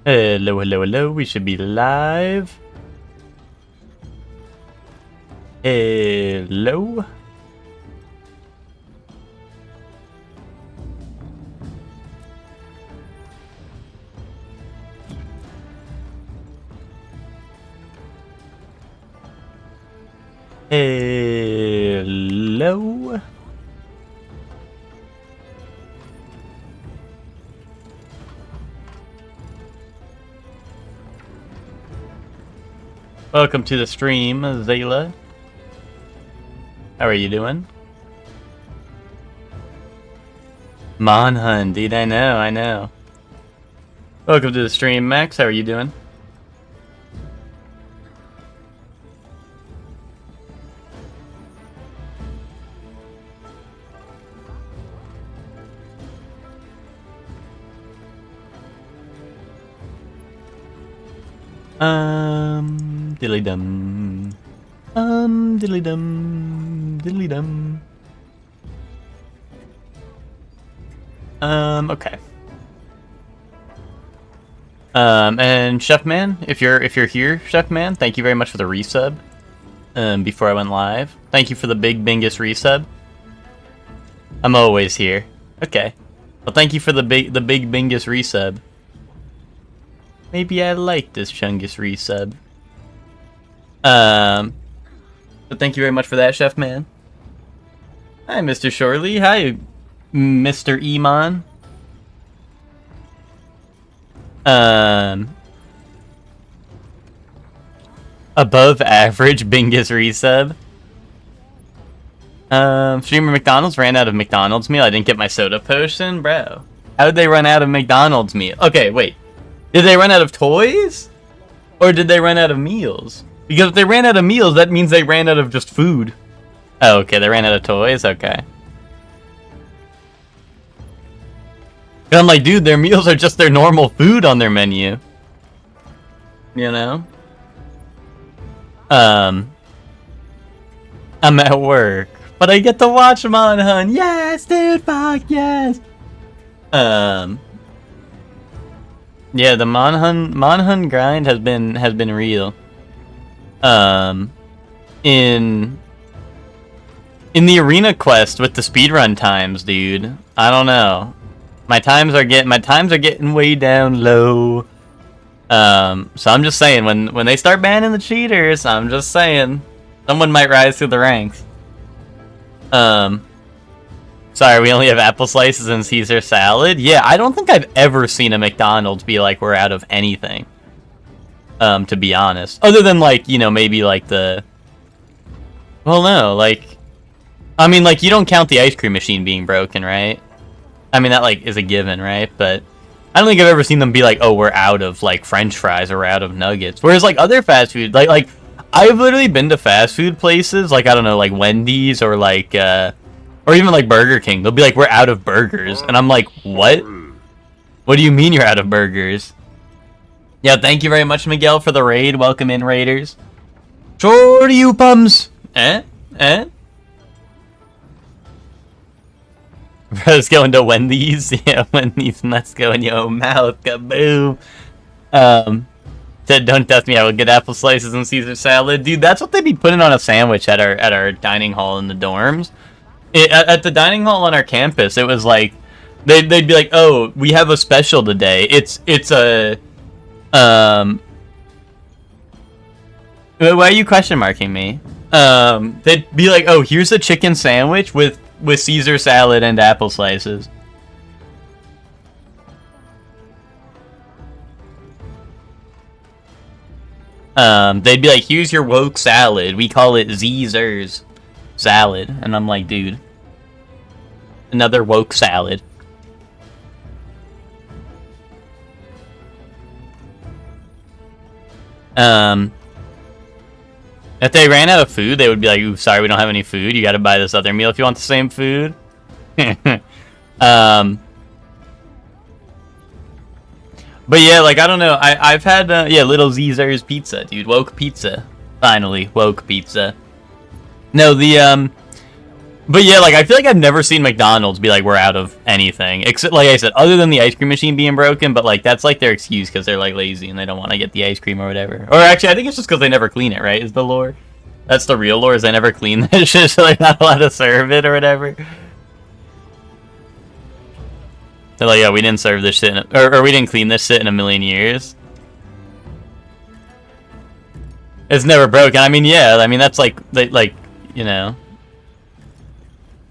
Hello, hello, hello. We should be live. Hello. Hello. Welcome to the stream, Zayla. How are you doing? Monhunt, dude, I know. Welcome to the stream, Max. How are you doing? Dilly dum. Dilly dum. Diddly dum. Okay. And Chef Man, if you're here, Chef Man, thank you very much for the resub. Before I went live, thank you for the big bingus resub. I'm always here. Okay. Well, thank you for the big bingus resub. Maybe I like this Chungus resub. But thank you very much for that, Chef Man. Hi, Mr. Shorley. Hi, Mr. Iman. Above average Bingus resub. Streamer McDonald's ran out of McDonald's meal. I didn't get my soda potion, bro. How did they run out of McDonald's meal? Okay, wait. Did they run out of toys? Or did they run out of meals? Because if they ran out of meals, that means they ran out of just food. Oh, okay, they ran out of toys? Okay. And I'm like, dude, their meals are just their normal food on their menu. You know? I'm at work, but I get to watch Monhunt. Yes, dude, fuck yes. Yeah, the Monhunt grind has been real. In the arena quest with the speedrun times, dude. I don't know. My times are getting way down low. So I'm just saying, when they start banning the cheaters, I'm just saying, someone might rise through the ranks. Sorry, we only have apple slices and Caesar salad. Yeah, I don't think I've ever seen a McDonald's be like, we're out of anything. To be honest. Other than, like, you know, maybe, like, the... Well, no, like... I mean, like, you don't count the ice cream machine being broken, right? I mean, that, like, is a given, right? But I don't think I've ever seen them be like, oh, we're out of, like, French fries or we're out of nuggets. Whereas, like, other fast food... Like, I've literally been to fast food places, like, I don't know, like, Wendy's or, like, or even, like, Burger King. They'll be like, we're out of burgers. And I'm like, what? What do you mean you're out of burgers? Yeah, thank you very much, Miguel, for the raid. Welcome in, Raiders. Sure to you, bums. Let's go into Wendy's. Yeah, Wendy's, and let's go in your mouth. Kaboom. Said, don't test me. I will get apple slices and Caesar salad. Dude, that's what they'd be putting on a sandwich at our dining hall in the dorms. At the dining hall on our campus, it was like, they'd be like, oh, we have a special today. It's a... Why are you question marking me? They'd be like, oh, here's a chicken sandwich with Caesar salad and apple slices. They'd be like, here's your woke salad. We call it Caesar's salad. And I'm like, dude, another woke salad. If they ran out of food, they would be like, ooh, sorry, we don't have any food. You gotta buy this other meal if you want the same food. But yeah, like, I don't know. I've had, yeah, Little Caesar's pizza, dude. Woke pizza. Finally, woke pizza. No, the But yeah, like, I feel like I've never seen McDonald's be like, we're out of anything. Except, like I said, other than the ice cream machine being broken, but, like, that's, like, their excuse because they're, like, lazy and they don't want to get the ice cream or whatever. Or, actually, I think it's just because they never clean it, right, is the lore? That's the real lore, is they never clean that shit, so they're not allowed to serve it or whatever. They're like, yeah, we didn't serve this shit, or we didn't clean this shit in a million years. It's never broken. I mean, yeah, I mean, that's, like, you know...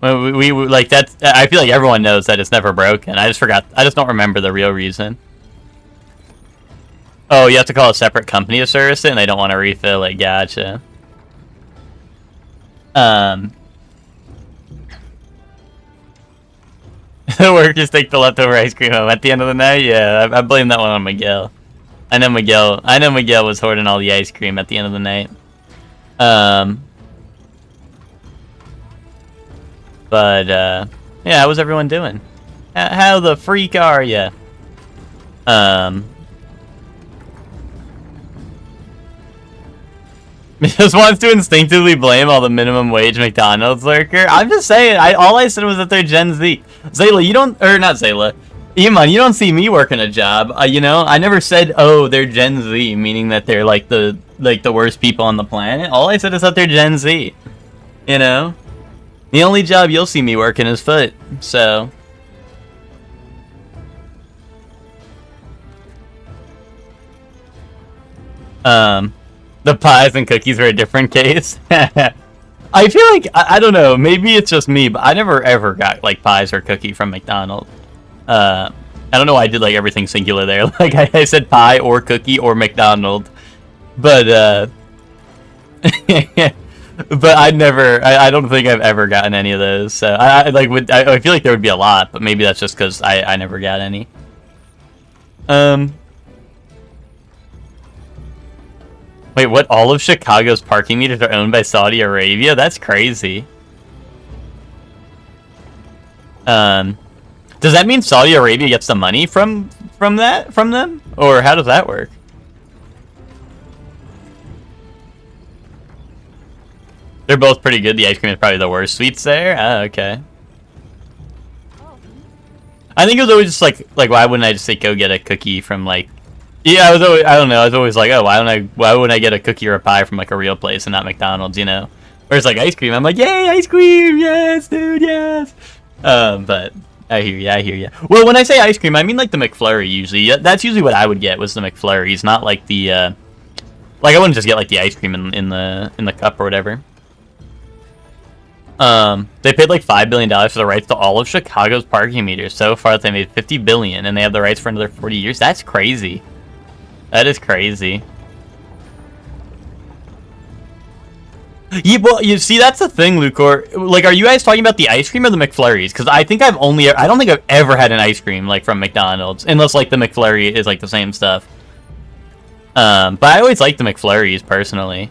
We like that's. I feel like everyone knows that it's never broken. I just forgot. I just don't remember the real reason. Oh, you have to call a separate company to service it, and they don't want to refill it. Gotcha. The workers take the leftover ice cream home at the end of the night. Yeah, I blame that one on Miguel. I know Miguel was hoarding all the ice cream at the end of the night. But, yeah, how was everyone doing? How the freak are ya? Just wants to instinctively blame all the minimum wage McDonald's lurker. I'm just saying, all I said was that they're Gen Z. Zayla, you don't, or not Zayla, Iman, you don't see me working a job, you know? I never said, oh, they're Gen Z, meaning that they're, like, the worst people on the planet. All I said is that they're Gen Z, you know? The only job you'll see me working is foot, so... The pies and cookies were a different case. I feel like, I don't know, maybe it's just me, but I never ever got, like, pies or cookie from McDonald's. I don't know why I did, like, everything singular there. Like, I said pie or cookie or McDonald's. But, but I don't think I've ever gotten any of those. So I feel like there would be a lot, but maybe that's just because I never got any. Wait, what? All of Chicago's parking meters are owned by Saudi Arabia? That's crazy. Does that mean Saudi Arabia gets the money from them? Or how does that work? They're both pretty good. The ice cream is probably the worst sweets there. Oh, okay. I think it was always just like why wouldn't I just say go get a cookie from like? Yeah, I don't know. I was always like, oh, why wouldn't I get a cookie or a pie from like a real place and not McDonald's, you know? Whereas like ice cream, I'm like, yay, ice cream, yes, dude, yes. But I hear ya. Well, when I say ice cream, I mean like the McFlurry usually. Yeah, that's usually what I would get was the McFlurries, not like the like I wouldn't just get like the ice cream in the cup or whatever. They paid like $5 billion for the rights to all of Chicago's parking meters. So far, they made $50 billion, and they have the rights for another 40 years. That's crazy. That is crazy. Yeah, well, you see, that's the thing, Lucor. Like, are you guys talking about the ice cream or the McFlurries? Because I think I don't think I've ever had an ice cream like from McDonald's, unless like the McFlurry is like the same stuff. But I always like the McFlurries personally.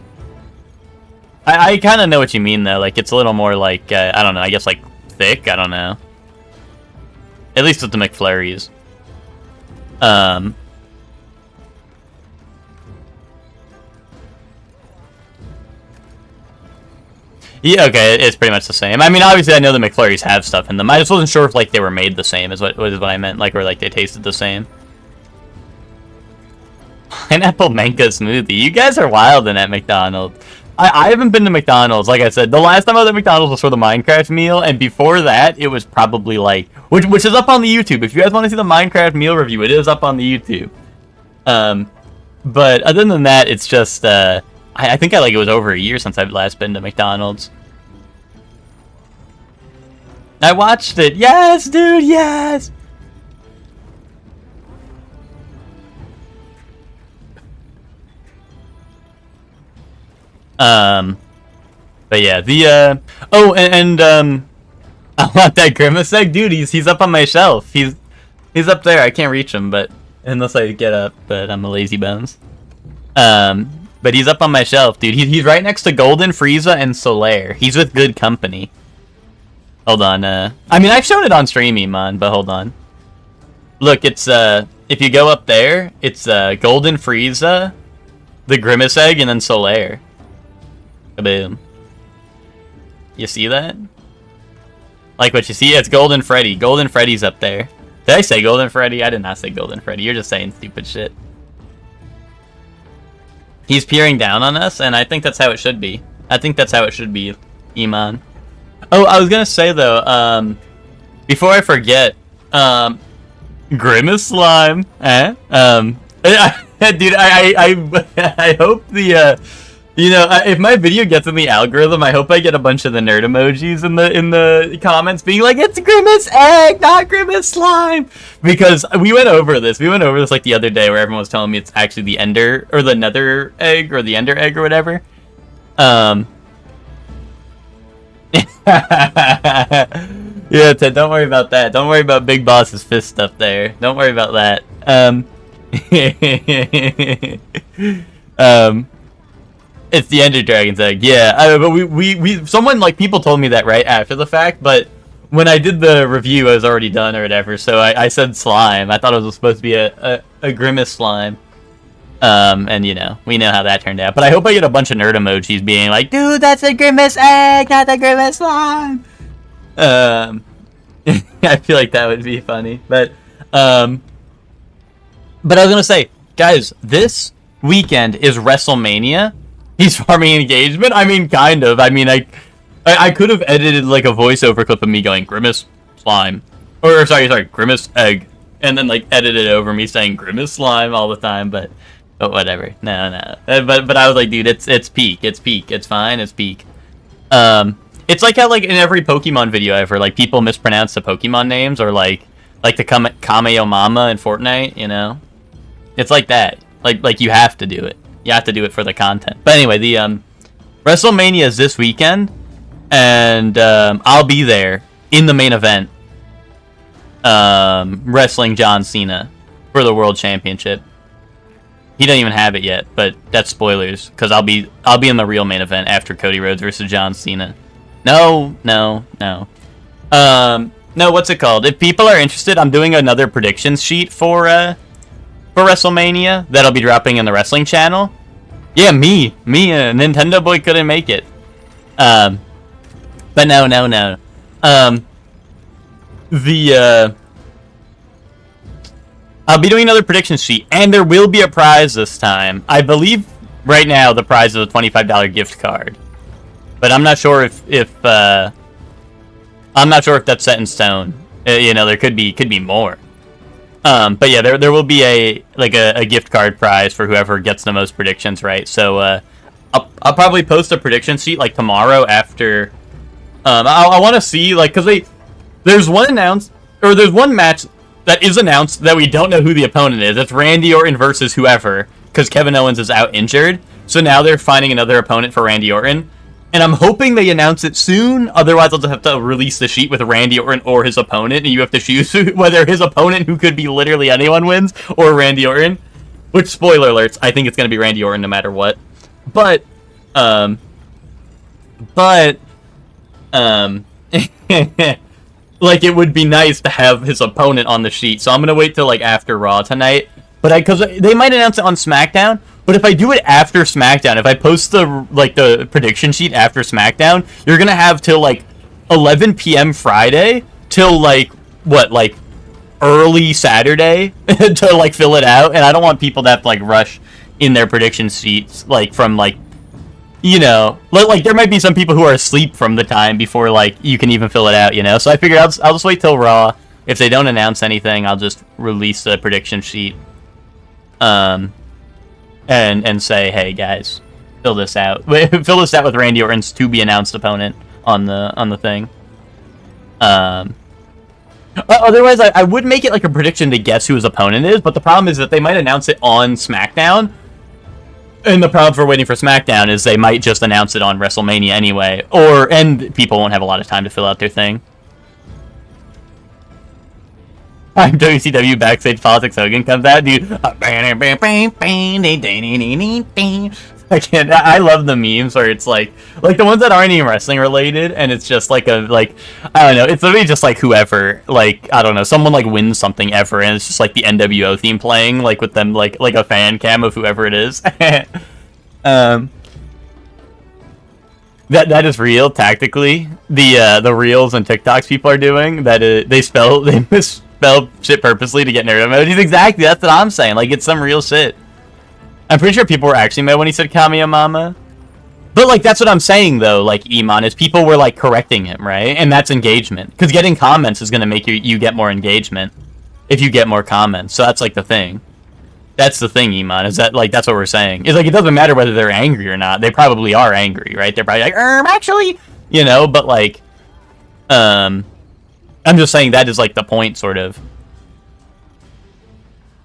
I kind of know what you mean, though. Like, it's a little more, like, I don't know, I guess, like, thick? I don't know. At least with the McFlurries. Yeah, okay, it's pretty much the same. I mean, obviously, I know the McFlurries have stuff in them. I just wasn't sure if, like, they were made the same, is what I meant. Like, or, like, they tasted the same. Pineapple mango smoothie. You guys are wild in at McDonald's. I haven't been to McDonald's, like I said. The last time I was at McDonald's was for the Minecraft meal, and before that, it was probably like... Which is up on the YouTube. If you guys want to see the Minecraft meal review, it is up on the YouTube. But other than that, it's just... I think it was over a year since I've last been to McDonald's. I watched it. Yes, dude, yes! But yeah, the, oh, and I want that Grimace egg, dude, he's up on my shelf, he's up there, I can't reach him, but, unless I get up, but I'm a lazy bones. But he's up on my shelf, dude, he's right next to Golden, Frieza, and Solaire, he's with good company. Hold on, I mean, I've shown it on stream, Iman, but hold on. Look, it's, if you go up there, it's, Golden, Frieza, the Grimace egg, and then Solaire. Boom. You see that? Like what you see? It's Golden Freddy. Golden Freddy's up there. Did I say Golden Freddy? I did not say Golden Freddy. You're just saying stupid shit. He's peering down on us, and I think that's how it should be. I think that's how it should be, Iman. Oh, I was gonna say though, before I forget, Grimace Slime, dude, I hope the, you know, if my video gets in the algorithm, I hope I get a bunch of the nerd emojis in the comments being like, it's Grimace Egg, not Grimace Slime, because we went over this like the other day where everyone was telling me it's actually the Ender, or the Nether Egg, or the Ender Egg, or whatever. Yeah, Ted, don't worry about that. Don't worry about Big Boss's fist up there. Don't worry about that. It's the Ender Dragon's egg. Yeah, but we someone, like, people told me that right after the fact, but when I did the review, I was already done or whatever, so I said slime. I thought it was supposed to be a Grimace Slime. And you know, we know how that turned out. But I hope I get a bunch of nerd emojis being like, dude, that's a Grimace Egg, not the Grimace Slime. I feel like that would be funny. But I was gonna say, guys, this weekend is WrestleMania. He's farming engagement. I mean, kind of. I mean, I could have edited like a voiceover clip of me going Grimace Slime, or sorry, Grimace Egg, and then like edited over me saying Grimace Slime all the time. But whatever. No. But I was like, dude, it's peak. It's peak. It's fine. It's peak. It's like how, like, in every Pokemon video ever, like, people mispronounce the Pokemon names, or like the Kameo Mama in Fortnite, you know? It's like that. Like you have to do it. You have to do it for the content. But anyway, the WrestleMania is this weekend, and I'll be there in the main event, wrestling John Cena for the World Championship. He doesn't even have it yet, but that's spoilers, because I'll be in the real main event after Cody Rhodes versus John Cena. No. No, what's it called? If people are interested, I'm doing another predictions sheet for WrestleMania that'll be dropping in the wrestling channel. Yeah, me, Nintendo boy couldn't make it. But no. I'll be doing another prediction sheet, and there will be a prize this time. I believe right now the prize is a $25 gift card, but I'm not sure if that's set in stone. You know, there could be more. But yeah, there will be a gift card prize for whoever gets the most predictions right. So I'll probably post a prediction sheet like tomorrow after. I want to see, like, because there's one match that is announced that we don't know who the opponent is. It's Randy Orton versus whoever, because Kevin Owens is out injured. So now they're finding another opponent for Randy Orton. And I'm hoping they announce it soon. Otherwise, I'll just have to release the sheet with Randy Orton or his opponent. And you have to choose whether his opponent, who could be literally anyone, wins, or Randy Orton. Which, spoiler alerts, I think it's going to be Randy Orton no matter what. But like, it would be nice to have his opponent on the sheet. So I'm gonna wait till like after Raw tonight. But because they might announce it on SmackDown. But if I do it after SmackDown, if I post the prediction sheet after SmackDown, you're gonna have till like 11 p.m. Friday till like early Saturday to like fill it out. And I don't want people to have to like rush in their prediction sheets like from like, you know, like there might be some people who are asleep from the time before like you can even fill it out, you know. So I figured I'll just wait till Raw. If they don't announce anything, I'll just release the prediction sheet, and say, hey guys, fill this out. Fill this out with Randy Orton's to be announced opponent on the thing. Otherwise, I would make it like a prediction to guess who his opponent is, but the problem is that they might announce it on SmackDown. And the problem for waiting for SmackDown is they might just announce it on WrestleMania anyway, and people won't have a lot of time to fill out their thing. I'm WCW backstage politics. Hogan comes out, dude. I can't. I love the memes where it's like the ones that aren't even wrestling related, and it's just like I don't know. It's literally just like whoever, like, I don't know, someone like wins something ever, and it's just like the NWO theme playing, like with them like a fan cam of whoever it is. That is real tactically. The reels and TikToks people are doing that. They misspell shit purposely to get nerd emojis. Exactly. That's what I'm saying. Like, it's some real shit. I'm pretty sure people were actually mad when he said Kamiya Mama. But like, that's what I'm saying though. Like, Iman, is people were like correcting him, right? And that's engagement. Because getting comments is gonna make you get more engagement if you get more comments. So that's like the thing. That's the thing, Iman, is that, like, that's what we're saying. It's like, it doesn't matter whether they're angry or not. They probably are angry, right? They're probably like, actually, you know, but, like, I'm just saying that is, like, the point, sort of.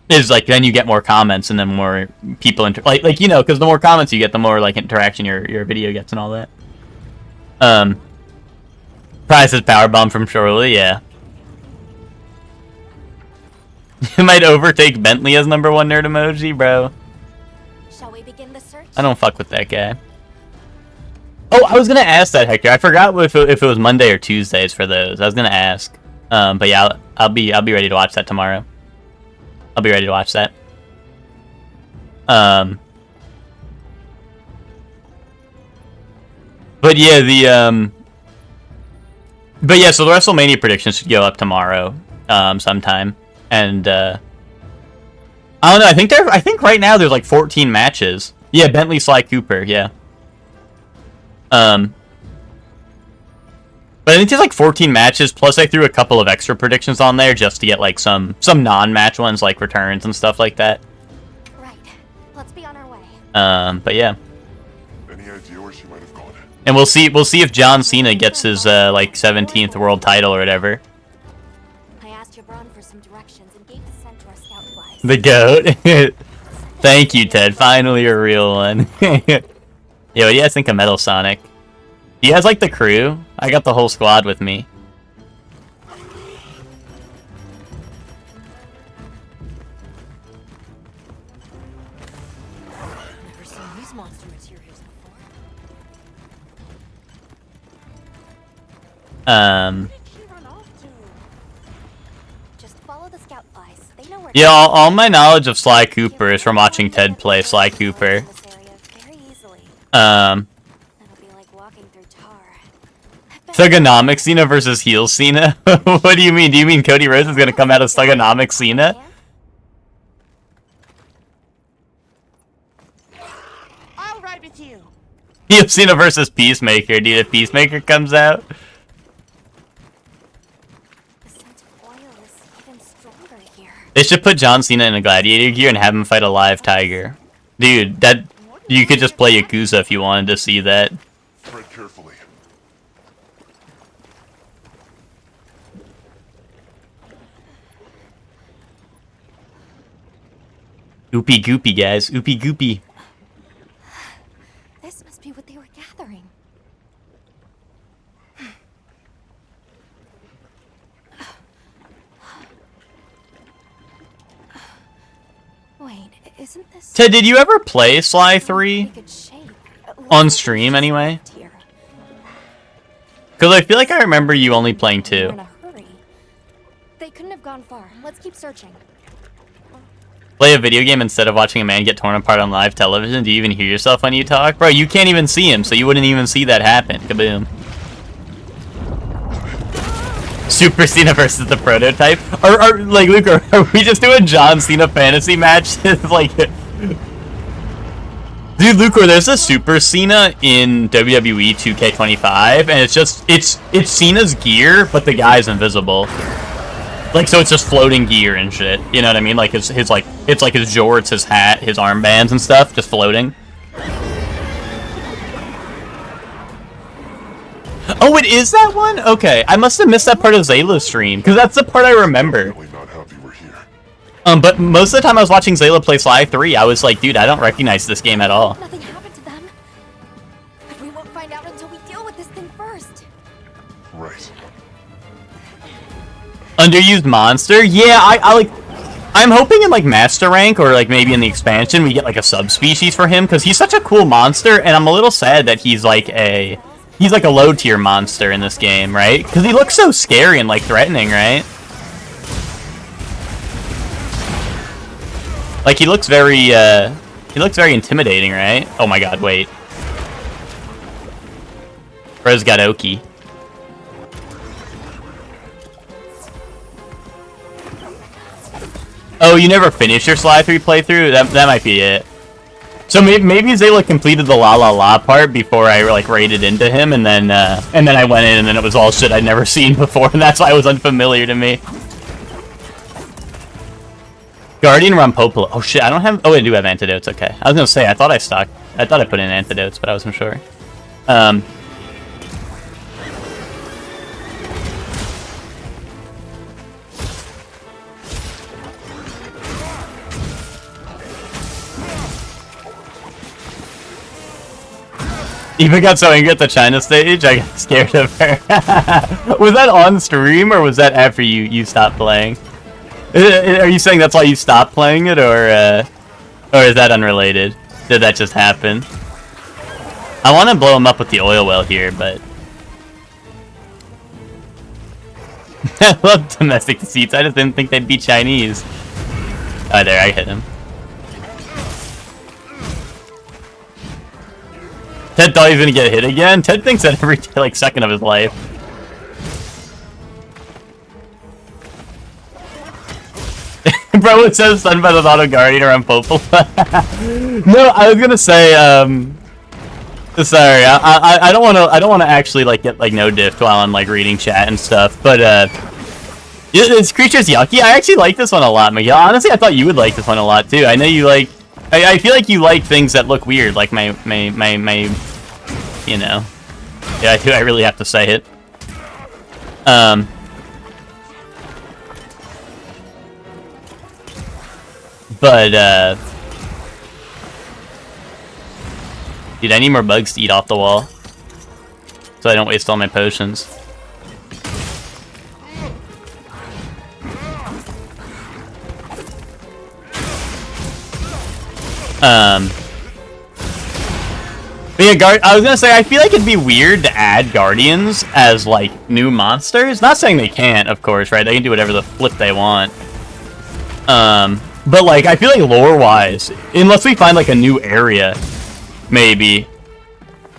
Is, like, then you get more comments and then more people, like, you know, because the more comments you get, the more, like, interaction your video gets and all that. Price is Powerbomb from Shorely, yeah. You might overtake Bentley as #1 nerd emoji, bro. Shall we begin the search? I don't fuck with that guy. Oh, I was gonna ask that, Hector. I forgot if it was Monday or Tuesdays for those. I was gonna ask. But yeah, I'll be ready to watch that tomorrow. I'll be ready to watch that. But yeah, but yeah, so the WrestleMania predictions should go up tomorrow, sometime. And I don't know. I think right now there's like 14 matches. Yeah, Bentley, Sly Cooper. Yeah. But I think there's like 14 matches. Plus, I threw a couple of extra predictions on there just to get like some non-match ones, like returns and stuff like that. Right. Let's be on our way. But yeah. Any idea where she might have gone? And we'll see if John Cena gets his like 17th world title or whatever. For some directions and gave the scent to our scout flies. The goat. Thank you, Ted. Finally a real one. Yo, what do you guys think of Metal Sonic? Do you guys like the crew? I got the whole squad with me. Never seen these monster materials before. Yeah, all my knowledge of Sly Cooper is from watching Ted play Sly Cooper. Thugonomics Cena versus Heel Cena? What do you mean? Do you mean Cody Rhodes is gonna come out as Thugonomics Cena? I'll ride with you. Heel Cena versus Peacemaker, dude. If Peacemaker comes out. They should put John Cena in a gladiator gear and have him fight a live tiger. Dude, that you could just play Yakuza if you wanted to see that. Tread carefully. Oopie goopy, guys. Oopie goopy. This must be what they were gathering. Wait, isn't this... Ted, did you ever play Sly 3? On stream, anyway? Because I feel like I remember you only playing 2. In a hurry. They couldn't have gone far. Let's keep searching. Play a video game instead of watching a man get torn apart on live television? Do you even hear yourself when you talk? Bro, you can't even see him, so you wouldn't even see that happen. Kaboom. Super Cena versus the prototype? Or like, Luke, are we just doing John Cena fantasy match? Like, dude, Luke, there's a Super Cena in WWE 2K25, and it's Cena's gear, but the guy's invisible. Like, so it's just floating gear and shit. You know what I mean? Like, it's like his jorts, his hat, his armbands and stuff, just floating. Oh, it is that one? Okay, I must have missed that part of Zayla's stream, because that's the part I remember. Not happy we're here. But most of the time I was watching Zayla play Sly 3, I was like, dude, I don't recognize this game at all. Nothing happened to them. But we won't find out until we deal with this thing first. Right. Underused monster? Yeah, I'm hoping in like Master Rank or like maybe in the expansion we get like a subspecies for him, because he's such a cool monster, and I'm a little sad that he's like a low tier monster in this game, right? Because he looks so scary and like threatening, right? Like he looks very intimidating, right? Oh my god, wait. Bro's got Oki. Oh, you never finished your Sly 3 playthrough? That might be it. So maybe Zayla completed the La La La part before I like raided into him, and then I went in, and then it was all shit I'd never seen before, and that's why it was unfamiliar to me. Guardian Rampopolo. Oh shit, I don't have. Oh, I do have antidotes. Okay, I was gonna say I thought I put in antidotes, but I wasn't sure. Eva got so angry at the China stage, I got scared of her. Was that on stream, or was that after you stopped playing? Are you saying that's why you stopped playing it, or is that unrelated? Did that just happen? I want to blow him up with the oil well here, but... I love domestic deceits. I just didn't think they'd be Chinese. Oh, there, I hit him. Ted thought he was gonna get hit again? Ted thinks that every like second of his life. Bro, it says stunned by the Auto Guardian around Popol. No, I was gonna say, sorry, I don't wanna actually like get like no diff while I'm like reading chat and stuff, but this creature's yucky. I actually like this one a lot, Miguel. Honestly, I thought you would like this one a lot too. I know you like. I feel like you like things that look weird, like my, you know. Yeah, I really have to say it. But, dude, I need more bugs to eat off the wall, so I don't waste all my potions. But yeah, I was gonna say, I feel like it'd be weird to add Guardians as, like, new monsters. Not saying they can't, of course, right? They can do whatever the flip they want. But, like, I feel like lore-wise, unless we find, like, a new area, maybe.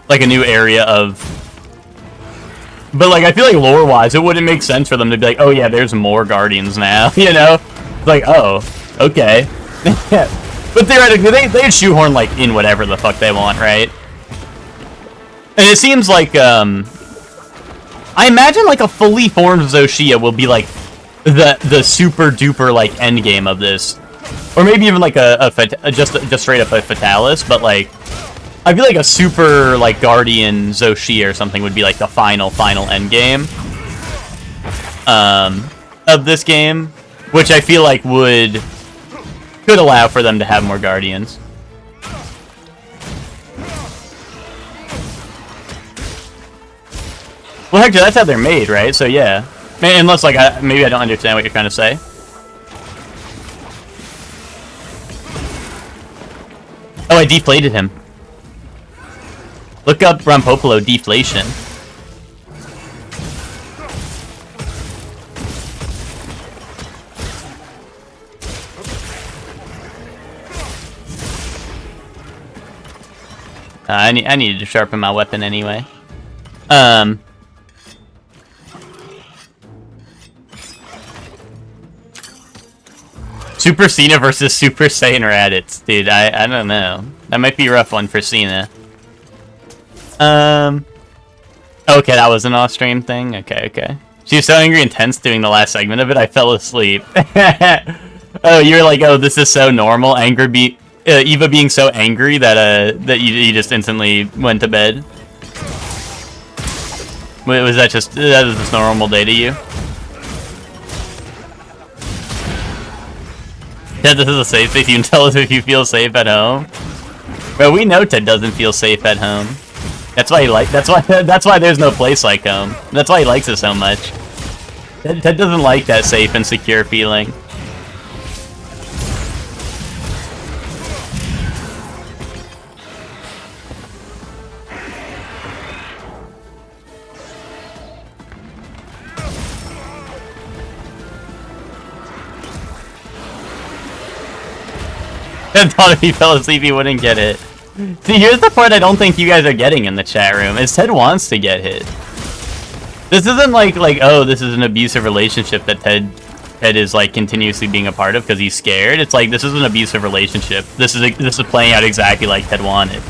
Like, a new area of... But, like, I feel like lore-wise, it wouldn't make sense for them to be like, oh, yeah, there's more Guardians now, you know? Like, oh, okay. But theoretically, they'd shoehorn, like, in whatever the fuck they want, right? And it seems like, I imagine, like, a fully formed Zoshia will be, like, the super-duper, like, endgame of this. Or maybe even, like, just straight up a Fatalis, but, like, I feel like a super, like, Guardian Zoshia or something would be, like, the final endgame of this game, which I feel like could allow for them to have more Guardians. Well, Hector, that's how they're made, right? So, yeah. Unless, like, maybe I don't understand what you're trying to say. Oh, I deflated him. Look up Rampopolo deflation. I needed to sharpen my weapon anyway. Super Cena versus Super Saiyan Raditz. Dude, I don't know. That might be a rough one for Cena. Okay, that was an off-stream thing? Okay. She was so angry and tense doing the last segment of it, I fell asleep. Oh, you're like, oh, this is so normal? Eva being so angry that you just instantly went to bed? Was that just a normal day to you? Ted, this is a safe space. You can tell us if you feel safe at home. Bro, we know Ted doesn't feel safe at home. That's why there's no place like home. That's why he likes it so much. Ted doesn't like that safe and secure feeling. I thought if he fell asleep, he wouldn't get it. See, here's the part I don't think you guys are getting in the chat room, is Ted wants to get hit. This isn't like, oh, this is an abusive relationship that Ted is, like, continuously being a part of because he's scared. It's like, this is an abusive relationship. This is playing out exactly like Ted wanted.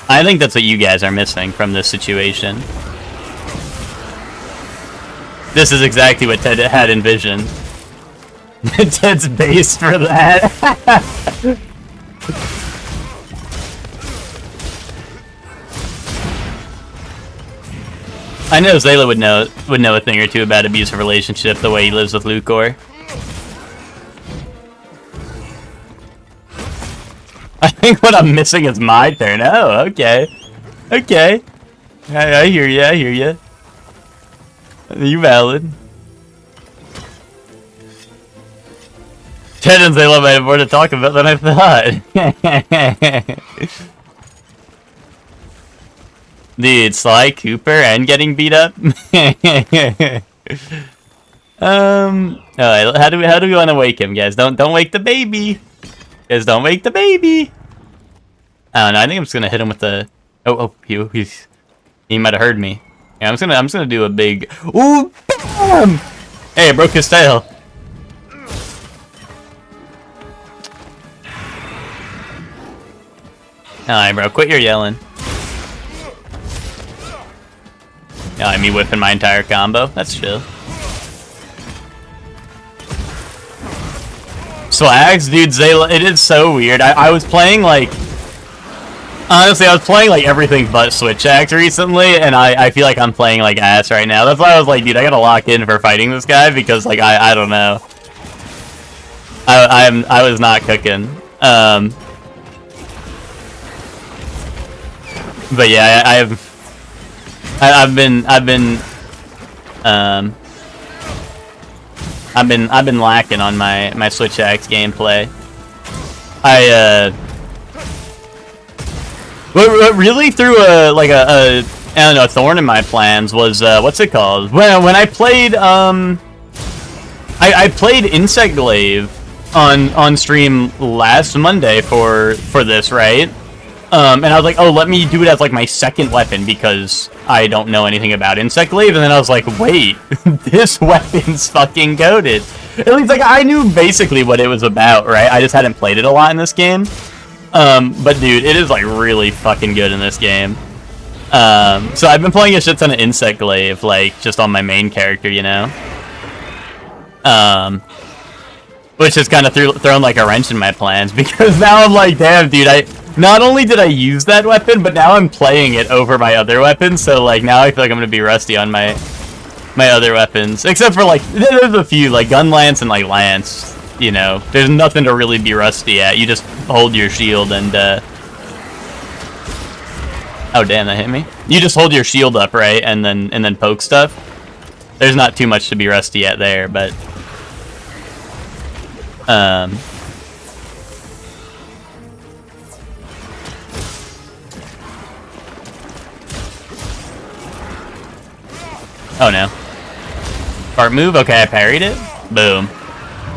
I think that's what you guys are missing from this situation. This is exactly what Ted had envisioned. Ted's base for that. I know Zayla would know a thing or two about abusive relationship the way he lives with Lucor. I think what I'm missing is my turn. Oh, okay. Okay. I hear ya, I hear ya. You valid. Ted and Zayla might have more to talk about than I thought. Dude, Sly Cooper and getting beat up? Alright, how do we want to wake him, guys? Don't wake the baby! Guys, don't wake the baby! I don't know, I think I'm just gonna hit him with the... Oh, he might have heard me. Yeah, I'm just gonna do a big... Ooh, bam! Hey, I broke his tail. Alright, bro, quit your yelling. Yeah, me whipping my entire combo. That's chill. Swags, dude, Zayla, it is so weird. I was playing, like... Honestly, I was playing, like, everything but Switch Axe recently, and I feel like I'm playing, like, ass right now. That's why I was like, dude, I gotta lock in for fighting this guy, because, like, I don't know. I was not cooking. But yeah, I've been lacking on my Switch Axe gameplay. What really threw a I don't know, a thorn in my plans was what's it called? When I played I played Insect Glaive on stream last Monday for this, right? And I was like, oh, let me do it as like my second weapon because I don't know anything about Insect Glaive. And then I was like, wait, this weapon's fucking goated. At least, like, I knew basically what it was about, right? I just hadn't played it a lot in this game. But dude, it is like really fucking good in this game. So I've been playing a shit ton of Insect Glaive, like just on my main character, you know. Which has kind of thrown like a wrench in my plans because now I'm like, damn, dude, not only did I use that weapon, but now I'm playing it over my other weapons, so like now I feel like I'm gonna be rusty on my other weapons. Except for like, there's a few, like Gun Lance and like Lance, you know. There's nothing to really be rusty at. You just hold your shield and, oh damn, that hit me. You just hold your shield up, right, and then poke stuff. There's not too much to be rusty at there, but... Oh no. Fart move? Okay, I parried it. Boom.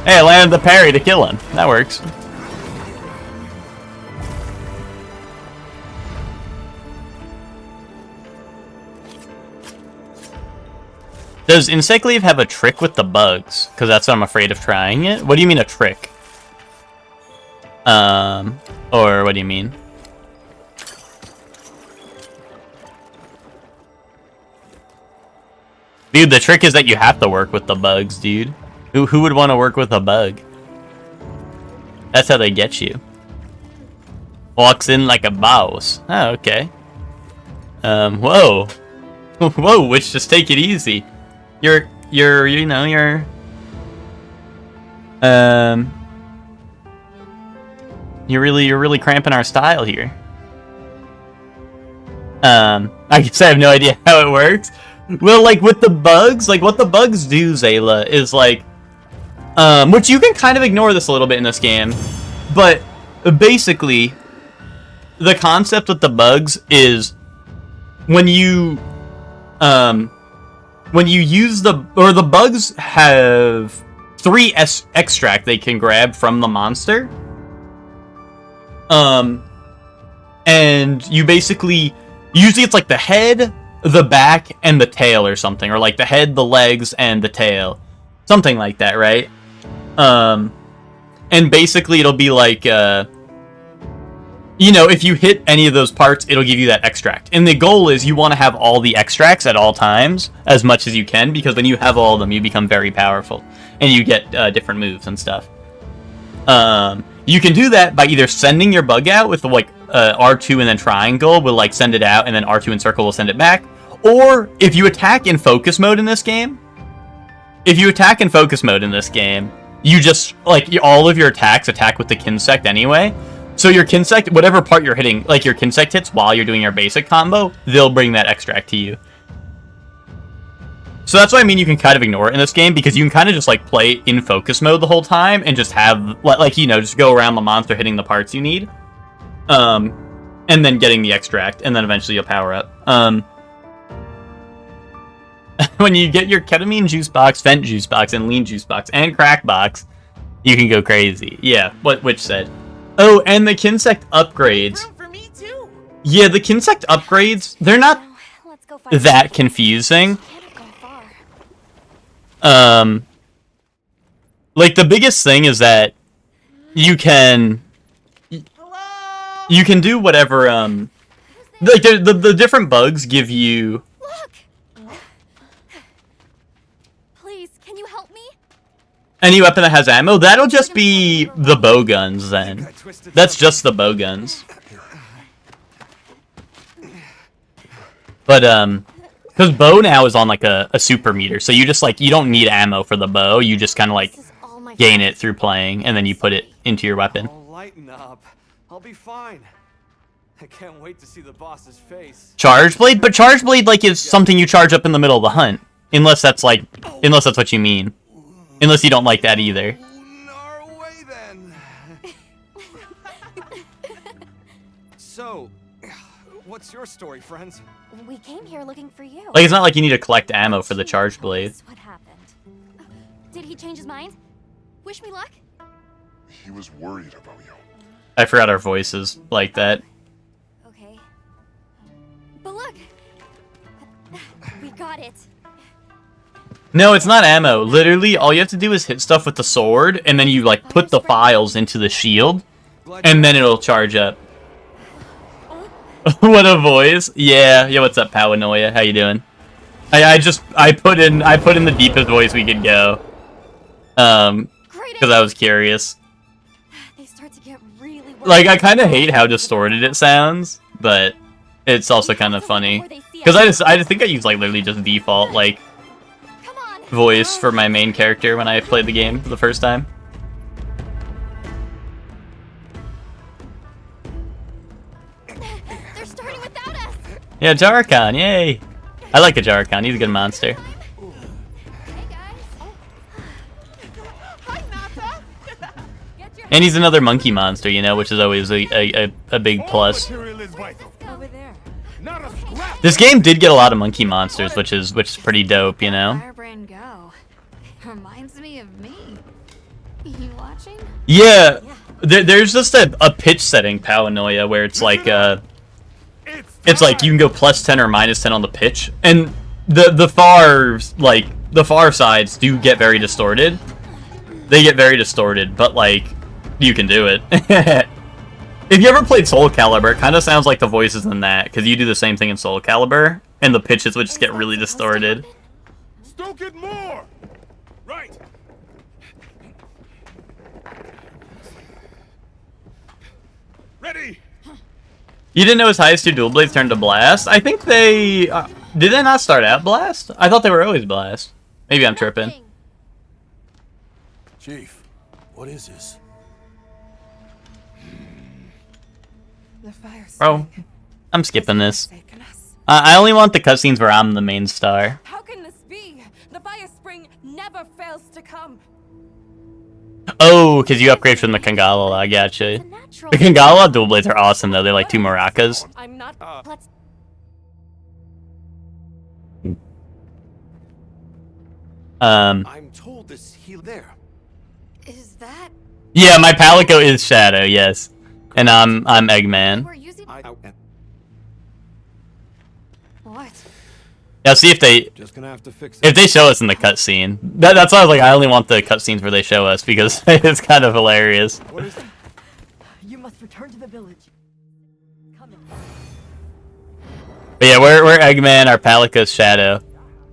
Hey, I landed the parry to kill him. That works. Does Insect Glaive have a trick with the bugs? Because that's what I'm afraid of trying it. What do you mean a trick? Or what do you mean? Dude, the trick is that you have to work with the bugs, dude. Who would want to work with a bug? That's how they get you. Walks in like a boss. Oh, okay. Whoa. Whoa, Witch, just take it easy. You're really cramping our style here. I guess I have no idea how it works. Well, like, with the bugs, like, what the bugs do, Zayla, is, like, which you can kind of ignore this a little bit in this game, but basically, the concept with the bugs is when you use the bugs have 3 extract they can grab from the monster. And you basically, usually it's like the head, the back, and the tail or something, or like the head, the legs, and the tail, something like that, right? And basically it'll be like, you know, if you hit any of those parts, it'll give you that extract. And the goal is you want to have all the extracts at all times, as much as you can, because when you have all of them, you become very powerful, and you get different moves and stuff. You can do that by either sending your bug out with like R2 and then triangle will like send it out, and then R2 and circle will send it back. Or if you attack in focus mode in this game, you just like all of your attacks attack with the Kinsect anyway. So your Kinsect, whatever part you're hitting, like your Kinsect hits while you're doing your basic combo, they'll bring that extract to you. So that's what I mean, you can kind of ignore it in this game, because you can kind of just like play in focus mode the whole time and just have, like, you know, just go around the monster hitting the parts you need. And then getting the extract, and then eventually you'll power up. When you get your ketamine juice box, vent juice box, and lean juice box, and crack box, you can go crazy. Yeah, which said. Oh, and the Kinsect upgrades. For me too. Yeah, the Kinsect upgrades, they're not that confusing. Like, the biggest thing is that you can do whatever, like, the different bugs give you... Look! Please, can you help me? Any weapon that has ammo? That'll just be the bow guns, then. That's just the bow guns. But, because bow now is on, like, a super meter, so you just, like, you don't need ammo for the bow, you just kind of, like, gain it through playing, and then you put it into your weapon. Oh, lighten up. I'll be fine. I can't wait to see the boss's face. Charge blade? But charge blade, like, is something you charge up in the middle of the hunt. Unless that's what you mean. Unless you don't like that either. Our way then. So, what's your story, friends? We came here looking for you. Like, it's not like you need to collect ammo for the charge blade. What happened? Did he change his mind? Wish me luck? He was worried about you. I forgot our voices like that. Okay. But look! We got it. No, it's not ammo. Literally, all you have to do is hit stuff with the sword, and then you, like, put the files into the shield, and then it'll charge up. What a voice. Yeah, what's up, Powanoia? How you doing? I put in the deepest voice we could go. Because I was curious. They start to get really like, I kind of hate how distorted it sounds, but it's also kind of funny. Because I think I use, like, literally just default, like, voice for my main character when I played the game for the first time. They're starting without us. Yeah, Jarrakan, yay! I like a Jarrakan, he's a good monster. Hey guys. Hi, Nata. Get your And he's another monkey monster, you know, which is always a big plus. Material is vital. over there. Not a scrap. This game did get a lot of monkey monsters, which is pretty dope, you know? Firebrand go. Reminds me of me. You watching? Yeah, there's just a pitch setting, Powanoia, where it's like, it's like you can go +10 or -10 on the pitch, and the far sides do get very distorted. They get very distorted, but like, you can do it. If you ever played Soul Calibur, it kind of sounds like the voices in that, because you do the same thing in Soul Calibur, and the pitches would just get really distorted. Stoke it more. Right. Ready. You didn't know his highest 2 dual blades turned to blast? I think they... did they not start out blast? I thought they were always blast. Maybe I'm tripping. Chief, what is this? The fire Bro, I'm skipping this. I only want the cutscenes where I'm the main star. How can this be? The fire spring never fails to come. Oh, because you upgrade from the Kangala, I gotcha. The Kangala dual blades are awesome, though. They're like 2 maracas. I'm not. Let's I'm told this heal there. Is that Yeah, my Palico is Shadow, yes. And I'm Eggman. we're using? What? Now see if they Just gonna have to fix if it. they show us in the cutscene. That's why I was like, I only want the cutscenes where they show us because it's kind of hilarious. What is it? You must return to the village. Coming. But yeah, we're Eggman, our Palico's Shadow.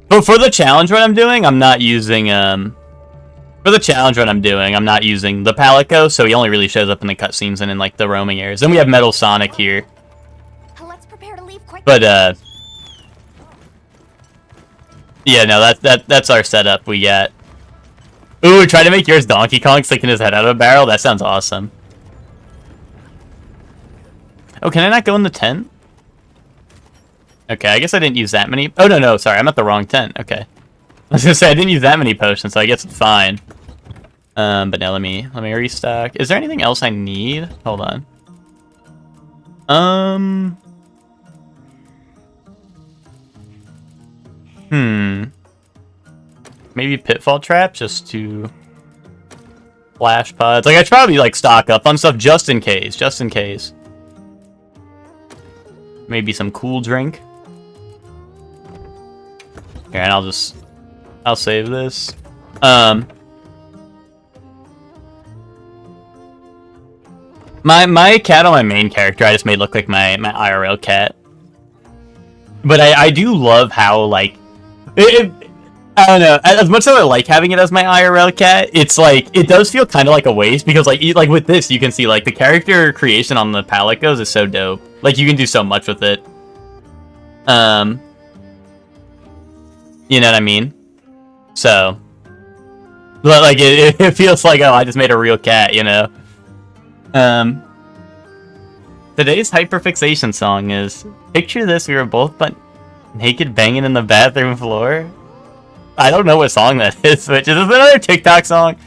But for the challenge run I'm doing, I'm not using for the challenge run I'm doing, I'm not using the Palico, so he only really shows up in the cutscenes and in like the roaming areas. Then we have Metal Sonic here. Let's prepare to leave quick. But yeah, no, that's our setup we got. Ooh, try to make yours Donkey Kong sticking his head out of a barrel? That sounds awesome. Oh, can I not go in the tent? Okay, I guess I didn't use that many. Oh, no, sorry, I'm at the wrong tent. Okay. I was gonna say, I didn't use that many potions, so I guess it's fine. But now let me restock. Is there anything else I need? Hold on. Maybe pitfall trap just to flash pods. Like I should probably like stock up on stuff just in case. Maybe some cool drink. Here, and I'll save this. My cat on my main character I just made look like my IRL cat. But I do love how like I don't know. As much as I like having it as my IRL cat, it's like it does feel kind of like a waste because like with this you can see like the character creation on the Palicos is so dope. Like you can do so much with it. You know what I mean? So, like it feels like oh I just made a real cat, you know. Today's hyperfixation song is picture this: we were both but naked banging in the bathroom floor. I don't know what song that is, which is another TikTok song.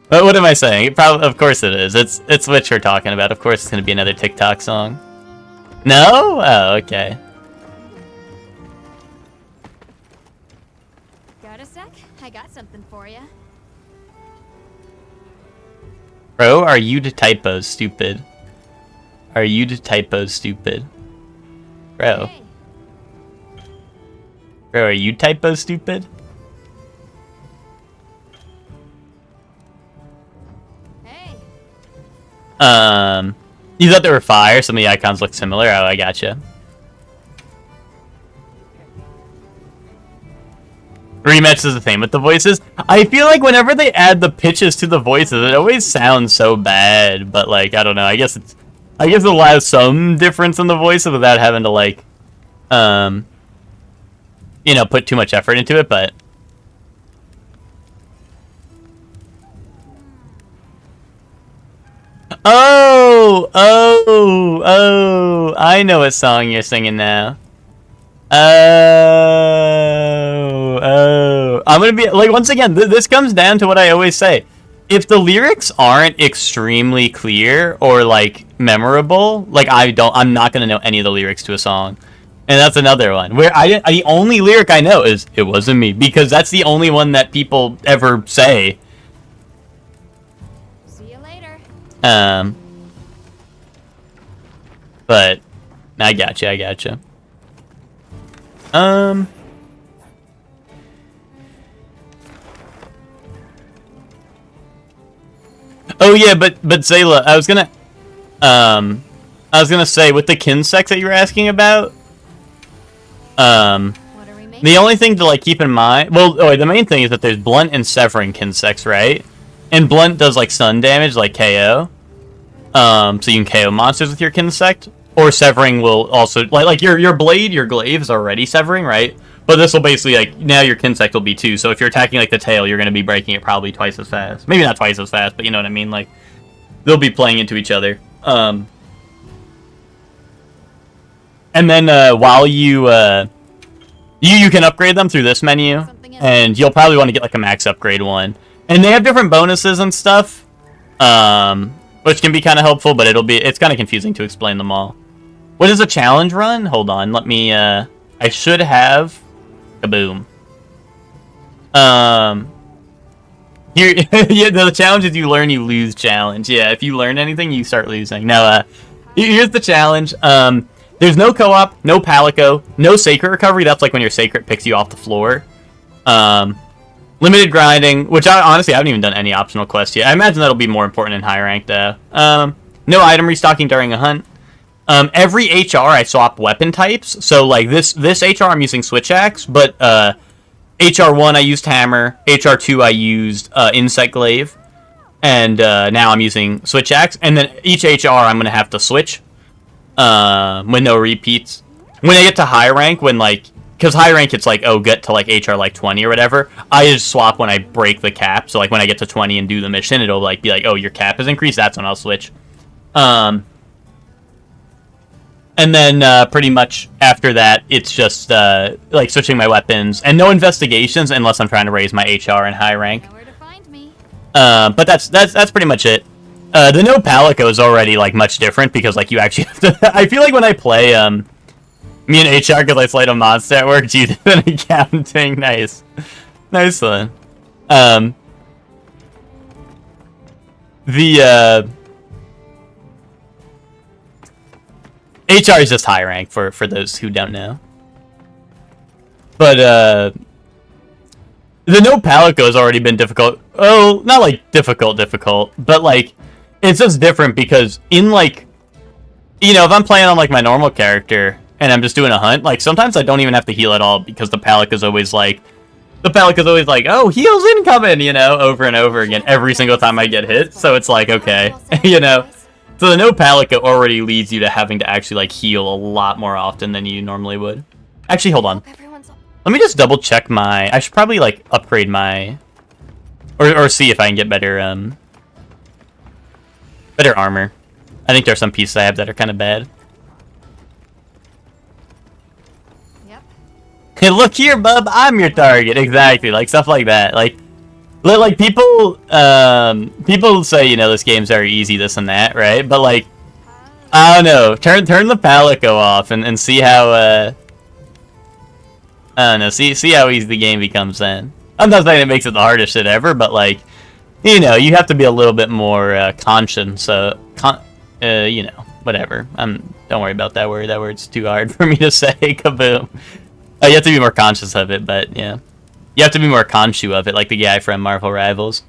But what am I saying? It probably, of course it is. It's Witch we're talking about. Of course it's gonna be another TikTok song. No? Oh, okay. Got a sec? I got something for you. Bro, are you the typos stupid? Are you the typos stupid? Bro. Hey, Bro, are you typos stupid? hey. You thought they were fire? Some of the icons look similar? Oh, I gotcha. Rematch is the same with the voices. I feel like whenever they add the pitches to the voices, it always sounds so bad. But like, I don't know. I guess it allows some difference in the voices without having to like, you know, put too much effort into it. But oh, I know what song you're singing now. I'm gonna be like, once again, this comes down to what I always say. If the lyrics aren't extremely clear or like memorable, like I'm not gonna know any of the lyrics to a song. And that's another one where the only lyric I know is "It wasn't me" because that's the only one that people ever say. See you later. But I gotcha. Oh yeah, but Zayla, I was gonna say with the kin sex that you were asking about. What are we making? The only thing to like keep in mind, the main thing is that there's blunt and severing kin sex, right? And blunt does like stun damage, like KO. So you can KO monsters with your kin sect, or severing will also like your blade, your glaive is already severing, right? But this will basically like now your kin sect will be too. So if you're attacking like the tail, you're gonna be breaking it probably twice as fast. Maybe not twice as fast, but you know what I mean. Like they'll be playing into each other. And then while you can upgrade them through this menu, and you'll probably want to get like a max upgrade one. And they have different bonuses and stuff, which can be kind of helpful, but it's kind of confusing to explain them all. What is a challenge run? Hold on, let me. I should have. Kaboom. Here, yeah, the challenge is you learn, you lose challenge. Yeah, if you learn anything, you start losing. Now, here's the challenge. There's no co-op, no Palico, no Sacred Recovery. That's like when your Sacred picks you off the floor. Limited grinding, which I honestly haven't even done any optional quests yet. I imagine that'll be more important in high rank though. No item restocking during a hunt. Every HR I swap weapon types. So like this HR I'm using Switch Axe, but HR1 I used Hammer, HR2 I used Insect Glaive, and now I'm using Switch Axe. And then each HR I'm gonna have to switch. With no repeats. When I get to high rank, because high rank it's like, oh, get to like HR like 20 or whatever, I just swap when I break the cap. So like when I get to 20 and do the mission, it'll like be like, oh, your cap has increased, that's when I'll switch. And then pretty much after that, it's just like switching my weapons and no investigations unless I'm trying to raise my HR in high rank. Nowhere to find me. But that's pretty much it. The no Palico is already like much different because like you actually have to. I feel like when I play me and HR because I slayed a monster at work. Gee, an accounting, nice one. The HR is just high rank for those who don't know. But the no Palico has already been difficult. Oh, not like difficult, but like it's just different because in like, you know, if I'm playing on like my normal character and I'm just doing a hunt, like sometimes I don't even have to heal at all because the Palico's always like, oh, heals incoming, you know, over and over again every single time I get hit. So it's like, okay, you know. So the no Palico already leads you to having to actually like heal a lot more often than you normally would. Actually, hold on. Let me just double check I should probably like upgrade my, or see if I can get better better armor. I think there are some pieces I have that are kind of bad. Yep. Hey, look here, bub. I'm your target. Exactly, like stuff like that. Like people, people say, you know, this game's very easy, this and that, right? But like, I don't know. Turn the Palico off and see how. I don't know. See how easy the game becomes then. I'm not saying it makes it the hardest shit ever, but like, you know, you have to be a little bit more conscious. You know, whatever. Don't worry about that word. That word's too hard for me to say. Kaboom. You have to be more conscious of it, but yeah, you have to be more conscious of it, like the guy from Marvel Rivals.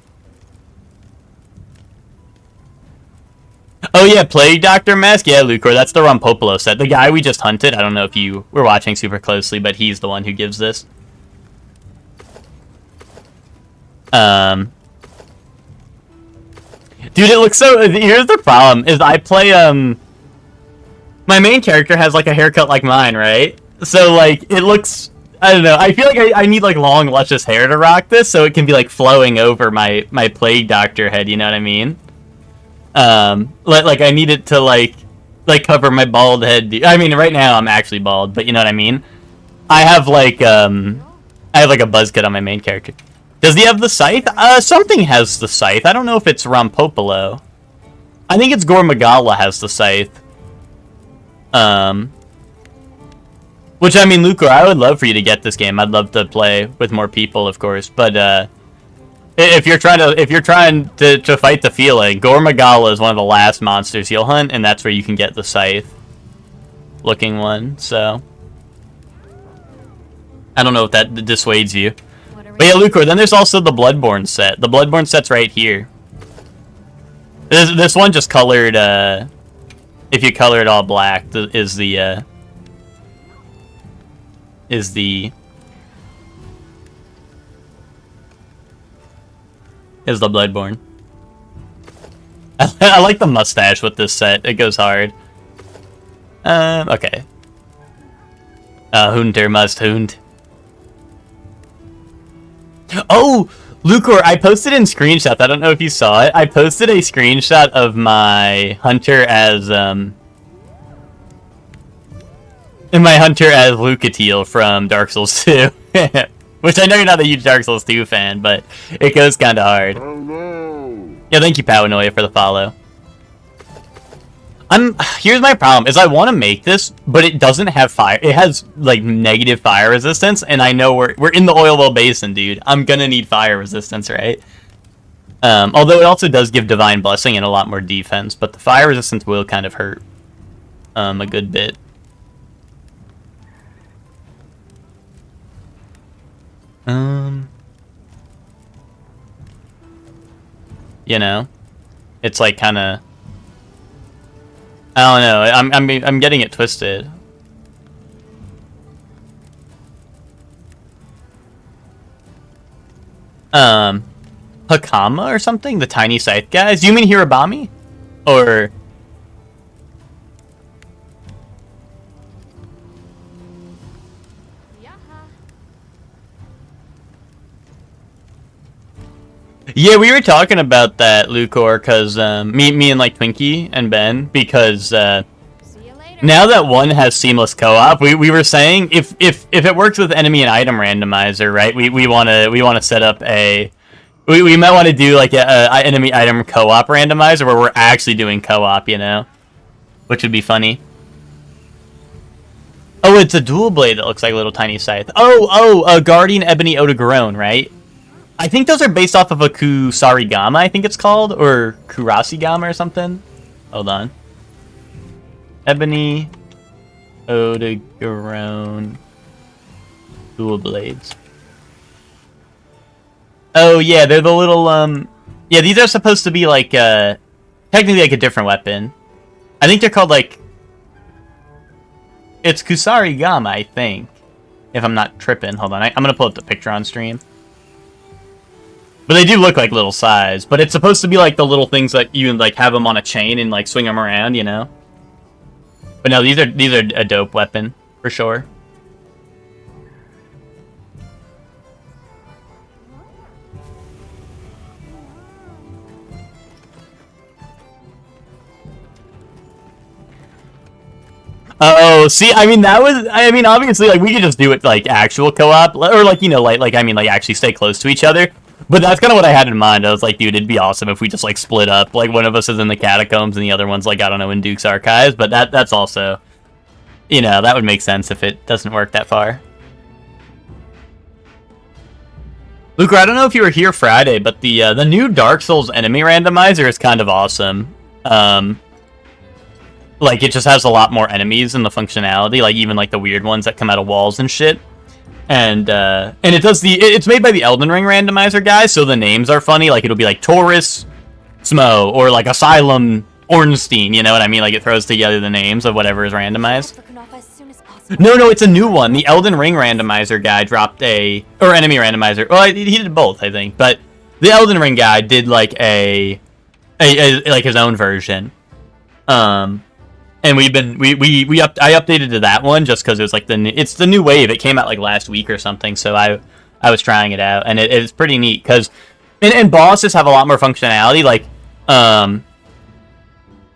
Oh yeah, Plague Doctor Mask. Yeah, Lucor, that's the Rompopolo set. The guy we just hunted. I don't know if you were watching super closely, but he's the one who gives this. Dude, it looks so... Here's the problem, is I play, my main character has, like, a haircut like mine, right? So, like, it looks... I don't know, I feel like I need, like, long, luscious hair to rock this, so it can be, like, flowing over my Plague Doctor head, you know what I mean? Like, I need it to, like, cover my bald head. I mean, right now I'm actually bald, but you know what I mean? I have, like, a buzz cut on my main character. Does he have the scythe? Something has the scythe. I don't know if it's Rompopolo. I think it's Gormagala has the scythe. Which, I mean, Lucor, I would love for you to get this game. I'd love to play with more people, of course. But, if you're trying to fight the feeling, Gormagala is one of the last monsters you'll hunt, and that's where you can get the scythe-looking one, so... I don't know if that dissuades you. But yeah, Lucor, then there's also the Bloodborne set. The Bloodborne set's right here. This one just colored, if you color it all black, is the Bloodborne. I like the mustache with this set. It goes hard. Okay. Hunter must hunt. Oh, Lucor, I posted in screenshots. I don't know if you saw it. I posted a screenshot of my hunter as Lucatiel from Dark Souls 2. Which I know you're not a huge Dark Souls 2 fan, but it goes kind of hard. Oh no! Yeah, thank you, Powanoia, for the follow. Here's my problem, is I want to make this, but it doesn't have fire. It has, like, negative fire resistance, and I know we're in the oil well basin, dude. I'm gonna need fire resistance, right? Although it also does give Divine Blessing and a lot more defense, but the fire resistance will kind of hurt a good bit. You know, it's like kind of, I don't know. I'm getting it twisted. Hakama or something? The tiny scythe guys? Do you mean Hirabami? Or... Yeah, we were talking about that, Lucor, because me and like Twinkie and Ben, because now that one has seamless co-op, we were saying if it works with enemy and item randomizer, right? We wanna set up a we might want to do like a enemy item co-op randomizer where we're actually doing co-op, you know, which would be funny. Oh, it's a dual blade that looks like a little tiny scythe. Oh, Guardian Ebony Odogaron, right? I think those are based off of a Kusarigama, I think it's called, or Kurasigama or something. Hold on. Ebony Odogaron dual blades. Oh yeah, they're the little yeah, these are supposed to be like technically like a different weapon. I think they're called like, it's Kusarigama, I think, if I'm not tripping. Hold on, I'm gonna pull up the picture on stream. But they do look like little size. But it's supposed to be like the little things that you like have them on a chain and like swing them around, you know. But no, these are a dope weapon for sure. Oh, see, I mean, obviously, like, we could just do it, like, actual co-op, or, like, you know, like, actually stay close to each other, but that's kind of what I had in mind. I was like, dude, it'd be awesome if we just, like, split up, like, one of us is in the catacombs, and the other one's, like, I don't know, in Duke's Archives, but that's also, you know, that would make sense if it doesn't work that far. Luker, I don't know if you were here Friday, but the new Dark Souls enemy randomizer is kind of awesome. Like, it just has a lot more enemies in the functionality, like, even, like, the weird ones that come out of walls and shit. And it does it's made by the Elden Ring randomizer guys, so the names are funny, like, it'll be, like, Taurus Smo, or, like, Asylum Ornstein, you know what I mean? Like, it throws together the names of whatever is randomized. No, it's a new one. The Elden Ring randomizer guy dropped or enemy randomizer, well, he did both, I think, but the Elden Ring guy did, like, like, his own version. And I updated to that one just because it was like it's the new wave. It came out like last week or something, so I was trying it out, and it's pretty neat because and bosses have a lot more functionality. Like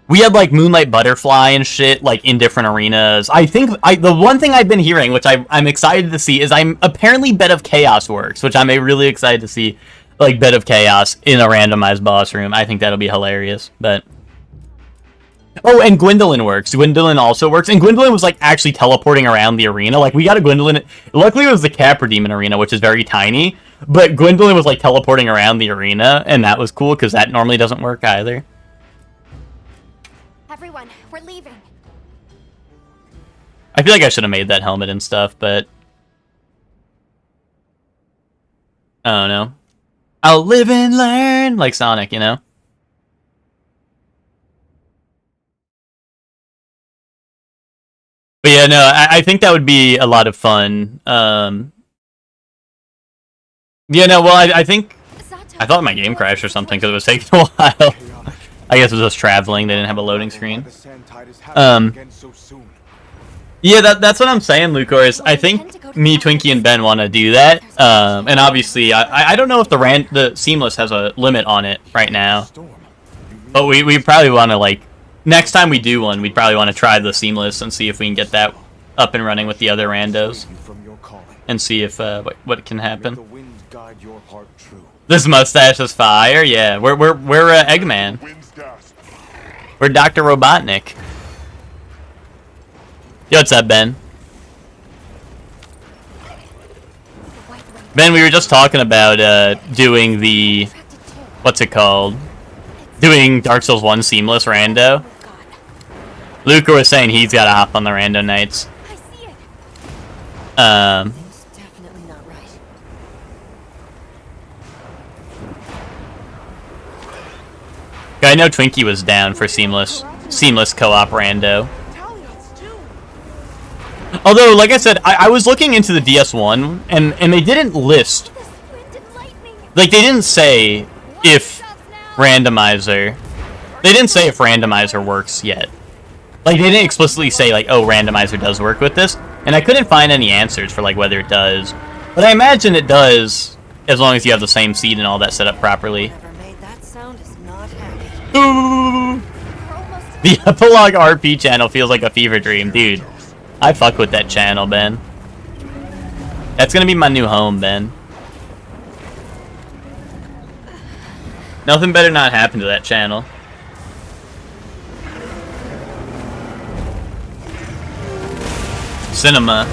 we had like Moonlight Butterfly and shit like in different arenas. I think the one thing I've been hearing, which I'm excited to see, is apparently Bed of Chaos works, which I'm really excited to see, like Bed of Chaos in a randomized boss room. I think that'll be hilarious, but. Oh, and Gwendolyn works. Gwendolyn also works. And Gwendolyn was, like, actually teleporting around the arena. Like, we got a Gwendolyn. Luckily, it was the Capra Demon arena, which is very tiny. But Gwendolyn was, like, teleporting around the arena. And that was cool, because that normally doesn't work either. Everyone, we're leaving. I feel like I should have made that helmet and stuff, but... I don't know. I'll live and learn! Like Sonic, you know? But yeah, no, I think that would be a lot of fun. Yeah, no, well, I thought my game crashed or something because it was taking a while. I guess it was just traveling. They didn't have a loading screen. Yeah, that's what I'm saying, Lucor, is I think me, Twinkie, and Ben want to do that. And obviously, I don't know if the Seamless has a limit on it right now. But we probably want to, like, next time we do one, we'd probably want to try the Seamless and see if we can get that up and running with the other randos. And see if what can happen. This mustache is fire, yeah. We're Eggman. We're Dr. Robotnik. Yo, what's up, Ben? Ben, we were just talking about doing the what's it called? Doing Dark Souls 1 seamless rando. Luca was saying he's got to hop on the rando nights. I see it. Things definitely not right. I know Twinkie was down for seamless co-op rando. Although, like I said, I was looking into the DS1, and they didn't list, This wind and lightning. like, they didn't say if randomizer, works yet. Like, they didn't explicitly say, like, oh, randomizer does work with this, and I couldn't find any answers for, like, whether it does. But I imagine it does, as long as you have the same seed and all that set up properly. Whoever made that sound is not happy. Ooh. We're almost The Epilogue RP channel feels like a fever dream, dude. I fuck with that channel, Ben. That's gonna be my new home, Ben. Nothing better not happen to that channel. Cinema.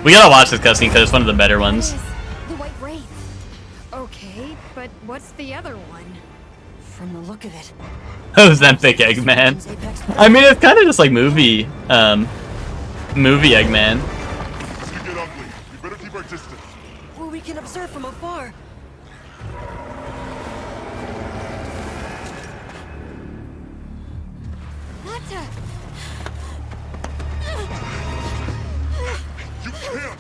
We gotta watch this cutscene because it's one of the better ones. the White Wraith. Okay, but what's the other one? From the look of it. Ozempic Eggman. Apex I mean, it's kind of just like movie Eggman. You get ugly. You better keep our distance. Well, we can observe from afar. Nata. You can't.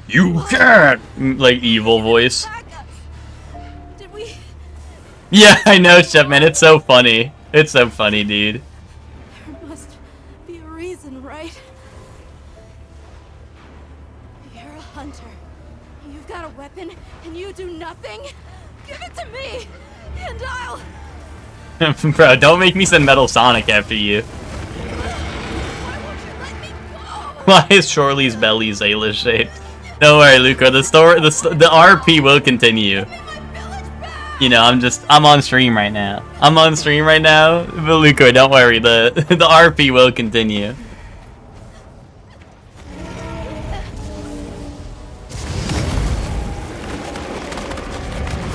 You can't! Like, evil voice. Back us! Did we... Yeah, I know, Chef, man. It's so funny. It's so funny, dude. There must be a reason, right? You're a hunter. You've got a weapon, and you do nothing? Give it to me, and I'll... Bro, don't make me send Metal Sonic after you. Why won't you let me go? Why is Shorley's belly Zayla shaped? Don't worry, Luca. The RP will continue. Give me my village back! You know, I'm on stream right now. But Luca, don't worry. The RP will continue.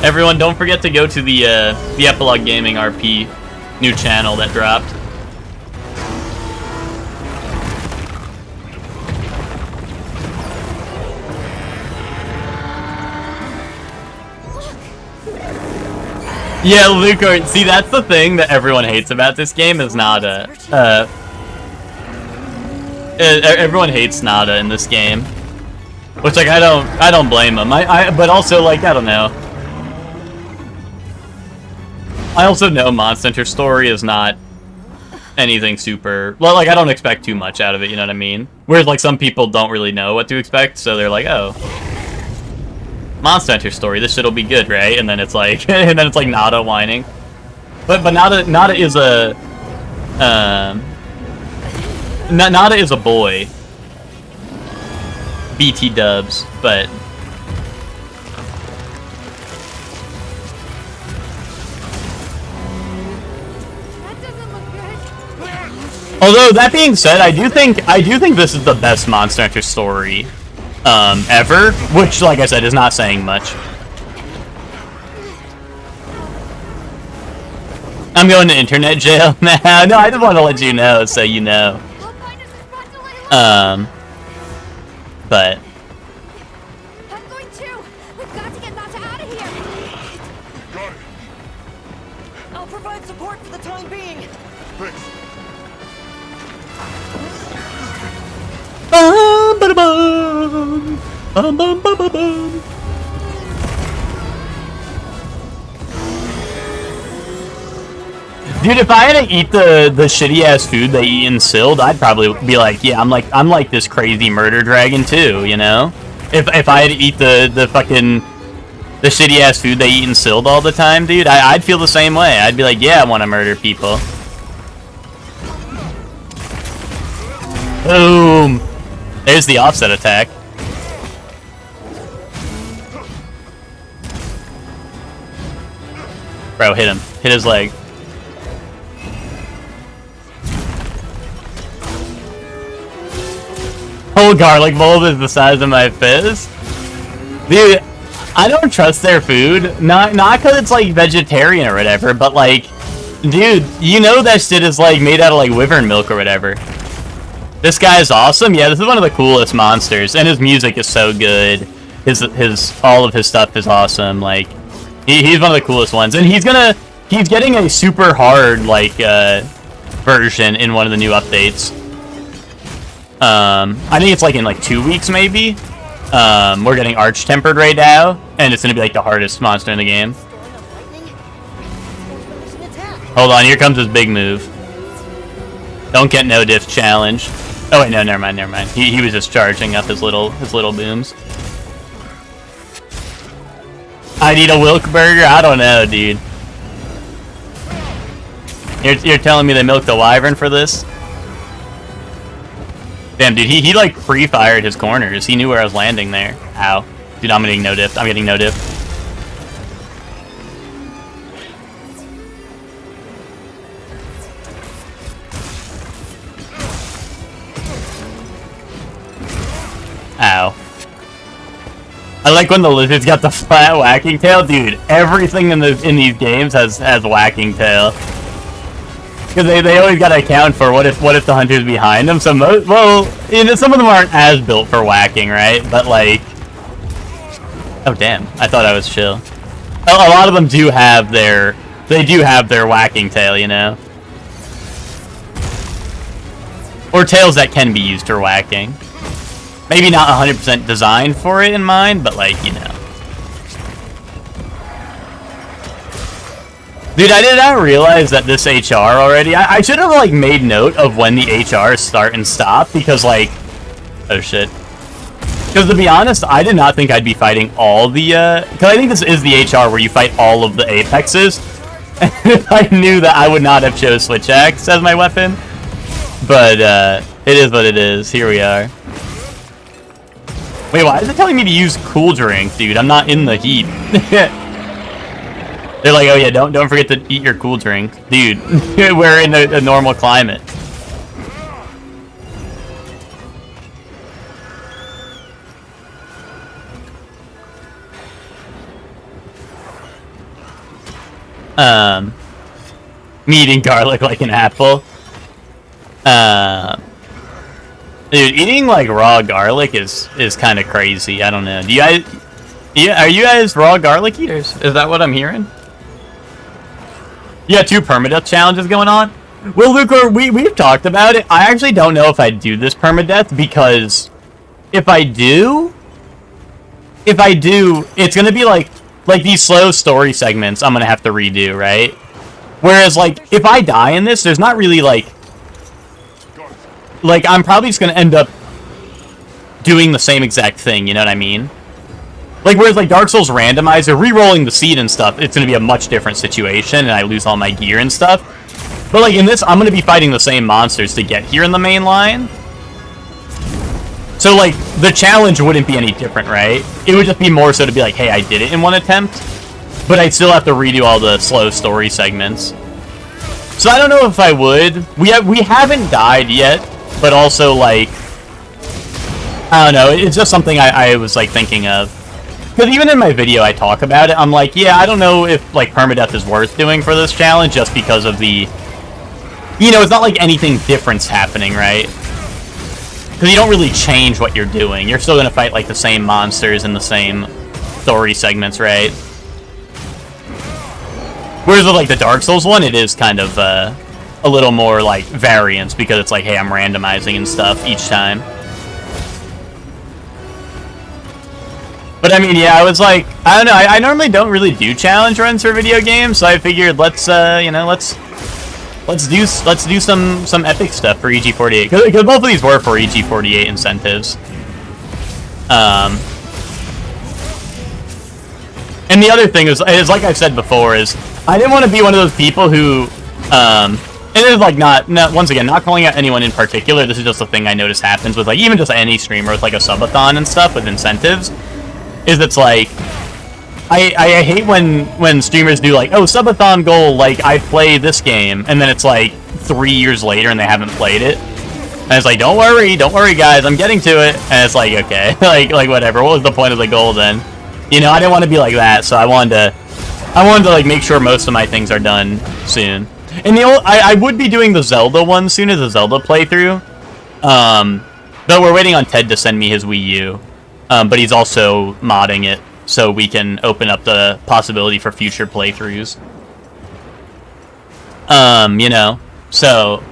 Everyone, don't forget to go to the Epilogue Gaming RP new channel that dropped. Yeah, Luca, see, that's the thing that everyone hates about this game is Nada. Everyone hates Nada in this game. Which, like, I don't blame them. But also, like, I don't know. I also know Monster Hunter Story is not anything super... Well, like, I don't expect too much out of it, you know what I mean? Whereas, like, some people don't really know what to expect, so they're like, oh. Monster Hunter Story, this shit'll be good, right? And then it's like... and then it's like Nada whining. But Nada is a... Nada is a boy. BT dubs, but... That doesn't look good. Although, that being said, I do think this is the best Monster Hunter story ever, which, like I said, is not saying much. I'm going to internet jail now. No, I just want to let you know, so you know. I'll find us a spot to lay low. But I'm going too. We've got to get Nata out of here. Got it. I'll provide support for the time being. Thanks. Bum, ba-da-bum. Bum, bum, ba-ba-bum. Dude, if I had to eat the shitty ass food they eat in Sild, I'd probably be like, yeah, I'm like this crazy murder dragon too, you know? If I had to eat the shitty ass food they eat in Sild all the time, dude, I'd feel the same way. I'd be like, yeah, I want to murder people. Boom. There's the offset attack. Bro, hit him. Hit his leg. little garlic bulb is the size of my fist. Dude, I don't trust their food. Not because it's like vegetarian or whatever, but like, dude, you know that shit is like made out of like wyvern milk or whatever. This guy is awesome. Yeah, this is one of the coolest monsters, and his music is so good. His all of his stuff is awesome. Like, he's one of the coolest ones, and he's getting a super hard like version in one of the new updates. I think it's like in like 2 weeks maybe. We're getting arch tempered right now, and it's gonna be like the hardest monster in the game. Hold on, here comes his big move. Don't get no diff challenge. Oh wait, no, never mind. He was just charging up his little booms. I need a Wilk burger? I don't know, dude. You're telling me they milked the wyvern for this? Damn, dude, he like pre-fired his corners. He knew where I was landing there. Ow. Dude, I'm getting no diff. I'm getting no diff. Ow. I like when the lizard's got the flat whacking tail. Dude, everything in these games has whacking tail. Because they always gotta account for what if the hunter's behind them. So well, you know, some of them aren't as built for whacking, right? But like, oh damn, I thought I was chill. A lot of them do have their whacking tail, you know, or tails that can be used for whacking. Maybe not 100% designed for it in mind, but like, you know. Dude, I did not realize that this HR already. I should have like made note of when the HRs start and stop, because like, oh shit. Because to be honest, I did not think I'd be fighting all the, because I think this is the HR where you fight all of the apexes. And I knew that I would not have chose Switch Axe as my weapon. But it is what it is. Here we are. Wait, why is it telling me to use cool drink, dude? I'm not in the heat. They're like, oh yeah, don't forget to eat your cool drink, dude. We're in a normal climate. Me eating garlic like an apple. Dude, eating like raw garlic is kind of crazy. I don't know. Do you guys? Yeah, are you guys raw garlic eaters? Is that what I'm hearing? You got 2 permadeath challenges going on? Well, Luke, we've talked about it. I actually don't know if I'd do this permadeath, because if I do, it's gonna be like these slow story segments I'm gonna have to redo, right? Whereas like if I die in this, there's not really like I'm probably just gonna end up doing the same exact thing, you know what I mean? Like, whereas, like, Dark Souls Randomizer, re-rolling the seed and stuff, it's gonna be a much different situation, and I lose all my gear and stuff. But, like, in this, I'm gonna be fighting the same monsters to get here in the main line. So, like, the challenge wouldn't be any different, right? It would just be more so to be like, hey, I did it in one attempt, but I'd still have to redo all the slow story segments. So I don't know if I would. We haven't died yet, but also, like, I don't know, it's just something I was, like, thinking of. Because even in my video I talk about it, I'm like, yeah, I don't know if, like, permadeath is worth doing for this challenge, just because of the... You know, it's not like anything different's happening, right? Because you don't really change what you're doing. You're still going to fight, like, the same monsters in the same story segments, right? Whereas with, like, the Dark Souls one, it is kind of, a little more, like, variance, because it's like, hey, I'm randomizing and stuff each time. But I mean, yeah, I was like, I don't know, I normally don't really do challenge runs for video games, so I figured let's, you know, let's do some epic stuff for EG48, because both of these were for EG48 incentives. And the other thing is like I've said before, is I didn't want to be one of those people who, and it's like not once again, not calling out anyone in particular. This is just a thing I notice happens with, like, even just any streamer with, like, a subathon and stuff with incentives. Is it's like, I hate when streamers do, like, oh, subathon goal, like, I play this game, and then it's like 3 years later and they haven't played it. And it's like, don't worry, guys, I'm getting to it. And it's like, okay, like whatever. What was the point of the goal then? You know, I didn't want to be like that, so I wanted to like make sure most of my things are done soon. And I would be doing the Zelda one soon, as a Zelda playthrough. But we're waiting on Ted to send me his Wii U. But he's also modding it, so we can open up the possibility for future playthroughs. You know, so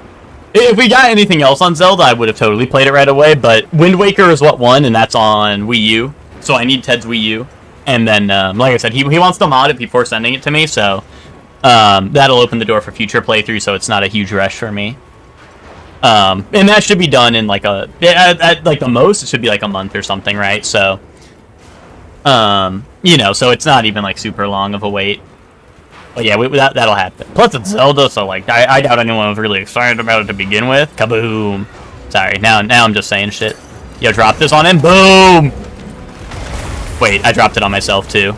if we got anything else on Zelda, I would have totally played it right away. But Wind Waker is what won, and that's on Wii U. So I need Ted's Wii U. And then, like I said, he wants to mod it before sending it to me, so that'll open the door for future playthroughs, so it's not a huge rush for me. And that should be done in like at like the most, it should be like a month or something, right? So, you know, so it's not even like super long of a wait. But yeah, that'll happen. Plus it's Zelda, so like I doubt anyone was really excited about it to begin with. Kaboom! Sorry, now I'm just saying shit. Yo, drop this on him. Boom! Wait, I dropped it on myself too.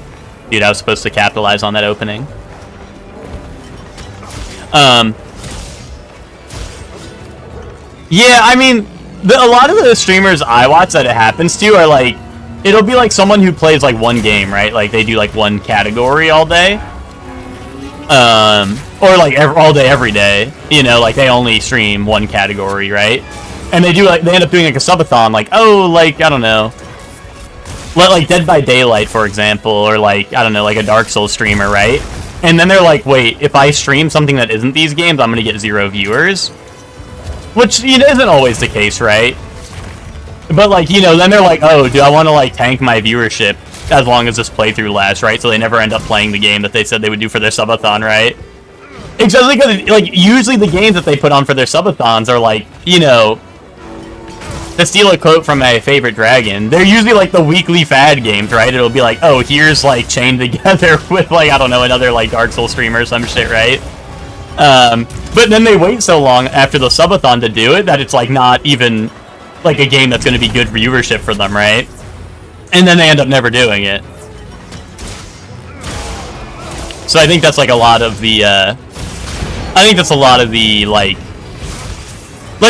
Dude, I was supposed to capitalize on that opening. Yeah, I mean, a lot of the streamers I watch that it happens to are like, it'll be like someone who plays like one game, right? Like they do like one category all day. Or like all day, every day. You know, like they only stream one category, right? And they end up doing like a subathon, like, oh, like, I don't know. Like Dead by Daylight, for example, or like, I don't know, like a Dark Souls streamer, right? And then they're like, wait, if I stream something that isn't these games, I'm gonna get 0 viewers. Which, you know, isn't always the case, right? But like, you know, then they're like, oh, do I want to like tank my viewership as long as this playthrough lasts, right? So they never end up playing the game that they said they would do for their subathon, right? Especially because, like, usually the games that they put on for their subathons are like, you know, to steal a quote from my favorite dragon, they're usually like the weekly fad games, right? It'll be like, oh, here's like Chained Together with like, I don't know, another like Dark Souls streamer or some shit, right? But then they wait so long after the subathon to do it that it's like not even like a game that's going to be good viewership for them, right? And then they end up never doing it. So I think that's like a lot of the, like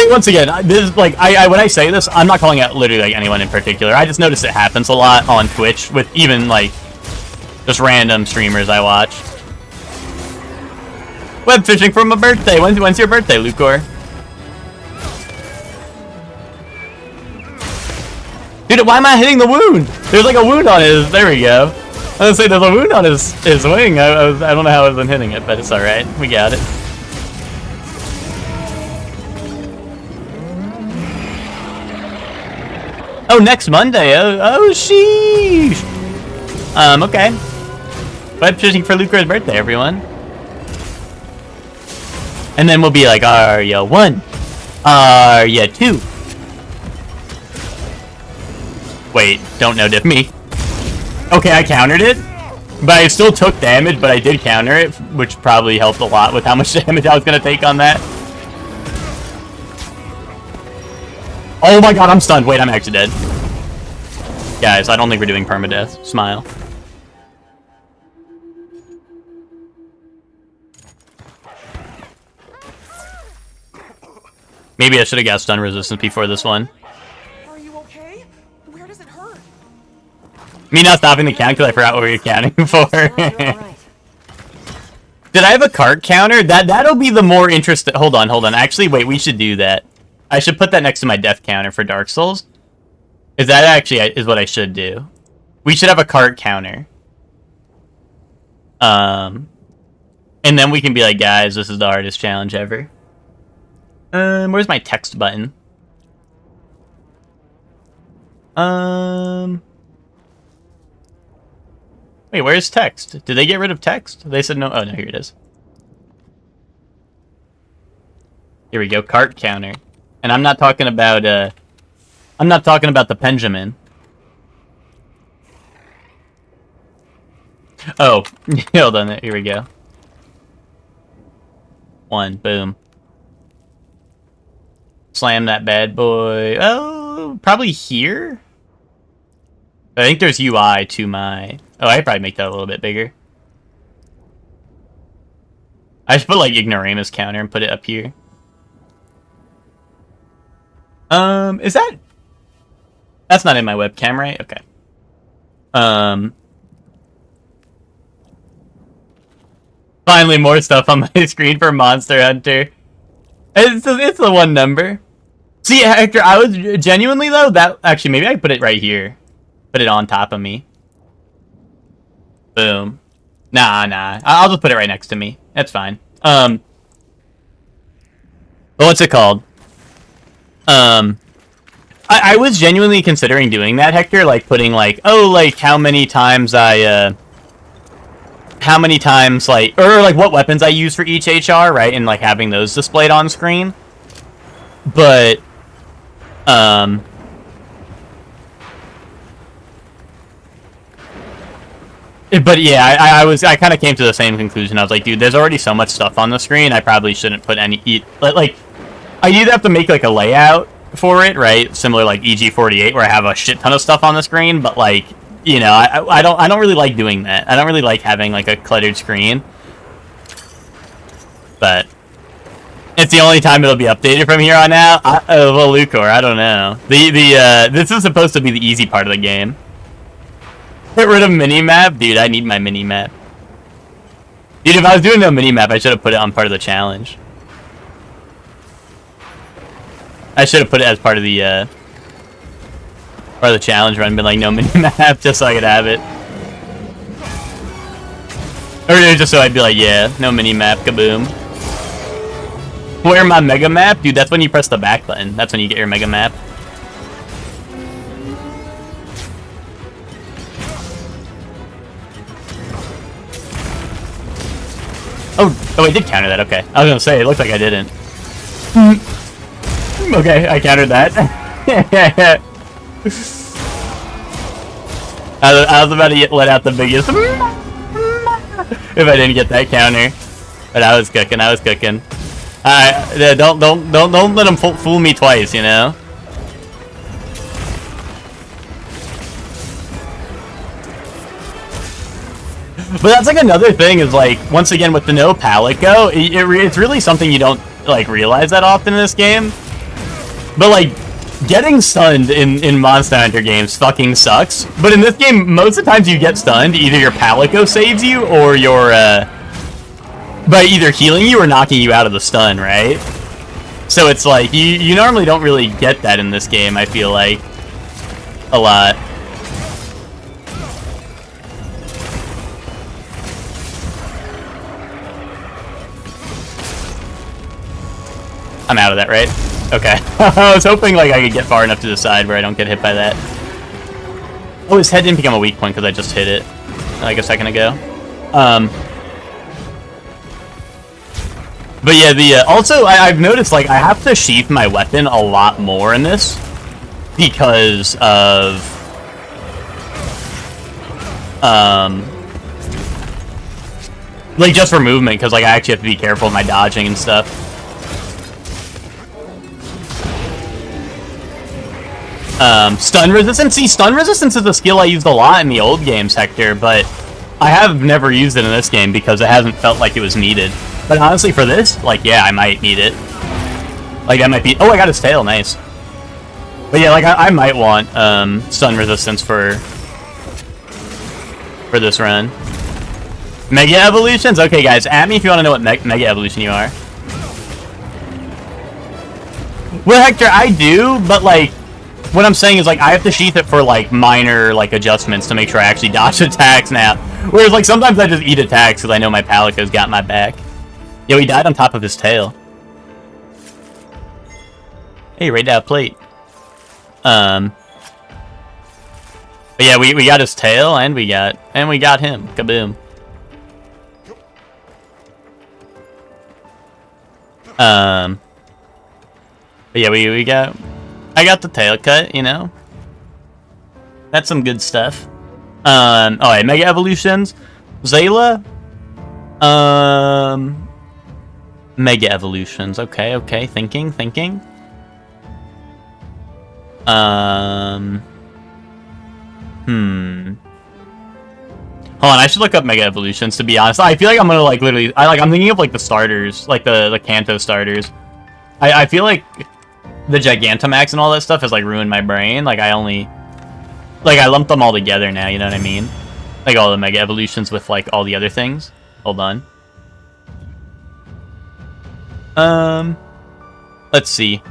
once again, this is like, when I say this, I'm not calling out literally like anyone in particular. I just notice it happens a lot on Twitch with even like just random streamers I watch. Web fishing for my birthday. When's your birthday, Lucor? Dude, why am I hitting the wound? There's like a wound on his. There we go. I was gonna say there's a wound on his wing. I don't know how I wasn't hitting it, but it's all right. We got it. Oh, next Monday. Oh, sheesh. Okay. Web fishing for Lucor's birthday, everyone. And then we'll be like, are ya 1? Are ya 2? Wait, don't no diff me. Okay, I countered it, but I still took damage, but I did counter it, which probably helped a lot with how much damage I was gonna take on that. Oh my god, I'm stunned. Wait, I'm actually dead. Guys, I don't think we're doing permadeath. Smile. Maybe I should have got stun resistance before this one. Are you okay? Where does it hurt? Me not stopping the count because I forgot what we were counting for. All right. Did I have a cart counter? That'll be the more interesting. Hold on. Actually, wait, we should do that. I should put that next to my death counter for Dark Souls. Is that actually is what I should do? We should have a cart counter. And then we can be like, guys, this is the hardest challenge ever. Where's my text button? Wait, where's text? Did they get rid of text? They said no. Oh, no, here it is. Here we go, cart counter. And I'm not talking about, the Benjamin. Oh, hold on, here we go. 1, boom. Slam that bad boy. Oh, probably here? I think there's UI to my... Oh, I could probably make that a little bit bigger. I should put, like, Ignoramus counter and put it up here. Is that... That's not in my webcam, right? Okay. Finally more stuff on my screen for Monster Hunter. It's the one number. See, Hector, I was genuinely, though, that... Actually, maybe I put it right here. Put it on top of me. Boom. Nah. I'll just put it right next to me. That's fine. But what's it called? I was genuinely considering doing that, Hector, like putting like, oh, like how many times like, or like what weapons I use for each HR, right? And like having those displayed on screen. But, yeah, I kind of came to the same conclusion. I was like, dude, there's already so much stuff on the screen. I probably shouldn't put any, like, I either have to make like a layout for it, right? Similar like EG48, where I have a shit ton of stuff on the screen, but like, you know, I don't really like doing that. I don't really like having like a cluttered screen. But it's the only time it'll be updated from here on out. Well, Lucor, I don't know. This is supposed to be the easy part of the game. Get rid of minimap? Dude, I need my minimap. Dude, if I was doing no minimap, I should have put it on part of the challenge. I should have put it as part of the challenge run, been like, no minimap, just so I could have it. Or just so I'd be like, yeah, no minimap, kaboom. Where my mega map? Dude, that's when you press the back button. That's when you get your mega map. Oh, I did counter that, okay. I was gonna say, it looked like I didn't. Okay, I countered that. I was about to let out the biggest if I didn't get that counter. But I was cooking, Alright, don't let them fool me twice, you know? But that's like another thing is like, once again with the no palico, it's really something you don't like realize that often in this game. But like, getting stunned in Monster Hunter games fucking sucks. But in this game, most of the times you get stunned, either your palico saves you or your by either healing you or knocking you out of the stun, right? So it's like, you normally don't really get that in this game, I feel like. A lot. I'm out of that, right? Okay. I was hoping like I could get far enough to the side where I don't get hit by that. Oh, his head didn't become a weak point because I just hit it like a second ago. But yeah, also I've noticed like I have to sheath my weapon a lot more in this because of like just for movement, because like I actually have to be careful of my dodging and stuff. Stun resistance. See, stun resistance is a skill I used a lot in the old games, Hector, but I have never used it in this game because it hasn't felt like it was needed. But honestly, for this, like, yeah, I might need it. Like, that might be... Oh, I got his tail. Nice. But yeah, like, I might want stun resistance for this run. Mega Evolutions? Okay, guys, at me if you want to know what Mega Evolution you are. Well, Hector, I do, but, like... What I'm saying is, like, I have to sheath it for, like, minor, like, adjustments to make sure I actually dodge attacks now. Whereas, like, sometimes I just eat attacks because I know my Palico's got my back. Yo, he died on top of his tail. Hey, right down plate. But yeah, we got his tail, and we got him. Kaboom. But yeah, I got the tail cut, you know. That's some good stuff. Alright, Mega Evolutions. Zayla. Mega Evolutions. Okay. Thinking. Hold on, I should look up Mega Evolutions, to be honest. I feel like I'm gonna, like, literally... I'm thinking of, like, the starters. Like, the Kanto starters. I feel like... the Gigantamax and all that stuff has like ruined my brain. Like I lumped them all together now, you know what I mean? Like all the Mega Evolutions with like all the other things. Hold on. Let's see.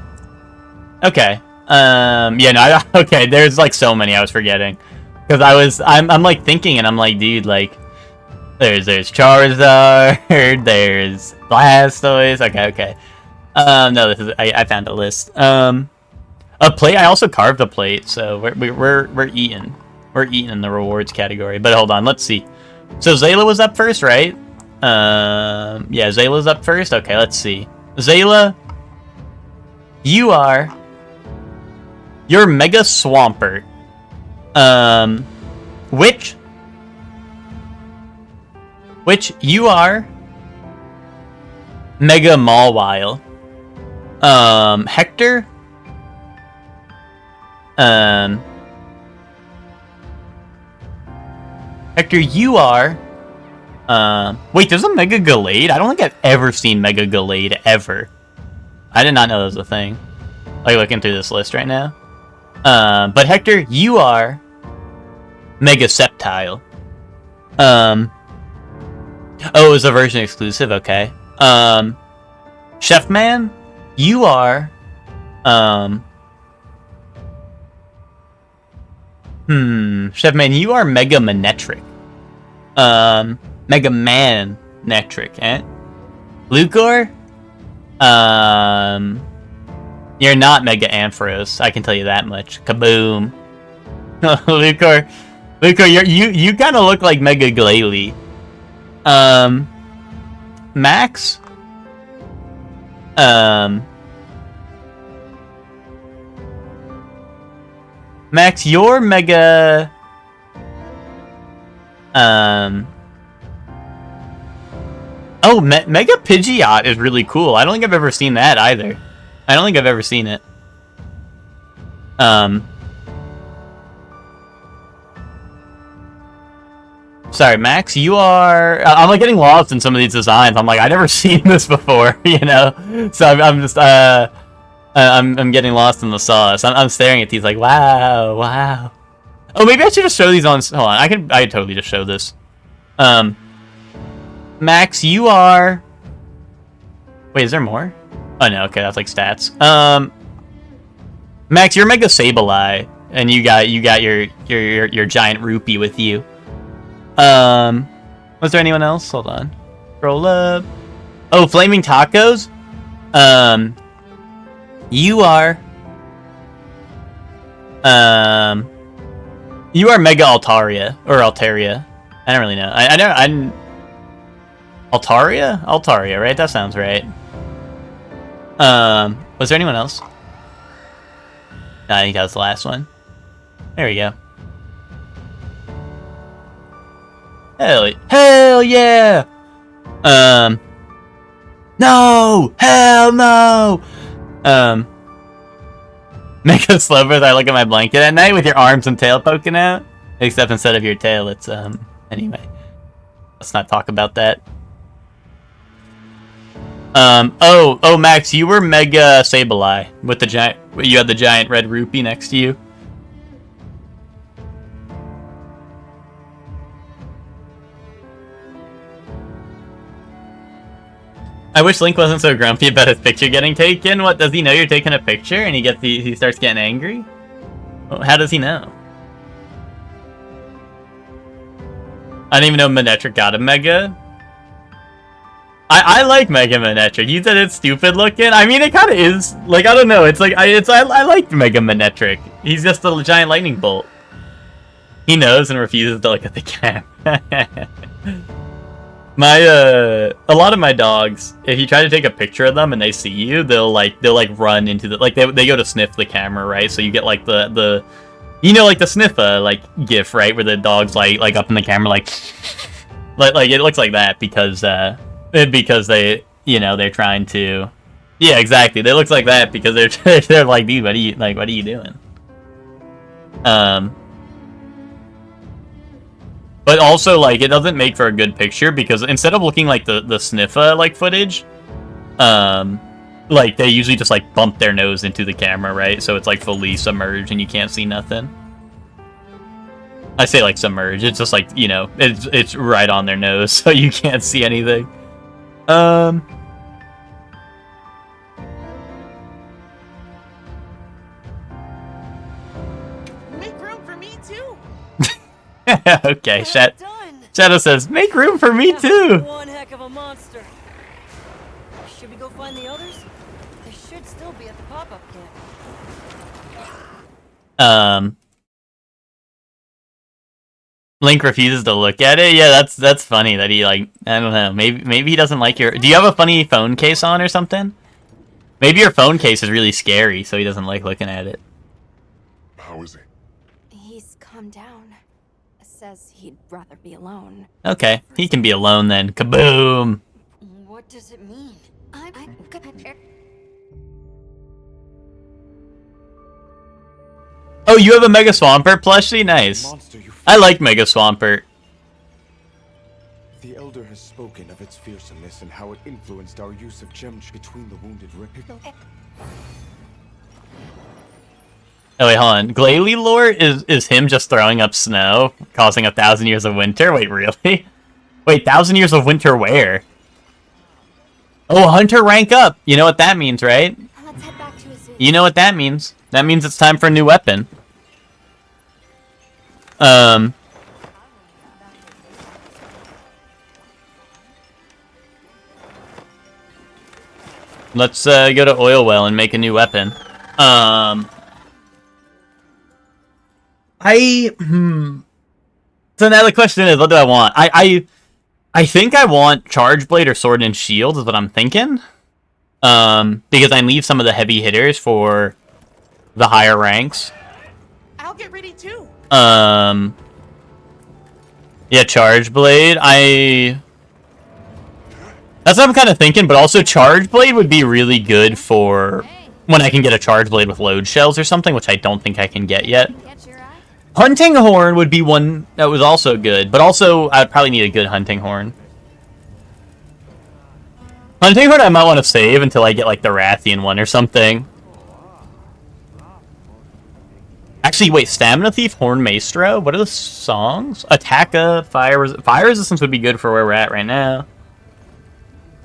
Okay. Yeah, no, okay, there's like so many I was forgetting. Because I'm like thinking and I'm like, dude, like, there's Charizard, there's Blastoise, okay. No, I found a list. A plate, I also carved a plate, so we're eating. We're eating in the rewards category. But hold on, let's see. So Zayla was up first, right? Yeah, Zayla's up first. Okay, let's see. Zayla, you're Mega Swampert. Which you are Mega Mawile. Hector, Hector, you are wait, there's a Mega Gallade? I don't think I've ever seen Mega Gallade ever. I did not know that was a thing. Like looking through this list right now. But Hector, you are Mega Sceptile. Oh, it was a version exclusive, okay. Chefman, you are Chefman, you are Mega Manectric. Mega Manectric, eh? Lucor? You're not Mega Ampharos, I can tell you that much. Kaboom. Lucor, you kind of look like Mega Glalie. Max? Max, you're Mega... Oh, Mega Pidgeot is really cool. I don't think I've ever seen that either. I don't think I've ever seen it. Sorry, Max, you are... I'm like getting lost in some of these designs. I'm like, I've never seen this before, you know? So I'm just, I'm getting lost in the sauce. I'm staring at these like, wow. Oh, maybe I should just show these on... Hold on, I could totally just show this. Max, you are... Wait, is there more? Oh, no, okay, that's like stats. Max, you're Mega Sableye, and you got your giant rupee with you. Was there anyone else? Hold on. Scroll up. Oh, Flaming Tacos? You are... You are Mega Altaria, or Altaria. I don't really know. I'm... Altaria? Altaria, right? That sounds right. Was there anyone else? No, I think that was the last one. There we go. Hell yeah! No! Hell no! Mega Slowbird, I look at my blanket at night with your arms and tail poking out. Except instead of your tail, it's, anyway. Let's not talk about that. Oh, Max, you were Mega Sableye with the giant... You had the giant red rupee next to you. I wish Link wasn't so grumpy about his picture getting taken. What, does he know you're taking a picture and he starts getting angry? Well, how does he know? I didn't even know Manectric got a Mega. I like Mega Manectric. You said it's stupid looking. I mean, it kind of is. Like, I don't know. It's like I like Mega Manectric. He's just a giant lightning bolt. He knows and refuses to look at the camera. A lot of my dogs, if you try to take a picture of them and they see you, they'll run into the, like, they go to sniff the camera, right? So you get like the you know, like the sniffer like gif, right, where the dog's like up in the camera like it looks like that because they, you know, they're trying to, yeah, exactly, they look like that because they're like, dude, what are you doing? But also, like, it doesn't make for a good picture because instead of looking like the sniffer like footage, like like, they usually just, like, bump their nose into the camera, right? So it's, like, fully submerged and you can't see nothing. I say, like, submerged. It's just, like, you know, it's right on their nose, so you can't see anything. Make room for me too. Okay, Done. Shadow says, make room for me, too! One heck of a monster. Should we go find the others? They should still be at the pop-up camp. Link refuses to look at it. Yeah, that's funny that he, like, I don't know. Maybe he doesn't like your... Do you have a funny phone case on or something? Maybe your phone case is really scary, so he doesn't like looking at it. How is he? He's calmed down. Says he'd rather be alone. Okay, he can be alone then. Kaboom! What does it mean? I'm good. Oh, you have a Mega Swampert plushie? Nice. Monster you I like Mega Swampert. The Elder has spoken of its fearsomeness and how it influenced our use of gems between the wounded Oh wait, hold on. Glalie lore is him just throwing up snow, causing 1,000 years of winter? Wait, really? Wait, 1,000 years of winter where? Oh, Hunter rank up! You know what that means, right? Let's head back to his zoo. You know what that means. That means it's time for a new weapon. Let's go to Oil Well and make a new weapon. So now the question is, what do I want? I think I want Charge Blade or Sword and Shield is what I'm thinking. Because I leave some of the heavy hitters for the higher ranks. I'll get ready too. Yeah, Charge Blade. That's what I'm kind of thinking, but also Charge Blade would be really good for when I can get a Charge Blade with load shells or something, which I don't think I can get yet. Catch your eye? Hunting Horn would be one that was also good, but also I would probably need a good Hunting Horn. Hunting Horn I might want to save until I get like the Rathian one or something. Actually, wait, Stamina Thief, Horn Maestro? What are the songs? Attacka, Fire Resistance would be good for where we're at right now.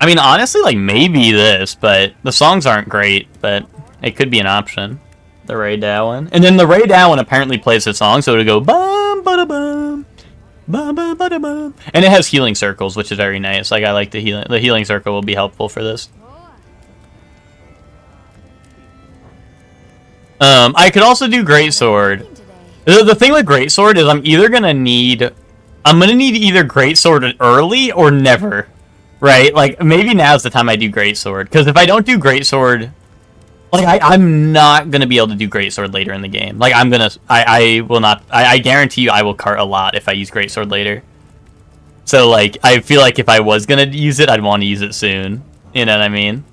I mean, honestly, like, maybe this, but the songs aren't great, but it could be an option. The Ray Dowan. And then the Ray Dowan apparently plays the song, so it'll go bum, bada bum, bum, bum, bada bum. And it has healing circles, which is very nice. Like, I like the healing circle will be helpful for this. I could also do Greatsword. The thing with Greatsword is I'm gonna need either Greatsword early or never. Right? Like, maybe now's the time I do Greatsword. Because if I don't do Greatsword... Like, I'm not gonna be able to do Greatsword later in the game. Like, I will not... I guarantee you I will cart a lot if I use Greatsword later. So, like, I feel like if I was gonna use it, I'd want to use it soon. You know what I mean?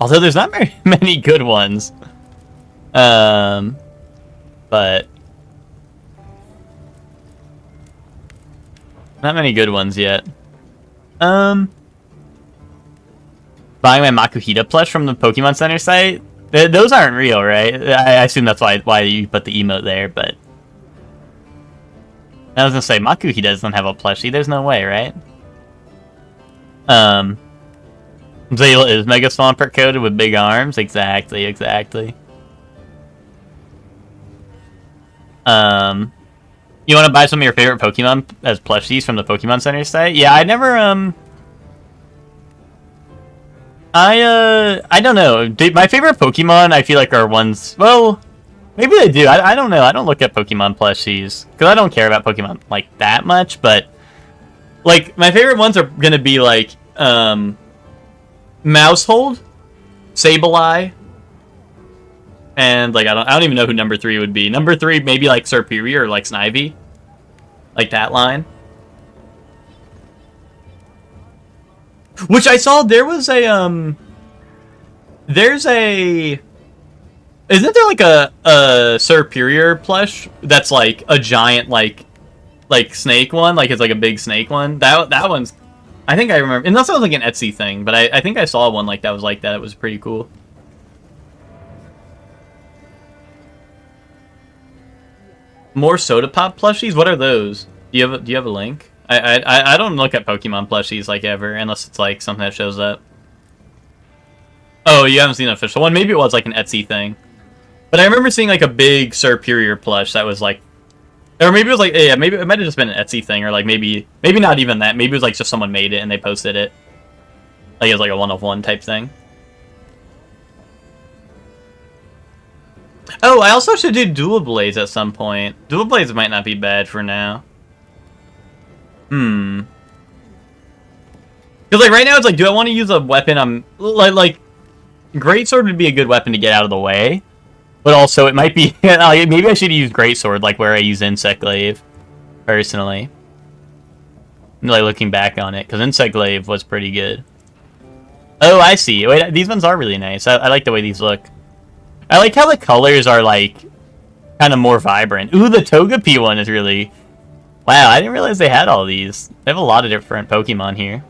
Although there's not very many good ones. But... not many good ones yet. Buying my Makuhita plush from the Pokemon Center site? Those aren't real, right? I assume that's why you put the emote there, but... I was gonna say, Makuhita doesn't have a plushie. There's no way, right? Zayla is Mega Swampert coated with big arms. Exactly. You want to buy some of your favorite Pokemon as plushies from the Pokemon Center site? Yeah, I never, I don't know. My favorite Pokemon, I feel like, are ones... Well, maybe they do. I don't know. I don't look at Pokemon plushies. Because I don't care about Pokemon, like, that much. But, like, my favorite ones are going to be, like, Mousehold, Sableye, and, like, I don't even know who number 3 would be. Number 3, maybe, like, Serperior or, like, Snivy. Like, that line. Which I saw there was a, there's a... Isn't there, like, a Serperior plush that's, like, a giant, like snake one? Like, it's, like, a big snake one? That one's I think I remember, unless it was like an Etsy thing, but I think I saw one like that was like that. It was pretty cool. More soda pop plushies? What are those? Do you have a link? I don't look at Pokemon plushies like ever, unless it's like something that shows up. Oh, you haven't seen an official one? Maybe it was like an Etsy thing. But I remember seeing like a big Serperior plush that was like, or maybe it was like, yeah, maybe it might have just been an Etsy thing, or like maybe not even that. Maybe it was like just someone made it and they posted it. Like it was like a 1-of-1 type thing. Oh, I also should do Dual Blades at some point. Dual Blades might not be bad for now. Because like right now it's like, do I want to use a weapon? I'm like Greatsword would be a good weapon to get out of the way, but also it might be maybe I should use Greatsword like where I use Insect Glaive, personally. Like looking back on it, because Insect Glaive was pretty good. Oh, I see. Wait, these ones are really nice. I like the way these look. I like how the colors are like kind of more vibrant. Ooh, the Togepi one is really. Wow, I didn't realize they had all these. They have a lot of different Pokemon here.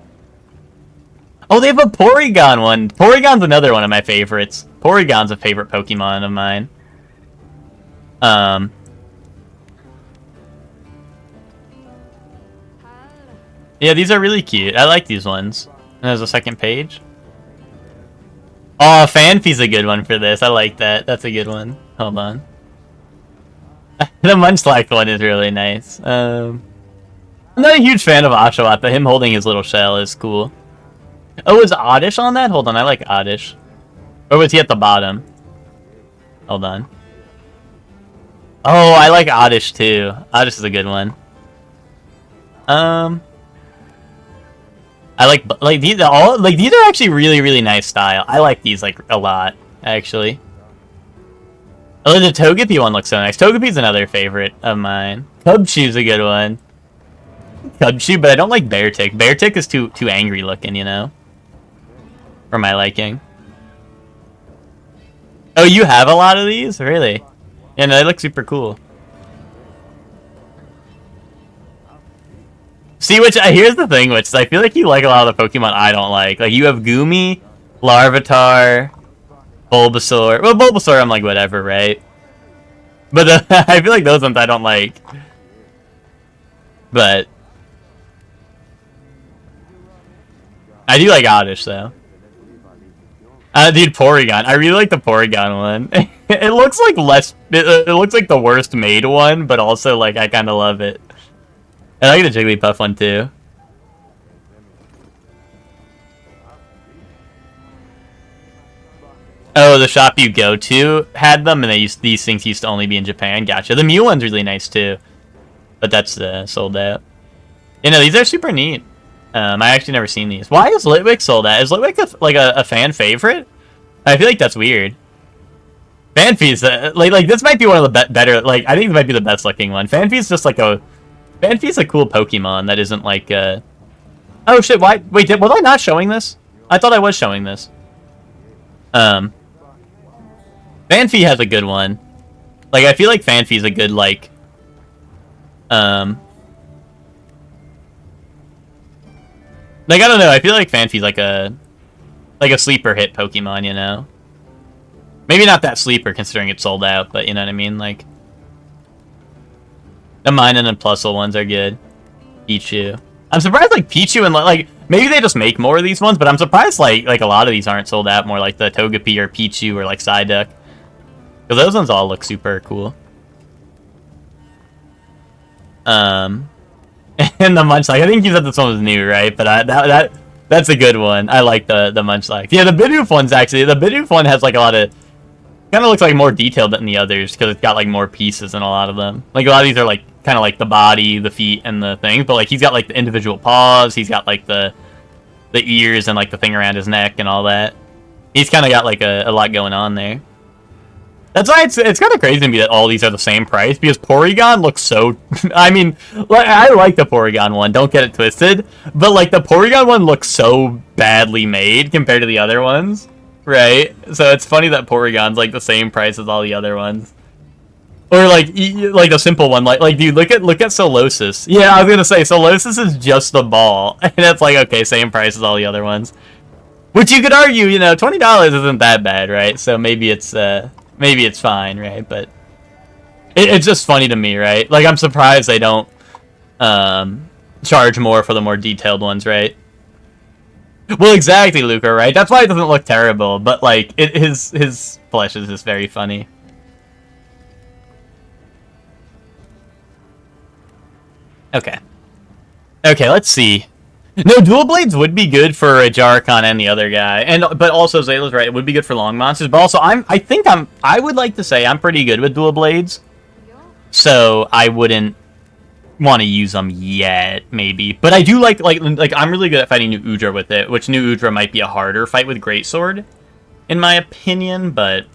Oh, they have a Porygon one. Porygon's another one of my favorites. Porygon's a favorite Pokemon of mine. Yeah, these are really cute. I like these ones. And there's a second page. Oh, Fanfi's a good one for this. I like that. That's a good one. Hold on. The Munchlax one is really nice. I'm not a huge fan of Oshawott, but him holding his little shell is cool. Oh, is Oddish on that? Hold on, I like Oddish. Or was he at the bottom? Hold on. Oh, I like Oddish too. Oddish is a good one. I like these all these are actually really nice style. I like these like a lot, actually. Oh, the Togepi one looks so nice. Togepi's another favorite of mine. Cubchoo's a good one. Cubchoo, but I don't like Beartick. Beartick is too angry looking, you know? For my liking. Oh, you have a lot of these? Really? Yeah, no, they look super cool. See, here's the thing, which is I feel like you like a lot of the Pokemon I don't like. Like, you have Goomy, Larvitar, Bulbasaur. Well, Bulbasaur, I'm like, whatever, right? But I feel like those ones I don't like. But I do like Oddish, though. Dude, Porygon. I really like the Porygon one. It looks like it looks like the worst made one, but also, like, I kind of love it. I like the Jigglypuff one, too. Oh, the shop you go to had them, and these things used to only be in Japan. Gotcha. The Mew one's really nice, too. But that's sold out. You know, these are super neat. I actually never seen these. Why is Litwick sold out? Is Litwick a fan favorite? I feel like that's weird. Fanfi's like this might be one of the better. Like I think this might be the best looking one. Fanfi's just like Fanfi's a cool Pokemon that isn't like Oh shit! Why? Wait, was I not showing this? I thought I was showing this. Fanfi has a good one. Like I feel like Fanfi's a good like. Like, I don't know, I feel like Fanfi's like a sleeper hit Pokemon, you know? Maybe not that sleeper, considering it's sold out, but you know what I mean? Like, the Minun and Plusle ones are good. Pichu. I'm surprised, like, Pichu and, like, maybe they just make more of these ones, but I'm surprised, like a lot of these aren't sold out more, like the Togepi or Pichu or, like, Psyduck. Because those ones all look super cool. And the Munchlax. I think you said this one was new, right? But that's a good one. I like the Munchlax. Yeah, the Bidoof one's actually... The Bidoof one has, like, a lot of... Kind of looks like more detailed than the others, because it's got, like, more pieces in a lot of them. Like, a lot of these are, like, kind of like the body, the feet, and the things. But, like, he's got, like, the individual paws. He's got, like, the ears and, like, the thing around his neck and all that. He's kind of got, like, a lot going on there. That's why it's kind of crazy to me that all these are the same price, because Porygon looks so... I mean, like, I like the Porygon one, don't get it twisted, but, like, the Porygon one looks so badly made compared to the other ones, right? So it's funny that Porygon's, like, the same price as all the other ones. Or like a simple one, like dude, look at Solosis. Yeah, I was gonna say Solosis is just a ball, and it's like okay, same price as all the other ones. Which you could argue, you know, $20 isn't that bad, right? So maybe it's fine, right? But it's just funny to me, right? Like I'm surprised they don't charge more for the more detailed ones, right? Well, exactly, Luca, right? That's why it doesn't look terrible, but like his flesh is just very funny. Okay. Okay, let's see. No, dual blades would be good for a Jarkon and the other guy, but also Zayla's right. It would be good for long monsters, but also I would like to say I'm pretty good with dual blades, so I wouldn't want to use them yet, maybe. But I do like I'm really good at fighting New Udra with it, which New Udra might be a harder fight with Greatsword, in my opinion, but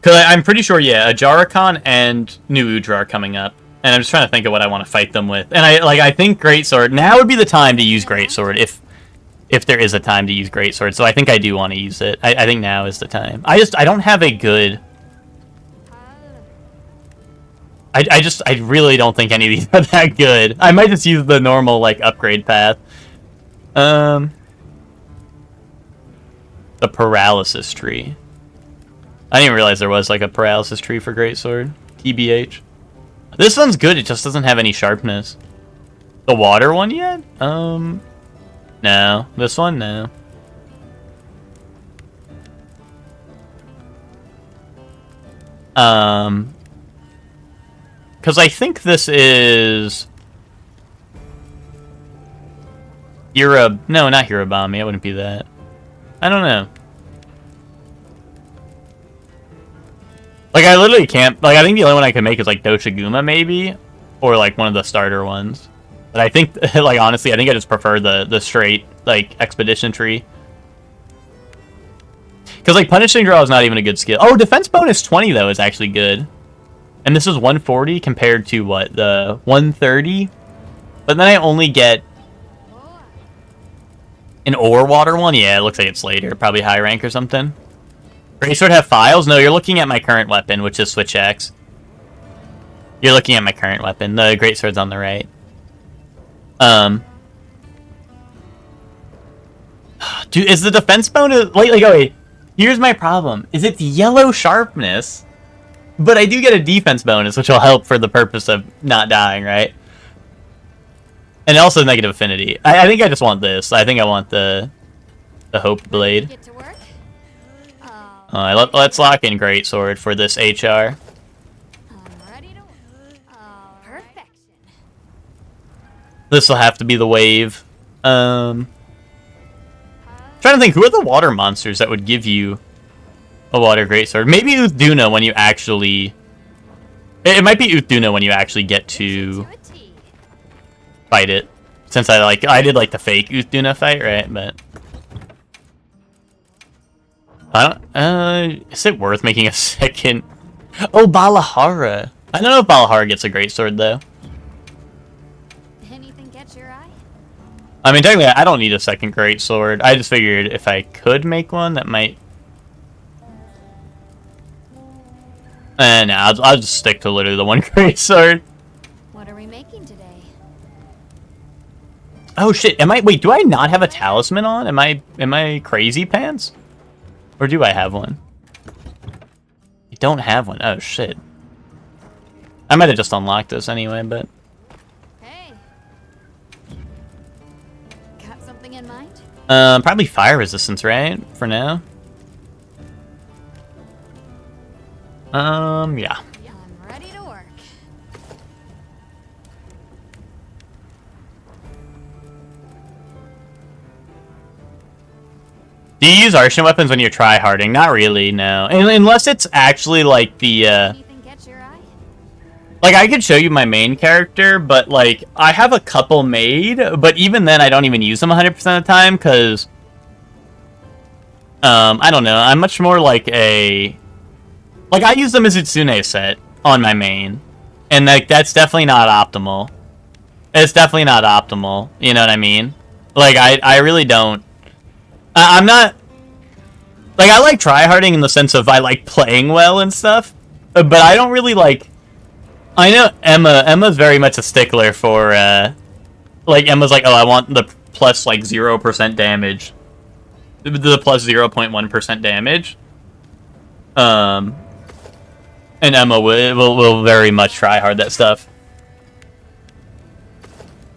because I'm pretty sure, yeah, a Jarkon and New Udra are coming up. And I'm just trying to think of what I want to fight them with. And I think Greatsword, now would be the time to use Greatsword, if there is a time to use Greatsword. So I think I do want to use it. I think now is the time. I don't have a good... I really don't think any of these are that good. I might just use the normal, like, upgrade path. The paralysis tree. I didn't even realize there was, like, a paralysis tree for Greatsword. TBH. This one's good, it just doesn't have any sharpness. The water one yet? No. This one? No. Because I think this is... No, not Hirobami, it wouldn't be that. I don't know. Like, I literally can't... Like, I think the only one I can make is, like, Doshiguma, maybe? Or, like, one of the starter ones. But I think, like, honestly, I think I just prefer the straight, like, expedition tree. Because, like, punishing draw is not even a good skill. Oh, defense bonus 20, though, is actually good. And this is 140 compared to, what, the 130? But then I only get an ore water one? Yeah, it looks like it's later. Probably high rank or something. Greatsword have files? No, you're looking at my current weapon, which is Switch Axe. You're looking at my current weapon. The Greatsword's on the right. Dude, is the defense bonus... Wait, wait. Here's my problem. Is it's yellow sharpness, but I do get a defense bonus, which will help for the purpose of not dying, right? And also negative affinity. I think I just want this. I think I want the Hope Blade. Get to work? Let's lock in Greatsword for this HR. I'm ready to work. Perfection. This will have to be the wave. Trying to think, who are the water monsters that would give you a water Greatsword? Maybe Uthduna when you actually... It might be Uthduna when you actually get to fight it. Since I did like the fake Uthduna fight, right? But... is it worth making a second? Oh, Balahara. I don't know if Balahara gets a Greatsword, though. Anything catch your eye? I mean, technically, I don't need a second Greatsword. I just figured if I could make one, that might... No, I'll just stick to literally the one Greatsword. What are we making today? Oh, shit. Wait, do I not have a talisman on? Am I crazy pants? Or do I have one? I don't have one. Oh, shit. I might have just unlocked this anyway, but... Hey. Got something in mind? Probably fire resistance, right? For now. Yeah. I'm ready to work. Do you use Arshan weapons when you're tryharding? Not really, no. Unless it's actually like the, Anything catch your eye? like, I could show you my main character, but, like, I have a couple made, but even then I don't even use them 100% of the time, because, I don't know, I'm much more like a... Like, I use them as Utsune set on my main, and, like, that's definitely not optimal. It's definitely not optimal, you know what I mean? Like, I really don't... I'm not... Like, I like tryharding in the sense of I like playing well and stuff, but I don't really like... I know Emma's very much a stickler for, like, Emma's like, oh, I want the plus, like, 0% damage. The plus 0.1% damage. And Emma will very much tryhard that stuff.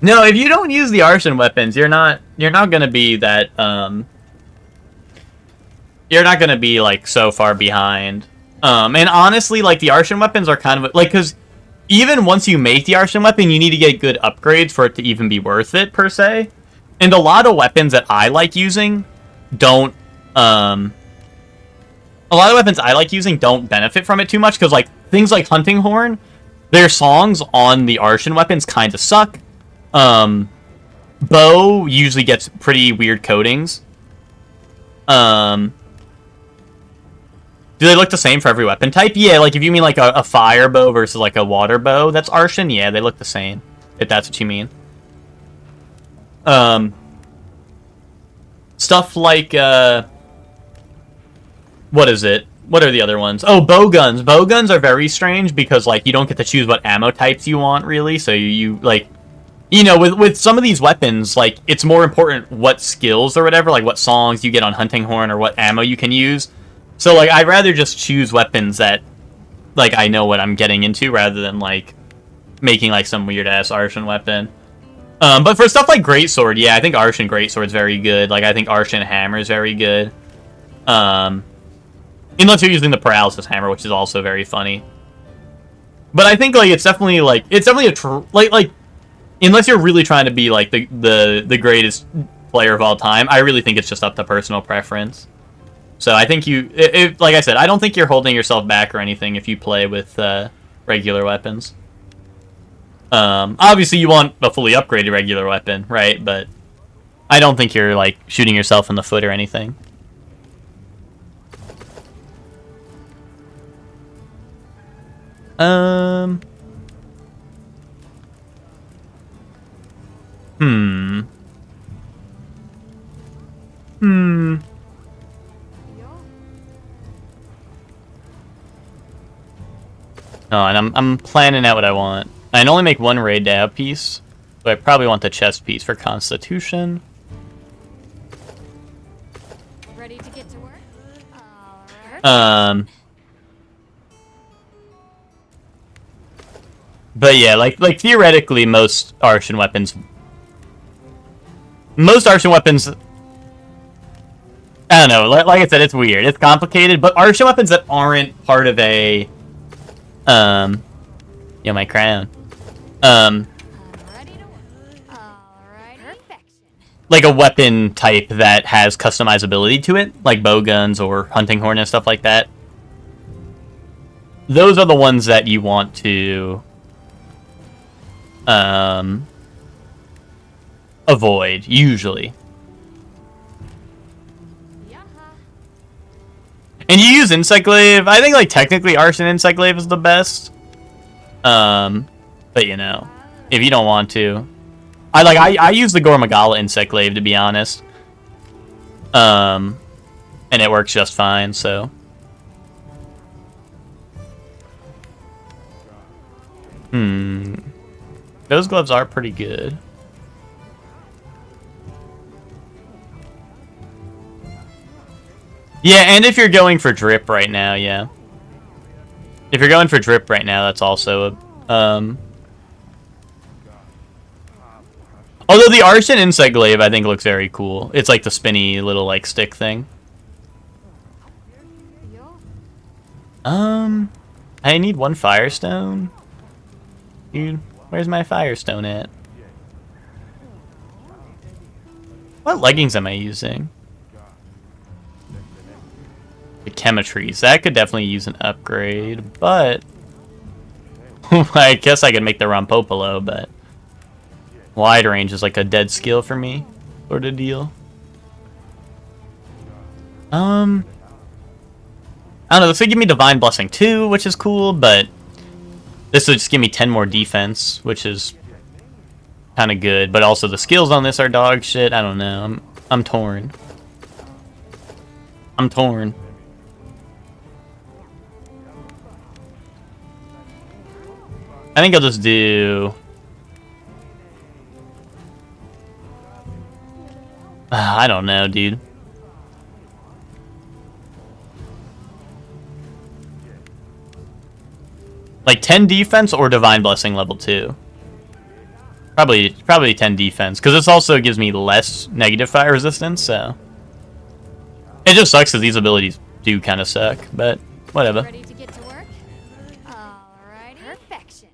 No, if you don't use the arson weapons, you're not gonna be that, you're not gonna be, like, so far behind. And honestly, like, the arson weapons are kind of, like, because even once you make the arson weapon, you need to get good upgrades for it to even be worth it, per se. And a lot of weapons that I like using don't, a lot of weapons I like using don't benefit from it too much, because, like, things like Hunting Horn, their songs on the arson weapons kind of suck. Bow usually gets pretty weird coatings. Do they look the same for every weapon type? Yeah, like if you mean like a fire bow versus like a water bow that's arson, yeah, they look the same. If that's what you mean. Stuff like what is it? What are the other ones? Oh, bow guns. Bow guns are very strange because like you don't get to choose what ammo types you want really. So you like, you know, with some of these weapons, like it's more important what skills or whatever, like what songs you get on Hunting Horn or what ammo you can use. So, like, I'd rather just choose weapons that, like, I know what I'm getting into rather than, like, making, like, some weird-ass arson weapon. But for stuff like Greatsword, yeah, I think Arson Greatsword's very good. Like, I think Arson Hammer's very good. Unless you're using the Paralysis Hammer, which is also very funny. But I think, like, it's definitely a like, unless you're really trying to be, like, the greatest player of all time, I really think it's just up to personal preference. So I think like I said, I don't think you're holding yourself back or anything if you play with regular weapons. Obviously you want a fully upgraded regular weapon, right? But I don't think you're like shooting yourself in the foot or anything. Oh, and I'm planning out what I want. I can only make one raid dab piece, but I probably want the chest piece for Constitution. Ready to get to work? Alright. But yeah, like theoretically, most arson weapons, I don't know. Like I said, it's weird, it's complicated. But arson weapons that aren't part of a yo, my crown. I'm ready to work. Alright. Perfection. Like a weapon type that has customizability to it, like bow guns or hunting horn and stuff like that. Those are the ones that you want to avoid, usually. And you use Insect Glaive. I think, like, technically Arson Insect Glaive is the best. But, you know, if you don't want to. I use the Gormagala Insect Glaive, to be honest. And it works just fine, so. Those gloves are pretty good. Yeah, and if you're going for drip right now, yeah. If you're going for drip right now, that's also a, although the Arson Insect Glaive, I think, looks very cool. It's like the spinny little, like, stick thing. I need one Firestone. Dude, where's my Firestone at? What leggings am I using? The Chemetries. That could definitely use an upgrade, but I guess I could make the Rompopolo, but wide range is like a dead skill for me, sort of deal. I don't know, this would give me Divine Blessing too, which is cool, but this would just give me 10 more defense, which is kind of good, but also the skills on this are dog shit. I don't know, I'm torn. I'm torn. I think I'll just do... I don't know, dude. Like 10 defense or Divine Blessing level 2. Probably 10 defense, because this also gives me less negative fire resistance, so... It just sucks because these abilities do kind of suck, but whatever. Ready to get to work? Alrighty. Perfection.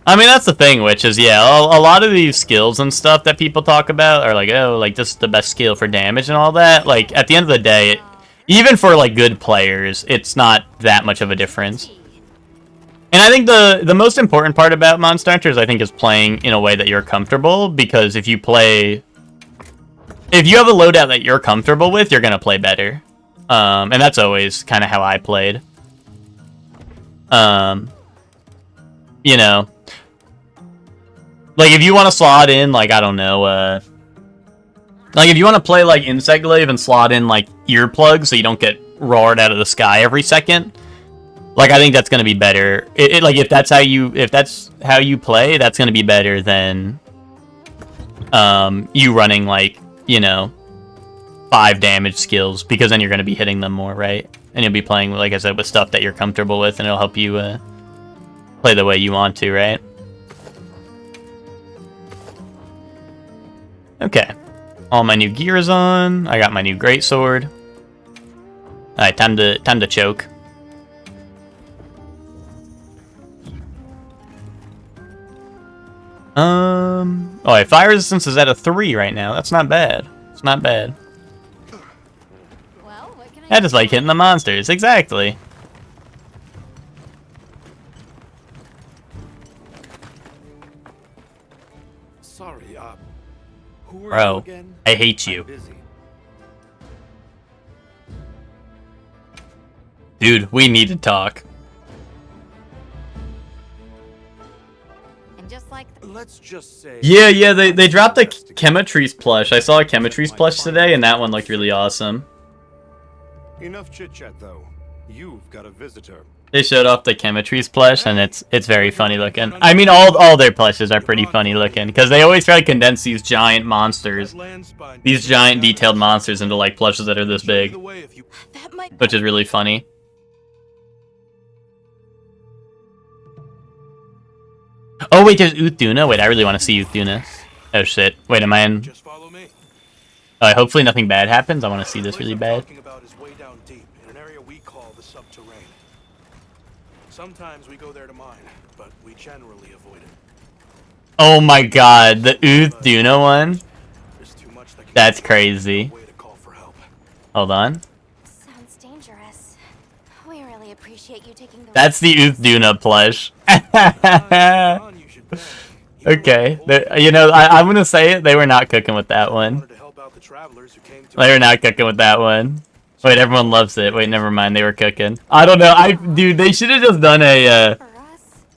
I mean, that's the thing, which is, yeah, a lot of these skills and stuff that people talk about are like, oh, like, this is the best skill for damage and all that. Like, at the end of the day, even for, like, good players, it's not that much of a difference. And I think the most important part about Monster Hunters, I think, is playing in a way that you're comfortable, because if you play... If you have a loadout that you're comfortable with, you're going to play better. And that's always kind of how I played. You know... Like, if you want to slot in, like, I don't know, like, if you want to play, like, Insect Glaive and slot in, like, earplugs so you don't get roared out of the sky every second, like, I think that's going to be better. Like, if that's how you play, that's going to be better than, you running, like, you know, 5 damage skills, because then you're going to be hitting them more, right? And you'll be playing, like I said, with stuff that you're comfortable with, and it'll help you, play the way you want to, right? Okay. All my new gear is on. I got my new greatsword. Alright, time to choke. Oh, wait, fire resistance is at a 3 right now. That's not bad. It's not bad. Well, what can I just like hitting the monsters. Exactly. Sorry, who are you Bro, again? I hate you. I'm busy. Dude, we need to talk. And just like Let's just say... Yeah, they dropped a Chemetries plush. I saw a Chemetries plush today, and that one looked really awesome. Enough chit-chat, though. You've got a visitor. They showed off the Chemetries plush, and it's very funny looking. I mean, all their plushes are pretty funny looking, because they always try to condense these giant monsters, these giant detailed monsters, into, like, plushes that are this big, That might... which is really funny. Oh, wait, there's Uthuna? Wait, I really want to see Uthuna. Oh, shit. Wait, am I in... Just follow me. hopefully nothing bad happens. I want to see this really bad. Talking about is way down deep in an area we call the subterranean. Sometimes we go there to mine, but we generally avoid it. Oh my god, the Uthuna one? There's too much that can That's go crazy. way to call for help. Hold on. sounds dangerous. We really appreciate you taking the That's the Uthuna plush. John, you should beg. You Okay. were the You know, I'm gonna say it, they were not cooking with that one. wanted to help out the travelers who came to They were not cooking with that one. Wait, everyone loves it. Wait, never mind, they were cooking. I don't know, dude, they should have just done a, for us.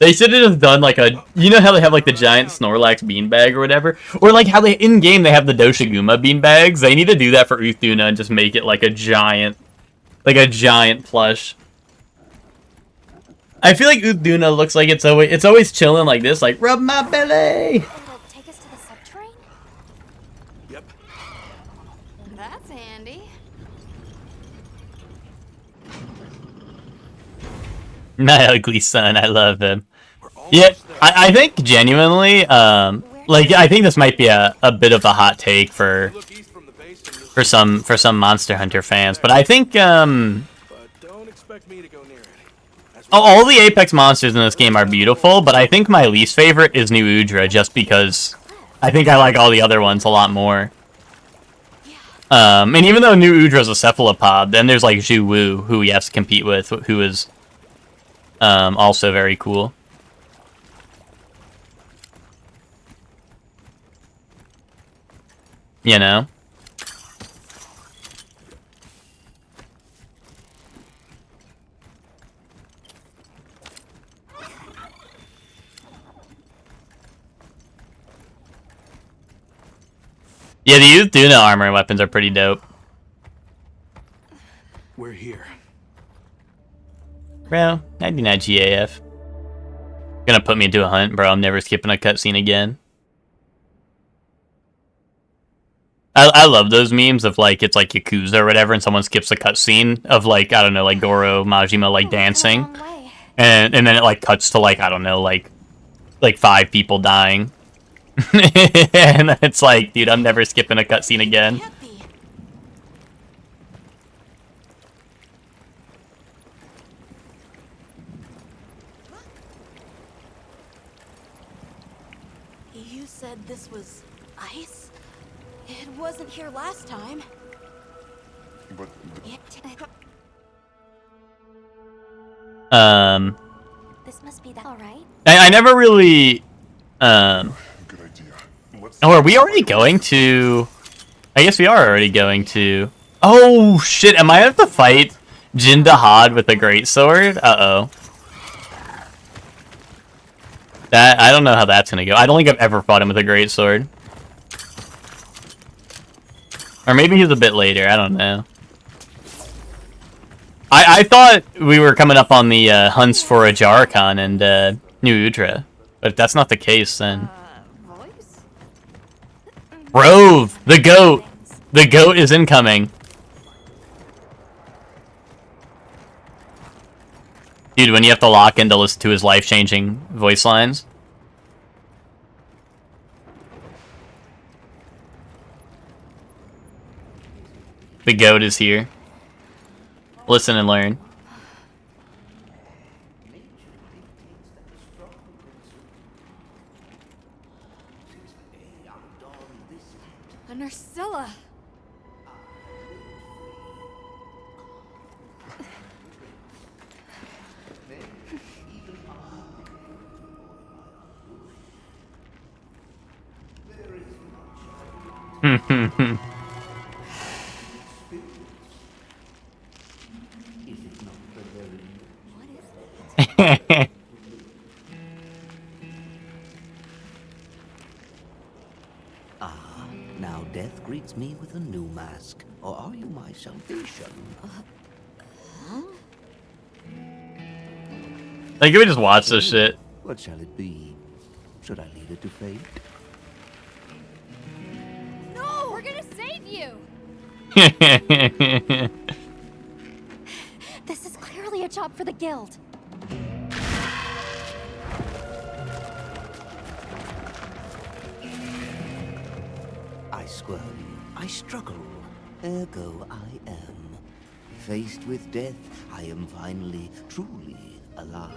they should have just done like a, you know how they have like the giant Snorlax beanbag or whatever? Or like how they, in-game they have the Doshiguma beanbags. They need to do that for Uthuna and just make it like a giant plush. I feel like Uthuna looks like it's always chilling like this, like, rub my belly! It'll take us to the subterranean? Yep. That's handy. My ugly son, I love him. We're almost Yeah, there. I think genuinely, like, I think this might be a bit of a hot take for Look east from the base and you'll for some Monster Hunter fans, but I think, but don't expect me to go near it. As we all the Apex monsters in this game are beautiful, but I think my least favorite is New Udra, just because I think I like all the other ones a lot more. And even though New Udra's a cephalopod, then there's like Zhu Wu, who he has to compete with, who is also very cool. You know? Yeah, the youth Duna armor and weapons are pretty dope. We're here. Bro, 99 GAF. Gonna put me into a hunt, bro. I'm never skipping a cutscene again. I love those memes of like it's like Yakuza or whatever, and someone skips a cutscene of like I don't know, like Goro Majima like dancing, and then it like cuts to like I don't know, like 5 people dying, and it's like, dude, I'm never skipping a cutscene again. Can't be. You said this was ice? It wasn't here last time. But This must be that. All right. I never really good idea. Let's oh, are we already going to? I guess we are already going to. Oh shit! Am I have to fight Jin Dahad with a greatsword? Uh oh. That I don't know how that's gonna go. I don't think I've ever fought him with a greatsword. Or maybe he's a bit later. I don't know. I thought we were coming up on the hunts for a Jarkon and New Udra, but if that's not the case, then Voice? Rove, the goat. The goat is incoming. Dude, when you have to lock in to listen to his life-changing voice lines. The goat is here. Listen and learn. A Nursilla. Now death greets me with a new mask. Or are you my salvation? Like, can we just watch this shit? What shall it be? Should I leave it to fate? No, we're gonna save you. This is clearly a job for the guild. I squirm, I struggle, ergo I am. Faced with death, I am finally, truly alive.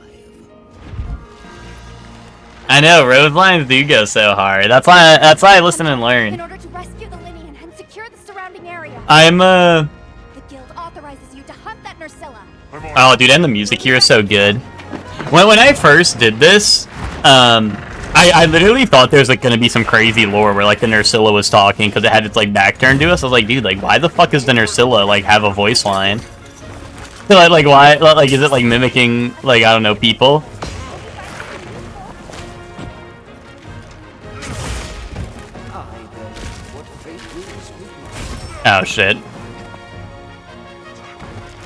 I know, road lines do go so hard. That's why I listen and In learn. order to rescue the Linian and secure the surrounding area, I'm the guild authorizes you to hunt that Nursilla. oh dude, and the music here is so good. When I first did this, I literally thought there was like gonna be some crazy lore where like the Nursilla was talking because it had its like back turned to us. I was like, dude, like why the fuck does the Nursilla like have a voice line? So, like why? Like is it like mimicking like I don't know people? Oh shit!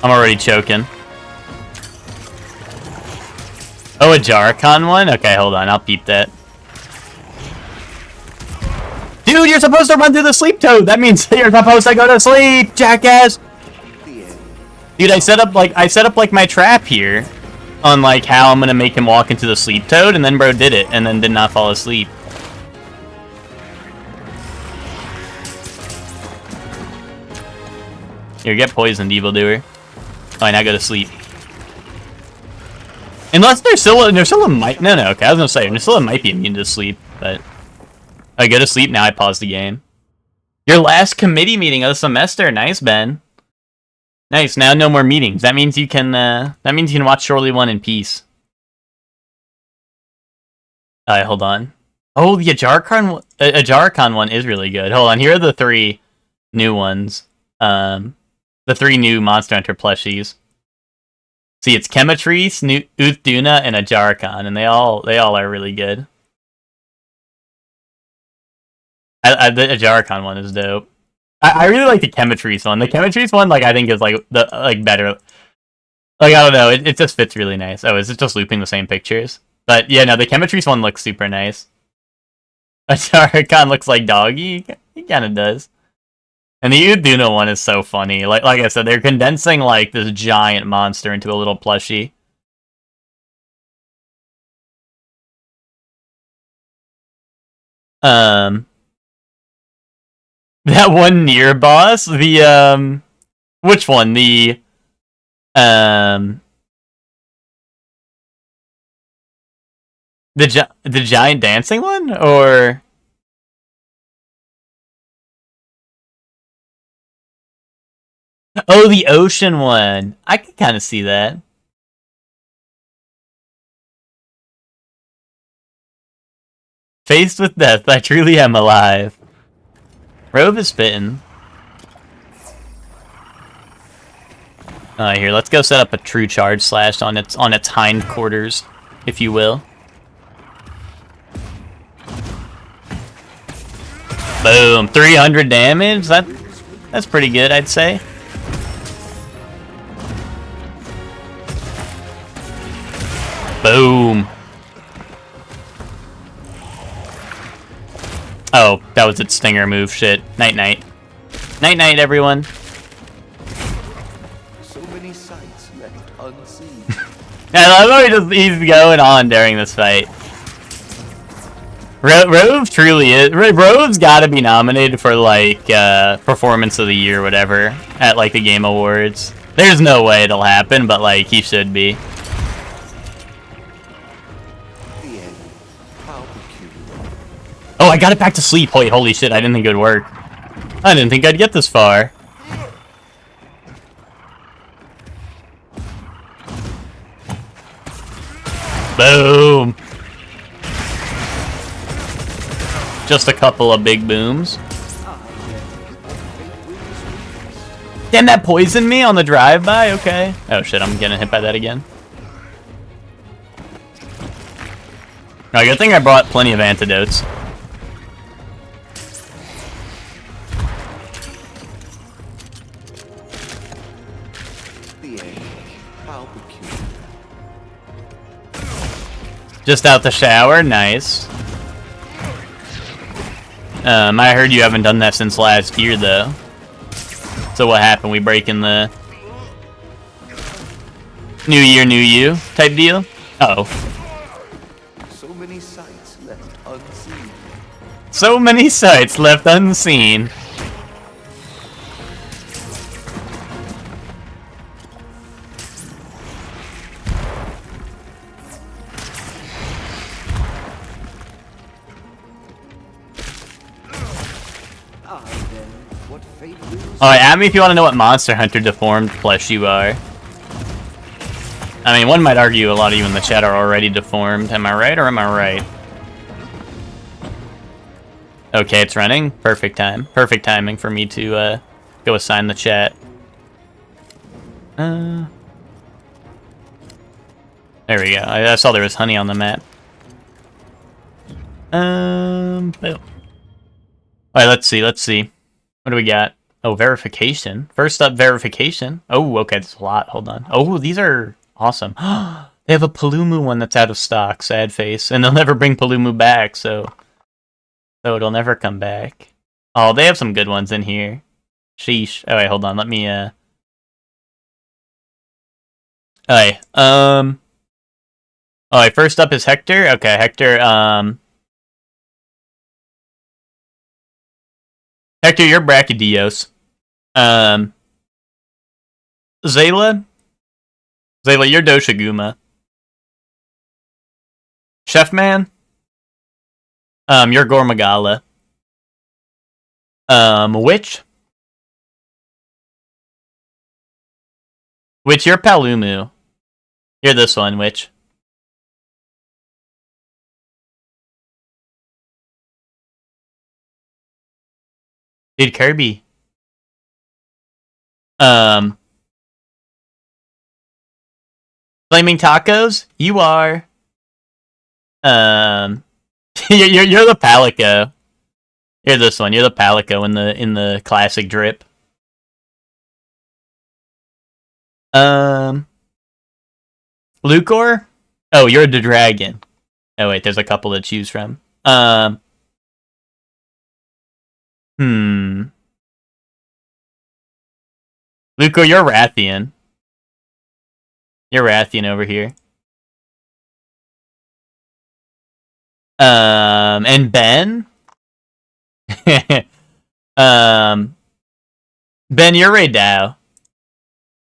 I'm already choking. Oh, a Jarkon one? Okay, hold on, I'll peep that. Dude, you're supposed to run through the sleep toad! That means you're supposed to go to sleep, jackass! Dude, I set up like my trap here on like how I'm gonna make him walk into the sleep toad, and then bro did it, and then did not fall asleep. Here, get poisoned, evildoer. Alright, now go to sleep. Unless Nursilla might... No, okay, I was gonna say, Nursilla might be immune to sleep, but... I go to sleep, now I pause the game. Your last committee meeting of the semester, nice, Ben. Nice, now no more meetings. That means you can, watch Shorely 1 in peace. Alright, hold on. Oh, the Ajarkon one is really good. Hold on, here are the 3 new ones. The 3 new Monster Hunter plushies. See, it's Chematrice, Uthduna, and Ajarkon, and they all are really good. The Jarkon one is dope. I really like the Chemistries one. The Chemistries one, like, I think is, like, the, like, better. Like, I don't know, it just fits really nice. Oh, is it just looping the same pictures? But, yeah, no, the Chemistries one looks super nice. A Jarkon looks like Doggy. He kind of does. And the Uduna one is so funny. Like I said, they're condensing, like, this giant monster into a little plushie. That one near boss, which one? The giant dancing one, or oh, the ocean one. I can kind of see that. Faced with death, I truly am alive. Rove is spitting. Here, let's go set up a true charge slash on its hindquarters, if you will. Boom, 300 damage. That's pretty good, I'd say. Boom. Oh, that was its stinger move. Shit. Night night. Night night, everyone. So many sights left unseen. I love how he's going on during this fight. Rove truly is. Rove's got to be nominated for, like, Performance of the Year, whatever, at, like, the Game Awards. There's no way it'll happen, but, like, he should be. Oh, I got it back to sleep. Holy shit, I didn't think it would work. I didn't think I'd get this far. Boom. Just a couple of big booms. Damn, that poisoned me on the drive-by? Okay. Oh shit, I'm getting hit by that again. Oh, good thing I brought plenty of antidotes. Just out the shower, nice. I heard you haven't done that since last year, though. So what happened? We breaking the New Year, New You type deal? Uh-oh. So many sights left unseen. So many sights left unseen. Alright, add me if you want to know what Monster Hunter deformed plush you are. I mean, one might argue a lot of you in the chat are already deformed. Am I right or am I right? Okay, it's running. Perfect time. Perfect timing for me to go assign the chat. There we go. I saw there was honey on the map. Boom. Alright, let's see. What do we got? Oh, verification. First up, verification. Oh, okay, that's a lot. Hold on. Oh, these are awesome. They have a Palumu one that's out of stock. Sad face. And they'll never bring Palumu back, so it'll never come back. Oh, they have some good ones in here. Sheesh. Oh, wait, hold on. Let me, Alright, Alright, first up is Hector. Okay, Hector, Hector, you're Brachydios. Zayla, you're Doshiguma. Chefman, you're Gormagala. Witch, you're Palumu. You're this one, Witch. Dude, Kirby. Flaming Tacos? You are. You're the Palico. You're this one. You're the Palico in the classic drip. Lucor? Oh, you're the dragon. Oh wait, there's a couple to choose from. Lucor, you're Rathian. You're Rathian over here. And Ben? Ben, you're Ray Dow.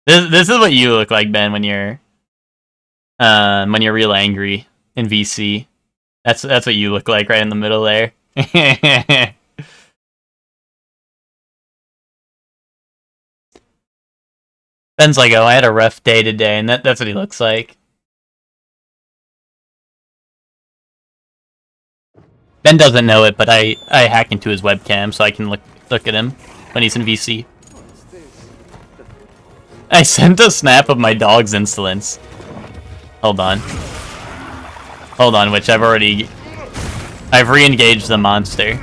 This is what you look like, Ben, when you're real angry in VC. That's what you look like right in the middle there. Ben's like, oh, I had a rough day today, and that's what he looks like. Ben doesn't know it, but I hack into his webcam so I can look at him when he's in VC. I sent a snap of my dog's insolence. Hold on. Hold on, which I've re-engaged the monster.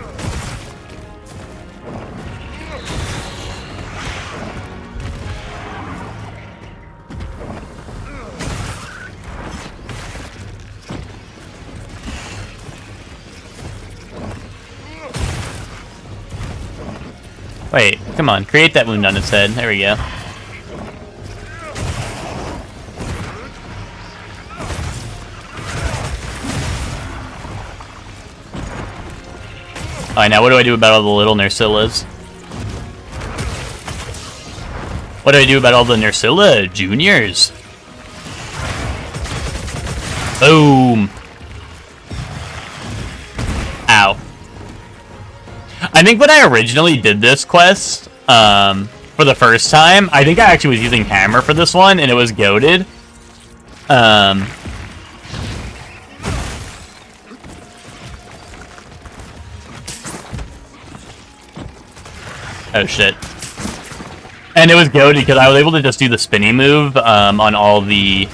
Wait, come on, create that wound on its head. There we go. Alright, now what do I do about all the little Nersillas? What do I do about all the Nersilla juniors? Boom! Ow. I think when I originally did this quest, for the first time, I think I actually was using hammer for this one, and it was goated. Oh shit. And it was goated because I was able to just do the spinny move, on all the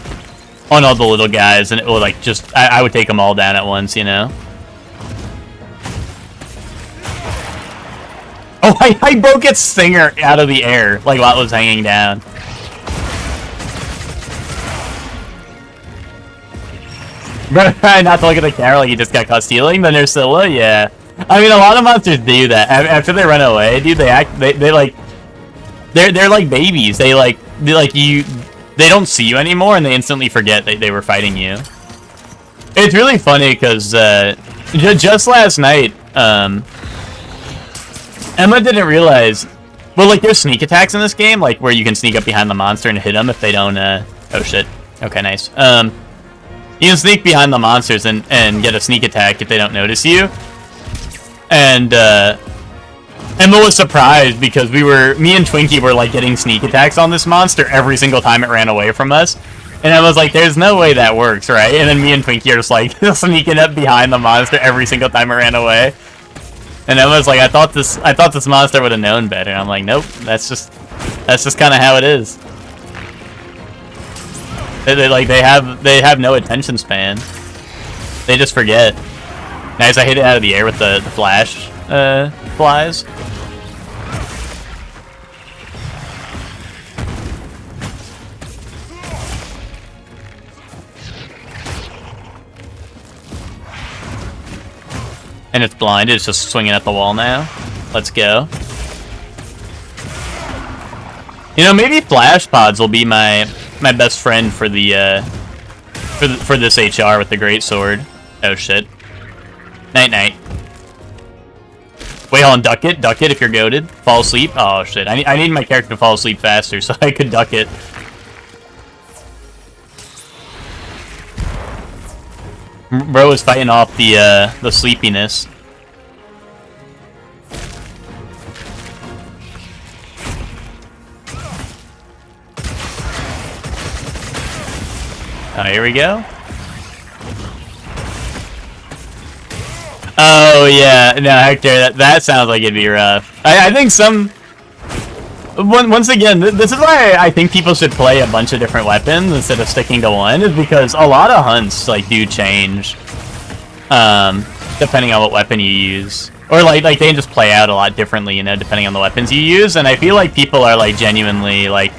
little guys, and it would like just, I would take them all down at once, you know? Oh, I broke its stinger out of the air, like while it was hanging down. Not to look at the camera like you just got caught stealing, but Nersilla, yeah. I mean, a lot of monsters do that. After they run away, dude, they're like babies. They don't see you anymore, and they instantly forget that they were fighting you. It's really funny, because, just last night, Emma didn't realize, well, like, there's sneak attacks in this game, like, where you can sneak up behind the monster and hit them if they don't, oh shit. Okay, nice. You can sneak behind the monsters and get a sneak attack if they don't notice you. And, Emma was surprised because me and Twinkie were, like, getting sneak attacks on this monster every single time it ran away from us. And I was like, there's no way that works, right? And then me and Twinkie are just, like, sneaking up behind the monster every single time it ran away. And I was like, I thought this monster would have known better. And I'm like, nope, that's just kind of how it is. They have no attention span. They just forget. Nice, I hit it out of the air with the flash flies. And it's blinded, it's just swinging at the wall now. Let's go. You know, maybe flash pods will be my best friend for the for this HR with the great sword. Oh shit. Night night. Wait, hold on, duck it if you're goated. Fall asleep. Oh shit. I need my character to fall asleep faster so I could duck it. Bro was fighting off the sleepiness. Oh, here we go. Oh yeah, no, Hector, that sounds like it'd be rough. I think once again, this is why I think people should play a bunch of different weapons instead of sticking to one, is because a lot of hunts, like, do change, depending on what weapon you use. Or like they can just play out a lot differently, you know, depending on the weapons you use. And I feel like people are like genuinely like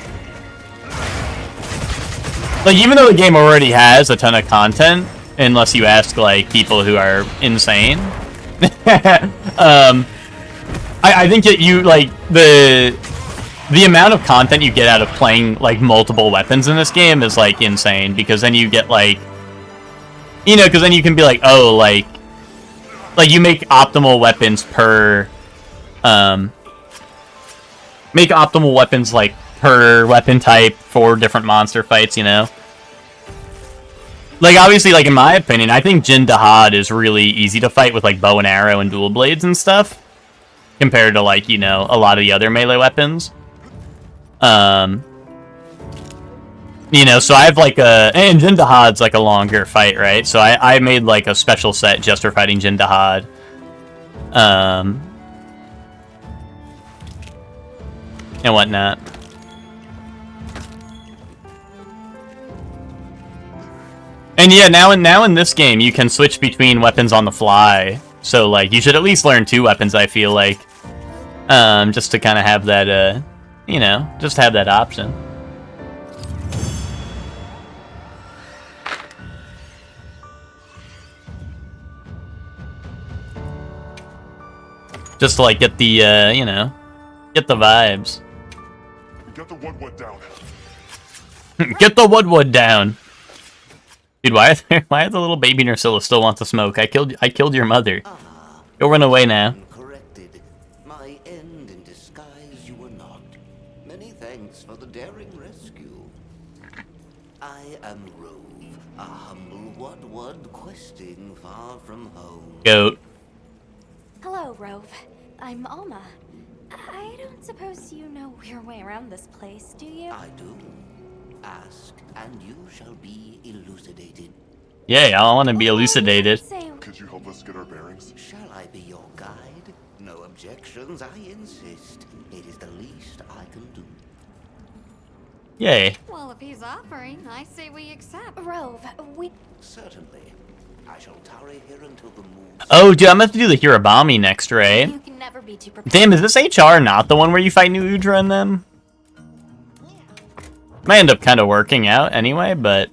even though the game already has a ton of content, unless you ask like people who are insane, I think that you like the amount of content you get out of playing like multiple weapons in this game is like insane, because then you get like, you know, because then you can be like, oh, like you make optimal weapons per make optimal weapons like per weapon type for different monster fights, you know. Like obviously, like in my opinion, I think Jin Dahad is really easy to fight with like bow and arrow and dual blades and stuff, compared to like, you know, a lot of the other melee weapons. You know, so I have like and Jin Dahad's like a longer fight, right? So I made like a special set just for fighting Jin Dahad. And whatnot. And yeah, now in this game you can switch between weapons on the fly. So like you should at least learn 2 weapons, I feel like. Just to kind of have that you know, just have that option. Just to like get the you know, get the vibes. Get the wood down. Get the wood down. Dude, why is the little baby Nursilla still wants to smoke? I killed your mother. Go run away now. Corrected. My end in disguise you were not. Many thanks for the daring rescue. I am Rove, a humble Wud questing far from home. Goat. Hello, Rove. I'm Alma. I don't suppose you know your way around this place, do you? I do. Ask, and you shall be elucidated. Yeah, I want to be elucidated. Could you help us get our bearings? Shall I be your guide? No objections, I insist. It is the least I can do. Yay. Well, if he's offering, I say we accept. Rove, we... Certainly. I shall tarry here until the moon... Oh, dude, I'm gonna have to do the Hirabami next, right? You can never be too prepared. Damn, is this HR not the one where you fight New Udra and them? Might end up kind of working out anyway, but...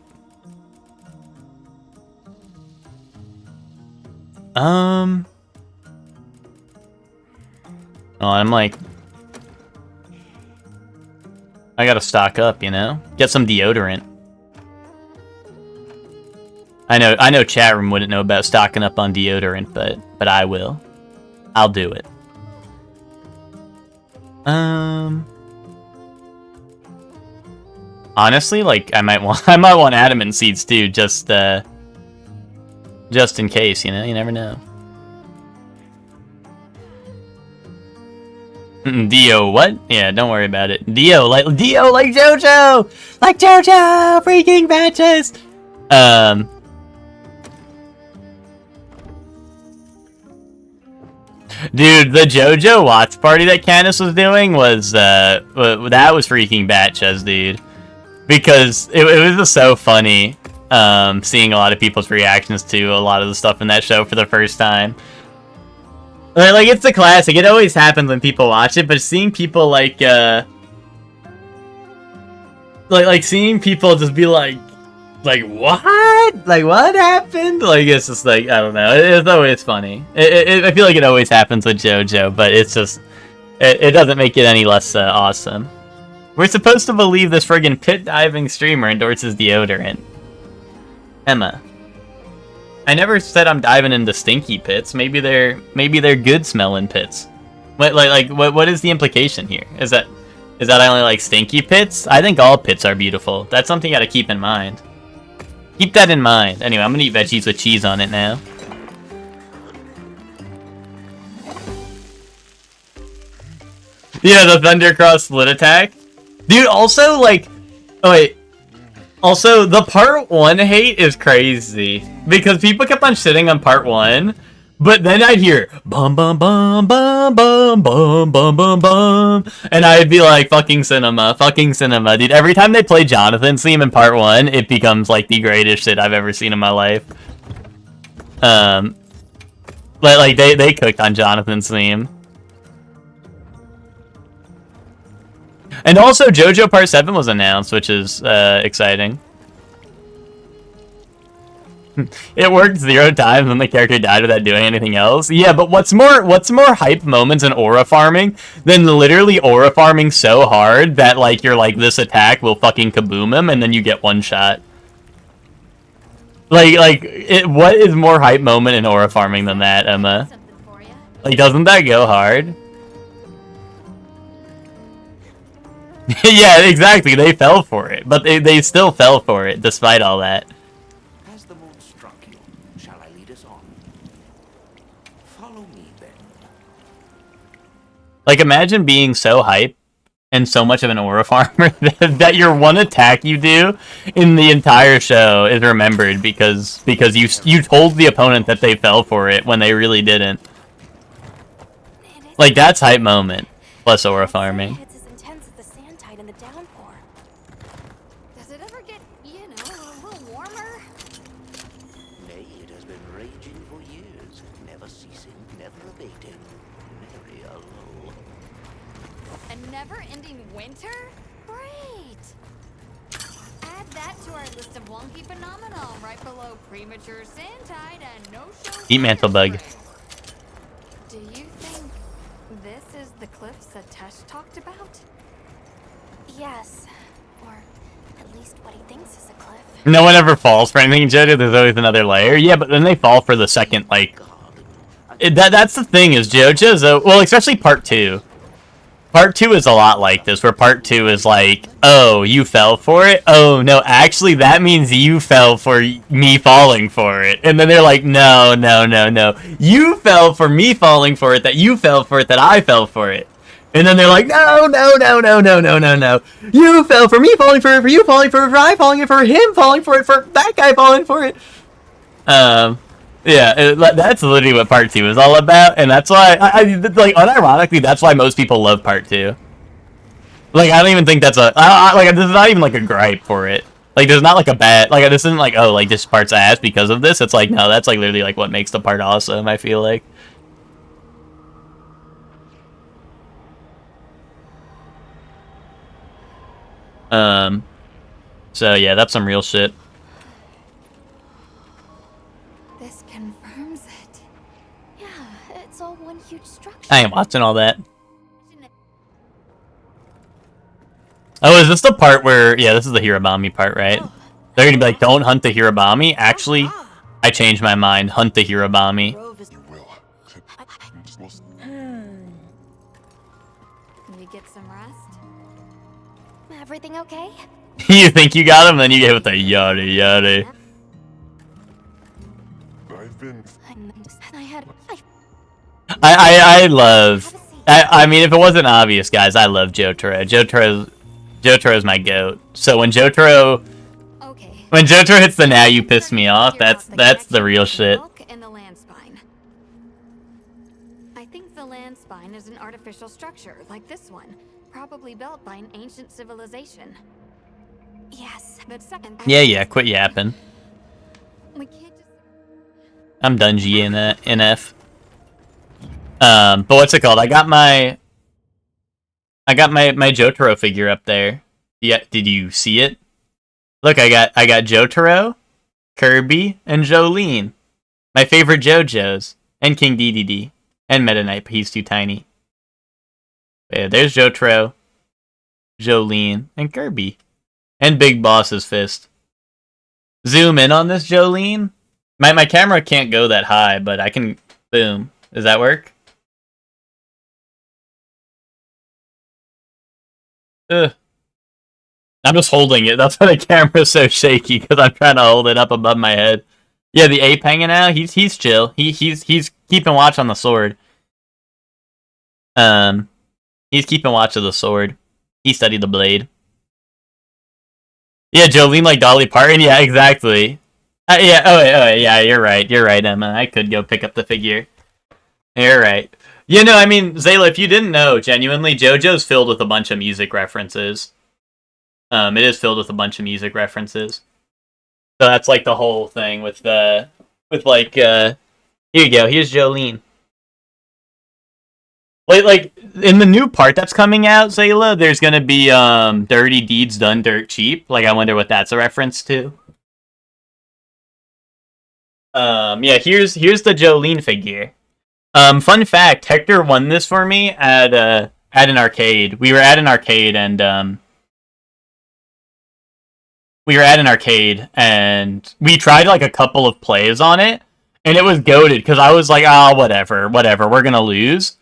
Oh, I'm like... I gotta stock up, you know? Get some deodorant. I know chat room wouldn't know about stocking up on deodorant, but I will. I'll do it. Honestly, like I might want adamant seeds too, just in case, you know. You never know. Dio, what? Yeah, don't worry about it. Dio like JoJo, freaking batches. Dude, the JoJo watch party that Candace was doing was that was freaking batches, dude. Because it was just so funny, seeing a lot of people's reactions to a lot of the stuff in that show for the first time. Like, it's a classic. It always happens when people watch it, but seeing people, like seeing people just be like, what? Like, what happened? Like, it's just like, I don't know. It's always funny. I feel like it always happens with JoJo, but it's just, it doesn't make it any less awesome. We're supposed to believe this friggin' pit diving streamer endorses deodorant. Emma. I never said I'm diving into stinky pits. Maybe they're good smelling pits. What is the implication here? Is that I only like stinky pits? I think all pits are beautiful. That's something you gotta keep in mind. Keep that in mind. Anyway, I'm gonna eat veggies with cheese on it now. Yeah, the Thundercross split attack. Dude, also, like... Oh, wait. Also, the Part 1 hate is crazy. Because people kept on shitting on Part 1, but then I'd hear... Bum, bum, bum, bum, bum, bum, bum, bum, bum. And I'd be like, fucking cinema, dude. Every time they play Jonathan's theme in Part 1, it becomes, like, the greatest shit I've ever seen in my life. Like they cooked on Jonathan's theme. And also, JoJo Part 7 was announced, which is exciting. It worked 0 times when the character died without doing anything else. Yeah, but what's more hype moments in aura farming than literally aura farming so hard that like you're like, this attack will fucking kaboom him, and then you get one shot. What is more hype moment in aura farming than that, Emma? Like, doesn't that go hard? Yeah, exactly. They fell for it, but they still fell for it despite all that. Has the mood struck you? Shall I lead us on? Follow me then. Like, imagine being so hype and so much of an aura farmer that your one attack you do in the entire show is remembered because you told the opponent that they fell for it when they really didn't. Like, that's hype moment plus aura farming. It's as intense as the sand tide in the downpour. Does it ever get, you know, a little warmer? Nay, it has been raging for years, never ceasing, never abating, nary a lull. A never-ending winter? Great! Add that to our list of wonky phenomena right below premature sand tide and no-show. Heat mantle bug. Do you think this is the cliffs that Tesh talked about? Yes, or at least what he thinks is a cliff. No one ever falls for anything in JoJo. There's always another layer. Yeah, but then they fall for the second, like... That's the thing, is JoJo's... well, especially Part 2. Part 2 is a lot like this, where Part 2 is like, oh, you fell for it? Oh, no, actually, that means you fell for me falling for it. And then they're like, no. You fell for me falling for it, that you fell for it, that I fell for it. And then they're like, no. You fell for me falling for it, for you falling for it, for I falling for him falling for it, for that guy falling for it. Yeah, that's literally what Part 2 is all about, and that's why, like, unironically, that's why most people love Part 2. Like, I don't even think that's this is not even, like, a gripe for it. Like, there's not, like, a bad, like, this isn't, like, oh, like, this part's ass because of this. It's like, no, that's, like, literally, like, what makes the part awesome, I feel like. So, yeah, that's some real shit. This confirms it. Yeah, it's all one huge structure. I ain't watching all that. Oh, is this the part where... Yeah, this is the Hirabami part, right? They're gonna be like, don't hunt the Hirabami? Actually, I changed my mind. Hunt the Hirabami. You will. You get some rest? Everything okay? You think you got him, then you get with the yada yada. I've been... I love... I mean, if it wasn't obvious, guys, I love Jotaro. Jotaro's my goat. So when Jotaro hits the now you piss me off, that's the real shit. And the land spine. I think the land spine is an artificial structure, like this one, probably built by an ancient civilization. Yes, but second. Yeah, quit yapping. We can't just... I'm done NF. But what's it called? I got my Jotaro figure up there. Yeah, did you see it? Look, I got Jotaro, Kirby, and Jolene. My favorite JoJo's. And King Dedede. And Meta Knight, but he's too tiny. But yeah, there's Jotaro, Jolene, and Kirby. And Big Boss's fist. Zoom in on this Jolene. My camera can't go that high, but I can... Boom. Does that work? Ugh. I'm just holding it. That's why the camera's so shaky, because I'm trying to hold it up above my head. Yeah, the ape hanging out. He's chill. He's keeping watch on the sword. He's keeping watch of the sword. He studied the blade. Yeah, Jolene like Dolly Parton. Yeah, exactly. Yeah. Oh, wait. Yeah, you're right. You're right, Emma. I could go pick up the figure. You're right. You know, I mean, Zayla, if you didn't know, genuinely, JoJo's filled with a bunch of music references. It is filled with a bunch of music references. So that's like the whole thing with Here you go. Here's Jolene. Wait, like, in the new part that's coming out, Zayla, there's gonna be, Dirty Deeds Done Dirt Cheap. Like, I wonder what that's a reference to. Yeah, here's the Jolene figure. Fun fact, Hector won this for me at an arcade. We were at an arcade and, we tried, like, a couple of plays on it, and it was goated, because I was like, oh, whatever, we're gonna lose.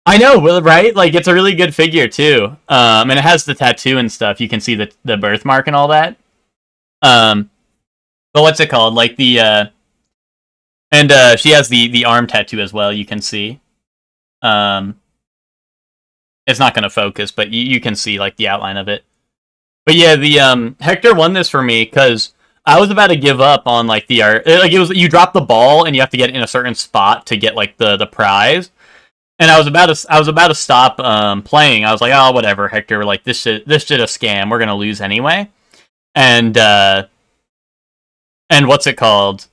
I know, right? Like, it's a really good figure, too. And it has the tattoo and stuff. You can see the birthmark and all that. But what's it called? Like, she has the arm tattoo as well, you can see. It's not going to focus, but you can see, like, the outline of it. But yeah, the Hector won this for me, because I was about to give up on, like, the art. Like, it was, you drop the ball, and you have to get in a certain spot to get, like, the prize. And I was about to stop playing. I was like, oh, whatever, Hector. Like, this shit a scam. We're gonna lose anyway. And what's it called?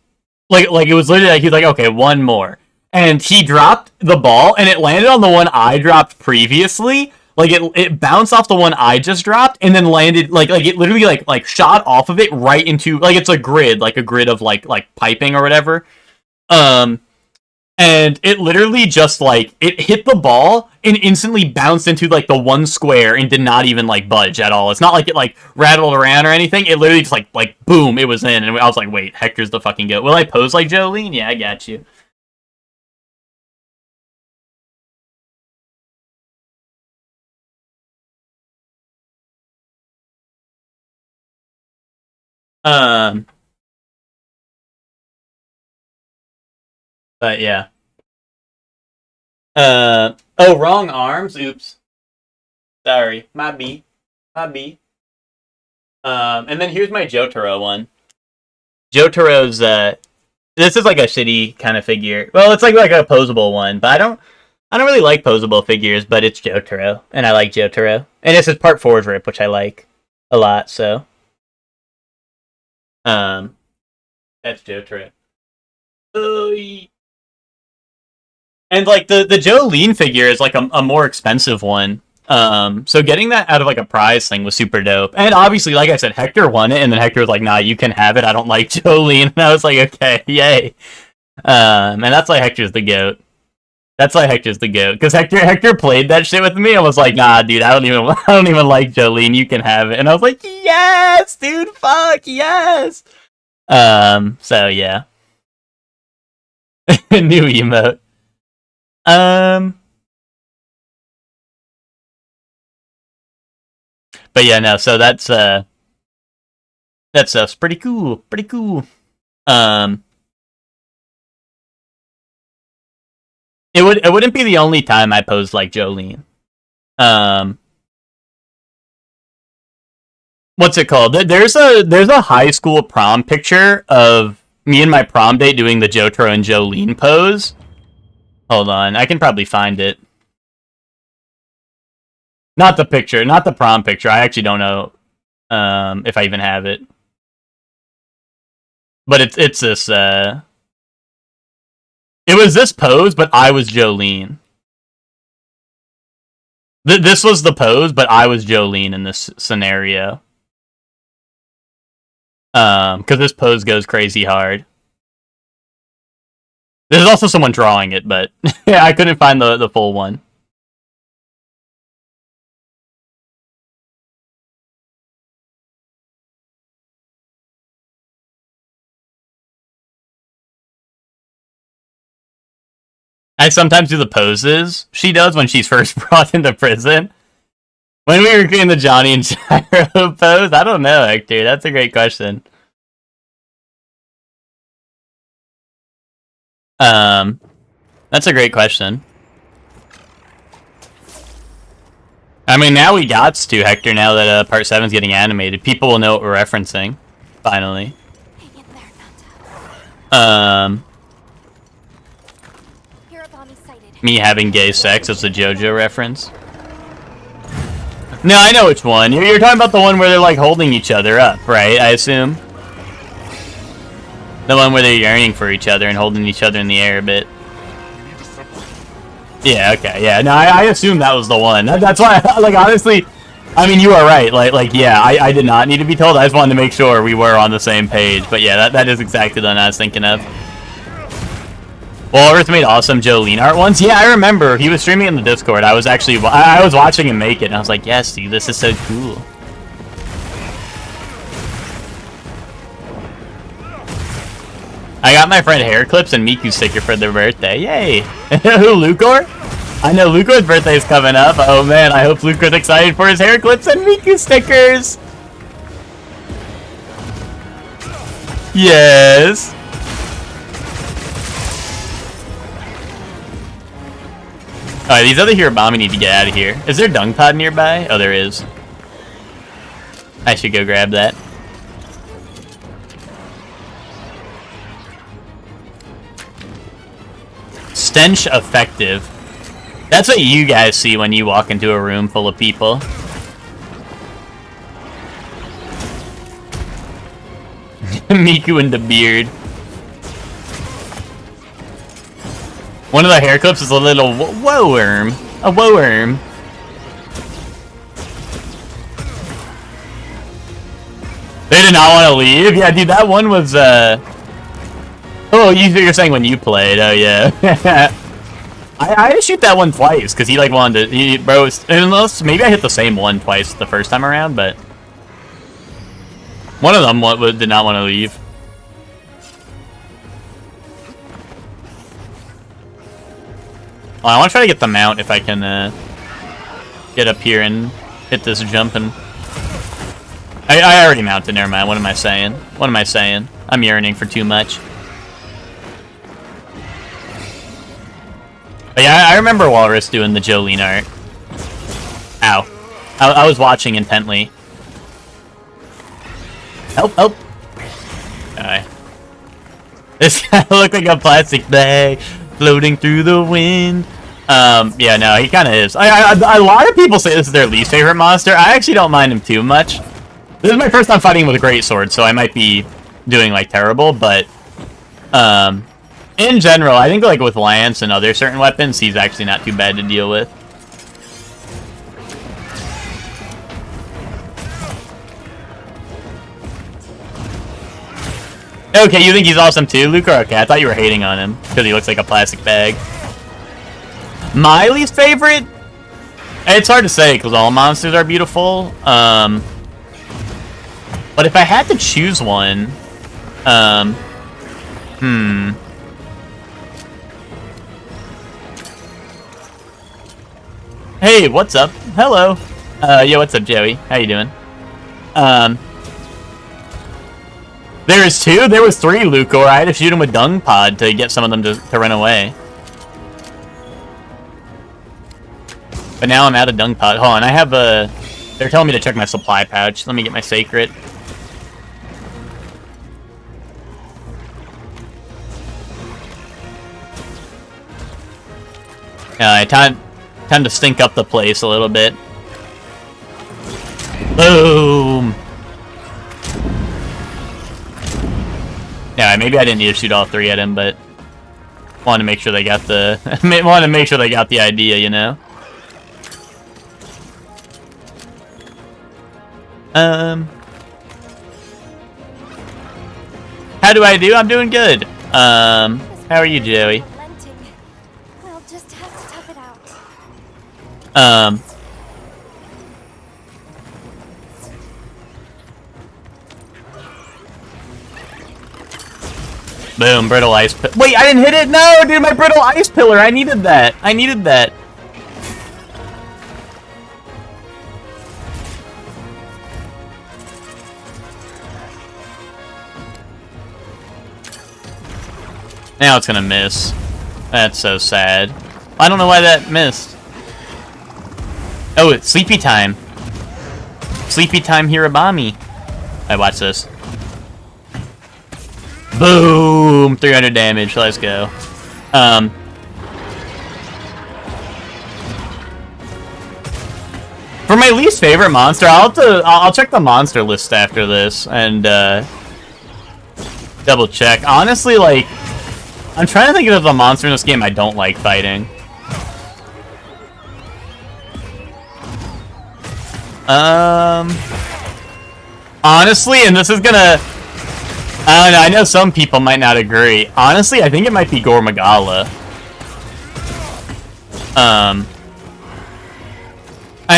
Like it was literally like, he's like, okay, one more. And he dropped the ball, and it landed on the one I dropped previously. Like, it bounced off the one I just dropped, and then landed like it literally like shot off of it right into, like, it's a grid of like piping or whatever. And it literally just, like, it hit the ball and instantly bounced into, like, the one square and did not even, like, budge at all. It's not like it, like, rattled around or anything. It literally just, like boom, it was in. And I was like, wait, Hector's the fucking goat. Will I pose like Jolene? Yeah, I got you. But yeah. Oh, wrong arms. Oops. Sorry. My B. And then here's my Jotaro one. Jotaro's, this is like a shitty kind of figure. Well, it's like a posable one, but I don't really like posable figures, but it's Jotaro, and I like Jotaro. And this is part 4's rip, which I like a lot, so. That's Jotaro. And, like, the Jolene figure is, like, a more expensive one. So getting that out of, like, a prize thing was super dope. And obviously, like I said, Hector won it, and then Hector was like, nah, you can have it, I don't like Jolene. And I was like, okay, yay. And that's why Hector's the GOAT. Because Hector played that shit with me and was like, nah, dude, I don't even like Jolene, you can have it. And I was like, yes, dude, fuck, yes! So, yeah. New emote. But yeah, no, so that stuff's pretty cool. It wouldn't be the only time I posed like Jolene. What's it called? There's a high school prom picture of me and my prom date doing the Jotaro and Jolene pose. Hold on, I can probably find it. Not the picture, not the prom picture. I actually don't know if I even have it. But it's this, it was this pose, but I was Jolene. This was the pose, but I was Jolene in this scenario. Because this pose goes crazy hard. There's also someone drawing it, but yeah, I couldn't find the full one. I sometimes do the poses she does when she's first brought into prison. When we were doing the Johnny and Gyro pose, I don't know, Hector. That's a great question. That's a great question. I mean, now we got to, Hector, now that Part 7's getting animated. People will know what we're referencing, finally. Me having gay sex as a JoJo reference. No, I know which one. You're talking about the one where they're, like, holding each other up, right? I assume. The one where they're yearning for each other and holding each other in the air a bit. You need to separate. Yeah, okay, yeah. No, I assumed that was the one. That's why, like, honestly, I mean, you are right. Like, yeah, I did not need to be told. I just wanted to make sure we were on the same page. But yeah, that is exactly the one I was thinking of. Walrus made awesome Jolene art ones. Yeah, I remember. He was streaming in the Discord. I was watching him make it, and I was like, yes, dude, this is so cool. I got my friend hair clips and Miku sticker for their birthday. Yay! Who, Lucor? I know Lucor's birthday is coming up. Oh man, I hope Lucor's excited for his hair clips and Miku stickers. Yes. Alright, these other Hirabami need to get out of here. Is there a dung pod nearby? Oh, there is. I should go grab that. Stench effective. That's what you guys see when you walk into a room full of people. Miku and the beard. One of the hair clips is a little worm. A worm. They did not want to leave? Yeah, dude, that one was, Oh, you're saying when you played. Oh, yeah. I had to shoot that one twice, because he, like, wanted to... unless, maybe I hit the same one twice the first time around, but... One of them did not want to leave. Well, I want to try to get the mount if I can, get up here and hit this jump and... I already mounted, never mind. What am I saying? What am I saying? I'm yearning for too much. But yeah, I remember Walrus doing the Jolene art. Ow. I was watching intently. Help, help. Alright. This guy looked like a plastic bag floating through the wind. Yeah, no, he kind of is. A lot of people say this is their least favorite monster. I actually don't mind him too much. This is my first time fighting with a greatsword, so I might be doing, like, terrible, but... in general, I think, like, with Lance and other certain weapons, he's actually not too bad to deal with. Okay, you think he's awesome too, Luke? Or okay, I thought you were hating on him because he looks like a plastic bag. My least favorite? It's hard to say because all monsters are beautiful. But if I had to choose one, Hey, what's up? Hello. Yeah, what's up, Joey? How you doing? There was two? There was three, Lucor. I had to shoot him with dung pod to get some of them to run away. But now I'm out of dung pod. Hold on, I have a... They're telling me to check my supply pouch. Let me get my sacred. Time to stink up the place a little bit. Boom! Yeah, maybe I didn't need to shoot all three at him, but wanted to make sure they got the wanted to make sure they got the idea, you know. How do I do? I'm doing good. How are you, Joey? We'll just have to tough it out. Boom, brittle ice. Wait, I didn't hit it. No, dude, my brittle ice pillar. I needed that. I needed that. Now it's gonna miss. That's so sad. I don't know why that missed. Oh, it's sleepy time. Sleepy time Hirabami. I watch this. Boom! 300 damage. Let's go. For my least favorite monster, I'll check the monster list after this, and Double check. Honestly, like, I'm trying to think of the monster in this game I don't like fighting. Honestly, and this is gonna... I don't know, I know some people might not agree. Honestly, I think it might be Gormagala. I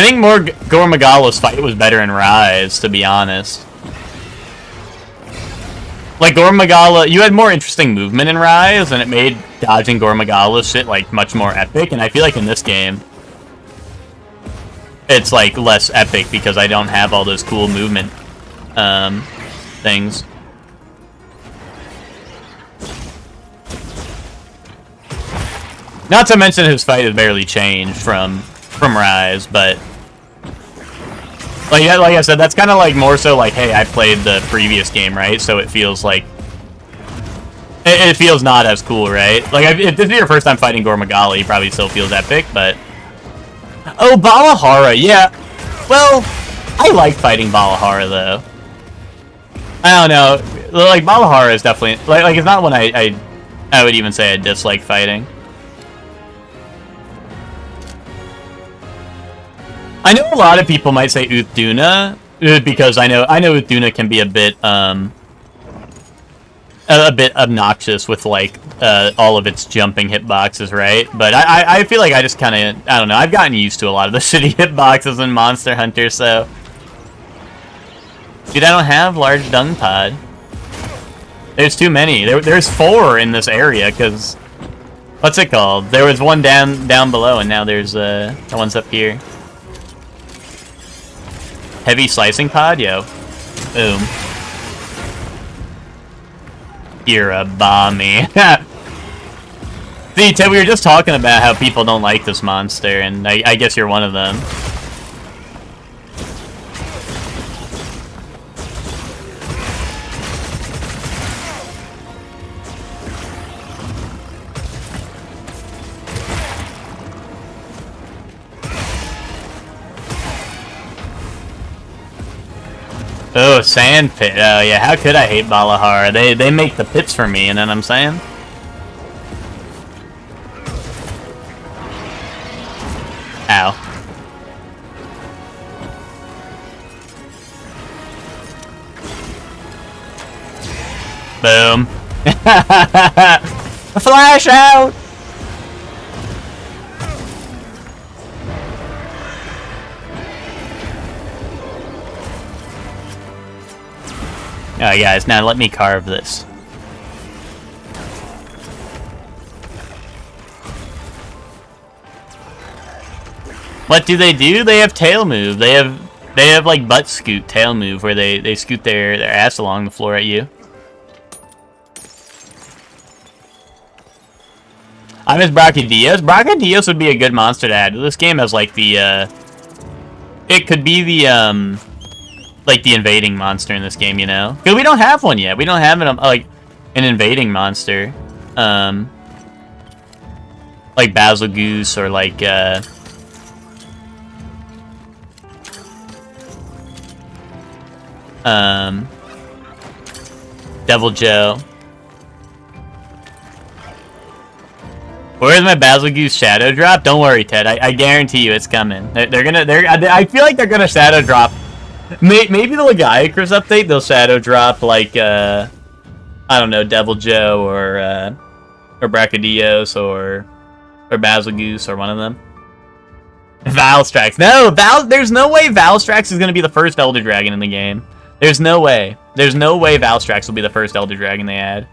think Gormagala's fight was better in Rise, to be honest. Like, Gormagala, you had more interesting movement in Rise, and it made dodging Gormagala's shit, like, much more epic, and I feel like in this game, it's, like, less epic because I don't have all those cool movement, things. Not to mention his fight has barely changed from Rise, but... Like I said, that's kind of like more so like, hey, I played the previous game, right? So it feels like... It feels not as cool, right? Like, if this is your first time fighting Gormagala, he probably still feels epic, but... Oh, Balahara, yeah. Well, I like fighting Balahara, though. I don't know. Like, Balahara is definitely... Like it's not one I would even say I dislike fighting. I know a lot of people might say Uthduna, because I know Uthduna can be a bit obnoxious with, like, all of its jumping hitboxes, right? But I feel like I just kind of, I don't know, I've gotten used to a lot of the shitty hitboxes in Monster Hunter, so... Dude, I don't have large dung pod. There's too many. There's 4 in this area, because... What's it called? There was one down below, and now there's one's up here. Heavy slicing pod? Yo. Boom. You're a bommy. See, Ted, we were just talking about how people don't like this monster, and I guess you're one of them. Oh, sand pit. Oh, yeah, how could I hate Balahara? They make the pits for me, you know what I'm saying? Ow. Boom. Flash out! Alright guys, now let me carve this. What do? They have tail move. They have like butt scoot tail move where they scoot their ass along the floor at you. I miss Brachydios. Brachydios would be a good monster to add. This game has like the it could be the like the invading monster in this game, you know? Because we don't have one yet. We don't have like an invading monster. Like Basil Goose or like Devil Joe. Where's my Basil Goose shadow drop? Don't worry, Ted. I guarantee you it's coming. I feel like they're gonna shadow drop. Maybe the Lagiacrus update, they'll shadow drop, like, I don't know, Devil Joe, or Brachydios, or Basil Goose, or one of them. Valstrax. No, there's no way Valstrax is going to be the first Elder Dragon in the game. There's no way. There's no way Valstrax will be the first Elder Dragon they add.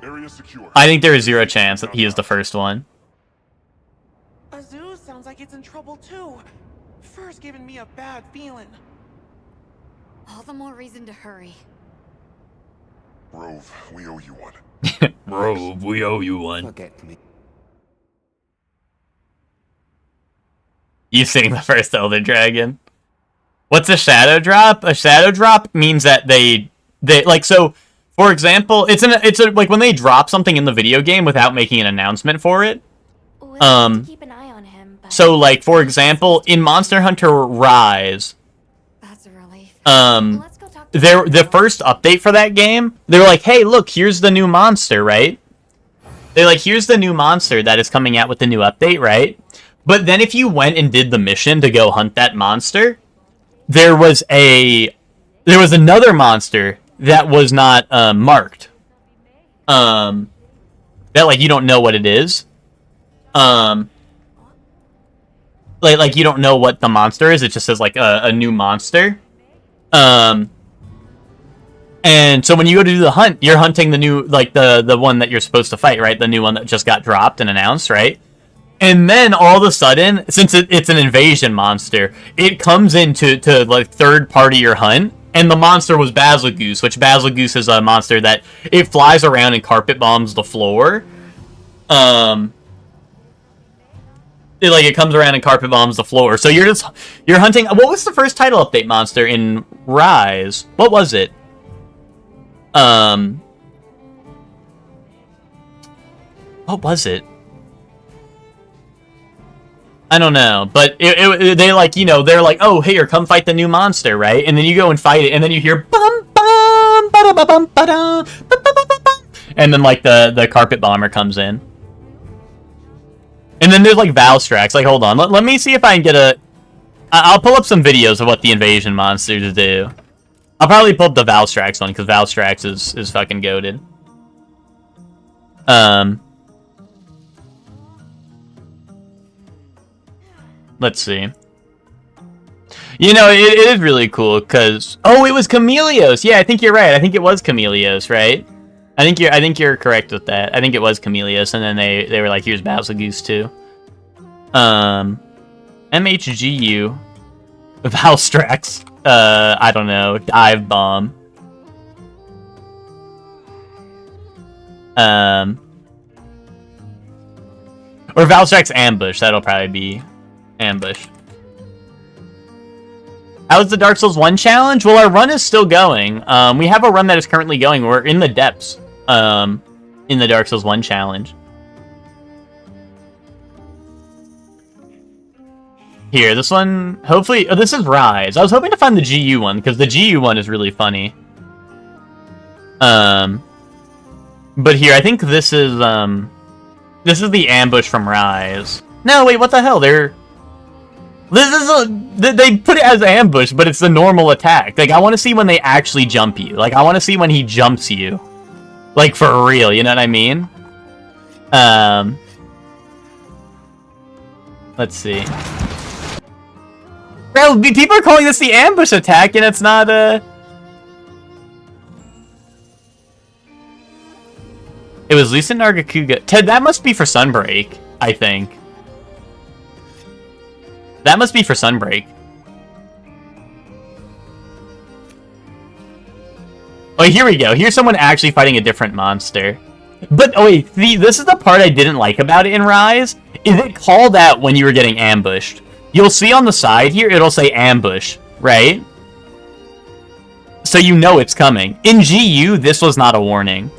Area secure. I think there is zero chance that he is the first one. Azu sounds like it's in trouble too. Fur's giving me a bad feeling. All the more reason to hurry. Rove, we owe you one. Rove, we owe you one. Forget me. You sing the first Elder Dragon. What's a shadow drop? A shadow drop means that they like, so for example, it's like when they drop something in the video game without making an announcement for it. We'll have to keep an eye on him, but So like for example, in Monster Hunter Rise, that's a relief. Um, Let's go talk the first update for that game, they were like, hey, look, here's the new monster, right? They're like, here's the new monster that is coming out with the new update, right? But then if you went and did the mission to go hunt that monster, there was another monster that was not marked. That like you don't know what it is. Like you don't know what the monster is. It just says like a new monster. And so when you go to do the hunt, you're hunting the new, like the one that you're supposed to fight, right? The new one that just got dropped and announced, right? And then all of a sudden, since it's an invasion monster, it comes into like third party your hunt, and the monster was Basilgoose, which Basilgoose is a monster that it flies around and carpet bombs the floor. It comes around and carpet bombs the floor. So you're hunting. What was the first title update monster in Rise? What was it? What was it? I don't know, but they like, you know, they're like, oh, here, come fight the new monster, right? And then you go and fight it, and then you hear bum bum ba da ba bum ba da ba ba ba ba, and then like the carpet bomber comes in, and then there's like Valstrax. Like, hold on, let me see if I can get I'll pull up some videos of what the invasion monsters do. I'll probably pull up the Valstrax one, because Valstrax is fucking goated. Let's see. You know, it is really cool, because... Oh, it was Chameleos! Yeah, I think you're right. I think it was Chameleos, right? I think you're correct with that. I think it was Chameleos, and then they were like, here's Basilgoose, too. MHGU. Valstrax. I don't know. Dive Bomb. Or Valstrax Ambush. That'll probably be Ambush. How's the Dark Souls 1 challenge? Well, our run is still going. We have a run that is currently going. We're in the depths. In the Dark Souls 1 challenge. Here, this one, hopefully... Oh, this is Rise. I was hoping to find the GU one, because the GU one is really funny. But here, I think this is the ambush from Rise. No, wait, what the hell? They put it as ambush, but it's the normal attack. Like, I want to see when they actually jump you. Like, I want to see when he jumps you. Like, for real, you know what I mean? Let's see. Bro, people are calling this the ambush attack, and it's not, It was Lucent Nargacuga. Ted, that must be for Sunbreak, I think. That must be for Sunbreak. Oh, here we go. Here's someone actually fighting a different monster. But, oh wait, this is the part I didn't like about it in Rise. Is it called out when you were getting ambushed? You'll see on the side here, it'll say ambush, right? So you know it's coming. In GU, this was not a warning.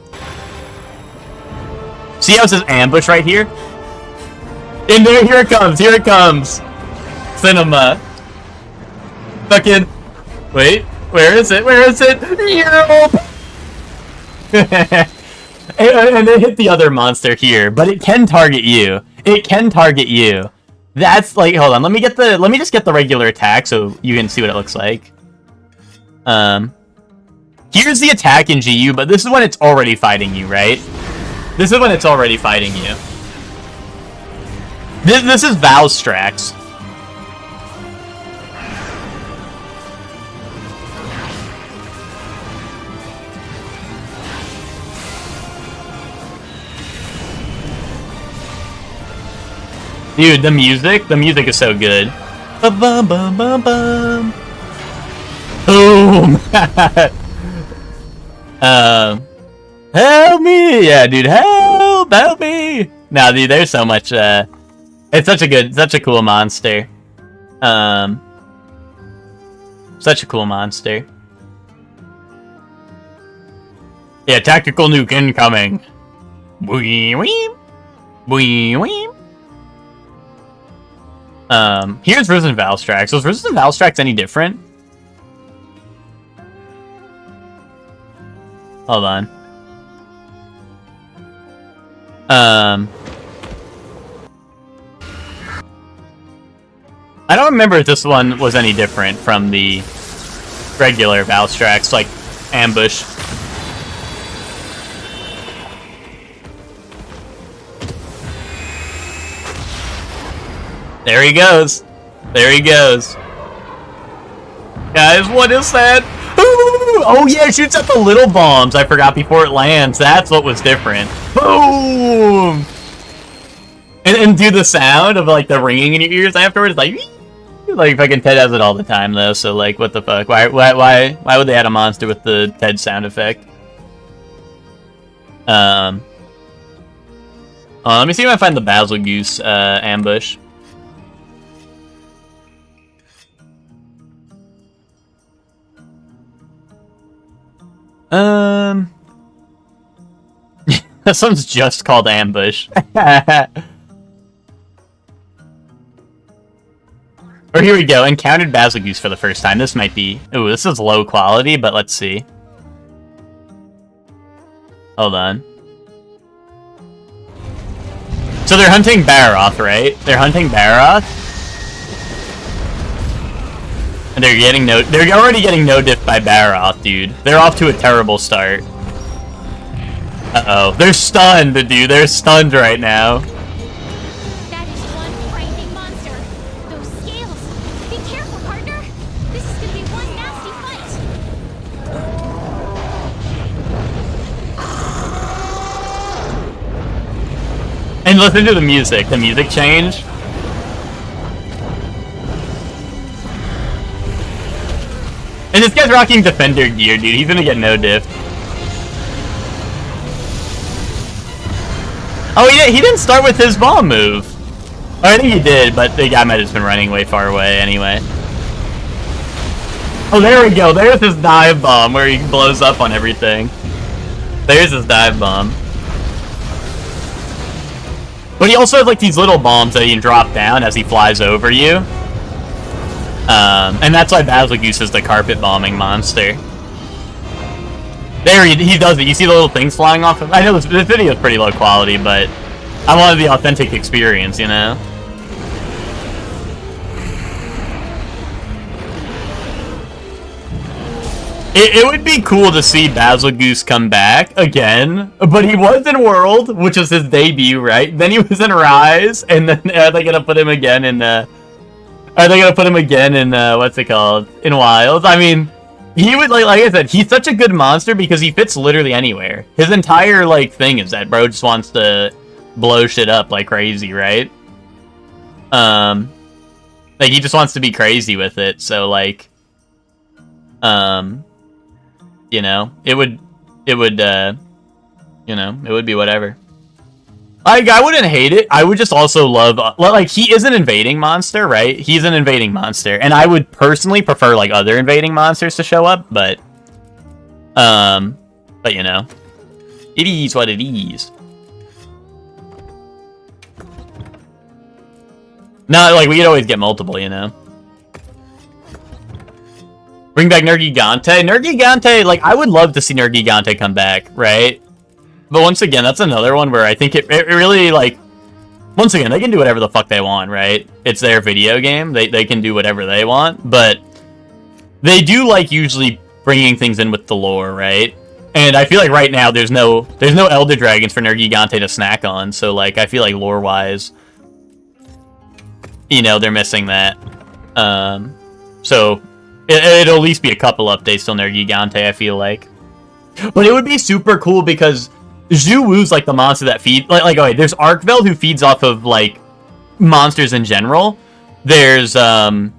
See how it says ambush right here? And there, here it comes, Cinema. Fucking, wait, where is it? And it hit the other monster here, but it can target you. That's like, hold on, let me just get the regular attack so you can see what it looks like. Here's the attack in GU, but this is when it's already fighting you, right? This is when it's already fighting you. This is Valstrax. Dude, the music is so good. Bum bum bum bum. Boom. Help me! Yeah, dude, help me! Nah, dude, there's so much, it's such a cool monster. Such a cool monster. Yeah, tactical nuke incoming. Wee wee. Wee wee. Here's Risen Valstrax. Was Risen Valstrax any different? Hold on. I don't remember if this one was any different from the regular Valstrax, like, ambush. There he goes. There he goes. Guys, what is that? Ooh! Oh yeah, it shoots at the little bombs. I forgot before it lands. That's what was different. Boom! And do the sound of like the ringing in your ears afterwards, like fucking Ted has it all the time though. So like, what the fuck? Why would they add a monster with the Ted sound effect? Let me see if I find the Basil Goose ambush. This one's just called Ambush. Or here we go, encountered Basil Goose for the first time. This might be... Ooh, this is low quality, but let's see. Hold on. So they're hunting Baroth, right? They're hunting Baroth. And they're getting no... They're already getting no-diff by Baroth, dude. They're off to a terrible start. Uh-oh. They're stunned, dude. They're stunned right now. That is one frightening monster. Those scales. Be careful, partner. This is gonna be one nasty fight. And listen to the music. The music change. And this guy's rocking Defender gear, dude. He's gonna get no diff. Oh, he didn't start with his bomb move. Or I think he did, but the guy might have just been running way far away anyway. Oh, there we go. There's his dive bomb where he blows up on everything. There's his dive bomb. But he also has like these little bombs that he can drop down as he flies over you. And that's why Basil Goose is the carpet bombing monster. There he does it. You see the little things flying off of... I know this video is pretty low quality, but I wanted the authentic experience, you know? It would be cool to see Basil Goose come back again, but he was in World, which was his debut, right? Then he was in Rise, and then are they gonna put him again in, what's it called? In Wilds? I mean... He would, like I said, he's such a good monster because he fits literally anywhere. His entire, like, thing is that bro just wants to blow shit up like crazy, right? Like, he just wants to be crazy with it, so, like, you know, it would be whatever. Like, I wouldn't hate it. I would just also love, like, he is an invading monster, right? He's an invading monster. And I would personally prefer, like, other invading monsters to show up, but you know, it is what it is. No, like, we could always get multiple, you know? Bring back Nergigante. Nergigante, like, I would love to see Nergigante come back, right? But once again, that's another one where I think it really, like... Once again, they can do whatever the fuck they want, right? It's their video game. They can do whatever they want. But they do, like, usually bringing things in with the lore, right? And I feel like right now there's no Elder Dragons for Nergigante to snack on. So, like, I feel like lore-wise, you know, they're missing that. So, it'll at least be a couple updates till Nergigante, I feel like. But it would be super cool because... Zhu Wu's like the monster that feeds... Like, okay, there's Arkveld who feeds off of, like, monsters in general. There's Zhu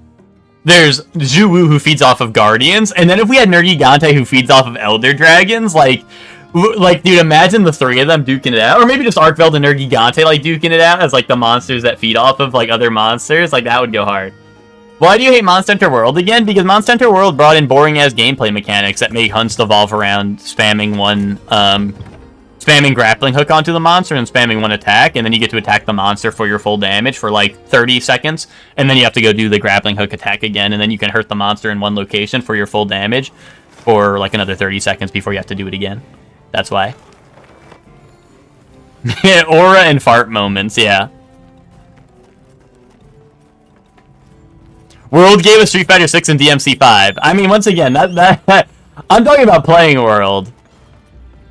Wu who feeds off of Guardians. And then if we had Nergigante who feeds off of Elder Dragons, like, dude, imagine the three of them duking it out. Or maybe just Arkveld and Nergigante, like, duking it out as, like, the monsters that feed off of, like, other monsters. Like, that would go hard. Why do you hate Monster Hunter World again? Because Monster Hunter World brought in boring-ass gameplay mechanics that make hunts evolve around spamming grappling hook onto the monster and spamming one attack, and then you get to attack the monster for your full damage for like 30 seconds, and then you have to go do the grappling hook attack again, and then you can hurt the monster in one location for your full damage. for like another 30 seconds before you have to do it again. That's why. Aura and fart moments, yeah. World gave us Street Fighter 6 and DMC 5. I mean, once again, that I'm talking about playing World.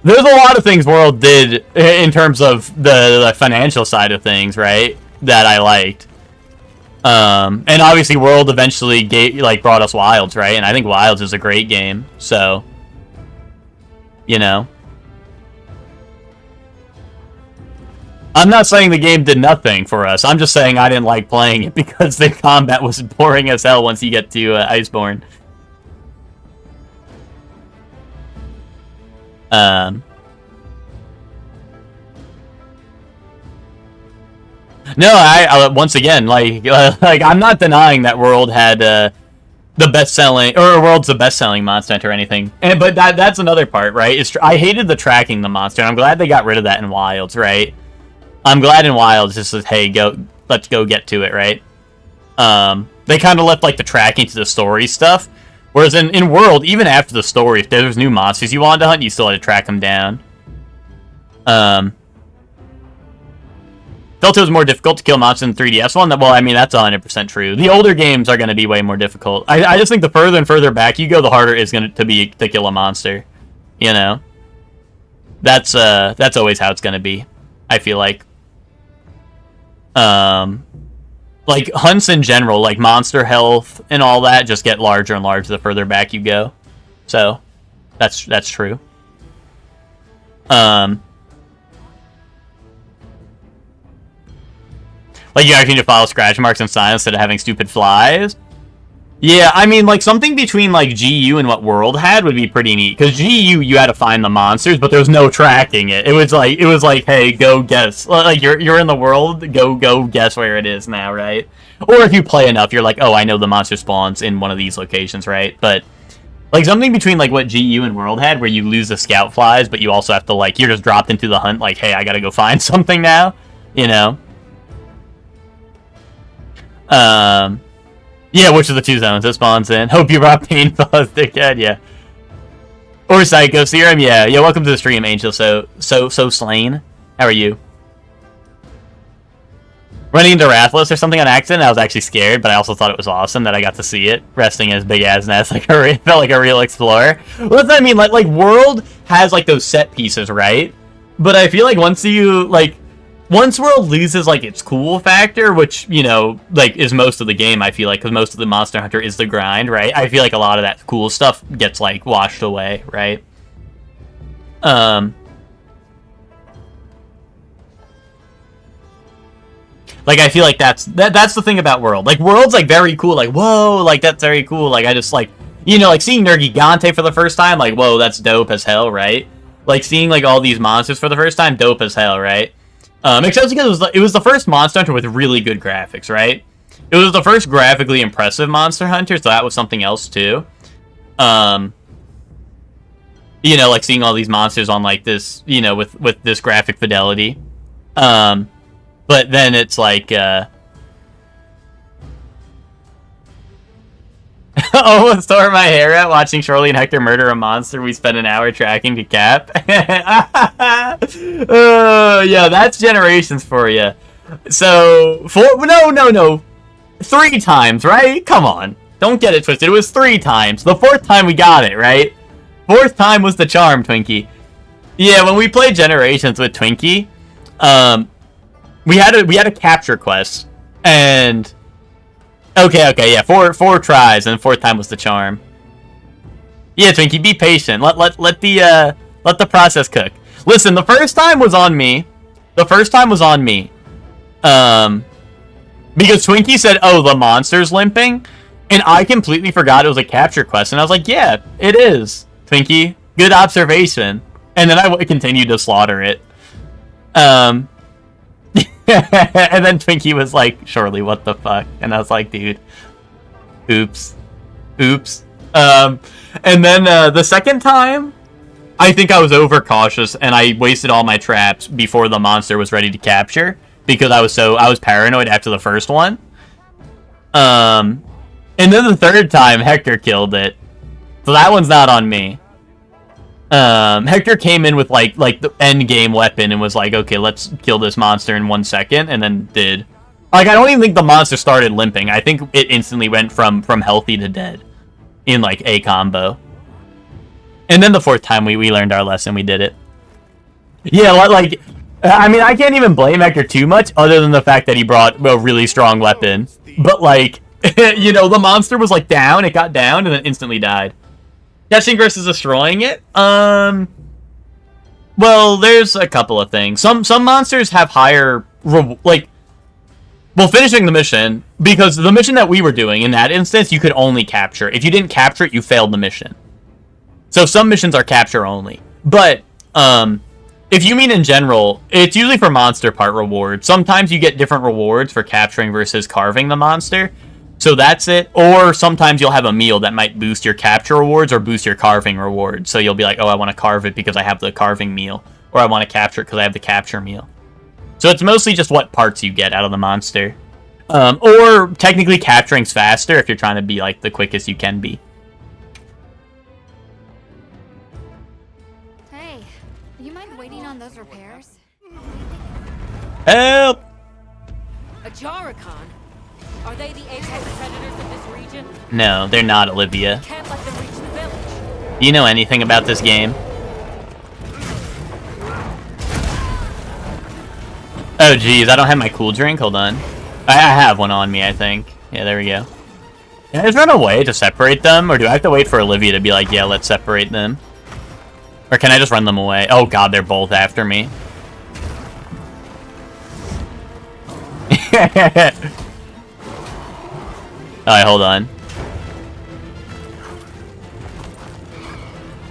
There's a lot of things World did in terms of the financial side of things, right? That I liked. And obviously World eventually brought us Wilds, right? And I think Wilds is a great game, so you know. I'm not saying the game did nothing for us. I'm just saying I didn't like playing it because the combat was boring as hell once you get to Iceborne. No, I once again, like I'm not denying that World had the best-selling, or World's the best-selling Monster Hunter or anything. But that's another part, right? I hated the tracking the monster, and I'm glad they got rid of that in Wilds, right? I'm glad in Wilds just says, hey, let's go get to it, right? They kind of left like the tracking to the story stuff, whereas in World, even after the story, if there was new monsters you wanted to hunt, you still had to track them down. Felt it was more difficult to kill monsters in the 3DS one. Well, I mean, that's 100% true. The older games are going to be way more difficult. I just think the further and further back you go, the harder it's going to be to kill a monster. You know? That's always how it's going to be, I feel like. Like hunts in general, like monster health and all that, just get larger and larger the further back you go. So, that's true. Like you actually need to follow scratch marks and signs instead of having stupid flies. Yeah, I mean, like, something between, like, GU and what World had would be pretty neat. Because GU, you had to find the monsters, but there was no tracking it. It was like, hey, go guess. Like, you're in the world, go guess where it is now, right? Or if you play enough, you're like, oh, I know the monster spawns in one of these locations, right? But, like, something between, like, what GU and World had, where you lose the scout flies, but you also have to, like, you're just dropped into the hunt, like, hey, I gotta go find something now, you know? Yeah, which of the two zones it spawns in? Hope you brought paintball, dickhead, yeah. Or Psycho Serum, yeah. Yeah, welcome to the stream, Angel. So slain. How are you? Running into Rathalos or something on accident, I was actually scared, but I also thought it was awesome that I got to see it, resting in his big-ass nest, like it felt like a real explorer. Well, that's what I mean, like World has, like, those set pieces, right? But I feel like once World loses, like, its cool factor, which, you know, like, is most of the game, I feel like, because most of the Monster Hunter is the grind, right? I feel like a lot of that cool stuff gets, like, washed away, right? Like, I feel like that's the thing about World. Like, World's, like, very cool, like, whoa, like, that's very cool, like, I just, like, you know, like, seeing Nergigante for the first time, like, whoa, that's dope as hell, right? Like, seeing, like, all these monsters for the first time, dope as hell, right? Except because it was the first Monster Hunter with really good graphics, right? It was the first graphically impressive Monster Hunter, so that was something else, too. You know, like, seeing all these monsters on, like, this, you know, with this graphic fidelity. But then it's like, almost tore my hair out watching Shirley and Hector murder a monster we spent an hour tracking to cap. Yeah, that's Generations for you. So, no. 3 times, right? Come on. Don't get it twisted. It was 3 times. The 4th time we got it, right? 4th time was the charm, Twinkie. Yeah, when we played Generations with Twinkie, we had a capture quest, and okay, yeah, 4 tries, and the 4th time was the charm. Yeah, Twinkie, be patient. Let the process cook. Listen, the first time was on me. Because Twinkie said, "Oh, the monster's limping," and I completely forgot it was a capture quest, and I was like, "Yeah, it is." Twinkie, good observation. And then I continued to slaughter it. And then Twinkie was like, "Surely, what the fuck?" And I was like, "Dude, oops." And then the second time, I think I was overcautious and I wasted all my traps before the monster was ready to capture because I was paranoid after the first one. And then the third time, Hector killed it. So that one's not on me. Hector came in with like the end game weapon and was like, okay, let's kill this monster in 1 second, and then did. Like, I don't even think the monster started limping. I think it instantly went from healthy to dead in like a combo. And then the 4th time we learned our lesson, we did it. Yeah, like, I mean, I can't even blame Hector too much other than the fact that he brought a really strong weapon. But like, you know, the monster was like down, it got down, and then instantly died. Catching versus destroying it? Well, there's a couple of things. Some monsters have higher, like, well, finishing the mission, because the mission that we were doing, in that instance, you could only capture. If you didn't capture it, you failed the mission. So some missions are capture only. But, if you mean in general, it's usually for monster part rewards. Sometimes you get different rewards for capturing versus carving the monster. So that's it. Or sometimes you'll have a meal that might boost your capture rewards or boost your carving rewards. So you'll be like, oh, I want to carve it because I have the carving meal. Or I want to capture it because I have the capture meal. So it's mostly just what parts you get out of the monster. Or technically capturing's faster if you're trying to be like the quickest you can be. Hey, you mind waiting on those repairs? Help! A Jarrakan? Are they the apex predators of this region? No, they're not, Olivia. Can't let them reach the village. Do you know anything about this game? Oh, geez, I don't have my cool drink. Hold on. I have one on me, I think. Yeah, there we go. Can I just run away to separate them? Or do I have to wait for Olivia to be like, yeah, let's separate them? Or can I just run them away? Oh, God, they're both after me. Alright, hold on.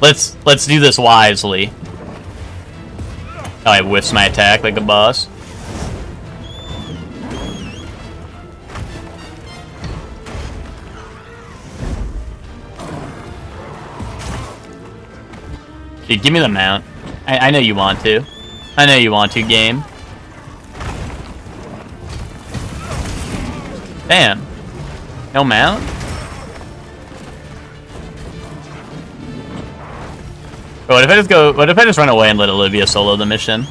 Let's do this wisely. Oh, I whiffs my attack like a boss. Dude, give me the mount. I know you want to. I know you want to, game. Damn. No mount? What if I just run away and let Olivia solo the mission?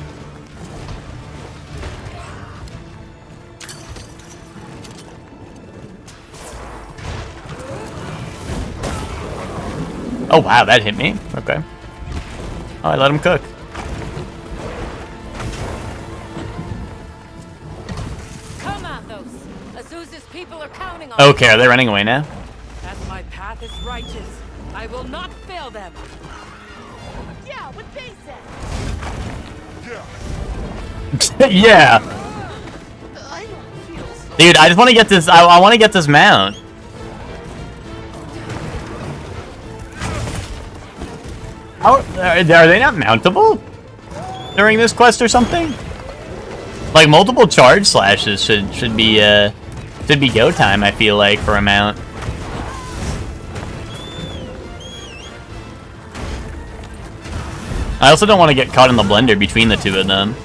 Oh wow, that hit me. Okay. Oh, I let him cook. Come on, those Azusa's people are counting on. Okay, are they running away now? As my path is righteous, I will not fail them. Yeah, what they said. Yeah. Dude, I just want to get this. I want to get this mount. How are they not mountable during this quest or something? Like multiple charge slashes should be go time. I feel like for a mount. I also don't want to get caught in the blender between the two of them.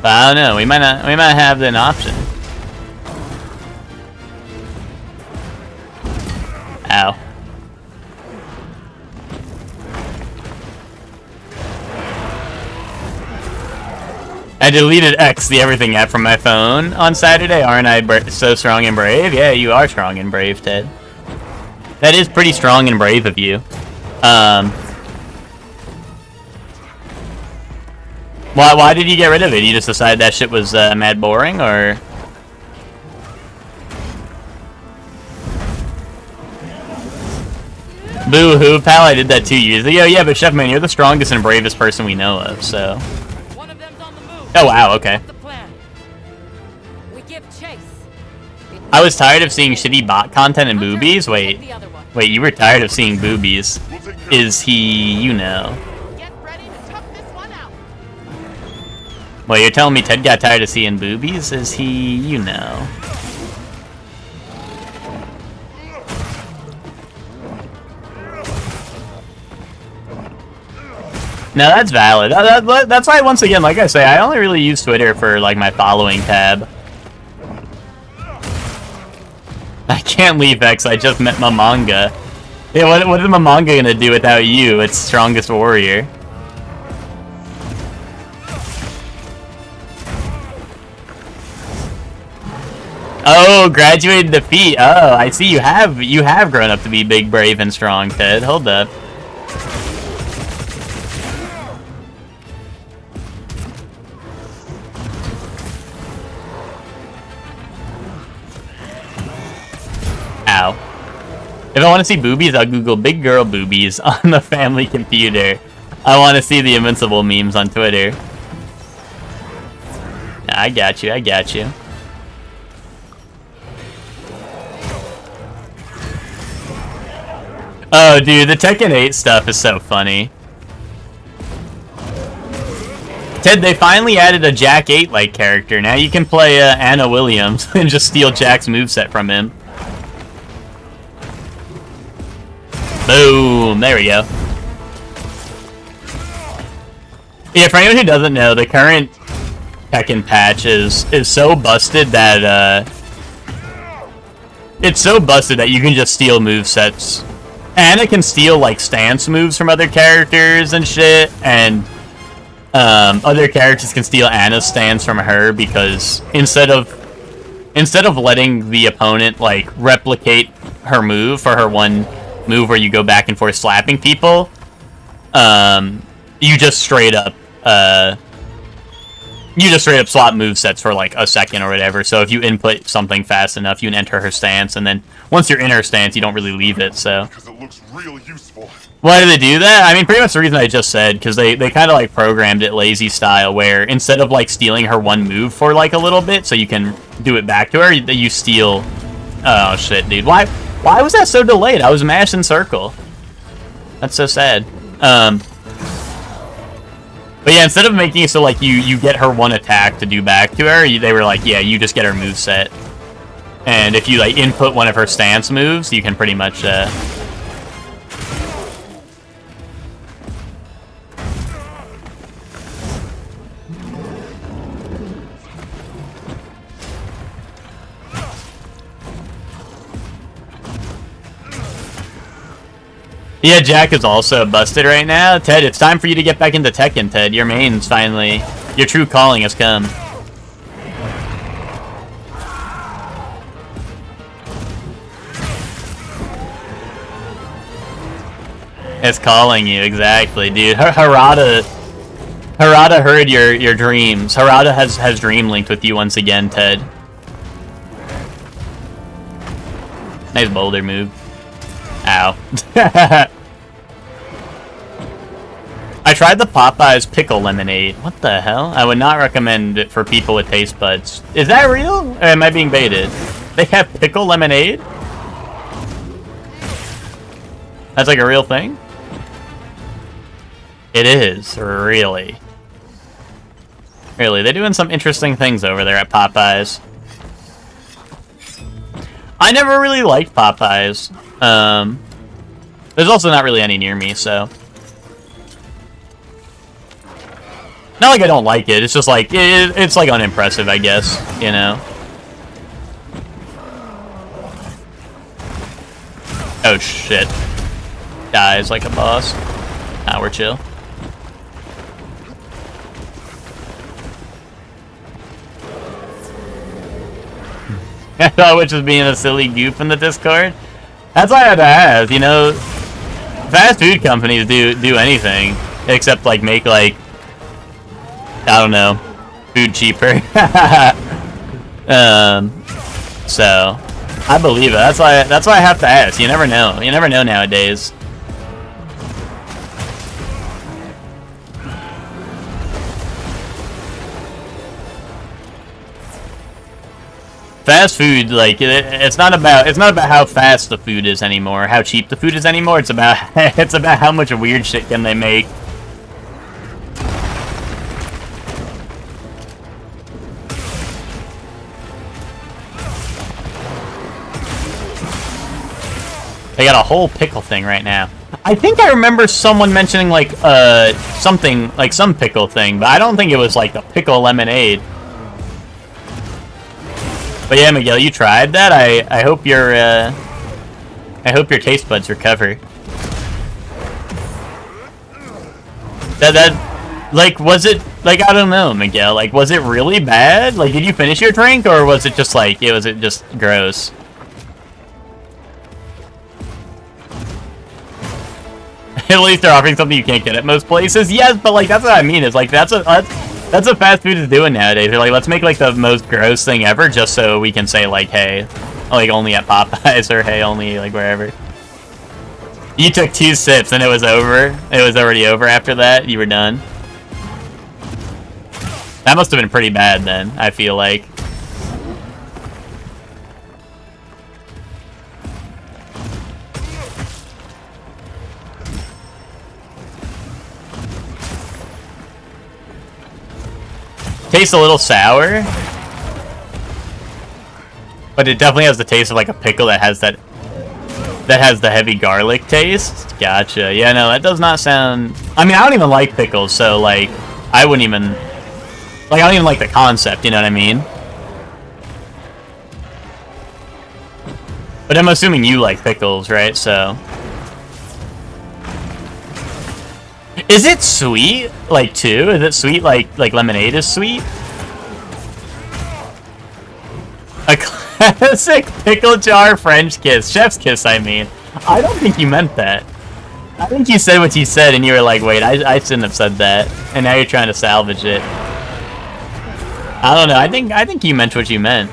But I don't know. We might have an option. Ow. I deleted X, the everything app, from my phone on Saturday. Aren't I so strong and brave? Yeah, you are strong and brave, Ted. That is pretty strong and brave of you. Why did you get rid of it? You just decided that shit was mad boring, or? Boo-hoo, pal, I did that 2 years ago. Yeah, but Chef Man, you're the strongest and bravest person we know of, so. One of them's on the move. Oh, wow, okay. The plan. We give chase. I was tired of seeing shitty bot content and boobies. Wait, you were tired of seeing boobies. Is he, you know? Get ready to tough this one out. Well, you're telling me Ted got tired of seeing boobies? Is he, you know? No, that's valid. That's why, once again, like I say, I only really use Twitter for, like, my following tab. I can't leave X, I just met my manga. Yeah, what is my manga gonna do without you? It's strongest warrior. Oh, graduated defeat. Oh, I see you have grown up to be big, brave, and strong, Ted. Hold up. Ow. If I want to see boobies, I'll Google big girl boobies on the family computer. I want to see the Invincible memes on Twitter. I got you, I got you. Oh, dude, the Tekken 8 stuff is so funny. Ted, they finally added a Jack 8-like character. Now you can play Anna Williams and just steal Jack's moveset from him. Boom! There we go. Yeah, for anyone who doesn't know, the current Tekken patch is so busted that it's so busted that you can just steal movesets. Anna can steal like stance moves from other characters and shit, and other characters can steal Anna's stance from her because instead of letting the opponent like replicate her move for her one move where you go back and forth slapping people, you just straight up swap movesets for like a second or whatever. So if you input something fast enough, you can enter her stance, and then once you're in her stance, you don't really leave it. So Because it looks real useful. why do they do that? I mean, pretty much the reason I just said, because they kind of like programmed it lazy style, where instead of like stealing her one move for like a little bit, so you can do it back to her, you steal. Oh shit, dude! Why was that so delayed? I was mashing circle. That's so sad. But yeah, instead of making it so like you get her one attack to do back to her, they were like, yeah, you just get her moveset. And if you like input one of her stance moves, you can pretty much Yeah, Jack is also busted right now. Ted, it's time for you to get back into Tekken, Ted. Your main's finally... Your true calling has come. It's calling you, exactly, dude. Harada heard your dreams. Harada has dream linked with you once again, Ted. Nice boulder move. Ow. I tried the Popeyes pickle lemonade. What the hell? I would not recommend it for people with taste buds. Is that real? Or am I being baited? They have pickle lemonade? That's like a real thing? It is, really. Really, they're doing some interesting things over there at Popeyes. I never really liked Popeyes. There's also not really any near me, so... Not like I don't like it, it's just like, it's like unimpressive, I guess, you know? Oh shit. Dies like a boss. Nah, we're chill. I thought which was being a silly goof in the Discord. That's why I had to ask, you know, fast food companies do anything except like make like, I don't know, food cheaper. So I believe it. That's why I have to ask. You never know. You never know nowadays. Fast food, like it's not about how fast the food is anymore, how cheap the food is anymore. It's about how much weird shit can they make. They got a whole pickle thing right now. I think I remember someone mentioning like something like some pickle thing, but I don't think it was like the pickle lemonade. But yeah, Miguel, you tried that. I hope your taste buds recover. Like, was it, like, I don't know, Miguel, like, was it really bad? Like, did you finish your drink, or was it just, like, was it just gross? At least they're offering something you can't get at most places. Yes, but, like, that's what I mean, is, like, that's what fast food is doing nowadays. They're like, let's make, like, the most gross thing ever, just so we can say, like, hey, like, only at Popeyes, or hey, only, like, wherever. You took 2 sips, and it was over? It was already over after that? You were done? That must have been pretty bad then, I feel like. Tastes a little sour. But it definitely has the taste of like a pickle that has the heavy garlic taste. Gotcha. Yeah, no, that does not sound... I mean, I don't even like pickles, so like, I wouldn't even... Like, I don't even like the concept, you know what I mean? But I'm assuming you like pickles, right? So... Is it sweet, like, too? Is it sweet like lemonade is sweet? A classic pickle jar French kiss. Chef's kiss, I mean. I don't think you meant that. I think you said what you said, and you were like, wait, I shouldn't have said that. And now you're trying to salvage it. I don't know. I think you meant what you meant.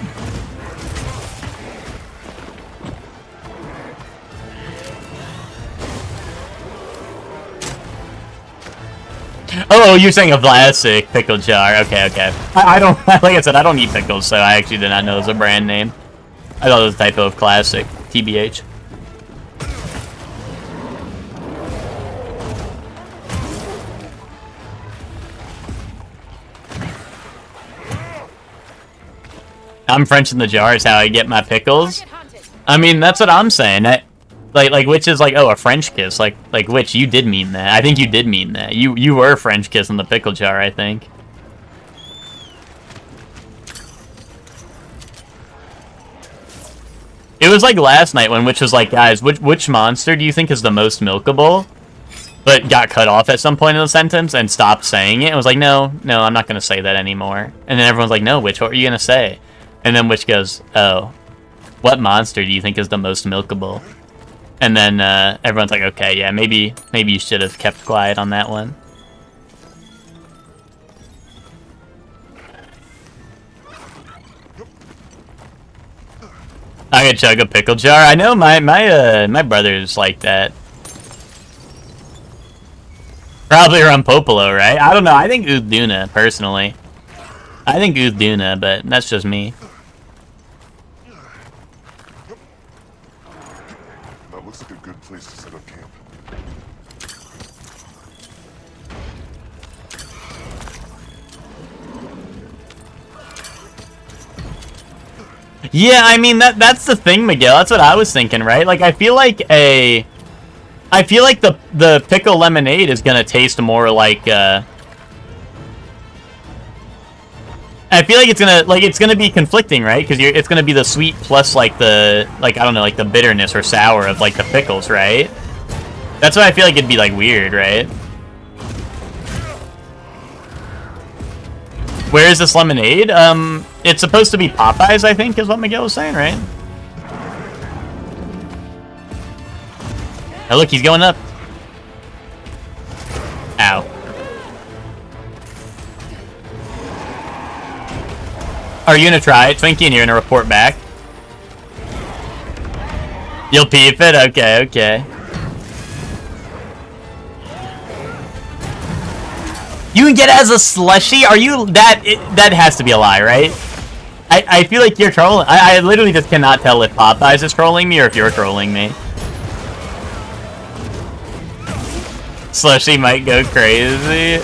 Oh, you're saying a classic pickle jar. Okay, okay. I don't, like I said, I don't eat pickles, so I actually did not know it was a brand name. I thought it was a typo of classic. TBH. I'm French in the jar is how I get my pickles. I mean, that's what I'm saying. Like which is like, oh, a French kiss. Like which you did mean that. I think you did mean that. You were French kiss in the pickle jar, I think. It was like last night when Witch was like, guys, which monster do you think is the most milkable? But got cut off at some point in the sentence and stopped saying it. And was like, no, I'm not going to say that anymore. And then everyone's like, no, Witch, what are you going to say? And then Witch goes, oh, what monster do you think is the most milkable? And then everyone's like, okay, yeah, maybe you should have kept quiet on that one. I could chug a pickle jar. I know my brother's like that. Probably around Popolo, right? I don't know. I think Uduna, personally. I think Uduna, but that's just me. That looks like a good place to set up camp. Yeah, I mean that's the thing, Miguel. That's what I was thinking, right? Like I feel like the pickle lemonade is gonna taste more like I feel like it's gonna be conflicting, right? Because it's gonna be the sweet plus like I don't know, like the bitterness or sour of like the pickles, right? That's why I feel like it'd be like weird, right? Where is this lemonade? It's supposed to be Popeyes, I think, is what Miguel was saying, right? Oh, look, he's going up. Ow. Are you gonna try it, Twinkie, and you're gonna report back? You'll peep it? Okay, okay. You can get it as a slushie? Are you... That has to be a lie, right? I feel like you're trolling. I literally just cannot tell if Popeyes is trolling me or if you're trolling me. Slushie might go crazy.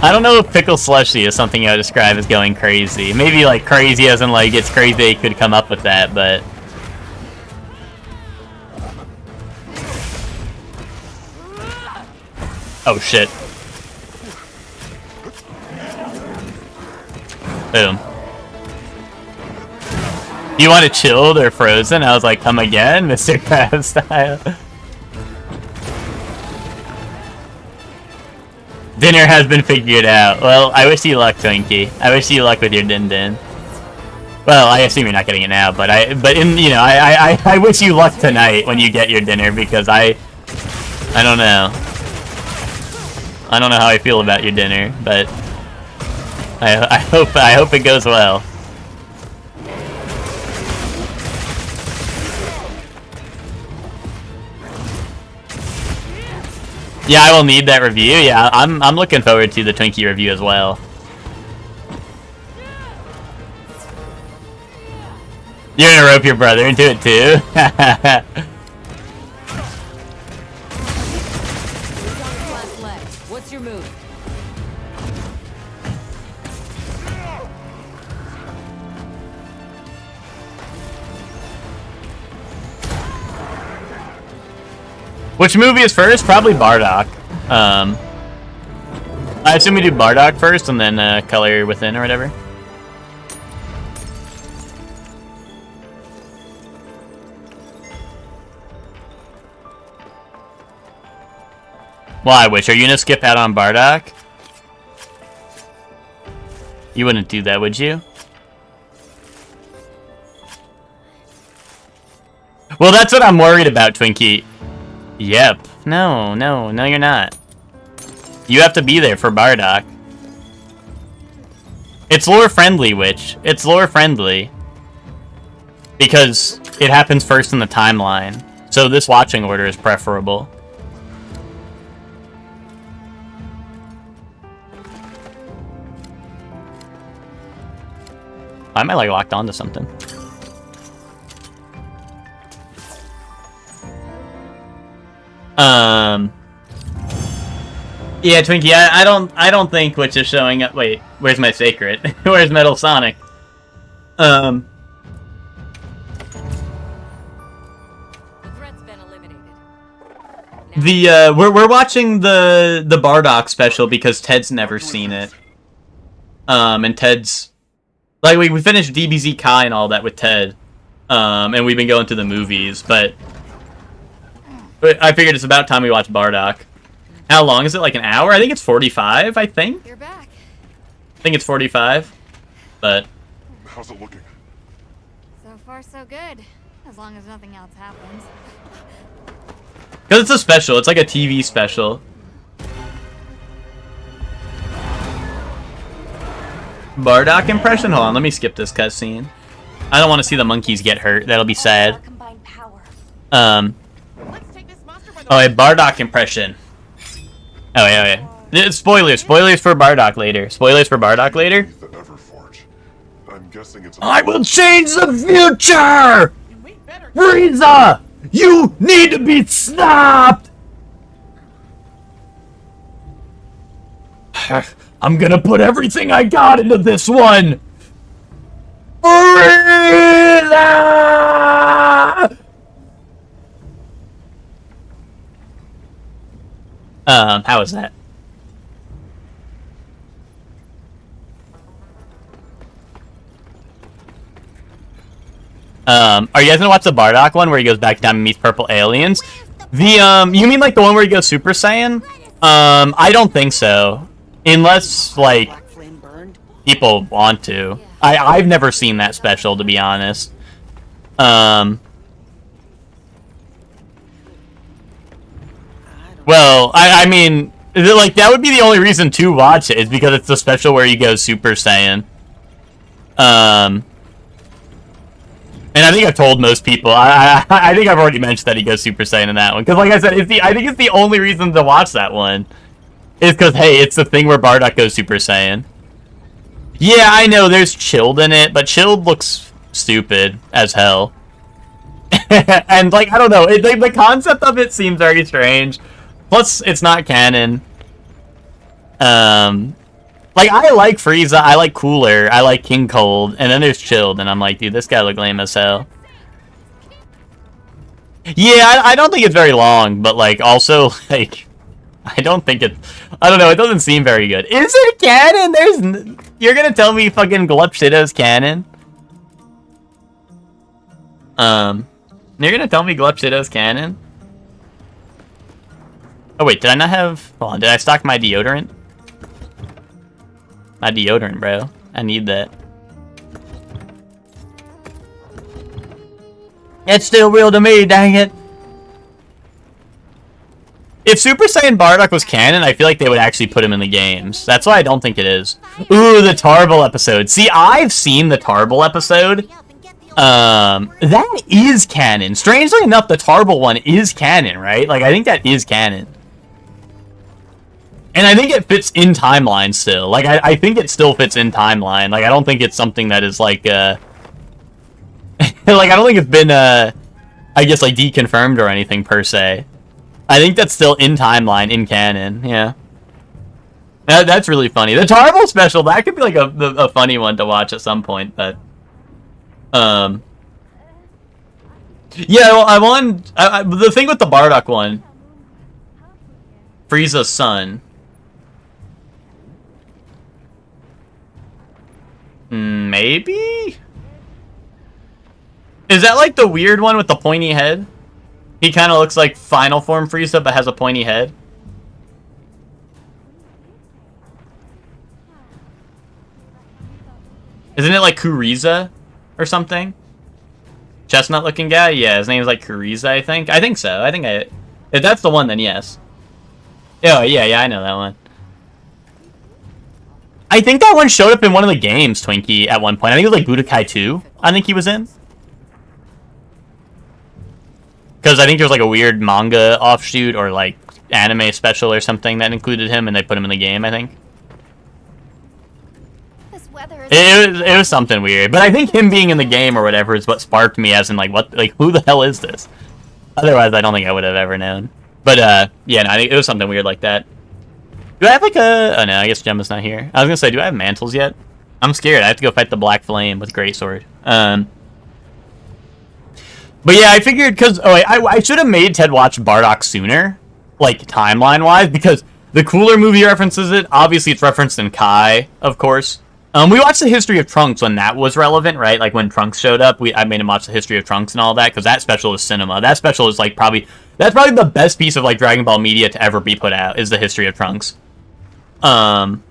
I don't know if pickle slushie is something I would describe as going crazy. Maybe like crazy as in like it's crazy they could come up with that, but... Oh shit. Boom. Do you want it chilled or frozen? I was like, come again, Mr. Krabs style. Dinner has been figured out. Well, I wish you luck, Twinkie. I wish you luck with your din-din. Well, I assume you're not getting it now, but I wish you luck tonight when you get your dinner, because I don't know. I don't know how I feel about your dinner, but I hope it goes well. Yeah, I will need that review. Yeah, I'm looking forward to the Twinkie review as well. You're gonna rope your brother into it too? What's your move? Which movie is first? Probably Bardock. I assume we do Bardock first and then Color Within or whatever. Why, Witch? Are you gonna skip out on Bardock? You wouldn't do that, would you? Well, that's what I'm worried about, Twinkie. Yep. No, you're not. You have to be there for Bardock. It's lore-friendly, Witch. It's lore-friendly. Because it happens first in the timeline. So this watching order is preferable. I might like locked onto something. Yeah, Twinkie, I don't think Witch is showing up. Wait, where's my Sacred? Where's Metal Sonic? The threat's been eliminated. We're watching the Bardock special because Ted's never seen it. And Ted's like we finished DBZ Kai and all that with Ted. And we've been going to the movies, but I figured it's about time we watch Bardock. How long is it? Like an hour? I think it's 45, I think. You're back. I think it's 45. But How's it looking? So far, so good. As long as nothing else happens. because it's a special, it's like a TV special. Bardock impression? Hold on, let me skip this cutscene. I don't want to see the monkeys get hurt. That'll be sad. Oh, a Bardock impression. Oh, yeah. Spoilers for Bardock later. The Everforge. I'm guessing it's. I will change the future! Frieza! You need to be stopped! I'm gonna put everything I got into this one! Frieza! How was that? Are you guys gonna watch the Bardock one where he goes back down and meets purple aliens? You mean like the one where he goes Super Saiyan? I don't think so. Unless, like, people want to. I've never seen that special, to be honest. Well, I mean, like, that would be the only reason to watch it, is because it's the special where he goes Super Saiyan. And I think I've told most people, I think I've already mentioned that he goes Super Saiyan in that one. Because, like I said, I think it's the only reason to watch that one. Is because, hey, it's the thing where Bardock goes Super Saiyan. Yeah, I know there's Chilled in it, but Chilled looks stupid as hell. And, like, I don't know, the concept of it seems very strange. Plus, it's not canon. Like, I like Frieza, I like Cooler, I like King Cold, and then there's Chilled, and I'm like, dude, this guy look lame as hell. Yeah, I don't think it's very long, but, like, also, like, I don't know, it doesn't seem very good. Is it canon? You're gonna tell me fucking Glup Shido's canon? You're gonna tell me Glup Shido's canon? Oh wait, did I not have... Hold on, did I stock my deodorant? My deodorant, bro. I need that. It's still real to me, dang it. If Super Saiyan Bardock was canon, I feel like they would actually put him in the games. That's why I don't think it is. Ooh, the Tarble episode. See, I've seen the Tarble episode. That is canon. Strangely enough, the Tarble one is canon, right? Like, I think that is canon. And I think it fits in timeline still. Like, I think it still fits in timeline. Like, I don't think it's something that is, like, like, I don't think it's been, I guess, like, deconfirmed or anything, per se. I think that's still in timeline, in canon, yeah. That's really funny. The Tarble special, that could be, like, a funny one to watch at some point, but... Yeah, well, the thing with the Bardock one... Frieza's son... Maybe? Is that like the weird one with the pointy head? He kind of looks like Final Form Frieza, but has a pointy head. Isn't it like Kuriza or something? Chestnut looking guy? Yeah, his name's like Kuriza, I think. I think so. If that's the one, then yes. Oh, yeah, I know that one. I think that one showed up in one of the games, Twinkie, at one point. I think it was like Budokai 2, I think he was in. Because I think there was like a weird manga offshoot or like anime special or something that included him and they put him in the game, I think. This weather is It was something weird. But I think him being in the game or whatever is what sparked me as in like, what, like, who the hell is this? Otherwise, I don't think I would have ever known. But, yeah, no, I think it was something weird like that. Do I have, like, oh, no, I guess Gemma's not here. I was gonna say, do I have mantles yet? I'm scared. I have to go fight the Black Flame with Greatsword. But, yeah, I figured, because, oh, wait, I should have made Ted watch Bardock sooner, like, timeline-wise, because the Cooler movie references it. Obviously, it's referenced in Kai, of course. We watched the history of Trunks when that was relevant, right? Like, when Trunks showed up, I made him watch the history of Trunks and all that, because that special is cinema. That special is, like, that's probably the best piece of, like, Dragon Ball media to ever be put out, is the history of Trunks. But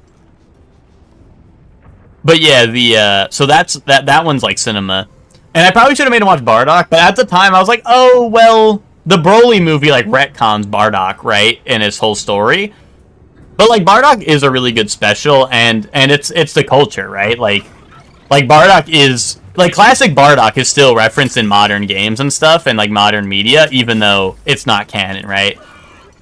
yeah, so that one's like cinema. And I probably should have made him watch Bardock, but at the time I was like, oh, well, the Broly movie, like, retcons Bardock, right? In his whole story. But, like, Bardock is a really good special, and it's the culture, right? Like Bardock is, like, classic Bardock is still referenced in modern games and stuff, and, like, modern media, even though it's not canon, right?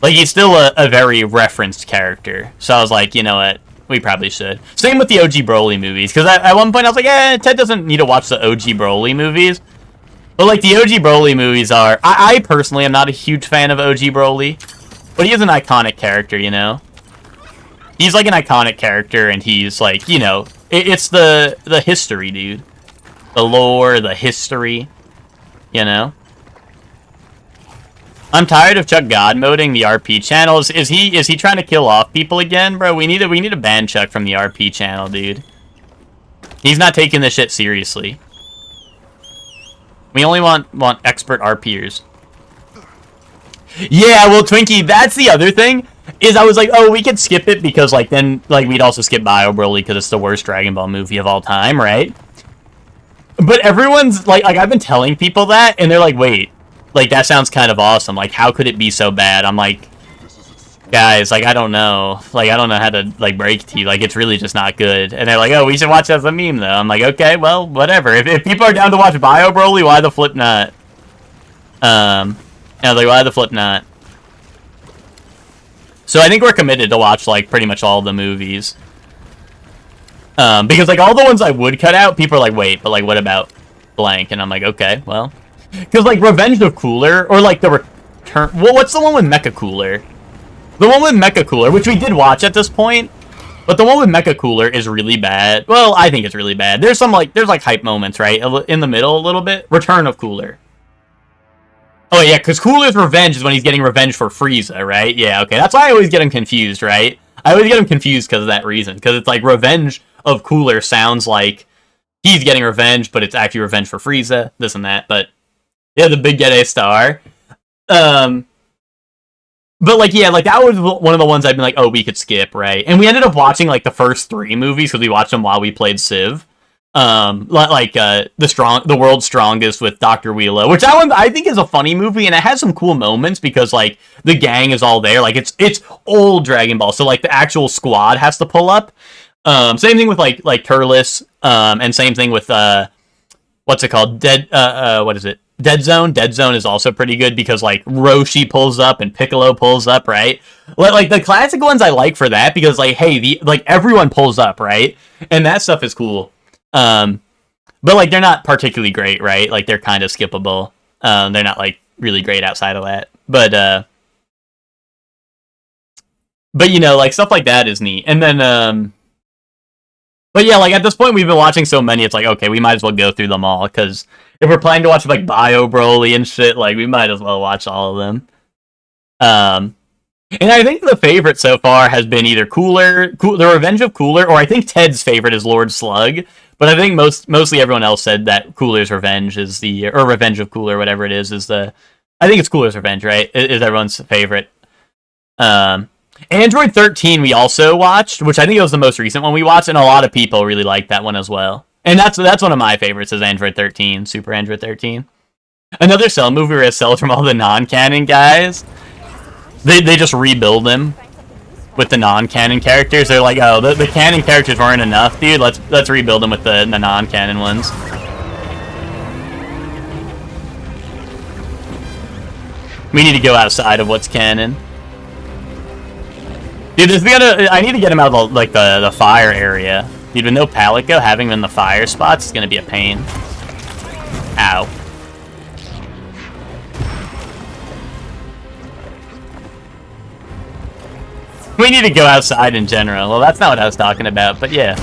Like, he's still a very referenced character. So I was like, you know what? We probably should. Same with the OG Broly movies. Because at one point I was like, Ted doesn't need to watch the OG Broly movies. But, like, the OG Broly movies are... I personally am not a huge fan of OG Broly. But he is an iconic character, you know? He's, like, an iconic character, and he's, like, you know... It's the history, dude. The lore, the history. You know? I'm tired of Chuck God moding the RP channels. Is he trying to kill off people again, bro? We need to ban Chuck from the RP channel, dude. He's not taking this shit seriously. We only want expert RPers. Yeah, well, Twinkie, that's the other thing. Is I was like, oh, we could skip it because, like, then, like, we'd also skip Bio Broly because it's the worst Dragon Ball movie of all time, right? But everyone's, like, I've been telling people that, and they're like, wait. Like, that sounds kind of awesome. Like, how could it be so bad? I'm like, guys, like, I don't know. Like, I don't know how to, like, break it to you. Like, it's really just not good. And they're like, oh, we should watch it as a meme, though. I'm like, okay, well, whatever. If people are down to watch Bio Broly, why the flip not? I was like, why the flip not? So I think we're committed to watch, like, pretty much all the movies. Because, like, all the ones I would cut out, people are like, wait, but, like, what about blank? And I'm like, okay, well... Because, like, Revenge of Cooler, or, like, the return... Well, what's the one with Mecha Cooler? The one with Mecha Cooler, which we did watch at this point, but the one with Mecha Cooler is really bad. Well, I think it's really bad. There's some, like, hype moments, right? In the middle a little bit. Return of Cooler. Oh, yeah, because Cooler's revenge is when he's getting revenge for Frieza, right? Yeah, okay. That's why I always get him confused, right? I always get him confused because of that reason. Because it's like Revenge of Cooler sounds like he's getting revenge, but it's actually revenge for Frieza, this and that. But Yeah, the big get a star. But like, yeah, like that was one of the ones I've been like, oh, we could skip, right? And we ended up watching like the first 3 movies because we watched them while we played Civ. The World's Strongest with Dr. Wheelo, which that one I think is a funny movie, and it has some cool moments because like the gang is all there, like it's old Dragon Ball, so like the actual squad has to pull up. Same thing with like Turles, and same thing with what's it called? What is it? Dead Zone. Dead Zone is also pretty good because like Roshi pulls up and Piccolo pulls up, right? Like the classic ones I like for that because like, hey, like everyone pulls up, right? And that stuff is cool. But like they're not particularly great, right? Like they're kind of skippable. They're not like really great outside of that. But you know, like stuff like that is neat. And then but yeah, like at this point we've been watching so many, it's like, okay, we might as well go through them all, because if we're planning to watch like Bio Broly and shit, like we might as well watch all of them. And I think the favorite so far has been either The Revenge of Cooler, or I think Ted's favorite is Lord Slug. But I think mostly everyone else said that Cooler's Revenge is or Revenge of Cooler, whatever it is I think it's Cooler's Revenge, right? Is everyone's favorite. Android 13 we also watched, which I think it was the most recent one we watched, and a lot of people really liked that one as well. And that's one of my favorites, is Android 13, Super Android 13. Another Cell movie where it sells from all the non-canon guys. They just rebuild them with the non-canon characters. They're like, oh, the canon characters weren't enough, dude. Let's rebuild them with the non-canon ones. We need to go outside of what's canon. Dude, I need to get him out of the fire area. Dude, with no Palico, having him in the fire spots is gonna be a pain. Ow. We need to go outside in general. Well, that's not what I was talking about, but yeah.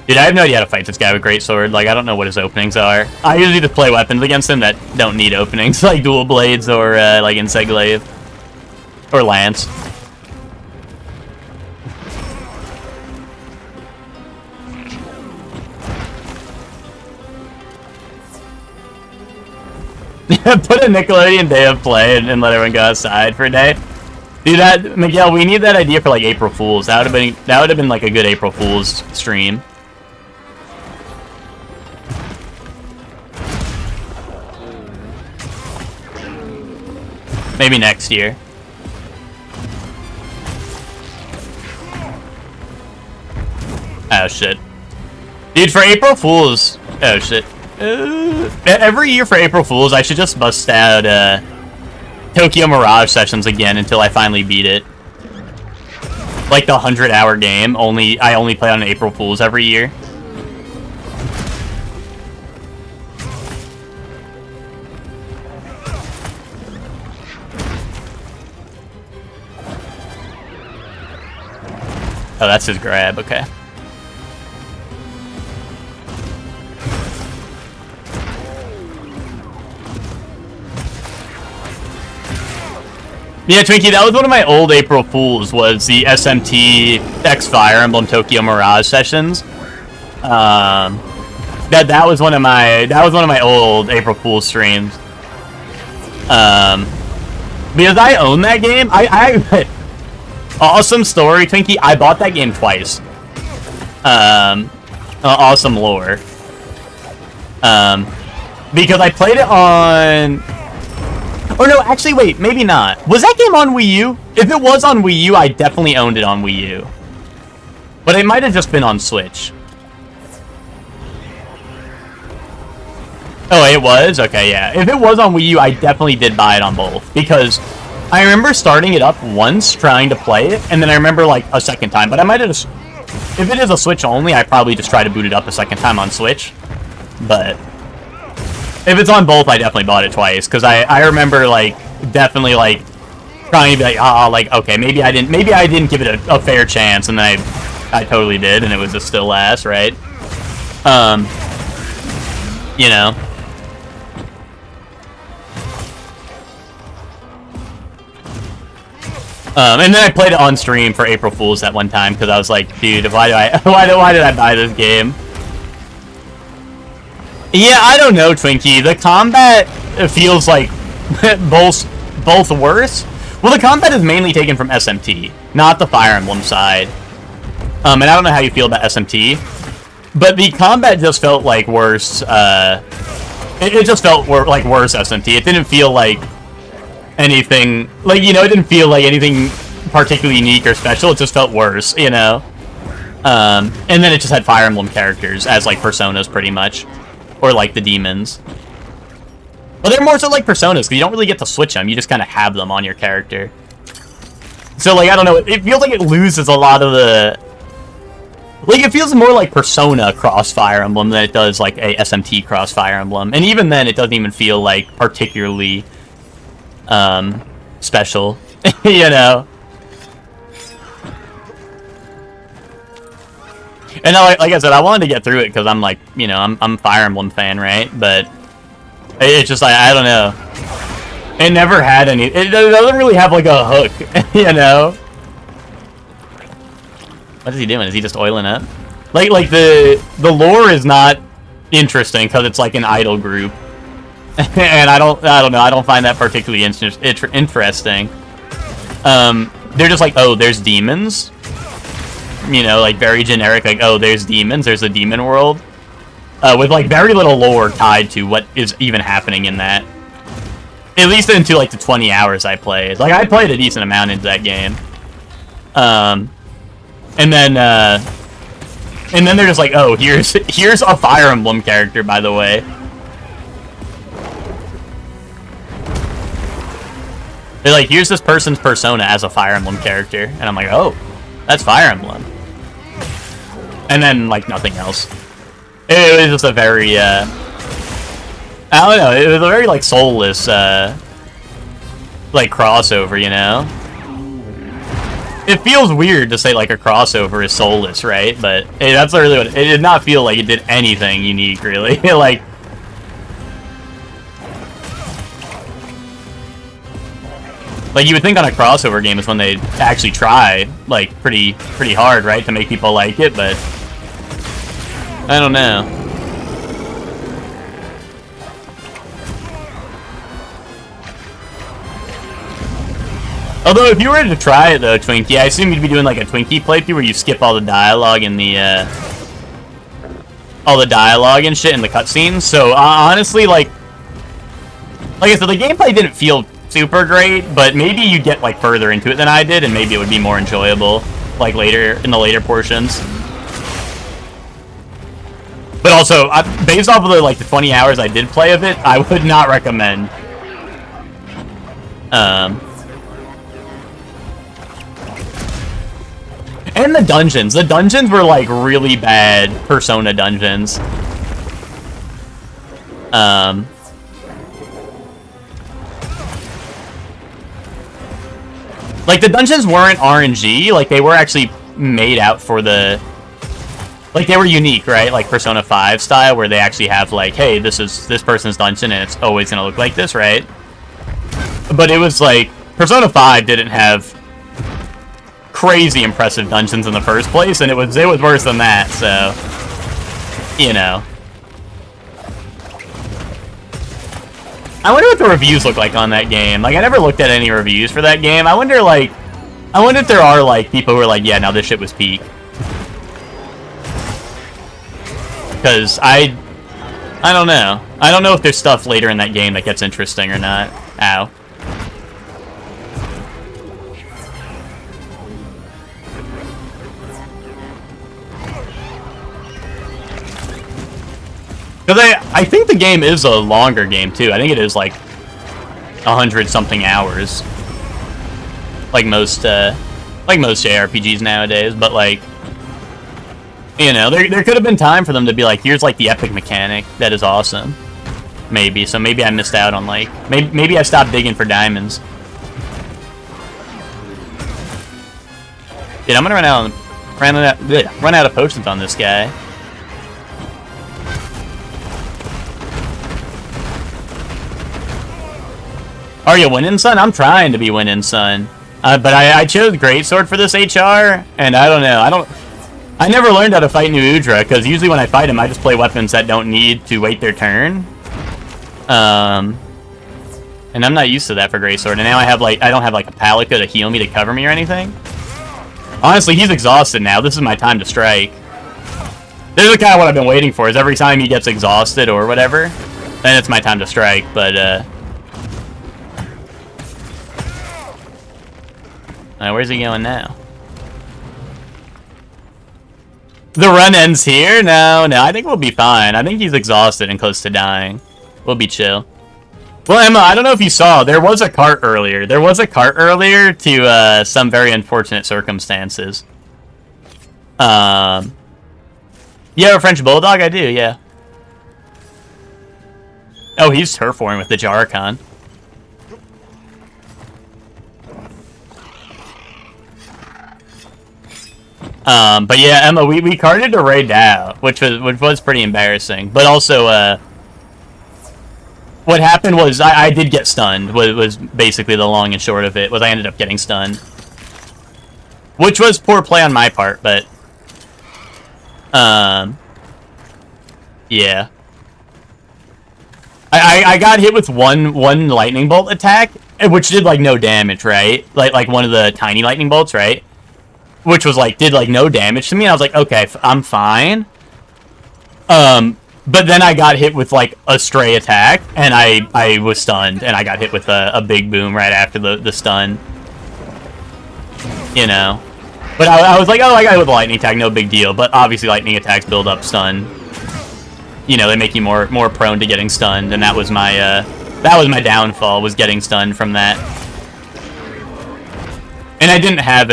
Dude, I have no idea how to fight this guy with Greatsword. Like, I don't know what his openings are. I usually just play weapons against him that don't need openings, like Dual Blades or, like Insect Glaive. Or Lance. Put a Nickelodeon day of play and let everyone go outside for a day. Dude, Miguel, we need that idea for like April Fools. That would have been like a good April Fools stream. Maybe next year. Oh shit. Dude, for April Fools. Oh shit. Every year for April Fools, I should just bust out Tokyo Mirage sessions again until I finally beat it. Like the 100-hour game. I only play on April Fools every year. Oh, that's his grab. Okay. Yeah, Twinkie, that was one of my old April Fools, was the SMT X Fire Emblem Tokyo Mirage sessions. That was one of my old April Fools streams. Because I own that game. I awesome story, Twinkie. I bought that game twice. Awesome lore. Because I played it on. Or no, actually, wait, maybe not. Was that game on Wii U? If it was on Wii U, I definitely owned it on Wii U. But it might have just been on Switch. Oh, it was? Okay, yeah. If it was on Wii U, I definitely did buy it on both. Because I remember starting it up once, trying to play it, and then I remember, like, a second time. But I might have just... If it is a Switch only, I probably just try to boot it up a second time on Switch. But... if it's on both, I definitely bought it twice, because I remember, like, definitely, like, trying to be like, like, okay, maybe I didn't give it a fair chance, and then I totally did, and it was just still ass, right? You know. And then I played it on stream for April Fool's that one time because I was like, dude, why did I buy this game? Yeah, I don't know, Twinkie. The combat feels like both worse. Well, the combat is mainly taken from SMT, not the Fire Emblem side. And I don't know how you feel about SMT, but the combat just felt like worse. It just felt like worse SMT. It didn't feel like anything, like, you know, it didn't feel like anything particularly unique or special. It just felt worse, you know. And then it just had Fire Emblem characters as like personas, pretty much, or like the demons. Well, they're more so like personas, because you don't really get to switch them. You just kind of have them on your character. So, like, I don't know. It feels like it loses a lot of the... Like, it feels more like Persona cross Fire Emblem than it does, like, a SMT cross Fire Emblem. And even then, it doesn't even feel, like, particularly, special. You know? And like I said, I wanted to get through it, because I'm, like, you know, I'm a Fire Emblem fan, right? But... it's just like, I don't know. It never had any... It doesn't really have, like, a hook, you know? What is he doing? Is he just oiling up? Like the lore is not interesting, because it's, like, an idol group. And I don't know. I don't find that particularly interesting. They're just like, oh, there's demons? You know, like, very generic, like, oh, there's demons, there's a demon world. With, like, very little lore tied to what is even happening in that. At least into, like, the 20 hours I played. Like, I played a decent amount into that game. And then they're just like, oh, here's a Fire Emblem character, by the way. They're like, here's this person's persona as a Fire Emblem character. And I'm like, oh, that's Fire Emblem. And then, like, nothing else. It was just a very, I don't know, it was a very, like, soulless, like, crossover, you know? It feels weird to say, like, a crossover is soulless, right? But that's really what... It did not feel like it did anything unique, really. Like... Like, you would think on a crossover game is when they actually try, like, pretty hard, right? To make people like it, but... I don't know. Although, if you were to try it, though, Twinkie, I assume you'd be doing, like, a Twinkie playthrough where you skip all the dialogue and the, all the dialogue and shit in the cutscenes. So, honestly, like I said, the gameplay didn't feel super great, but maybe you'd get, like, further into it than I did, and maybe it would be more enjoyable, like, later, in the later portions. But also, based off of the, like, the 20 hours I did play of it, I would not recommend. And the dungeons. The dungeons were, like, really bad Persona dungeons. Like, the dungeons weren't RNG. Like, they were actually made out for the... Like, they were unique, right? Like, Persona 5 style, where they actually have, like, hey, this is this person's dungeon, and it's always gonna look like this, right? But it was, like, Persona 5 didn't have crazy impressive dungeons in the first place, and it was worse than that, so... You know. I wonder what the reviews look like on that game. Like, I never looked at any reviews for that game. I wonder if there are, like, people who are like, yeah, now this shit was peak. Because I don't know. I don't know if there's stuff later in that game that gets interesting or not. Ow. Because I think the game is a longer game, too. I think it is, like, 100-something hours. Like most JRPGs nowadays, but, like... You know, there could have been time for them to be like, here's, like, the epic mechanic that is awesome. Maybe. So maybe I missed out on, like... Maybe I stopped digging for diamonds. Dude, I'm gonna run out of potions on this guy. Are you winning, son? I'm trying to be winning, son. But I chose Greatsword for this HR, and I don't know. I never learned how to fight New Udra, because usually when I fight him, I just play weapons that don't need to wait their turn. And I'm not used to that for Greatsword, and now I don't have like a Palika to heal me to cover me or anything. Honestly, he's exhausted now. This is my time to strike. This is kind of what I've been waiting for, is every time he gets exhausted or whatever, then it's my time to strike, but, where's he going now? The run ends here? No, I think we'll be fine. I think he's exhausted and close to dying. We'll be chill. Well, Emma, I don't know if you saw, there was a cart earlier. There was a cart earlier to, some very unfortunate circumstances. You have a French Bulldog? I do, yeah. Oh, he's turf warring with the Jarkon. But yeah, Emma, we carted to raid out, which was pretty embarrassing. But also, what happened was I did get stunned. Was basically the long and short of it. Was I ended up getting stunned, which was poor play on my part. But yeah, I got hit with one lightning bolt attack, which did like no damage, right? Like one of the tiny lightning bolts, right? Which was like, did like no damage to me. And I was like, okay, I'm fine. But then I got hit with like a stray attack, and I was stunned, and I got hit with a big boom right after the stun. You know. But I was like, oh, I got hit with a lightning attack, no big deal. But obviously lightning attacks build up stun. You know, they make you more prone to getting stunned, and that was my downfall, was getting stunned from that. And I didn't have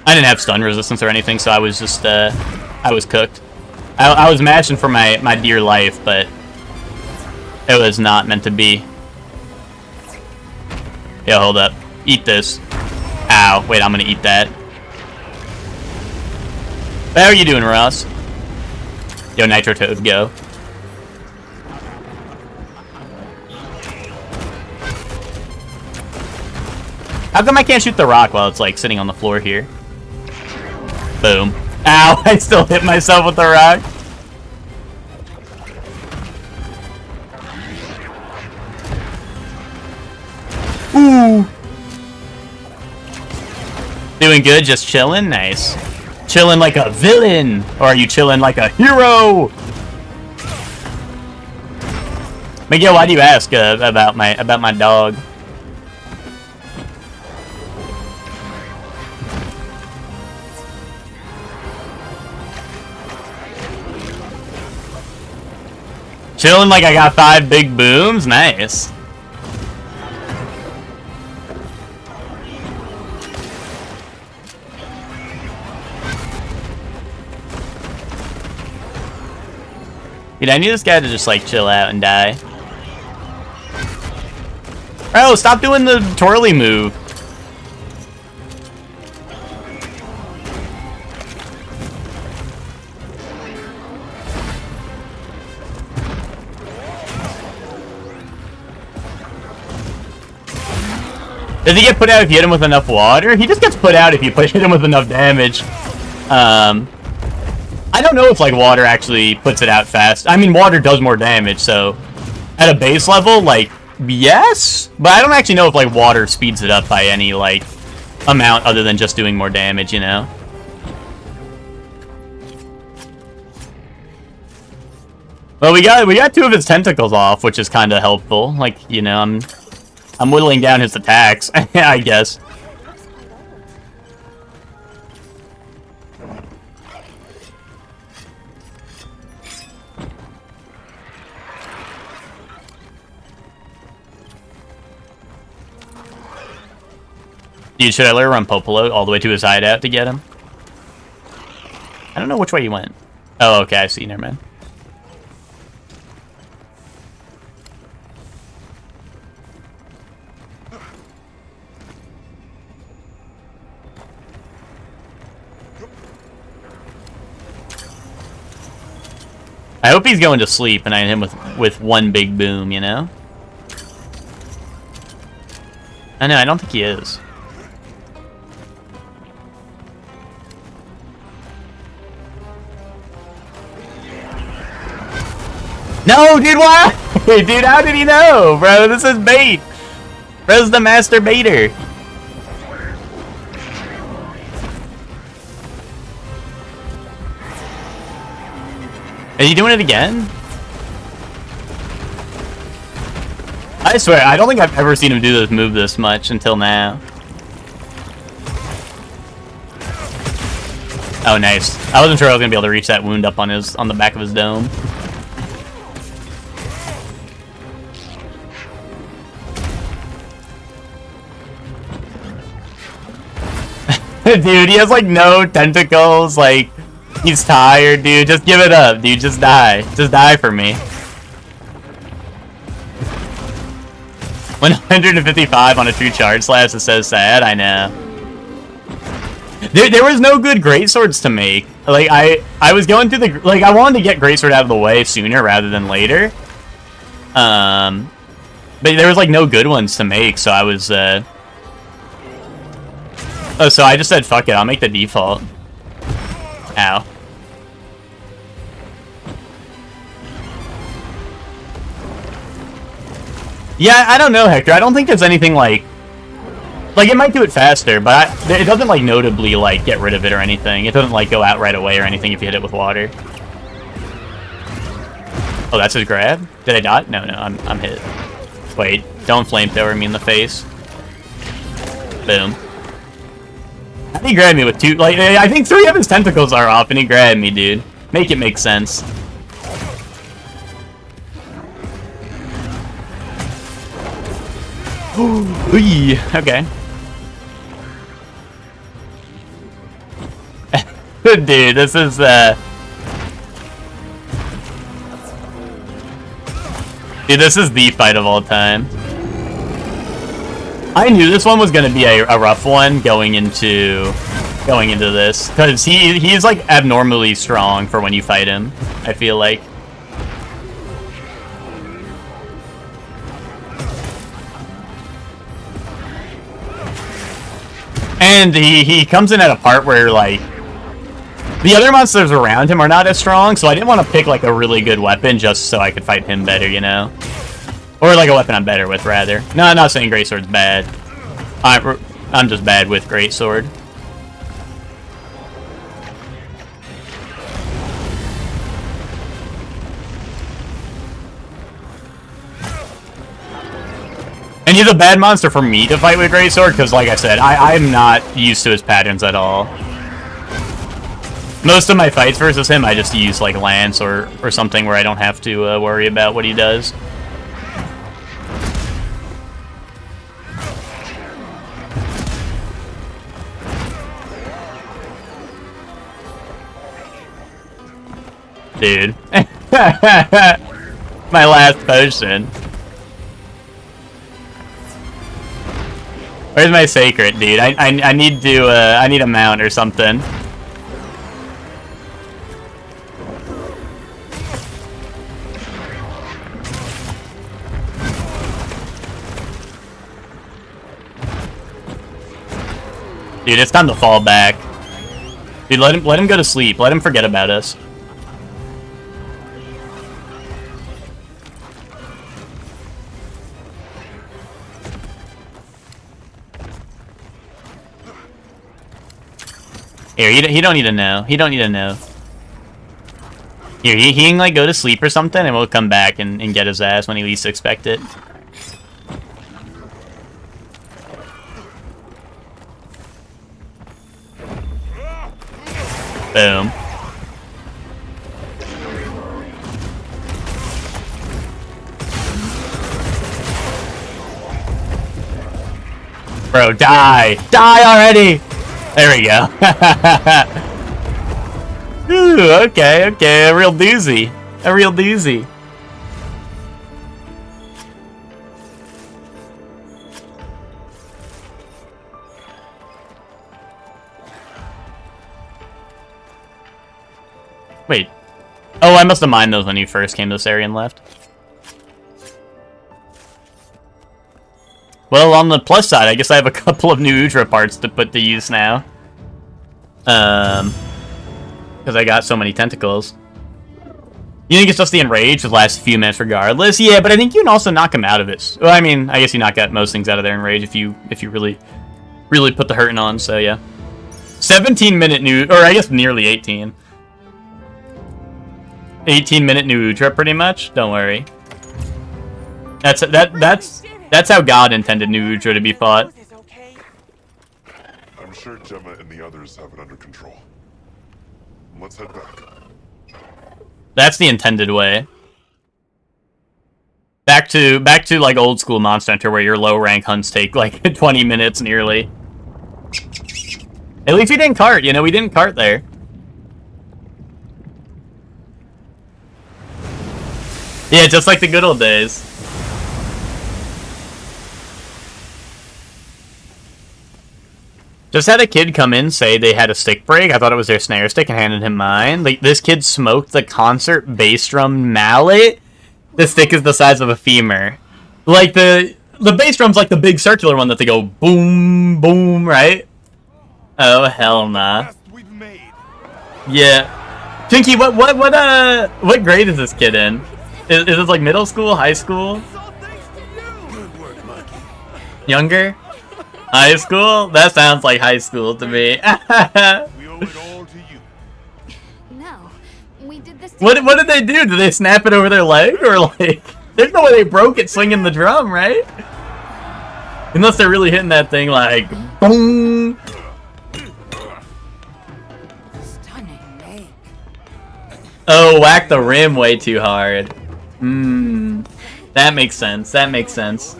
I didn't have stun resistance or anything, so I was just, I was cooked. I was mashing for my dear life, but it was not meant to be. Yo, hold up. Eat this. Ow. Wait, I'm gonna eat that. How are you doing, Ross? Yo, Nitro Toad, go. How come I can't shoot the rock while it's, like, sitting on the floor here? Boom. Ow, I still hit myself with the rock. Ooh. Doing good, just chilling? Nice. Chilling like a villain? Or are you chilling like a hero? Miguel, why do you ask about my dog? Chilling like I got 5 big booms? Nice. Dude, I need this guy to just, like, chill out and die. Oh, stop doing the twirly move. Does he get put out if you hit him with enough water? He just gets put out if you hit him with enough damage. I don't know if, like, water actually puts it out fast. I mean, water does more damage, so at a base level, like, yes? But I don't actually know if, like, water speeds it up by any, like, amount other than just doing more damage, you know? Well, we got 2 of his tentacles off, which is kind of helpful. Like, you know, I'm whittling down his attacks, I guess. Dude, should I let her run Popolo all the way to his hideout to get him? I don't know which way he went. Oh, okay, I see. Never mind. I hope he's going to sleep and I hit him with one big boom, you know? I know, I don't think he is. No, dude, why? Dude, how did he know, bro? This is bait. Bro's the master baiter. Are you doing it again? I swear, I don't think I've ever seen him do this move this much until now. Oh, nice. I wasn't sure I was gonna be able to reach that wound up on the back of his dome. Dude, he has like no tentacles, like he's tired, dude. Just give it up, dude. Just die. Just die for me. 155 on a true charge slash is so sad, I know. There was no good greatswords to make. Like, I was going through the... Like, I wanted to get greatsword out of the way sooner rather than later. But there was, like, no good ones to make, so I was, Oh, so I just said, fuck it, I'll make the default. Ow. Yeah, I don't know, Hector. I don't think there's anything, like, it might do it faster, but it doesn't, like, notably, like, get rid of it or anything. It doesn't, like, go out right away or anything if you hit it with water. Oh, that's his grab? Did I dot? No, I'm hit. Wait, don't flamethrower me in the face. Boom. How did he grab me with two? Like, I think 3 of his tentacles are off and he grabbed me, dude. Make it make sense. Ooh, okay. Dude, this is, Dude, this is the fight of all time. I knew this one was gonna be a rough one going into this, because he's like abnormally strong for when you fight him, I feel like. And he comes in at a part where, like, the other monsters around him are not as strong, so I didn't want to pick, like, a really good weapon just so I could fight him better, you know? Or, like, a weapon I'm better with, rather. No, I'm not saying Greatsword's bad. I'm just bad with Greatsword. And he's a bad monster for me to fight with Greatsword, because, like I said, I'm not used to his patterns at all. Most of my fights versus him, I just use, like, Lance or something where I don't have to worry about what he does. Dude. My last potion. Where's my sacred, dude? I need to, I need a mount or something. Dude, it's time to fall back. Dude, let him go to sleep. Let him forget about us. Here, he don't need to know. He don't need to know. Here, he can, like, go to sleep or something, and we'll come back and get his ass when he least expect it. Boom. Bro, die! Die already! There we go. Ooh, okay, okay, a real doozy. A real doozy. Wait. Oh, I must have mined those when you first came to this area and left. Well, on the plus side, I guess I have a couple of new Udra parts to put to use now. Because I got so many tentacles. You think it's just the enrage for the last few minutes regardless? Yeah, but I think you can also knock him out of it. Well, I mean, I guess you knock out most things out of their enrage if you really put the hurting on, so yeah. 17-minute new, or I guess nearly 18. 18-minute new Udra, pretty much. Don't worry. That's how God intended new Udra to be fought. I'm sure Gemma and the others have it under control. Let's head back. That's the intended way. Back to like old school Monster Hunter where your low rank hunts take like 20 minutes nearly. At least we didn't cart, you know, we didn't cart there. Yeah, just like the good old days. Just had a kid come in, say they had a stick break. I thought it was their snare stick and handed him mine. Like, this kid smoked the concert bass drum mallet. The stick is the size of a femur. Like, the bass drum's like the big circular one that they go boom, boom, right? Oh, hell nah. Yeah. Pinky, what grade is this kid in? Is this like middle school, high school? Younger? High school? That sounds like high school to me. We owe it all to you. No, we did this. What did they do? Did they snap it over their leg, or like? There's no way they broke it swinging the drum, right? Unless they're really hitting that thing like boom. Stunning make. Oh, whack the rim way too hard. That makes sense. That makes sense.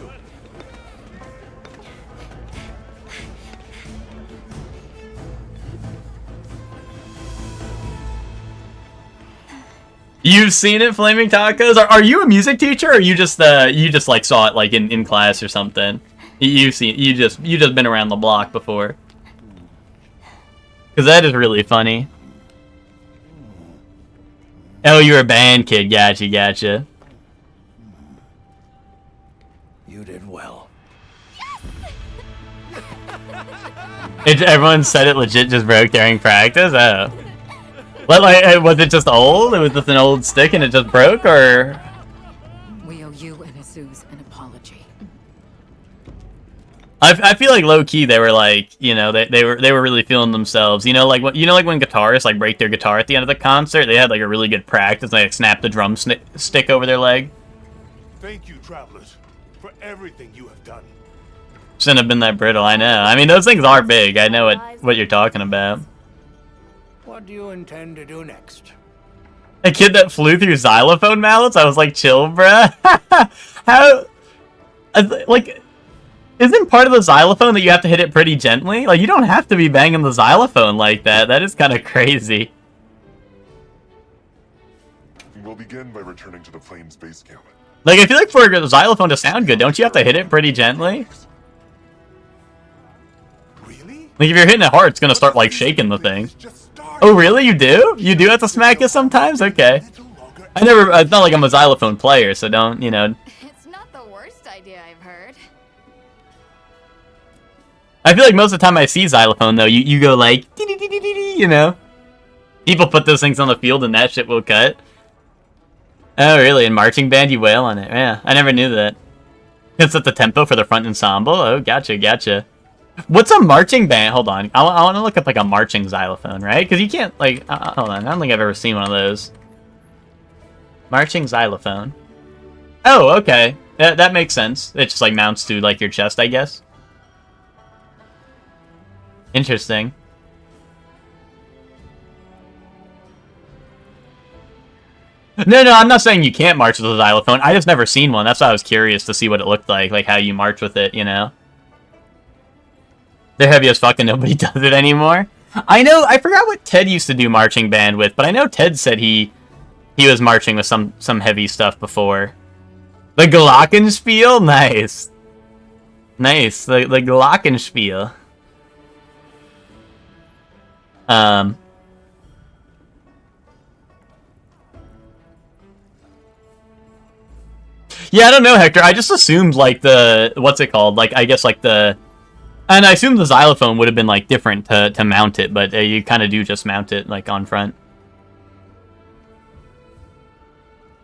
You've seen it, Flaming Tacos? Are you a music teacher, or you just like saw it like in class or something? You just been around the block before. Cause that is really funny. Oh, you're a band kid. Gotcha. You did well. Everyone said it legit just broke during practice. Oh. What, like, was it just old? It was just an old stick and it just broke, or? We owe you and Azuz an apology. I feel like low key they were like, you know, they were really feeling themselves. You know, like when guitarists like break their guitar at the end of the concert, they had like a really good practice. They like snapped the drum stick over their leg. Thank you, travelers, for everything you have done. Shouldn't have been that brittle. I know. I mean, those things are big. I know what you're talking about. What do you intend to do next? A kid that flew through xylophone mallets? I was like, chill, bruh. How? Like, isn't part of the xylophone that you have to hit it pretty gently? Like, you don't have to be banging the xylophone like that. That is kind of crazy. We'll begin by returning to the plane's base camp. Like, I feel like for a xylophone to sound good, don't you have to hit it pretty gently? Really? Like, if you're hitting it hard, it's gonna start, like, shaking the thing. Oh, really? You do? You do have to smack it sometimes? Okay. It's not like I'm a xylophone player, so don't, you know. It's not the worst idea I've heard. I feel like most of the time I see xylophone, though, you go like, you know. People put those things on the field and that shit will cut. Oh, really? In marching band, you wail on it? Yeah, I never knew that. It's at the tempo for the front ensemble? Oh, gotcha. What's a marching band? Hold on. I want to look up, like, a marching xylophone, right? Because you can't, like... hold on. I don't think I've ever seen one of those. Marching xylophone. Oh, okay. That makes sense. It just, like, mounts to, like, your chest, I guess. Interesting. No, I'm not saying you can't march with a xylophone. I just never seen one. That's why I was curious to see what it looked like how you march with it, you know? They're heavy as fuck and nobody does it anymore. I know, I forgot what Ted used to do marching band with, but I know Ted said he was marching with some heavy stuff before. The Glockenspiel? Nice. Nice, the Glockenspiel. Yeah, I don't know, Hector. I just assumed, like, what's it called? Like, I guess, like, and I assumed the xylophone would have been, like, different to mount it, but you kind of do just mount it, like, on front.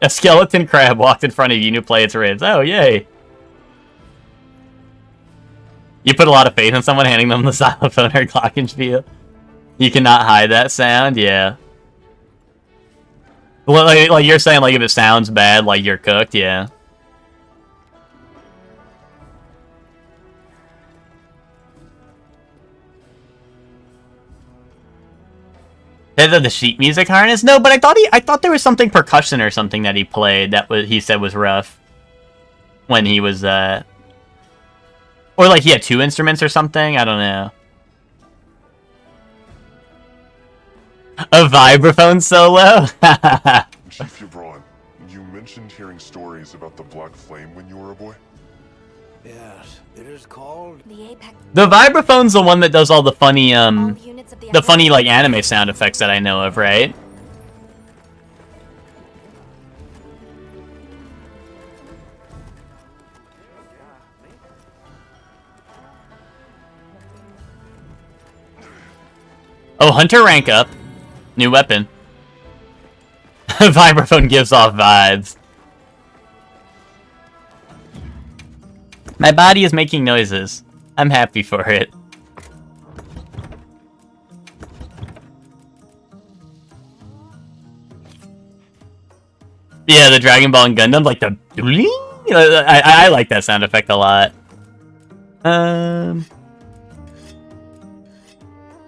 A skeleton crab walked in front of you to play its ribs. Oh, yay. You put a lot of faith in someone handing them the xylophone or glockenspiel. You cannot hide that sound? Yeah. Well, like you're saying, like, if it sounds bad, like, you're cooked, yeah. The sheet music harness? No, but I thought there was something percussion or something that he played that he said was rough when he was or like he had 2 instruments or something. I don't know. A vibraphone solo. Chief Ubron, you mentioned hearing stories about the Black Flame when you were a boy. Yes, it is called The Apex. The vibraphone's the one that does all the funny the funny, like, anime sound effects that I know of, right? Oh, Hunter rank up. New weapon. Vibraphone gives off vibes. My body is making noises. I'm happy for it. Yeah, the Dragon Ball and Gundam, like the... I like that sound effect a lot.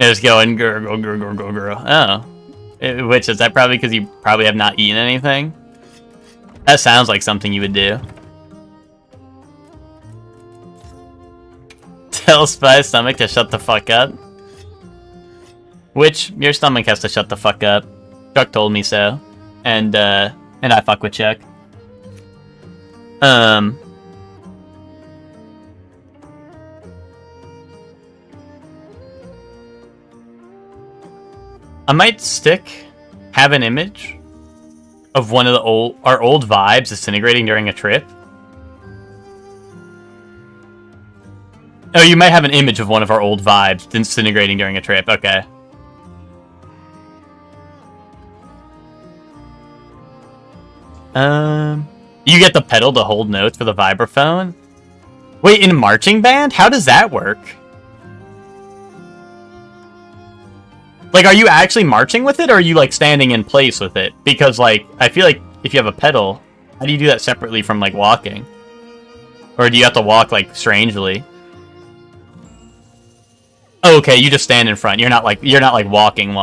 Just going gurgle, gurgle, gurgle. Oh. Which, is that probably because you probably have not eaten anything? That sounds like something you would do. Tell Spy's stomach to shut the fuck up. Which, your stomach has to shut the fuck up. Chuck told me so. And I fuck with Chuck. I might have an image of one of our old vibes disintegrating during a trip. Oh, you might have an image of one of our old vibes disintegrating during a trip. Okay. You get the pedal to hold notes for the vibraphone? Wait, in marching band? How does that work? Like, are you actually marching with it, or are you, like, standing in place with it? Because, like, I feel like if you have a pedal, how do you do that separately from, like, walking? Or do you have to walk, like, strangely? Oh, okay, you just stand in front. You're not, like, walking.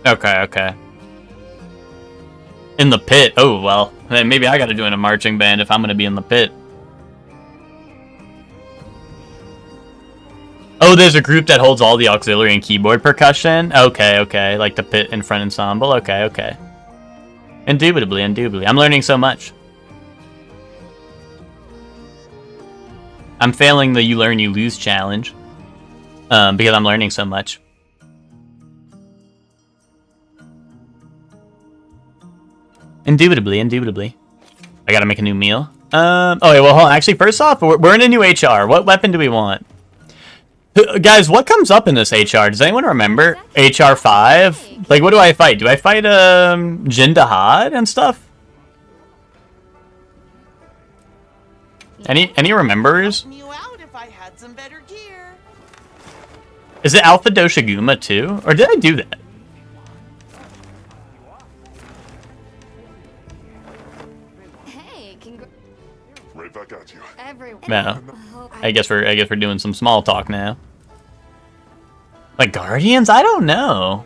Okay. In the pit. Oh, well. Then maybe I gotta join a marching band if I'm gonna be in the pit. Oh, there's a group that holds all the auxiliary and keyboard percussion? Okay. Like the pit and front ensemble? Okay. Indubitably. I'm learning so much. I'm failing the you learn, you lose challenge. Because I'm learning so much. Indubitably. I gotta make a new meal. Oh, wait, well, hold on. Actually, first off, we're in a new HR. What weapon do we want? Guys, what comes up in this HR? Does anyone remember? HR 5? Like, what do I fight? Do I fight, Jin Dahad and stuff? Any remembers? Is it Alpha Doshiguma too? Or did I do that? Right back at you. No. I guess we're doing some small talk now. Like Guardians? I don't know.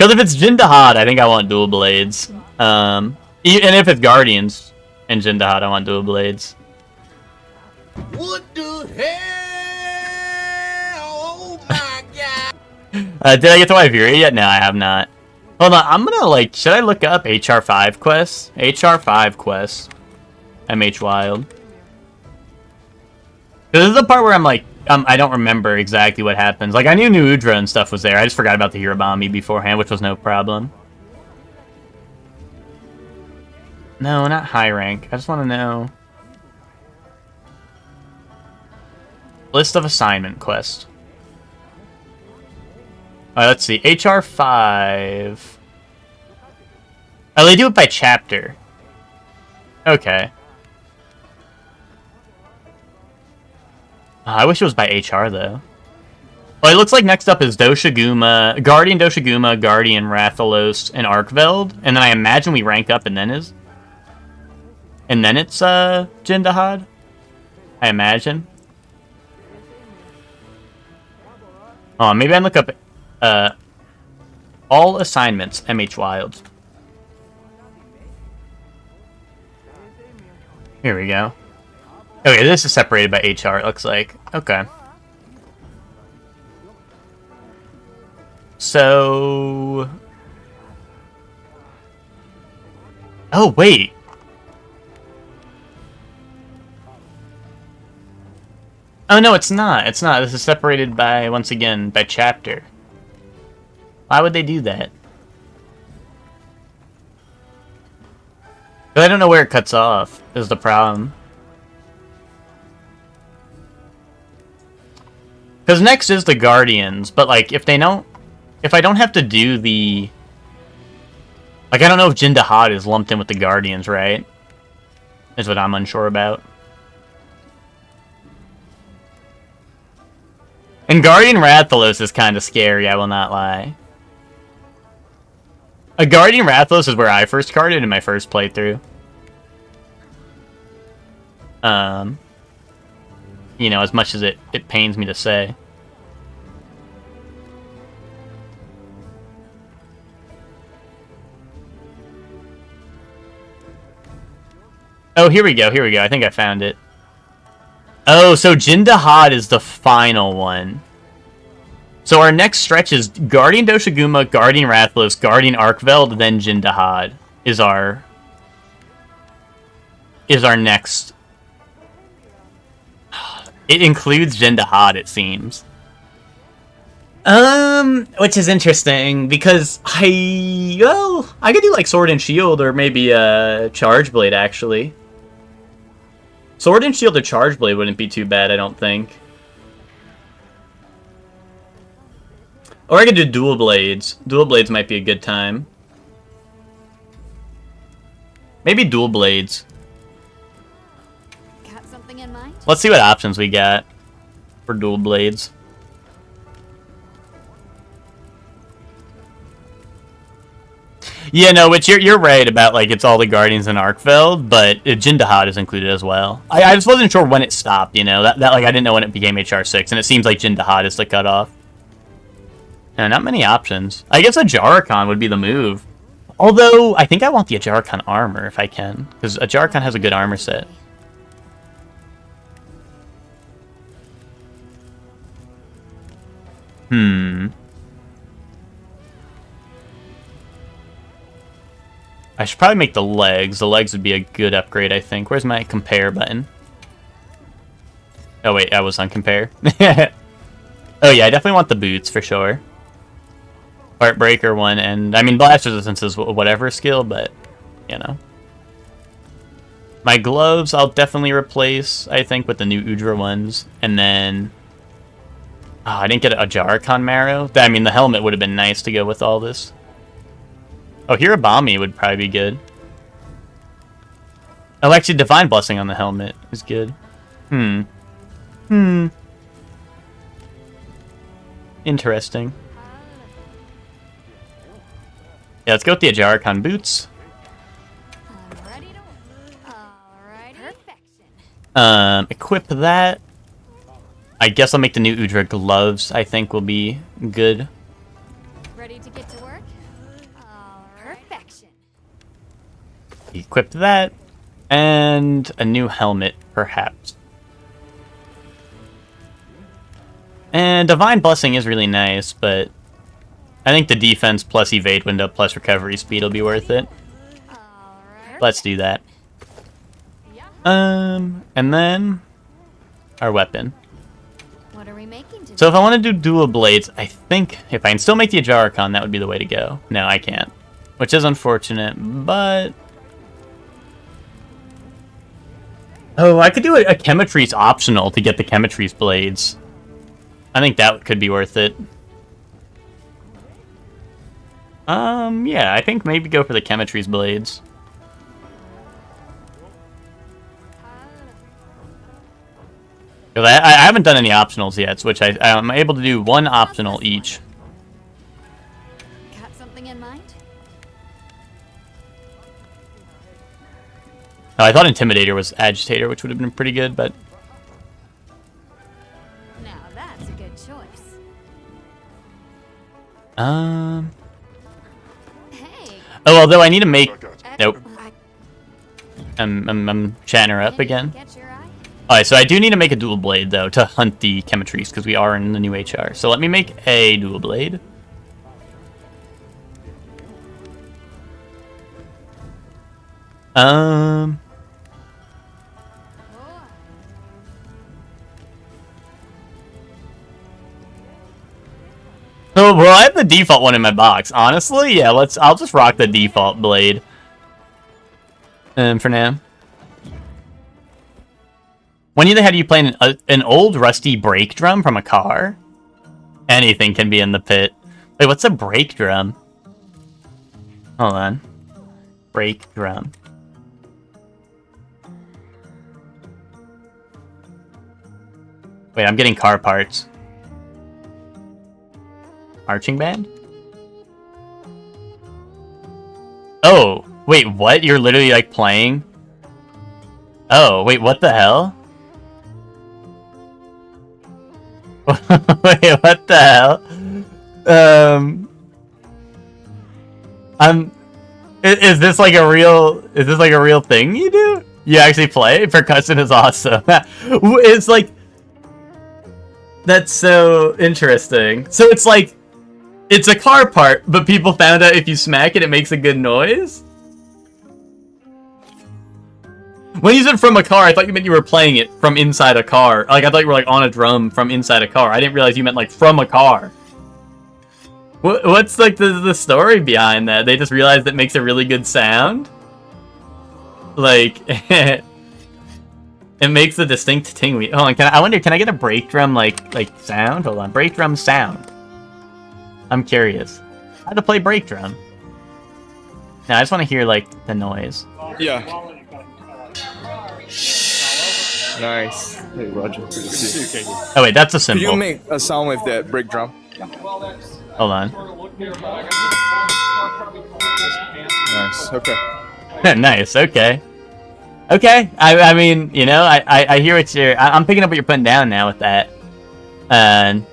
Because if it's Jin Dahad, I think I want dual blades. And if it's Guardians and Jin Dahad, I want dual blades. What the hell? Oh my god! Did I get to Iberia yet? No, I have not. Hold on, I'm gonna, like, should I look up HR5 quests? HR5 quests. MH Wild. This is the part where I'm like, I don't remember exactly what happens. Like, I knew New Udra and stuff was there. I just forgot about the Hirabami beforehand, which was no problem. No, not high rank. I just want to know. List of assignment quest. Alright, let's see. HR 5. Oh, they do it by chapter. Okay. I wish it was by HR, though. Well, it looks like next up is Doshiguma, Guardian Doshiguma, Guardian Rathalos, and Arkveld. And then I imagine we rank up and then is... And then it's, Jindahad? I imagine. Oh, maybe I look up, all assignments, MH Wild. Here we go. Okay, this is separated by HR, it looks like. Okay. So... Oh, wait. Oh, no, it's not. It's not. This is separated by, once again, by chapter. Why would they do that? But I don't know where it cuts off, is the problem. Because next is the Guardians, but, like, if they don't... If I don't have to do the... Like, I don't know if Jindahad is lumped in with the Guardians, right? Is what I'm unsure about. And Guardian Rathalos is kind of scary, I will not lie. A Guardian Rathalos is where I first carded in my first playthrough. You know, as much as it pains me to say. Oh, here we go, here we go. I think I found it. Oh, so Jindahad is the final one. So our next stretch is Guardian Doshiguma, Guardian Rathalos, Guardian Arkveld, then Jindahad is our next. It includes Jindahad, it seems. Which is interesting because I could do like Sword and Shield or maybe Charge Blade actually. Sword and Shield or Charge Blade wouldn't be too bad, I don't think. Or I could do Dual Blades. Dual Blades might be a good time. Maybe Dual Blades. Got something in mind? Let's see what options we got for Dual Blades. Yeah, no, which you're right about, like, it's all the Guardians and Arkveld, but Jindahad is included as well. I just wasn't sure when it stopped, you know, that like, I didn't know when it became HR6, and it seems like Jindahad is the cutoff. And not many options. I guess a Jarikon would be the move. Although, I think I want the Jarikon armor, if I can, because a Jarikon has a good armor set. I should probably make the legs. The legs would be a good upgrade, I think. Where's my compare button? Oh, wait, I was on compare. Oh, yeah, I definitely want the boots, for sure. Heartbreaker one, and, I mean, Blast Resistance is whatever skill, but, you know. My gloves, I'll definitely replace, I think, with the new Udra ones. And then... Oh, I didn't get a Jarikon Marrow. I mean, the helmet would have been nice to go with all this. Oh, Hirabami would probably be good. Oh, actually, Divine Blessing on the helmet is good. Interesting. Yeah, let's go with the Jarikon boots. Equip that. I guess I'll make the new Udra gloves, I think will be good. Ready to get to work? Perfection. Equip that. And a new helmet, perhaps. And Divine Blessing is really nice, but I think the defense plus evade window plus recovery speed will be worth it. Let's do that. And then our weapon. What are we making today? So if I want to do dual blades, I think if I can still make the Ajaricon, that would be the way to go. No, I can't, which is unfortunate, but... Oh, I could do a Chemetries optional to get the Chemetries blades. I think that could be worth it. Yeah, I think maybe go for the Chemetries blades. Because I haven't done any optionals yet, which I'm able to do one optional each. Got something in mind? Oh, I thought Intimidator was Agitator, which would have been pretty good, but... Now that's a good choice. Hey. Oh, although I need to make... I got you. Nope. I'm chatting her up again. Catch your eye? Alright, so I do need to make a dual blade, though, to hunt the Chemetries, because we are in the new HR. So let me make a dual blade. Oh, well, I have the default one in my box. Honestly, yeah, I'll just rock the default blade. For now. When you had you playing an old rusty brake drum from a car? Anything can be in the pit. Wait, what's a brake drum? Hold on. Brake drum. Wait, I'm getting car parts. Marching band? Oh, wait, what? You're literally, like, playing? Oh, wait, what the hell? Wait, what the hell? Is this like a real thing you do? You actually play? Percussion is awesome. It's like, that's so interesting. So it's like, it's a car part, but people found out if you smack it, it makes a good noise? When you said from a car, I thought you meant you were playing it from inside a car. Like, I thought you were, like, on a drum from inside a car. I didn't realize you meant, like, from a car. What's, like, the story behind that? They just realized it makes a really good sound? Like, it makes a distinct ting. Hold on, I wonder, can I get a brake drum, like sound? Hold on, brake drum sound. I'm curious. How to play brake drum? Now, I just want to hear, like, the noise. Yeah. Nice. Hey, Roger. Good to see you. Oh, wait, that's a symbol. Could you make a sound with that brake drum? Hold on. Nice, okay. Nice, okay. Okay, I mean, you know, I hear what you're... I'm picking up what you're putting down now with that. And...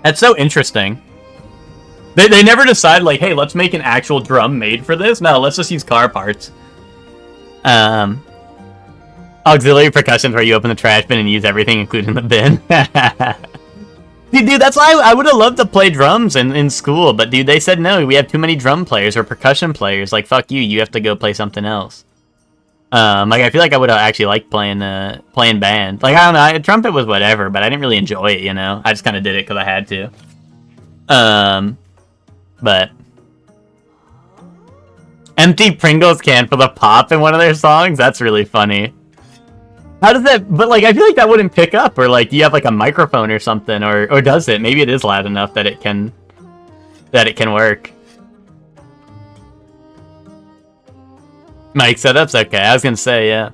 that's so interesting. They never decide, like, hey, let's make an actual drum made for this. No, let's just use car parts. Auxiliary percussion where you open the trash bin and use everything, including the bin. Dude, that's why I would have loved to play drums in school, but dude, they said no, we have too many drum players or percussion players. Like, fuck you, you have to go play something else. Like, I feel like I would have actually liked playing band. Like, I don't know, trumpet was whatever, but I didn't really enjoy it, you know? I just kind of did it because I had to. But... empty Pringles can for the pop in one of their songs? That's really funny. How does that... but, like, I feel like that wouldn't pick up, or, like, do you have, like, a microphone or something, or does it? Maybe it is loud enough that it can... work. Mic setup's okay. I was gonna say, yeah.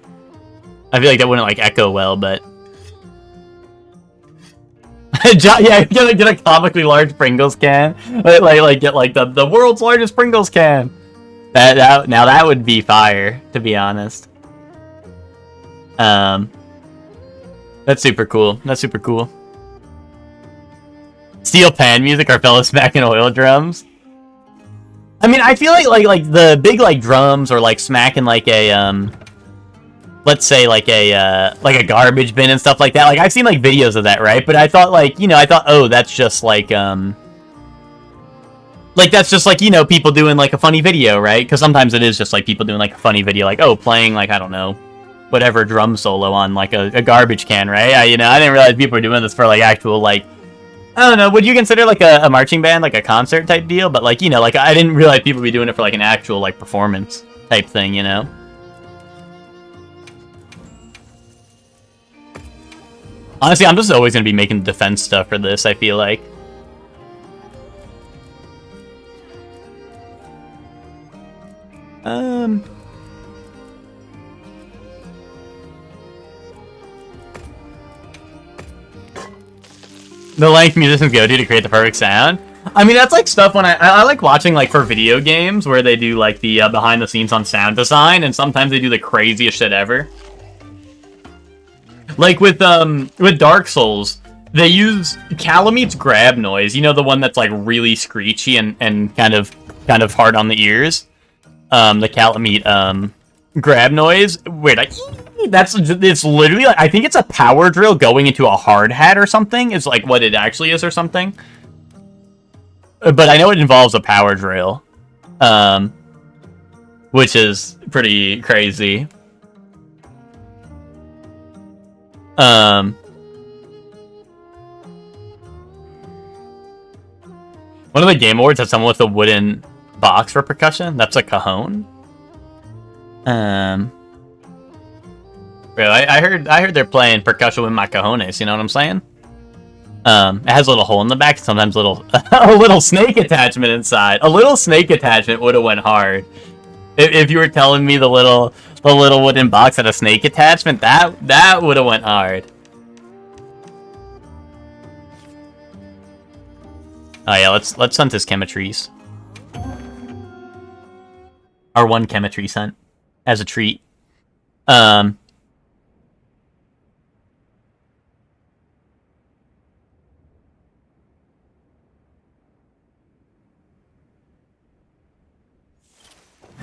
I feel like that wouldn't, like, echo well, but... yeah, get a comically large Pringles can. Like get, like, the world's largest Pringles can. Now that would be fire, to be honest. That's super cool. That's super cool. Steel pan music or fellas smacking oil drums. I mean, I feel like the big, like, drums or, like, smacking, like, a, let's say, like a garbage bin and stuff like that. Like, I've seen, like, videos of that, right? But I thought, like, you know, oh, that's just, like, like that's just like, you know, people doing like a funny video, right? Because sometimes it is just like people doing like a funny video, like, oh, playing like, I don't know, whatever drum solo on like a garbage can, right? I didn't realize people were doing this for like actual like, I don't know, would you consider like a marching band, like a concert type deal? But like, you know, like I didn't realize people would be doing it for like an actual like performance type thing, you know? Honestly, I'm just always going to be making defense stuff for this, I feel like. The length musicians go to create the perfect sound. I mean, that's like stuff when I like watching like for video games where they do like the behind the scenes on sound design, and sometimes they do the craziest shit ever. Like with Dark Souls, they use Calameet's grab noise. You know, the one that's like really screechy and kind of hard on the ears. The Calameet grab noise. Wait, it's literally like, I think it's a power drill going into a hard hat or something. Is like what it actually is or something. But I know it involves a power drill, which is pretty crazy. One of the Game Awards had someone with a wooden box for percussion. That's a cajon. Bro, I heard they're playing percussion with my cojones. You know what I'm saying? It has a little hole in the back. Sometimes a little snake attachment inside. A little snake attachment would have went hard. If you were telling me the little wooden box had a snake attachment, that would have went hard. Oh yeah, let's hunt his chemetries. Our one chemetry hunt as a treat.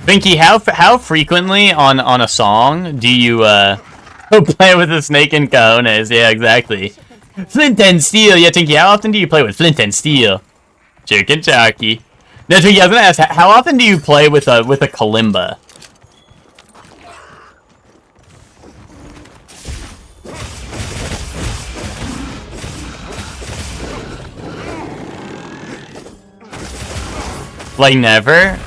Vinky, how frequently on a song do you play with a snake and cojones? Yeah, exactly. Flint and Steel. Yeah, Tinky, how often do you play with Flint and Steel? Chicken Jockey. No, Tinky, I was gonna ask, how often do you play with a kalimba? Like never?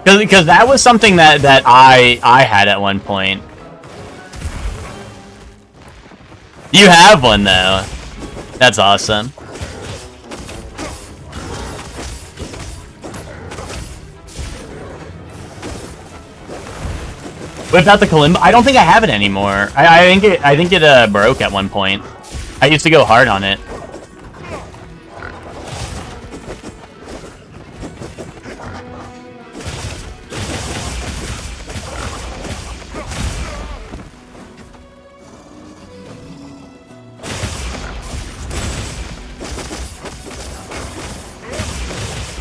Because that was something that I had at one point. You have one though. That's awesome. Without the kalimba, I don't think I have it anymore. I think it broke at one point. I used to go hard on it.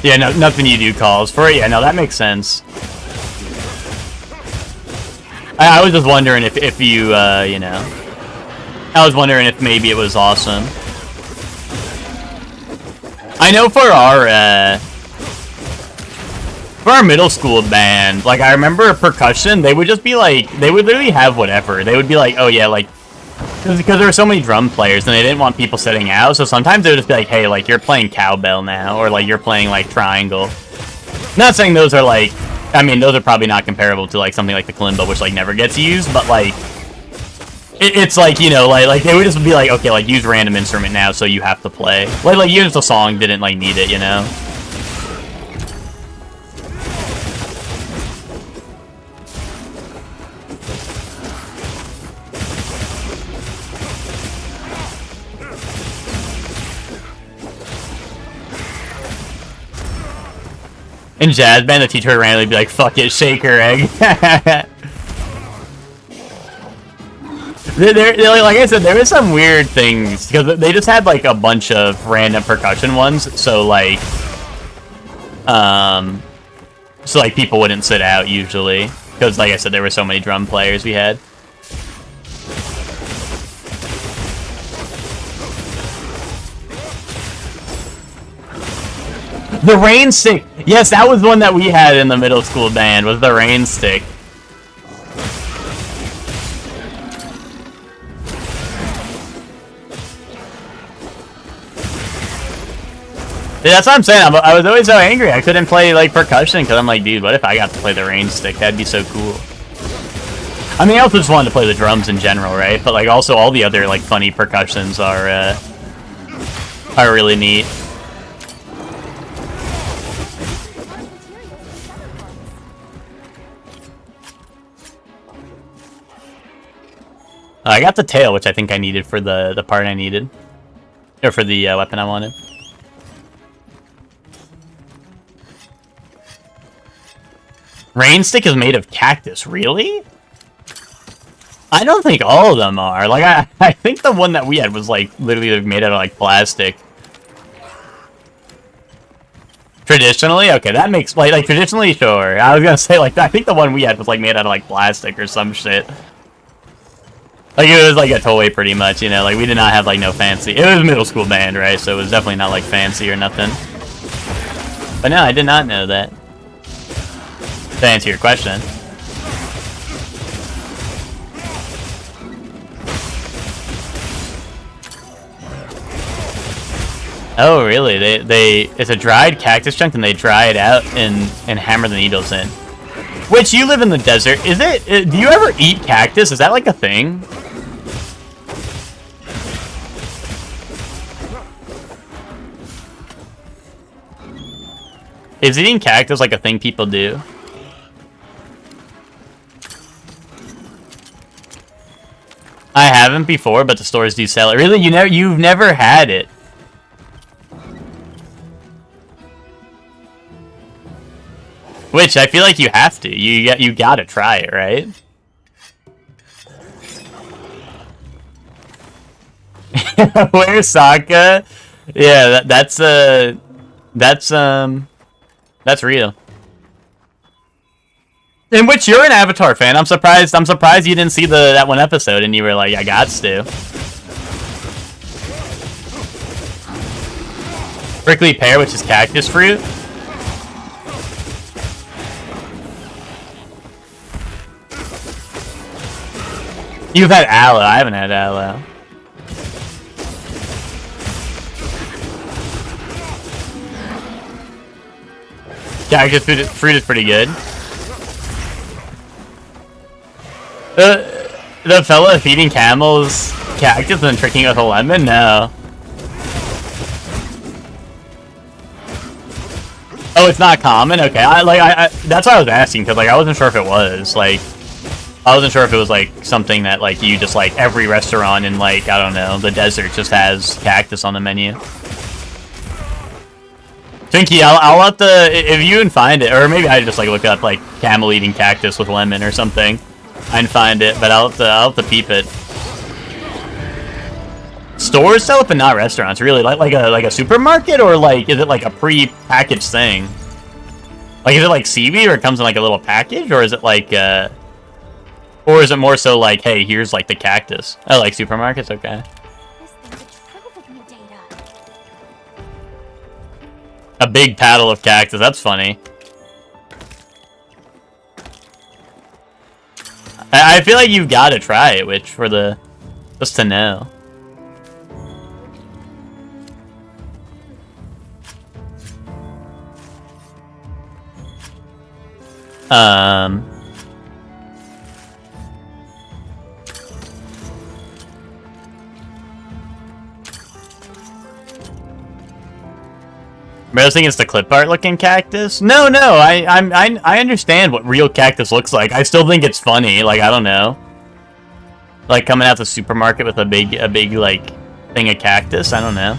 Yeah, no, nothing you do calls for it. Yeah, no, that makes sense. I was just wondering if you, you know... I was wondering if maybe it was awesome. I know for our middle school band, like, I remember percussion, they would just be like... They would literally have whatever. They would be like, oh yeah, like... Because there were so many drum players and they didn't want people sitting out, so sometimes they would just be like, hey, like, you're playing cowbell now, or like, you're playing, like, triangle. Not saying those are, like, I mean, those are probably not comparable to, like, something like the kalimba, which, like, never gets used, but, like, it's like, you know, like, they would just be like, okay, like, use random instrument now, so you have to play. Like, even if the song didn't, like, need it, you know? In jazz band, the teacher would randomly be like, fuck it, shake her egg. Like I said, there were some weird things, because they just had, like, a bunch of random percussion ones, so, like, people wouldn't sit out, usually, because, like I said, there were so many drum players we had. The rain stick! Yes, that was one that we had in the middle school band, was the rain stick. Dude, that's what I'm saying. I was always so angry. I couldn't play, like, percussion, because I'm like, dude, what if I got to play the rain stick? That'd be so cool. I mean, I also just wanted to play the drums in general, right? But, like, also all the other, like, funny percussions are really neat. I got the tail, which I think I needed for the part I needed. Or for the weapon I wanted. Rain stick is made of cactus, really? I don't think all of them are. Like, I think the one that we had was, like, literally made out of, like, plastic. Traditionally? Okay, that makes, like traditionally, sure. I was gonna say, like, I think the one we had was, like, made out of, like, plastic or some shit. Like, it was like a toy, pretty much, you know? Like, we did not have, like, no fancy. It was a middle school band, right? So it was definitely not, like, fancy or nothing. But no, I did not know that. To answer your question. Oh, really? It's a dried cactus chunk, and they dry it out and hammer the needles in. Which, you live in the desert. Is it? Do you ever eat cactus? Is that like a thing? Is eating cactus like a thing people do? I haven't before, but the stores do sell it. Really? You've never had it? Which I feel like you have to. You gotta try it, right? Where's Sokka? Yeah, that's real. In which you're an Avatar fan. I'm surprised you didn't see that one episode and you were like, I gots to. Prickly pear, which is cactus fruit. You've had aloe. I haven't had aloe. Cactus fruit is pretty good. The fella feeding camels cactus and tricking with a lemon? No. Oh, it's not common? Okay, that's why I was asking, because, like, I wasn't sure if it was, like, I wasn't sure if it was, like, something that, like, you just, like, every restaurant in, like, I don't know, the desert just has cactus on the menu. Twinkie, I'll have to, if you can find it, or maybe I just, like, look up, like, camel eating cactus with lemon or something. I can find it, but I'll have to peep it. Stores sell it, but not restaurants, really. Like a supermarket, or, like, is it, like, a pre-packaged thing? Like, is it, like, seaweed, or it comes in, like, a little package, or is it, like, or is it more so like, hey, here's, like, the cactus? Oh, like supermarkets? Okay. A big paddle of cactus. That's funny. I feel like you've got to try it, which for the... just to know. But I was thinking it's the clip art looking cactus. No, I understand what real cactus looks like. I still think it's funny. Like, I don't know. Like coming out the supermarket with a big like thing of cactus. I don't know.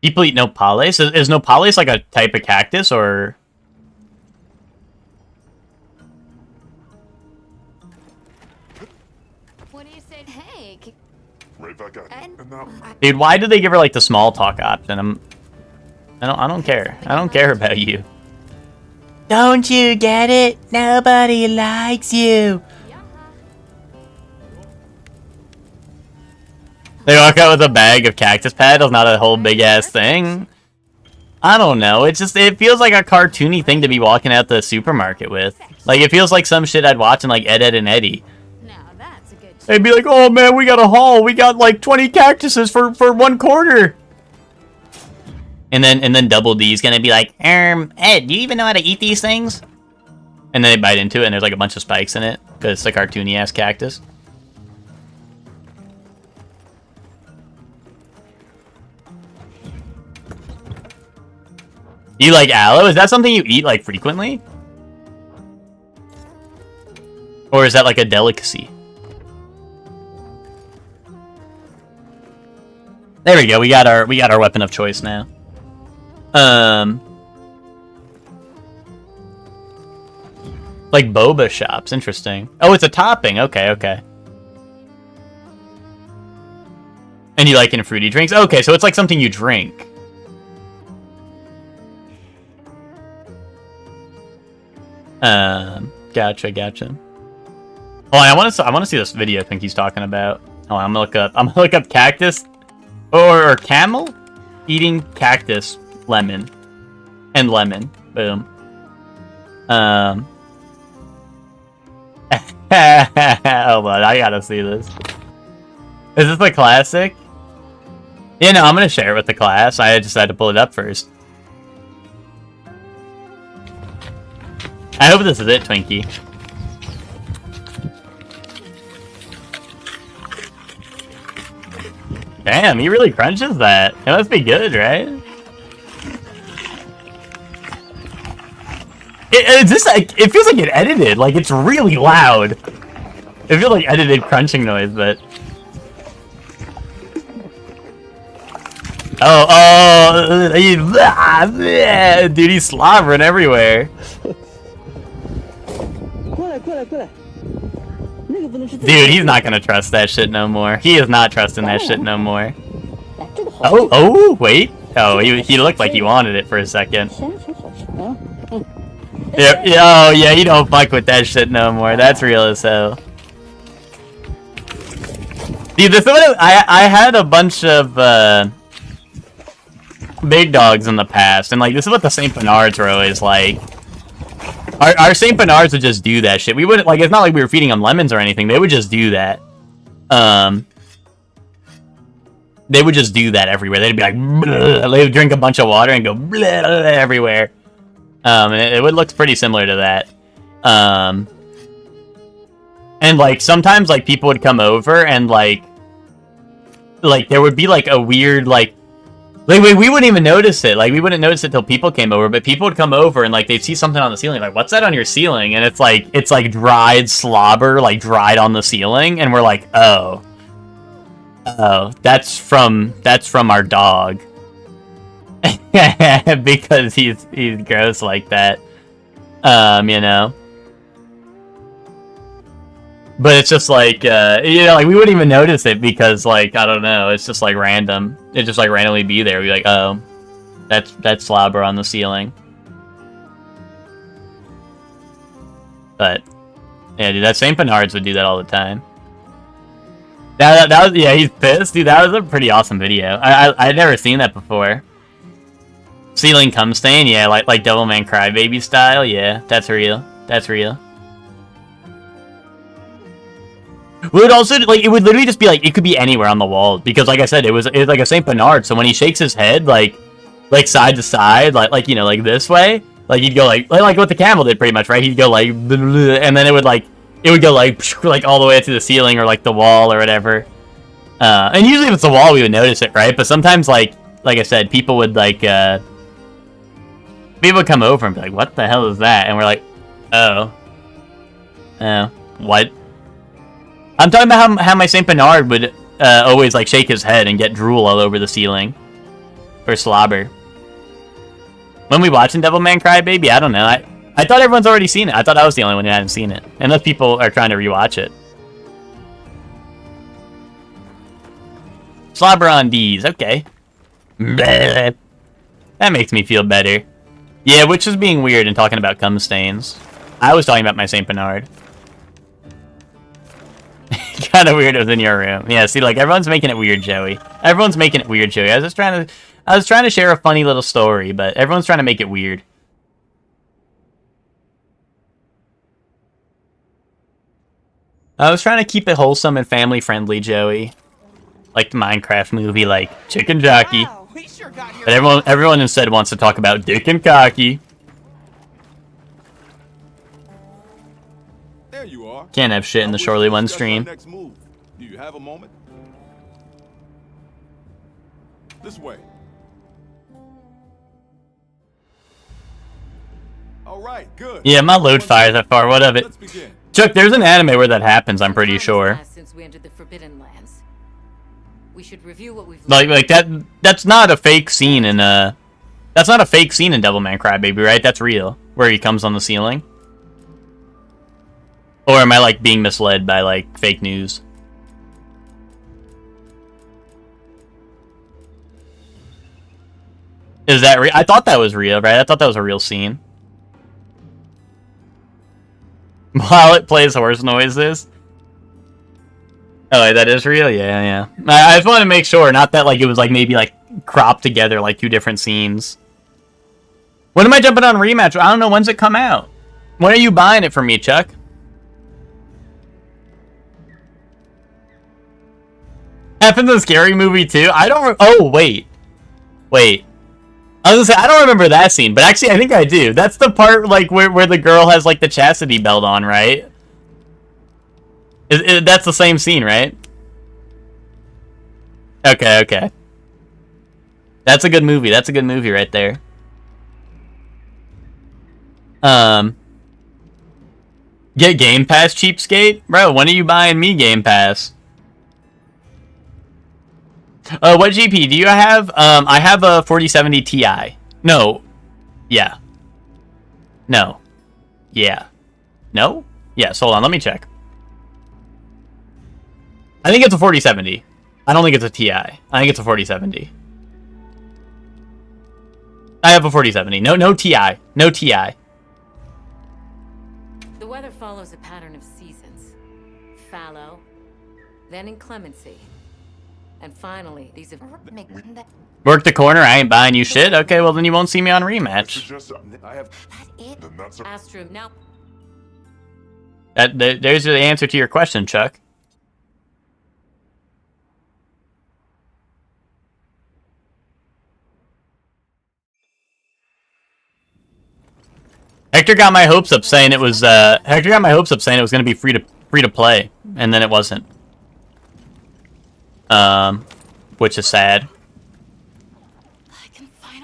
People eat nopales? Is nopales like a type of cactus, or...? What do you say? Hey. Right that guy. And that... Dude, why did they give her like the small talk option? I don't care. I don't care about you. Don't you get it? Nobody likes you. They walk out with a bag of cactus paddles, not a whole big ass thing. I don't know. It feels like a cartoony thing to be walking out the supermarket with. Like, it feels like some shit I'd watch in like Ed, Ed and Eddie. They'd be like, oh man, we got a haul. We got like 20 cactuses for $1 And then Double D's gonna be like, Ed, do you even know how to eat these things? And then they bite into it and there's like a bunch of spikes in it because it's a cartoony ass cactus. You like aloe? Is that something you eat like frequently? Or is that like a delicacy? There we go. We got our weapon of choice now. Like boba shops. Interesting. Oh, it's a topping. Okay, okay. And you like in fruity drinks? Okay, so it's like something you drink. Gotcha. Oh, I want to see this video I think he's talking about. Oh, I'm gonna look up cactus or camel eating cactus lemon and lemon. Boom. Hold on, I gotta see this. Is this a classic? Yeah, no, I'm gonna share it with the class. I just had to pull it up first. I hope this is it, Twinkie. Damn, he really crunches that. It must be good, right? It feels like it edited. Like, it's really loud. It feels like edited crunching noise, but... Dude, he's slobbering everywhere. Dude, he's not gonna trust that shit no more. He is not trusting that shit no more. Oh, wait. Oh, he looked like he wanted it for a second. Yeah, oh, yeah, you don't fuck with that shit no more. That's real as hell. Dude, I had a bunch of big dogs in the past, and like this is what the Saint Bernards were always like. Our Saint Bernards would just do that shit. We wouldn't like. It's not like we were feeding them lemons or anything. They would just do that. They would just do that everywhere. They'd be like, bleh. They would drink a bunch of water and go bleh, everywhere. And it would look pretty similar to that. And like sometimes like people would come over and like there would be like a weird we wouldn't even notice it. Like we wouldn't notice it till people came over, but people would come over and like they'd see something on the ceiling, like, what's that on your ceiling? And it's like dried slobber, like dried on the ceiling, and we're like, oh, that's from our dog. Because he's gross like that. You know. But it's just like, like we wouldn't even notice it because, like, I don't know, it's just like random. It just like randomly be there. We'd be like, oh, that's slobber on the ceiling. But yeah, dude, that Saint Bernards would do that all the time. That was, yeah, he's pissed, dude. That was a pretty awesome video. I'd never seen that before. Ceiling cum stain, yeah, like Devilman Crybaby style, yeah, that's real. That's real. We would also, like, it would literally just be, like, it could be anywhere on the wall. Because, like I said, it was like a St. Bernard. So when he shakes his head, like side to side, like you know, like this way, like, he'd go, like what the camel did, pretty much, right? He'd go, like, and then it would go, like, all the way to the ceiling or, like, the wall or whatever. And usually if it's the wall, we would notice it, right? But sometimes, like I said, people would, like, people would come over and be like, what the hell is that? And we're like, oh, what? I'm talking about how my Saint Bernard would always like shake his head and get drool all over the ceiling. Or slobber. When we watching Devilman Crybaby, I don't know. I thought everyone's already seen it. I thought I was the only one who hadn't seen it. Unless people are trying to rewatch it. Slobber on D's. Okay. Bleh. That makes me feel better. Yeah, which is being weird and talking about cum stains. I was talking about my St. Bernard. Kind of weird it was in your room. Yeah, see, like, everyone's making it weird, Joey. Everyone's making it weird, Joey. I was trying to share a funny little story, but everyone's trying to make it weird. I was trying to keep it wholesome and family friendly, Joey. Like the Minecraft movie, like Chicken Jockey. Wow, we sure got here. But everyone instead wants to talk about Dick and Cocky. There you are. Can't have shit in the Shorely One stream. Next move. Do you have a moment? This way. All right, good. Yeah, my load fire that far. What of it? Chuck, there's an anime where that happens, I'm pretty sure. Since we entered the Forbidden Lands. We should review what we've Like that's not a fake scene in that's not a fake scene in Devilman Crybaby, right? That's real. Where he comes on the ceiling. Or am I like being misled by like fake news? Is that real? I thought that was real, right? I thought that was a real scene. While it plays horse noises. Oh, that is real? Yeah, yeah. I just want to make sure, not that like it was like maybe like cropped together like two different scenes. When am I jumping on Rematch? I don't know. When's it come out? When are you buying it for me, Chuck? Happens in Scary Movie too? I don't. Oh, wait. Wait. I was gonna say, I don't remember that scene, but actually I think I do. That's the part, like, where the girl has, like, the chastity belt on, right? That's the same scene, right? Okay, okay. That's a good movie. That's a good movie right there. Get Game Pass, cheapskate? Bro, when are you buying me Game Pass? What GP do you have? I have a 4070 Ti. No. Yeah. No. Yeah. No? Yes, hold on, let me check. I think it's a 4070. I don't think it's a Ti. I think it's a 4070. I have a 4070. No Ti. No Ti. The weather follows a pattern of seasons. Fallow, then inclemency. And finally, these have... Work the corner, I ain't buying you shit? Okay, well then you won't see me on Rematch. Astrum, now... There's the answer to your question, Chuck. Hector got my hopes up saying it was Hector got my hopes up saying it was gonna be free to play, and then it wasn't. Which is sad.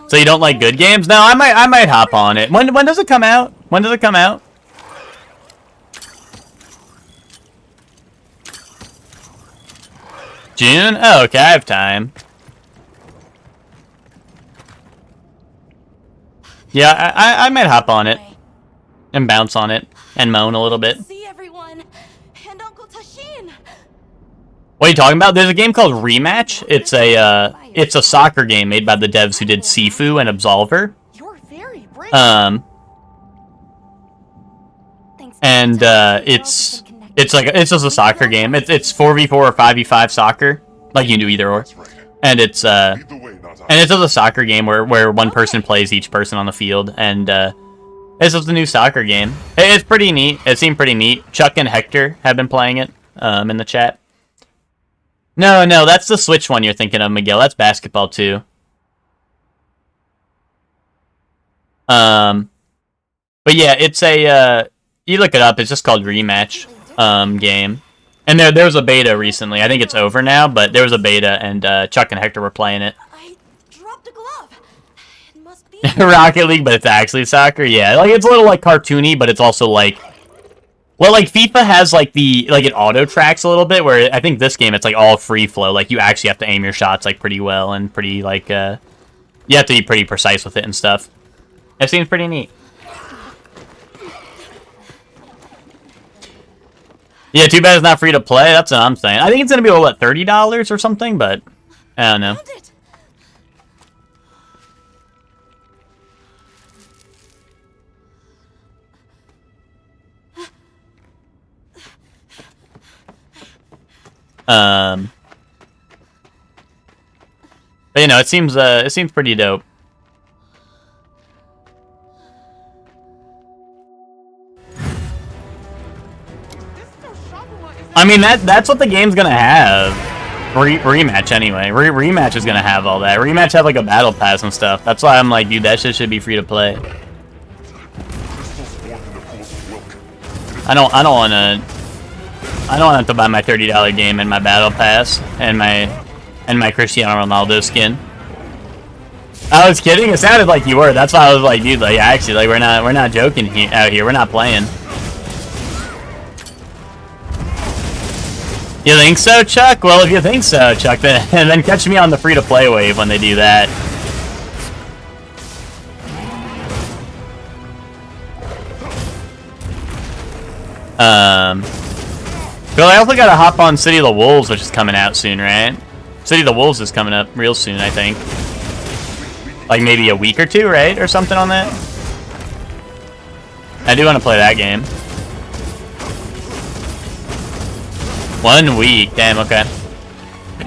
So you don't like good games? No, I might hop on it. When does it come out? When does it come out? June? Oh, okay, I have time. Yeah, I might hop on it. And bounce on it. And moan a little bit. See everyone, and Uncle Tashin. What are you talking about? There's a game called Rematch. It's a soccer game made by the devs who did Sifu and Absolver. You're very brave. And it's just a soccer game. It's 4v4 or 5v5 soccer. Like you can do either or. And it's just a soccer game where one person plays each person on the field, and it's just a new soccer game. It's pretty neat. It seemed pretty neat. Chuck and Hector have been playing it in the chat. No, that's the Switch one you're thinking of, Miguel. That's basketball too. But yeah, it's a you look it up. It's just called Rematch game. And there was a beta recently. I think it's over now, but there was a beta, and Chuck and Hector were playing it. I dropped a glove. It must be Rocket League, but it's actually soccer. Yeah, like it's a little like cartoony, but it's also like, well, like FIFA has like it auto tracks a little bit. Where I think this game it's like all free flow. Like you actually have to aim your shots like pretty well and pretty like you have to be pretty precise with it and stuff. It seems pretty neat. Yeah, too bad it's not free to play. That's what I'm saying. I think it's gonna be what, $30 or something, but I don't know. Found it. But you know, it seems pretty dope. I mean, that's what the game's gonna have. Rematch anyway. Rematch is gonna have all that. Rematch have like a battle pass and stuff. That's why I'm like, dude, that shit should be free to play. I don't want to buy my $30 game and my battle pass and my Cristiano Ronaldo skin. I was kidding. It sounded like you were. That's why I was like, dude, like actually, like we're not joking out here. We're not playing. You think so, Chuck? Well, if you think so, Chuck, then catch me on the free-to-play wave when they do that. Well, I also gotta hop on City of the Wolves, which is coming out soon, right? City of the Wolves is coming up real soon, I think. Like maybe a week or two, right? Or something on that. I do want to play that game. 1 week, damn. Okay.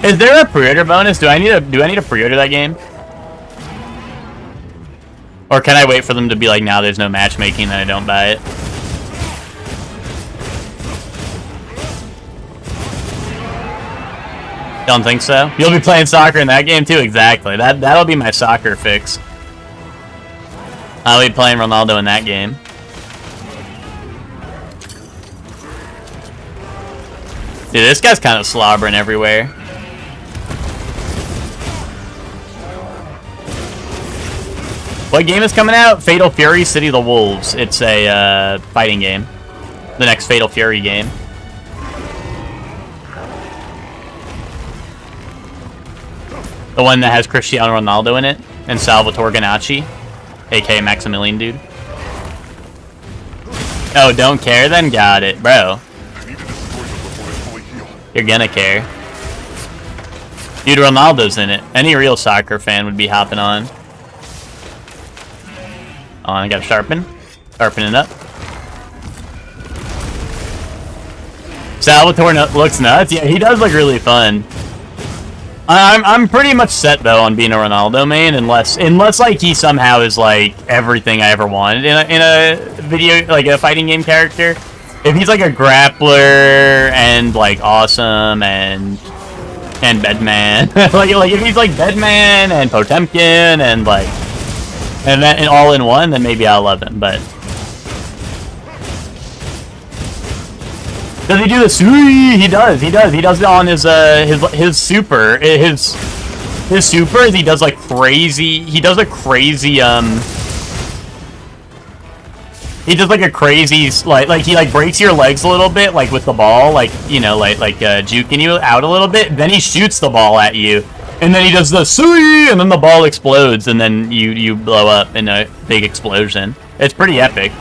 Is there a pre-order bonus? Do I need to pre-order that game? Or can I wait for them to be like, now there's no matchmaking, then I don't buy it? Don't think so? You'll be playing soccer in that game too? Exactly. That'll be my soccer fix. I'll be playing Ronaldo in that game. Dude, this guy's kind of slobbering everywhere. What game is coming out? Fatal Fury City of the Wolves. It's a fighting game. The next Fatal Fury game. The one that has Cristiano Ronaldo in it and Salvatore Ganacci, aka Maximilian dude. Oh, don't care then? Got it, bro. You're gonna care. Dude, Ronaldo's in it. Any real soccer fan would be hopping on. Oh, I gotta sharpen. Sharpen it up. Salvatore looks nuts. Yeah, he does look really fun. I'm pretty much set though on being a Ronaldo main, unless like he somehow is like everything I ever wanted in a video, like a fighting game character. If he's like a grappler and like awesome and Bedman, like if he's like Bedman and Potemkin and like and all in one, then maybe I'll love him. But does he do the sui? He does it on his super. His super is he does like crazy. He does a crazy He does like a crazy like he like breaks your legs a little bit, like with the ball, like, you know, like juking you out a little bit. Then he shoots the ball at you, and then he does the sui, and then the ball explodes, and then you blow up in a big explosion. It's pretty epic.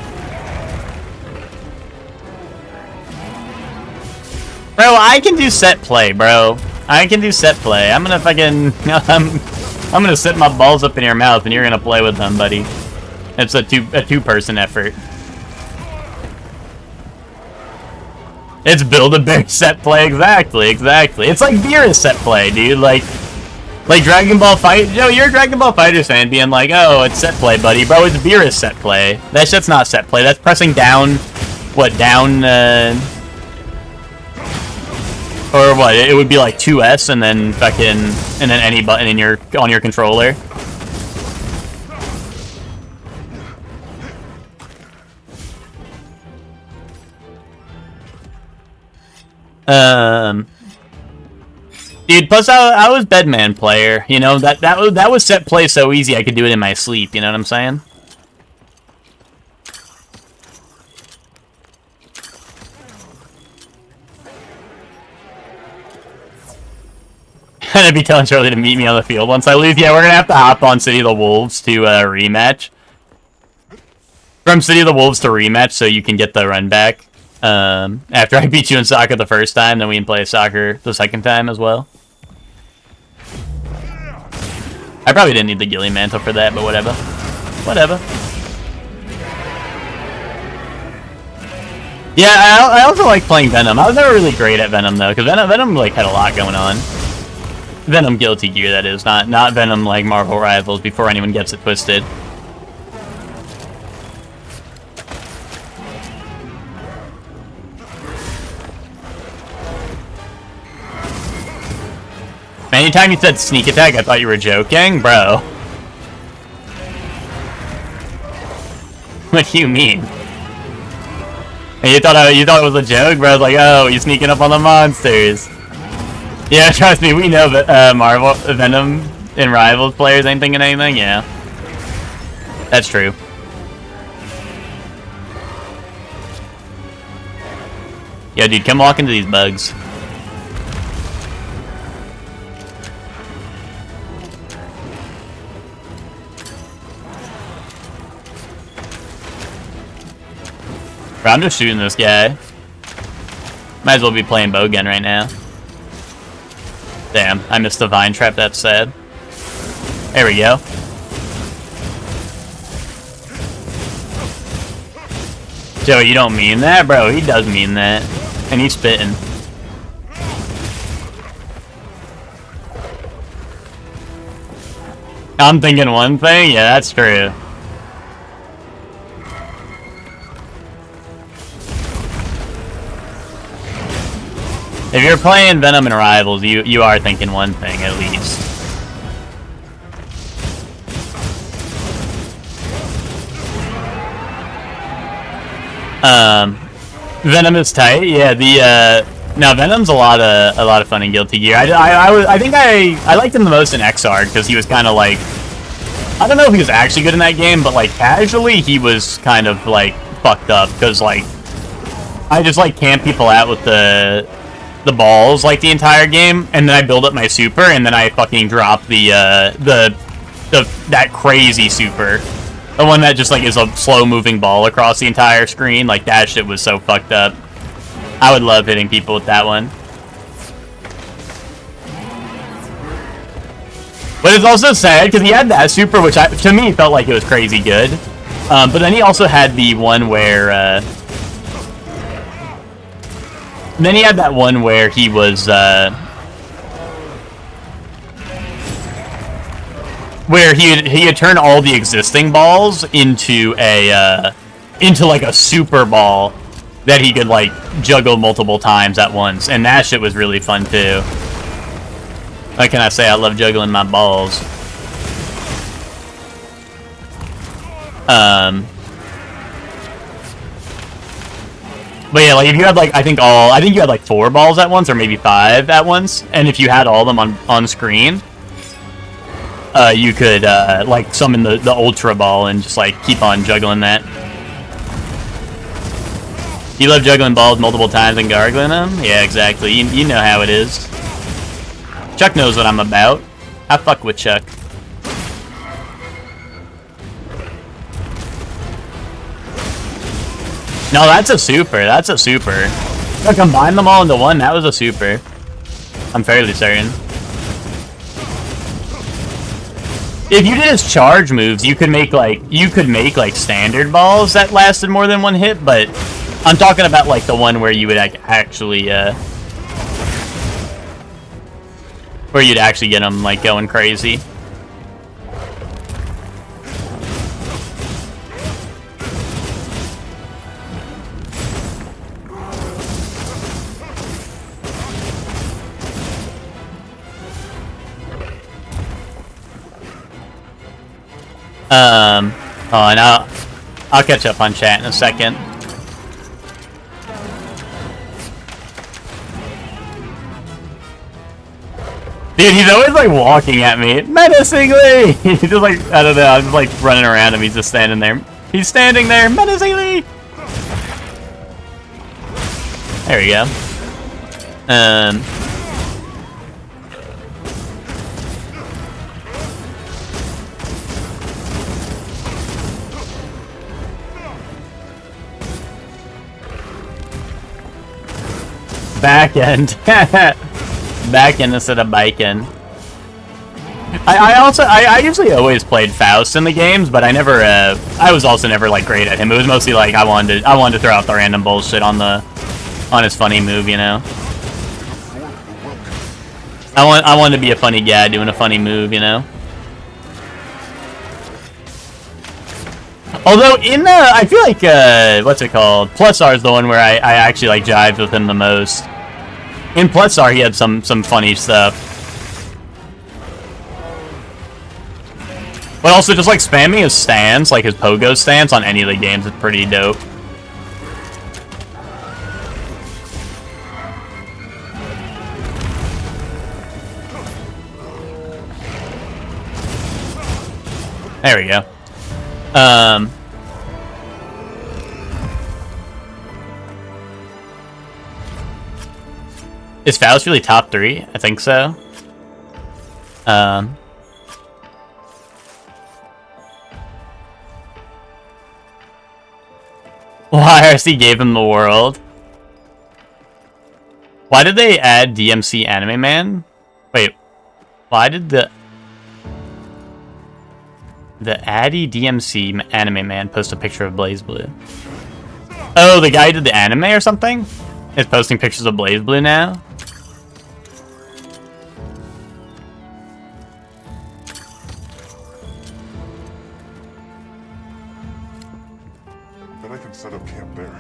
Bro, I can do set play, bro. I can do set play. I'm gonna fucking I'm gonna set my balls up in your mouth, and you're gonna play with them, buddy. It's a two-person effort. It's Build-A-Bear set play, exactly. It's like Beerus set play, dude. Like Dragon Ball Fight. Yo, you're a Dragon Ball FighterZ fan, being like, oh, it's set play, buddy. Bro, it's Beerus set play. That shit's not set play. That's pressing down. What, down? Or what? It would be like 2S and then fucking and then any button on your controller. Dude, plus I was Bedman player, you know, that was set play so easy I could do it in my sleep, you know what I'm saying? I'd be telling Charlie to meet me on the field once I lose. Yeah, we're gonna have to hop on City of the Wolves to rematch. From City of the Wolves to rematch so you can get the run back. After I beat you in soccer the first time, then we can play soccer the second time as well. I probably didn't need the Gilly Mantle for that, but whatever. Whatever. Yeah, I also like playing Venom. I was never really great at Venom though, because Venom like had a lot going on. Venom Guilty Gear, that is, not Venom like Marvel Rivals. Before anyone gets it twisted. Anytime you said sneak attack, I thought you were joking, bro. What do you mean? You thought it was a joke, bro? I was like, oh, he's sneaking up on the monsters. Yeah, trust me, we know that Marvel Venom and Rivals players ain't thinking anything. Yeah, that's true. Yo, dude, come walk into these bugs. Bro, I'm just shooting this guy. Might as well be playing Bogan right now. Damn, I missed the vine trap, that's sad. There we go. Joey, you don't mean that? Bro, he does mean that. And he's spitting. I'm thinking one thing? Yeah, that's true. If you're playing Venom and Rivals, you are thinking one thing, at least. Venom is tight. Yeah, now Venom's a lot of fun in Guilty Gear. I think I liked him the most in XR because he was kind of like, I don't know if he was actually good in that game, but like casually he was kind of like fucked up because like I just like camp people out with the balls like the entire game, and then I build up my super, and then I fucking drop that crazy super, the one that just like is a slow moving ball across the entire screen. Like that shit was so fucked up. I would love hitting people with that one. But it's also sad because he had that super, which to me felt like it was crazy good. But then he also had the one where. Then he had that one where he was, where he had turned all the existing balls into like a super ball that he could like juggle multiple times at once, and that shit was really fun too. What can I say? I love juggling my balls. But yeah, like if you had like I think you had like 4 balls at once, or maybe 5 at once, and if you had all of them on screen, you could like summon the ultra ball and just like keep on juggling that. You love juggling balls multiple times and gargling them? Yeah, exactly. You know how it is. Chuck knows what I'm about. I fuck with Chuck. No, that's a super. That's a super. If I combine them all into one, that was a super. I'm fairly certain. If you did his charge moves, you could make like standard balls that lasted more than one hit, but I'm talking about like the one where you would actually where you'd actually get them like going crazy. Oh, and I'll catch up on chat in a second. Dude, he's always like walking at me menacingly. He's just like, I don't know, I'm just like running around him. He's just standing there. He's standing there menacingly. There we go. Back end. Back end instead of bike end. I usually always played Faust in the games, but I never I was also never like great at him. It was mostly like I wanted to throw out the random bullshit on his funny move, you know. I wanted to be a funny guy doing a funny move, you know. Although in I feel like what's it called? Plus R is the one where I actually like jived with him the most. In Plus R he had some funny stuff. But also just like spamming his stance, like his pogo stance on any of the games is pretty dope. There we go. Is Faust really top 3? I think so. YRC gave him the world. Why did they add DMC Anime Man? Wait, why did the Addy DMC Anime Man post a picture of BlazBlue? Oh, the guy who did the anime or something is posting pictures of BlazBlue now. Bet I can set up camp there.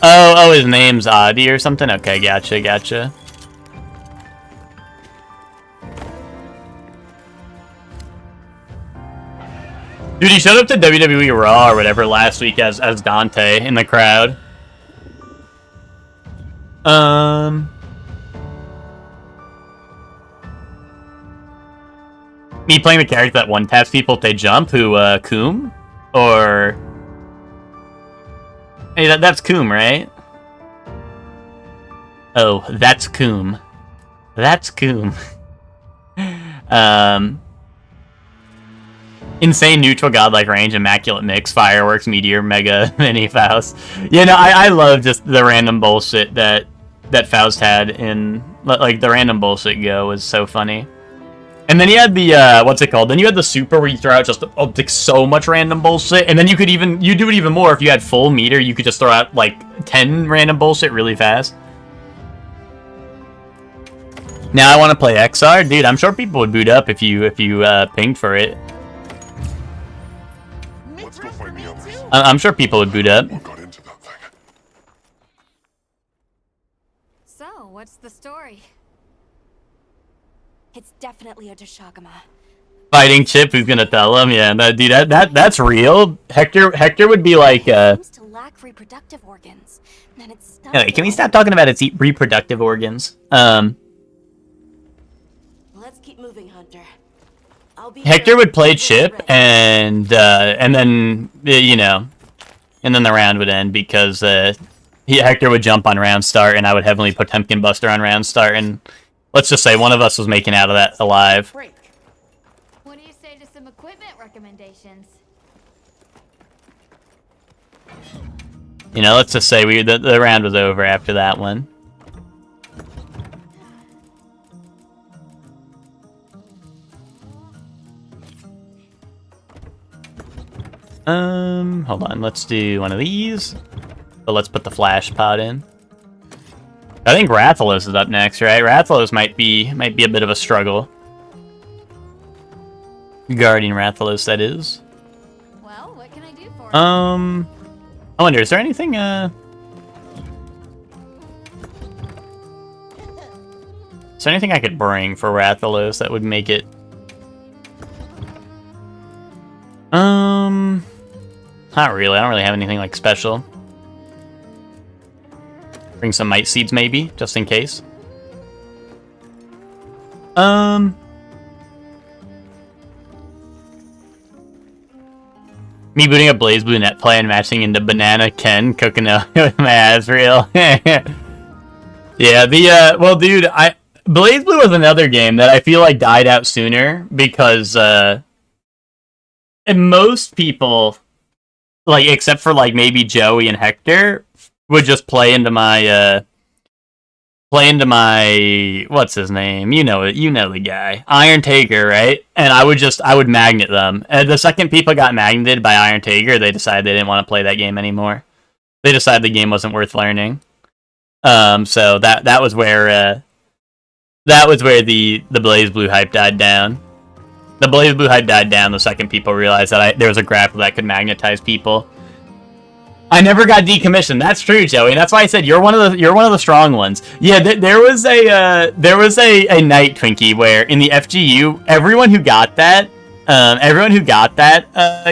Oh, his name's Adi or something? Okay, gotcha. Dude, he showed up to WWE Raw or whatever last week as Dante in the crowd. Me playing the character that one-taps people if they jump, who, Coom? Or... Hey, that's Coom, right? Oh, that's Coom. That's Coom. Insane neutral godlike range, immaculate mix, fireworks, meteor, mega, mini Faust. Yeah, no, I love just the random bullshit that Faust had in, like, the random bullshit go was so funny. And then you had the, what's it called? Then you had the super where you throw out just like so much random bullshit, and then you do it even more if you had full meter. You could just throw out like 10 random bullshit really fast. Now I want to play XR, dude. I'm sure people would boot up if you pinged for it. Let's go find the others. I'm sure people would boot up. What got into that thing? So, what's the story? It's definitely a Deshagama. Fighting Chip, who's gonna tell him? Yeah, dude, that's real. Hector would be like, It seems to lack reproductive organs. And it's Anyway, can we stop talking about its reproductive organs? Let's keep moving, Hunter. Hector would play Chip, and then you know, and then the round would end because Hector would jump on round start, and I would heavily Potemkin Buster on round start, and let's just say one of us was making out of that alive. What do you say to some equipment recommendations? You know, let's just say the round was over after that one. Hold on, let's do one of these. So let's put the flash pod in. I think Rathalos is up next, right? Rathalos might be a bit of a struggle. Guardian Rathalos, that is. Well, what can I do for you? I wonder, is there anything, Is there anything I could bring for Rathalos that would make it... Not really. I don't really have anything, like, special. Bring some Might Seeds, maybe, just in case. Me booting up BlazBlue net play and matching into Banana Ken cooking out with my Asriel. Yeah, well, dude, BlazBlue was another game that I feel like died out sooner because, and most people, like, except for, like, maybe Joey and Hector, would just play into my, play into my, what's his name? You know it. You know the guy, Iron Taker, right? And I would magnet them. And the second people got magneted by Iron Taker, they decided they didn't want to play that game anymore. They decided the game wasn't worth learning. So that was where the Blaze Blue hype died down. The Blaze Blue hype died down the second people realized that there was a grapple that could magnetize people. I never got decommissioned. That's true, Joey. That's why I said you're one of the strong ones. Yeah, there was a night, Twinkie, where in the FGU, everyone who got that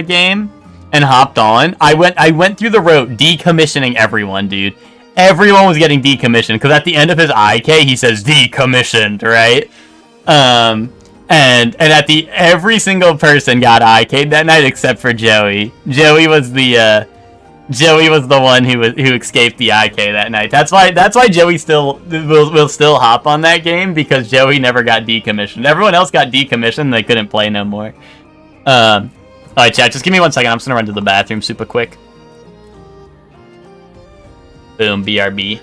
game and hopped on, I went through the road decommissioning everyone, dude. Everyone was getting decommissioned because at the end of his IK he says decommissioned, right? And at every single person got IK'd that night except for Joey. Joey was the one who escaped the IK that night. That's why Joey will still hop on that game, because Joey never got decommissioned. Everyone else got decommissioned, they couldn't play no more. Alright, chat, just give me 1 second. I'm just gonna run to the bathroom super quick. Boom, BRB.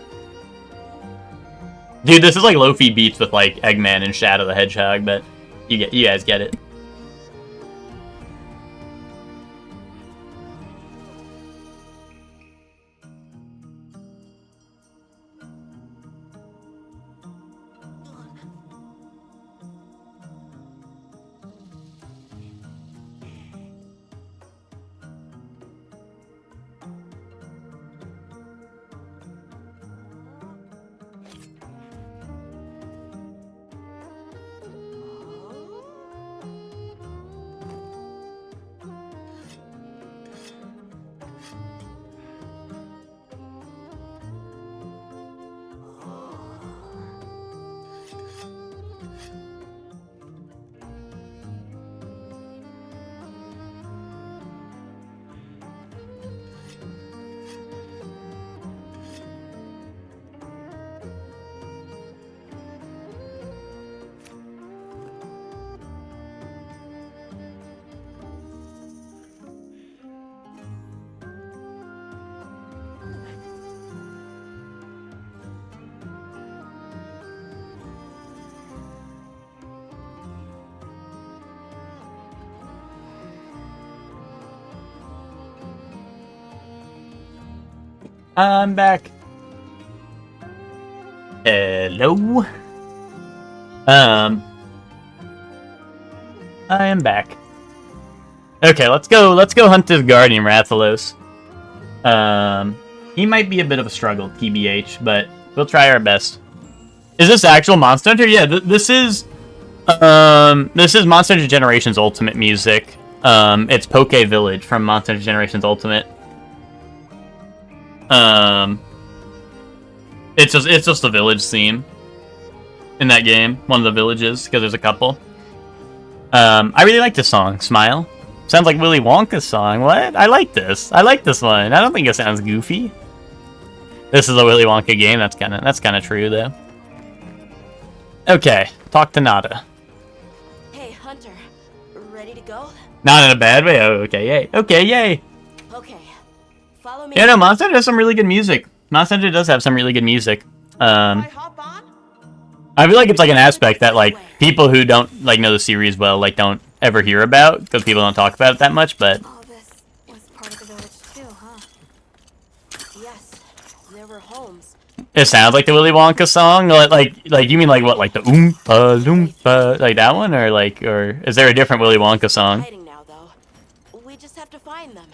Dude, this is like Lofi Beats with like Eggman and Shadow the Hedgehog, but you guys get it. I'm back. Hello. I am back. Okay, let's go hunt this Guardian Rathalos. He might be a bit of a struggle, TBH, but we'll try our best. Is this actual Monster Hunter? Yeah, this is Monster Hunter Generations Ultimate music. It's Poke Village from Monster Hunter Generations Ultimate. It's just the village theme in that game. One of the villages, because there's a couple. I really like this song, Smile. Sounds like Willy Wonka's song. What? I like this. I like this one. I don't think it sounds goofy. This is a Willy Wonka game. That's kind of true though. Okay, talk to Nada. Hey, Hunter. Ready to go? Not in a bad way. Oh, okay, yay. Okay, yay. Okay. Follow me. Yeah, no, Monster Hunter has some really good music. Monster Hunter does have some really good music. I feel like it's like an aspect that like people who don't like know the series well like don't ever hear about, because people don't talk about it that much. But All this was part of the village too, huh? Yes, there were homes. it sounds like the Willy Wonka song. Like you mean like what, like the Oompa Loompa, like that one, or is there a different Willy Wonka song? Hiding now, though. We just have to find them.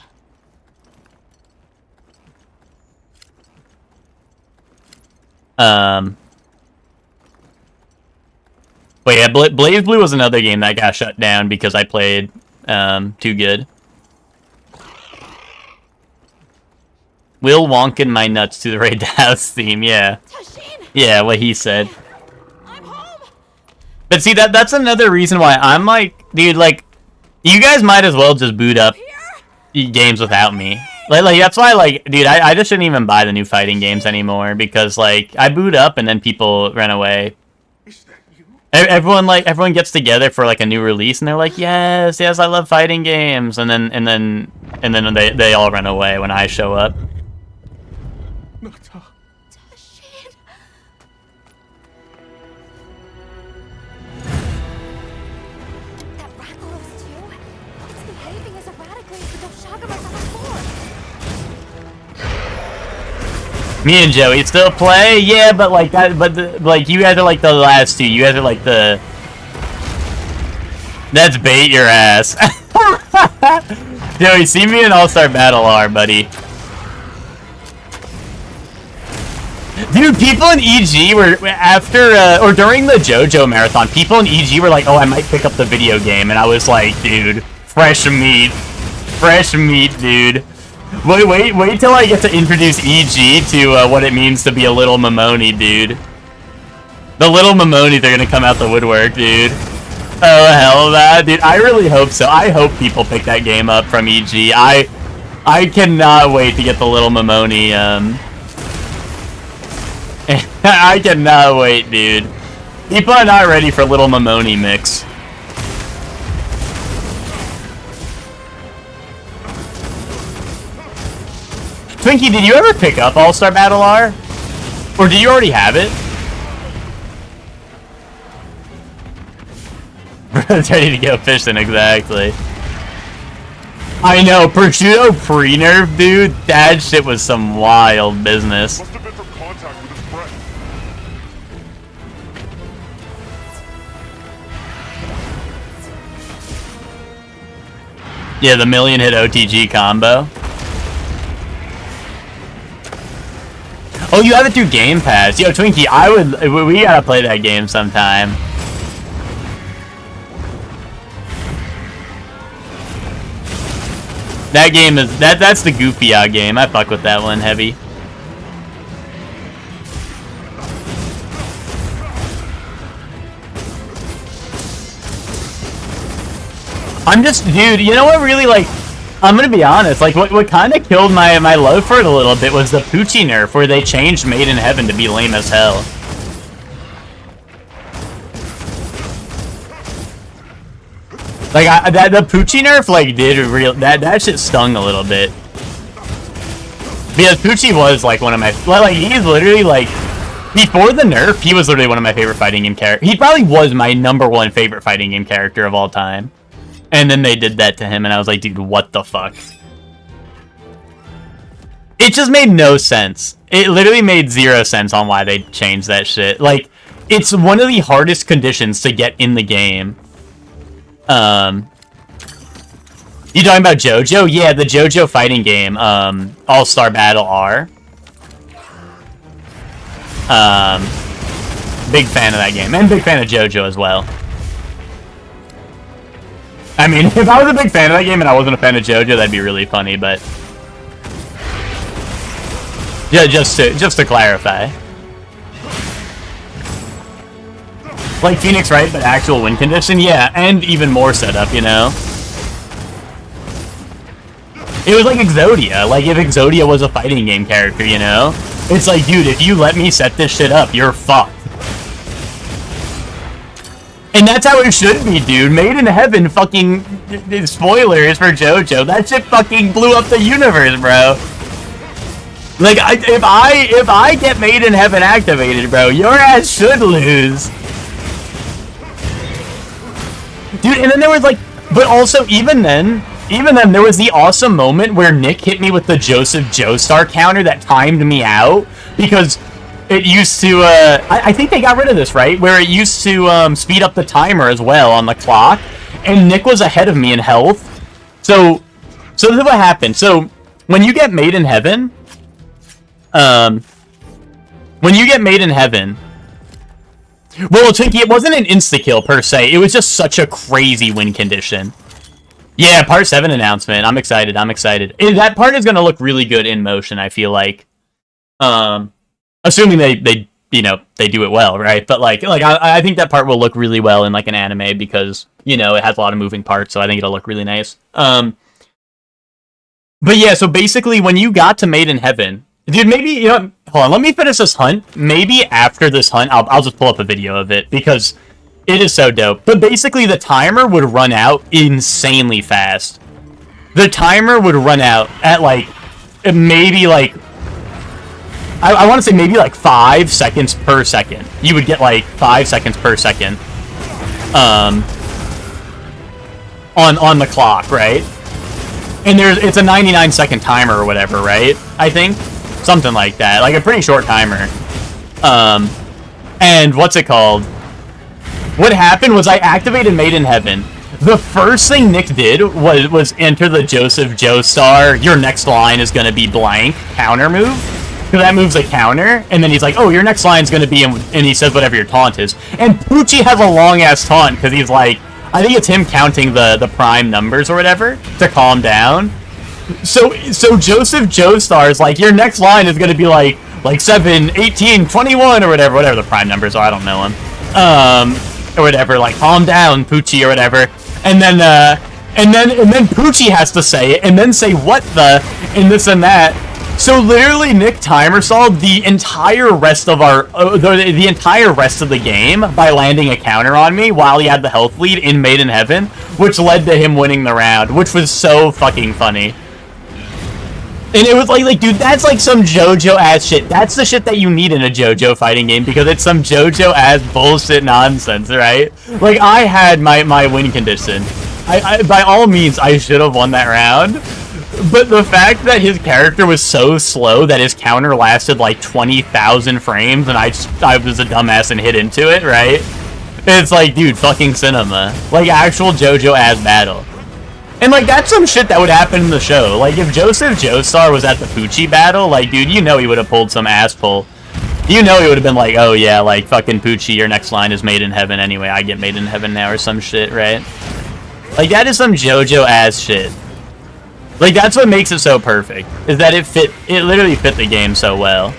But yeah, Blaze Blue was another game that got shut down because I played too good. Will Wonkin my nuts to the Raid the House theme, yeah. Yeah, what he said. But see, that's another reason why I'm like, dude, like, you guys might as well just boot up games without me. Like that's why, like, dude, I just shouldn't even buy the new fighting games anymore, because, like, I boot up and then people run away. Everyone gets together for like a new release and they're like, yes, I love fighting games, and then they all run away when I show up. talk about that before. Me and Joey still play? Yeah, but like that, like you guys are like the last two. You guys are like the... That's bait your ass. Joey, see me in All-Star Battle R, buddy. Dude, people in EG were, after, or during the JoJo marathon, people in EG were like, oh, I might pick up the video game, and I was like, dude, fresh meat. Fresh meat, dude. Wait till I get to introduce EG to what it means to be a little Mamoni, dude. The little Mamonies are gonna come out the woodwork, dude. Oh, hell that, dude. I really hope so. I hope people pick that game up from EG. I cannot wait to get the little Mamoni, I cannot wait, dude. People are not ready for little Mamoni mix. Twinkie, did you ever pick up All-Star Battle R? Or do you already have it? Bro's ready to go fishing, exactly. I know, prosciutto pre-nerf, dude. That shit was some wild business. Must have been from contact with his friend. Yeah, the million-hit OTG combo. Oh, you have it through Game Pass. Yo, Twinkie, we gotta play that game sometime. That game is, that's the goofy game. I fuck with that one heavy. I'm just, dude, you know what really, like, I'm gonna be honest, like, what kind of killed my love for it a little bit was the Poochie nerf, where they changed Made in Heaven to be lame as hell. Like, the Poochie nerf, like, did real, that shit stung a little bit. Because Poochie was, like, one of my, like, he's literally, like, before the nerf, he was literally one of my favorite fighting game characters. He probably was my #1 favorite fighting game character of all time. And then they did that to him, and I was like, dude, what the fuck? It just made no sense. It literally made 0 sense on why they changed that shit. Like, it's one of the hardest conditions to get in the game. You talking about JoJo? Yeah, the JoJo fighting game, All-Star Battle R. Big fan of that game, and big fan of JoJo as well. I mean, if I was a big fan of that game and I wasn't a fan of JoJo, that'd be really funny, but... Yeah, just to clarify. Like Phoenix, right? But actual win condition? Yeah, and even more setup, you know? It was like Exodia. Like, if Exodia was a fighting game character, you know? It's like, dude, if you let me set this shit up, you're fucked. And that's how it should be, dude. Made in Heaven fucking... Spoilers for JoJo. That shit fucking blew up the universe, bro. Like, if I get Made in Heaven activated, bro, your ass should lose. Dude, and then there was, like... But also, even then, there was the awesome moment where Nick hit me with the Joseph Joestar counter that timed me out. Because... It used to, I think they got rid of this, right? Where it used to speed up the timer as well on the clock. And Nick was ahead of me in health. So this is what happened. So, when you get Made in Heaven... Well, Twinkie, it wasn't an insta-kill per se. It was just such a crazy win condition. Yeah, Part 7 announcement. I'm excited. That part is going to look really good in motion, I feel like. Assuming they you know, they do it well, right? But like I think that part will look really well in like an anime because, you know, it has a lot of moving parts, so I think it'll look really nice. But yeah, so basically when you got to Made in Heaven, dude, maybe, you know, hold on, let me finish this hunt. Maybe after this hunt, I'll just pull up a video of it because it is so dope. But basically the timer would run out insanely fast. The timer would run out at like maybe like I want to say maybe like 5 seconds per second. You would get like 5 seconds per second on the clock, right? And it's a 99-second timer or whatever, right? I think something like that, like a pretty short timer. And what's it called? What happened was I activated Made in Heaven. The first thing Nick did was enter the Joseph Joestar, your next line is going to be blank, counter move. Because that move's a counter. And then he's like, oh, your next line's going to be, and he says whatever your taunt is. And Poochie has a long-ass taunt because he's like, I think it's him counting the prime numbers or whatever to calm down. So Joseph Joestar is like, your next line is going to be like 7, 18, 21 or whatever the prime numbers are. I don't know them. Or whatever, like calm down, Poochie or whatever. And then Poochie has to say it, and then say what the, and this and that. So literally, Nick timer solved the entire rest of the entire rest of the game by landing a counter on me while he had the health lead in Made in Heaven, which led to him winning the round, which was so fucking funny. And it was like, dude, that's like some JoJo-ass shit. That's the shit that you need in a JoJo fighting game, because it's some JoJo-ass bullshit nonsense, right? Like, I had my win condition. I by all means, I should have won that round. But the fact that his character was so slow that his counter lasted like 20,000 frames, and I was a dumbass and hit into it, right? It's like, dude, fucking cinema. Like, actual JoJo-ass battle. And, like, that's some shit that would happen in the show. Like, if Joseph Joestar was at the Poochie battle, like, dude, you know he would have pulled some ass pull. You know he would have been like, oh, yeah, like, fucking Poochie, your next line is Made in Heaven anyway. I get Made in Heaven now or some shit, right? Like, that is some JoJo-ass shit. Like, that's what makes it so perfect, is that it literally fit the game so well.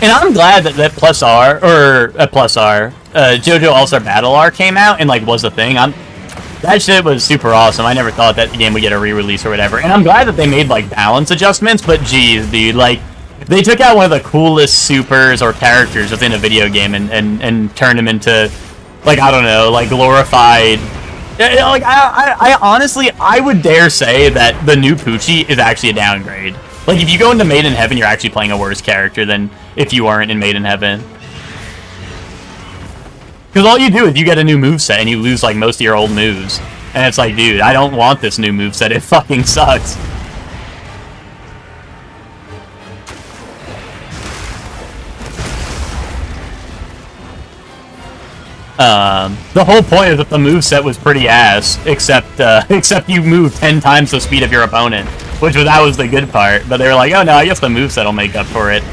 And I'm glad that Plus R, or JoJo All-Star Battle R came out and, like, was a thing. That shit was super awesome. I never thought that the game would get a re-release or whatever. And I'm glad that they made, like, balance adjustments, but geez, dude, like, they took out one of the coolest supers or characters within a video game and turned him into, like, I don't know, like, glorified... Like, I honestly, I would dare say that the new Poochie is actually a downgrade. Like, if you go into Made in Heaven, you're actually playing a worse character than if you weren't in Made in Heaven. Because all you do is you get a new moveset and you lose, like, most of your old moves. And it's like, dude, I don't want this new moveset. It fucking sucks. The whole point is that the moveset was pretty ass, except you move 10 times the speed of your opponent, that was the good part. But they were like, oh no, I guess the moveset will make up for it.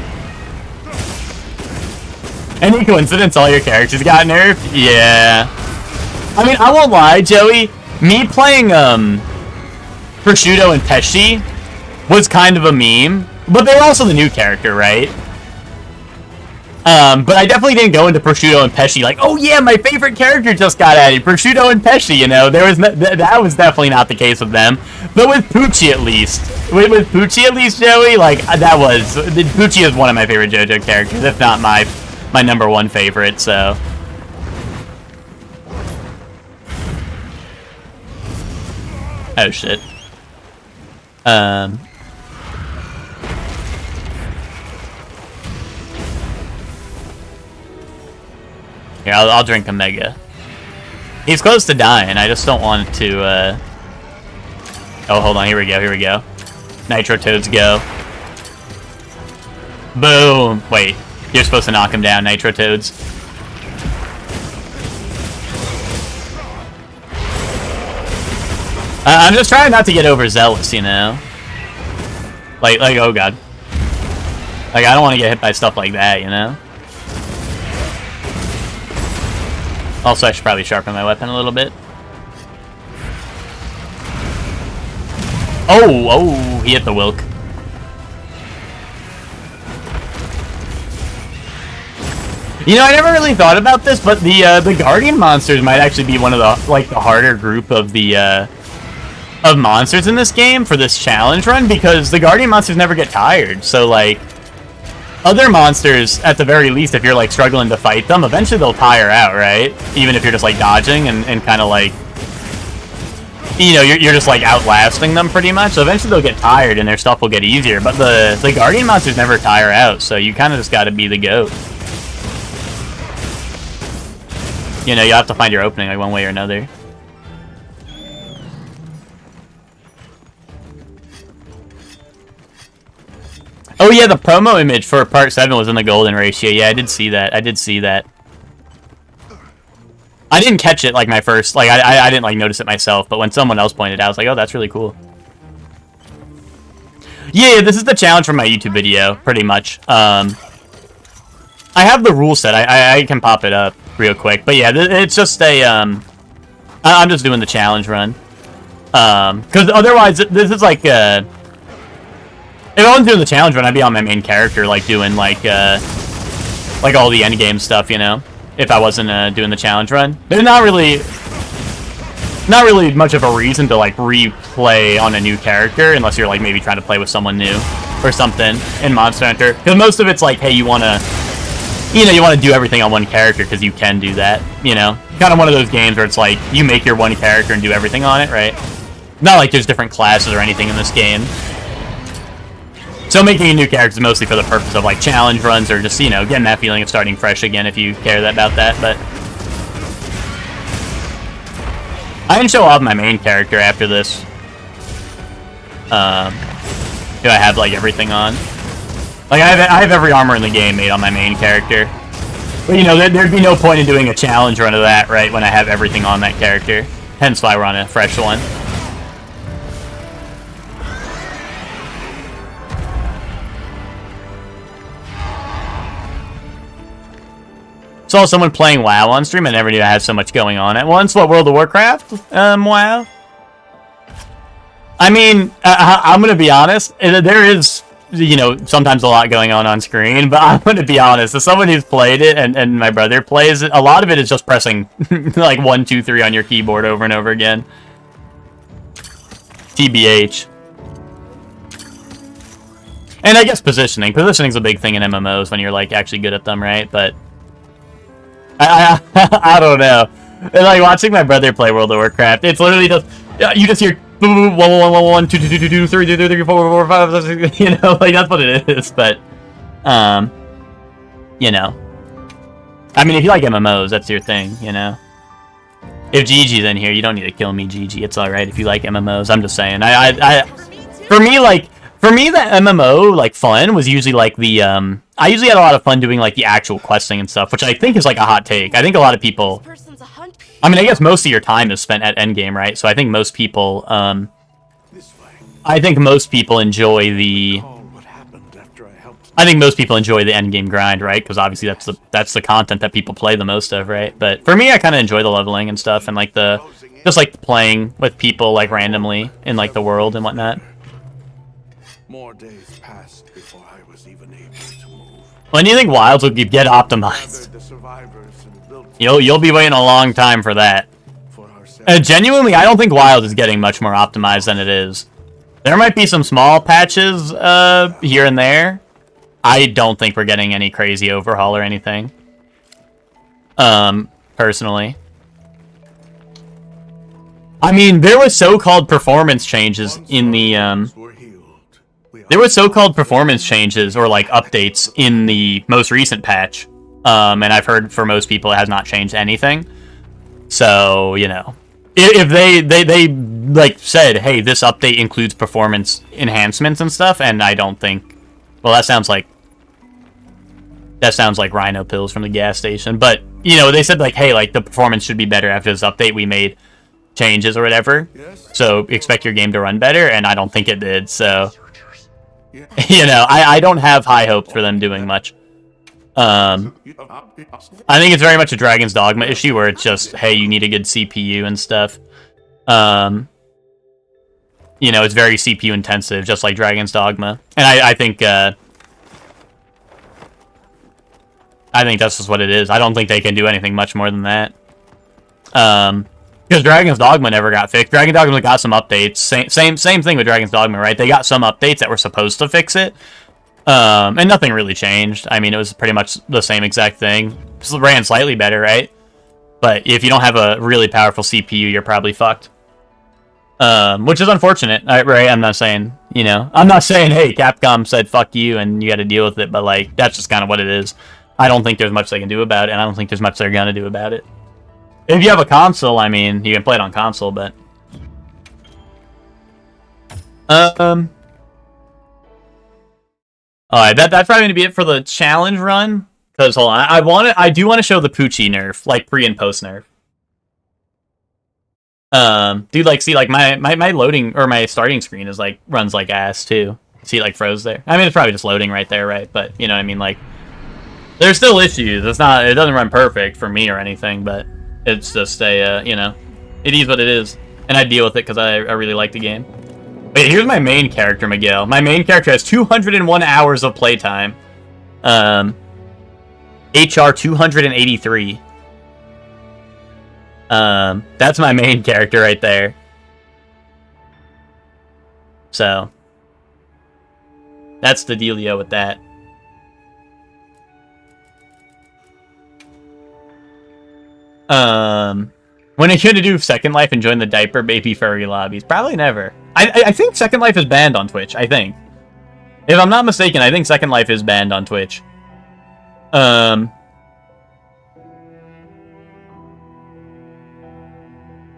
Any coincidence all your characters got nerfed? Yeah. I mean, I won't lie, Joey. Me playing, Prosciutto and Pesci was kind of a meme, but they were also the new character, right? But I definitely didn't go into Prosciutto and Pesci like, oh yeah, my favorite character just got added, Prosciutto and Pesci, you know? That was definitely not the case with them. But with Poochie at least. With Poochie at least, Joey, like, Poochie is one of my favorite JoJo characters, if not my number one favorite, so... Oh shit. Here, I'll drink a Mega. He's close to dying. I just don't want to, Oh, hold on. Here we go. Nitro Toads go. Boom. Wait. You're supposed to knock him down, Nitro Toads. I'm just trying not to get overzealous, you know? Like, oh god. Like, I don't want to get hit by stuff like that, you know? Also, I should probably sharpen my weapon a little bit. Oh, he hit the Wilk. You know, I never really thought about this, but the Guardian monsters might actually be one of the, like, the harder group of the, of monsters in this game for this challenge run, because the Guardian monsters never get tired, so, like, other monsters, at the very least, if you're, like, struggling to fight them, eventually they'll tire out, right? Even if you're just, like, dodging and kind of, like... You know, you're just, like, outlasting them, pretty much. So eventually they'll get tired and their stuff will get easier. But the Guardian monsters never tire out, so you kind of just gotta be the GOAT. You know, you have to find your opening, like, one way or another. Oh yeah, the promo image for Part 7 was in the golden ratio. Yeah, I did see that. I did see that. I didn't catch it like my first, like I didn't like notice it myself, but when someone else pointed it out, I was like, oh, that's really cool. Yeah, this is the challenge from my YouTube video, pretty much. I have the rule set. I can pop it up real quick, but yeah, it's just a I'm just doing the challenge run. Because otherwise, this is like if I wasn't doing the challenge run, I'd be on my main character, like doing like all the end game stuff, you know. If I wasn't doing the challenge run, there's not really much of a reason to like replay on a new character unless you're like maybe trying to play with someone new or something in Monster Hunter. Because most of it's like, hey, you wanna do everything on one character because you can do that, you know. Kind of one of those games where it's like you make your one character and do everything on it, right? Not like there's different classes or anything in this game. So making a new character is mostly for the purpose of like challenge runs or just, you know, getting that feeling of starting fresh again if you care about that, but I can show off my main character after this. Do I have like everything on? Like I have every armor in the game made on my main character. But you know, there'd be no point in doing a challenge run of that, right, when I have everything on that character. Hence why we're on a fresh one. Saw someone playing WoW on stream. I never knew I had so much going on at once. What, World of Warcraft? WoW? I mean, I'm gonna be honest. There is, you know, sometimes a lot going on screen, but I'm gonna be honest. As someone who's played it, and my brother plays it, a lot of it is just pressing like 1, 2, 3 on your keyboard over and over again. TBH. And I guess positioning. Positioning's a big thing in MMOs when you're like actually good at them, right? But I don't know. And, like watching my brother play World of Warcraft, it's literally just you just hear 1 1 1 1 2 2 2 2 2 3 3 3 4 4 5 6, you know, like that's what it is. But you know, I mean, if you like MMOs, that's your thing, you know. If Gigi's in here, you don't need to kill me, Gigi. It's all right if you like MMOs. I'm just saying. For me, the MMO like fun was usually like the I usually had a lot of fun doing like the actual questing and stuff, which I think is like a hot take. I think a lot of people, I mean, I guess most of your time is spent at endgame, right? So I think most people enjoy the endgame grind, right? Because obviously that's the content that people play the most of, right? But for me, I kind of enjoy the leveling and stuff, and like just like playing with people like randomly in like the world and whatnot. More days passed before I was even able to move. When do you think Wilds will get optimized? You'll be waiting a long time for that. Genuinely, I don't think Wilds is getting much more optimized than it is. There might be some small patches here and there. I don't think we're getting any crazy overhaul or anything. Personally. I mean, there was so-called performance changes in the there were so-called performance changes or like updates in the most recent patch, and I've heard for most people it has not changed anything. So you know, if they like said, hey, this update includes performance enhancements and stuff, and I don't think, well, that sounds like Rhino pills from the gas station. But you know, they said like, hey, like the performance should be better after this update. We made changes or whatever, so expect your game to run better, and I don't think it did. So. You know, I don't have high hopes for them doing much. I think it's very much a Dragon's Dogma issue where it's just, hey, you need a good CPU and stuff. You know, it's very CPU intensive, just like Dragon's Dogma. And I think that's just what it is. I don't think they can do anything much more than that. Because Dragon's Dogma never got fixed. Dragon's Dogma got some updates. Same thing with Dragon's Dogma, right? They got some updates that were supposed to fix it. And nothing really changed. I mean, it was pretty much the same exact thing. Just ran slightly better, right? But if you don't have a really powerful CPU, you're probably fucked. Which is unfortunate, right? I'm not saying, you know, I'm not saying, hey, Capcom said fuck you and you got to deal with it, but like, that's just kind of what it is. I don't think there's much they can do about it, and I don't think there's much they're gonna do about it. If you have a console, I mean, you can play it on console, but Alright, that's probably gonna be it for the challenge run. Because hold on, I do want to show the Poochie nerf, like pre and post nerf. Dude, like, see, like my loading or my starting screen is like runs like ass too. See, like froze there. I mean, it's probably just loading right there, right? But you know what I mean, like, there's still issues. It doesn't run perfect for me or anything, but it's just a, you know, it is what it is, and I deal with it because I really like the game. Wait, here's my main character, Miguel. My main character has 201 hours of playtime. HR 283. That's my main character right there. So that's the dealio with that. When are you gonna do Second Life and join the diaper baby furry lobbies? Probably never. I think Second Life is banned on Twitch, I think. If I'm not mistaken, I think Second Life is banned on Twitch.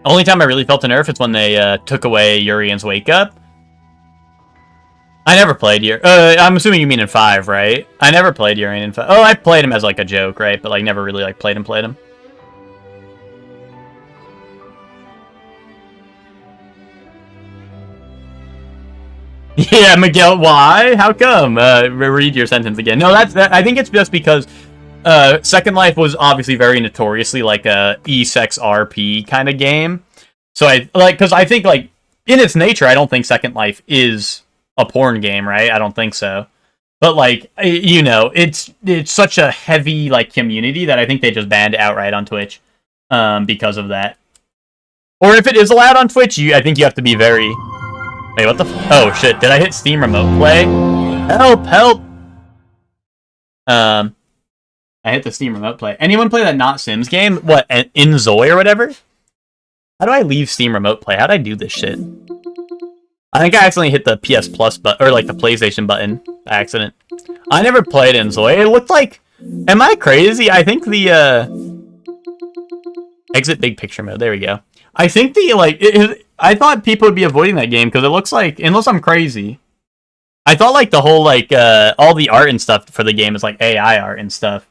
Only time I really felt a nerf is when they took away Urian's Wake Up. I never played I'm assuming you mean in 5, right? I never played Urian in 5. Oh, I played him as like a joke, right? But like never really like played him. Yeah, Miguel, why? How come? Read your sentence again. No, I think it's just because Second Life was obviously very notoriously like a e-sex RP kind of game. So because I think like in its nature, I don't think Second Life is a porn game, right? I don't think so. But like, you know, it's such a heavy like community that I think they just banned it outright on Twitch because of that. Or if it is allowed on Twitch, I think you have to be very... Wait, what the oh shit, did I hit Steam Remote Play? Help! I hit the Steam Remote Play. Anyone play that Not Sims game? What, in Zoe or whatever? How do I leave Steam Remote Play? How'd I do this shit? I think I accidentally hit the PS Plus button, or like the PlayStation button by accident. I never played in Zoe. It looked like... Am I crazy? I think the, Exit big picture mode, there we go. I think the, like... I thought people would be avoiding that game, because it looks like... Unless I'm crazy. I thought, like, the whole, like, all the art and stuff for the game is, like, AI art and stuff.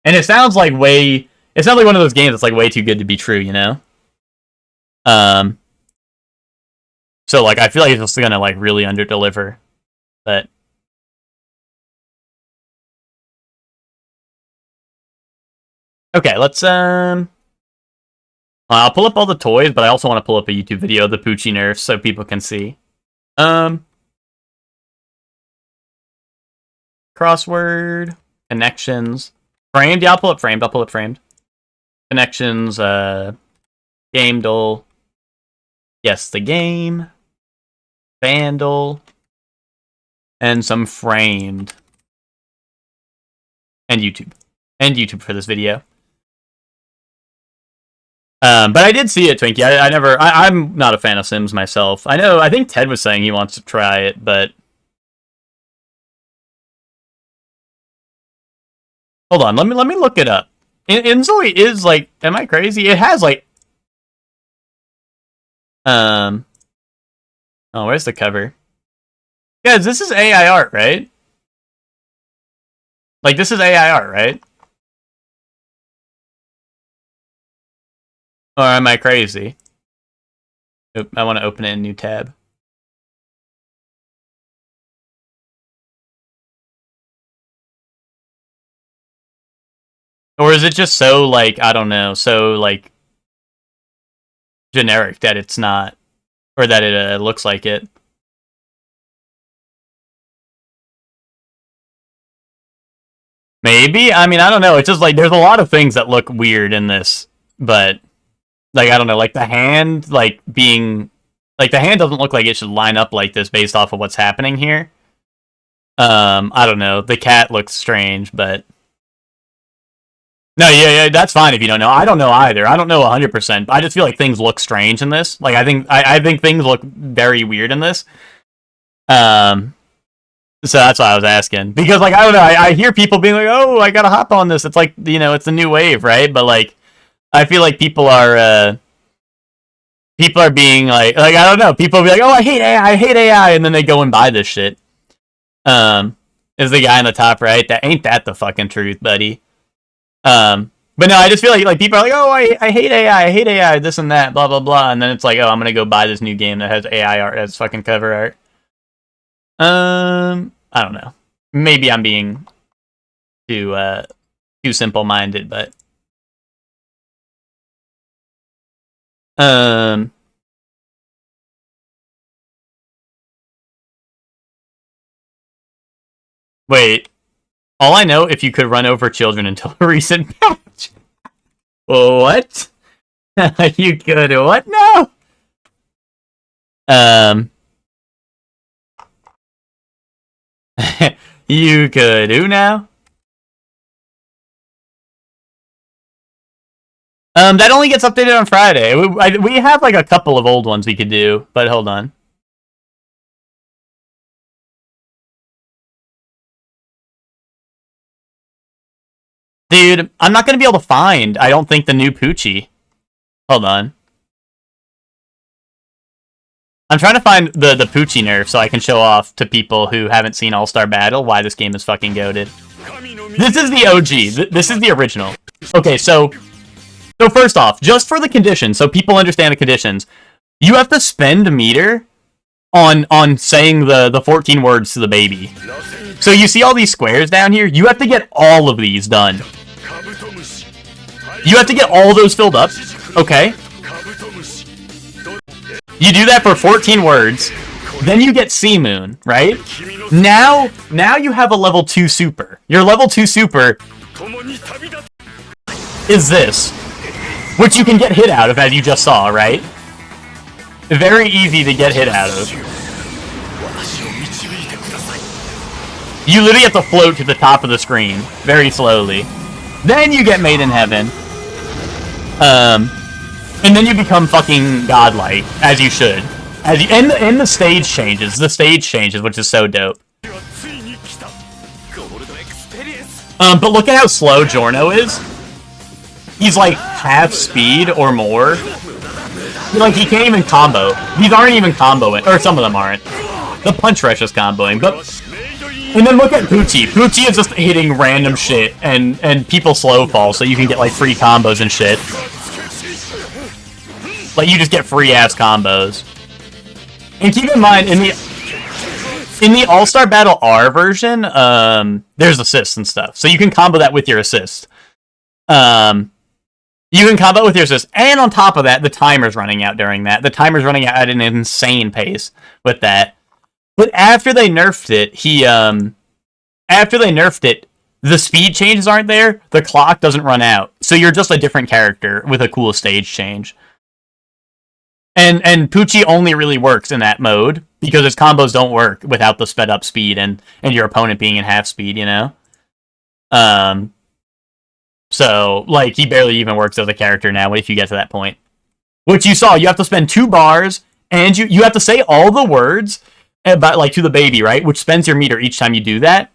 And it sounds like way... It sounds like one of those games that's, like, way too good to be true, you know? So, like, I feel like it's just gonna, like, really under-deliver. But... Okay, let's, I'll pull up all the toys, but I also want to pull up a YouTube video of the Poochie nerfs so people can see. Crossword, connections, framed. Yeah, I'll pull up framed. Connections, game dull. Yes, the game. Vandal. And some framed. And YouTube. And YouTube for this video. But I did see it, Twinkie. I'm not a fan of Sims myself. I think Ted was saying he wants to try it, but... Hold on, let me look it up. In Zoe is, like, am I crazy? It has, like... Oh, where's the cover? Guys, this is AI art, right? Like, this is AI art, right? Or am I crazy? Oop, I want to open it in a new tab. Or is it just so, like, I don't know, so, like, generic that it's not, or that it looks like it? Maybe? I mean, I don't know. It's just, like, there's a lot of things that look weird in this, but... Like, I don't know, like, the hand, like, being... Like, the hand doesn't look like it should line up like this based off of what's happening here. I don't know. The cat looks strange, but... No, yeah, that's fine if you don't know. I don't know either. I don't know 100%. I just feel like things look strange in this. Like, I think things look very weird in this. So that's why I was asking. Because, like, I don't know, I hear people being like, oh, I gotta hop on this. It's like, you know, it's the new wave, right? But, like... I feel like people are being like I don't know, people be like, oh, I hate AI, and then they go and buy this shit. is the guy in the top right. That ain't that the fucking truth, buddy. But no, I just feel like people are like, oh, I hate AI, this and that, blah blah blah, and then it's like, oh, I'm gonna go buy this new game that has AI art as fucking cover art. I don't know. Maybe I'm being too simple-minded, but wait. All I know, if you could run over children until a recent patch. What? You could what now? You could who now? That only gets updated on Friday. We have like a couple of old ones we could do, but hold on. Dude, I'm not gonna be able to find, I don't think, the new Poochie. Hold on. I'm trying to find the Poochie nerf so I can show off to people who haven't seen All-Star Battle why this game is fucking goated. This is the OG. This is the original. Okay, so first off, just for the conditions, so people understand the conditions, you have to spend a meter on saying the 14 words to the baby. So you see all these squares down here? You have to get all of these done. You have to get all those filled up, okay? You do that for 14 words, then you get Sea Moon, right? Now you have a level 2 super. Your level 2 super is this, which you can get hit out of, as you just saw, right? Very easy to get hit out of. You literally have to float to the top of the screen, very slowly. Then you get Made in Heaven. And then you become fucking godlike, as you should. And the stage changes. The stage changes, which is so dope. But look at how slow Giorno is. He's like half speed or more. Like, he can't even combo. These aren't even comboing. Or some of them aren't. The Punch Rush is comboing, but... And then look at Poochie. Poochie is just hitting random shit, and people slow fall, so you can get, like, free combos and shit. Like, you just get free-ass combos. And keep in mind, in the All-Star Battle R version, there's assists and stuff. So you can combo that with your assist. You can combo with your assist. And on top of that, the timer's running out during that. The timer's running out at an insane pace with that. But after they nerfed it, the speed changes aren't there, the clock doesn't run out. So you're just a different character with a cool stage change. And Poochie only really works in that mode, because his combos don't work without the sped up speed and your opponent being in half speed, you know? So, like, he barely even works as a character now if you get to that point. Which you saw, you have to spend 2 bars, and you have to say all the words about, like, to the baby, right? Which spends your meter each time you do that.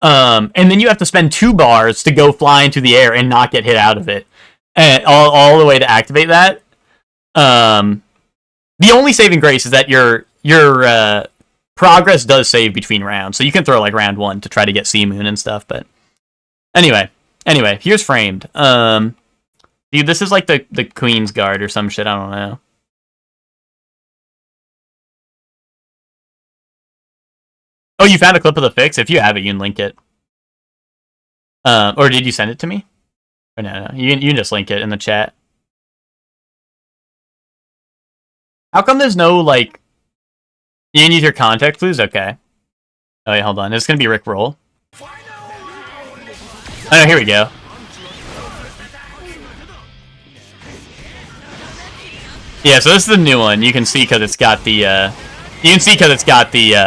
And then you have to spend 2 bars to go fly into the air and not get hit out of it. And all the way to activate that. The only saving grace is that your progress does save between rounds. So you can throw, like, round 1 to try to get Sea Moon and stuff, but... Anyway, here's Framed. Dude, this is like the Queen's Guard or some shit, I don't know. Oh, you found a clip of the fix? If you have it, you can link it. Or did you send it to me? Or no, you can just link it in the chat. How come there's no, like... You can use your context clues? Okay. Oh, wait, hold on. It's gonna be Rick Roll. Oh, no, here we go. Yeah, so this is the new one. You can see because it's got the,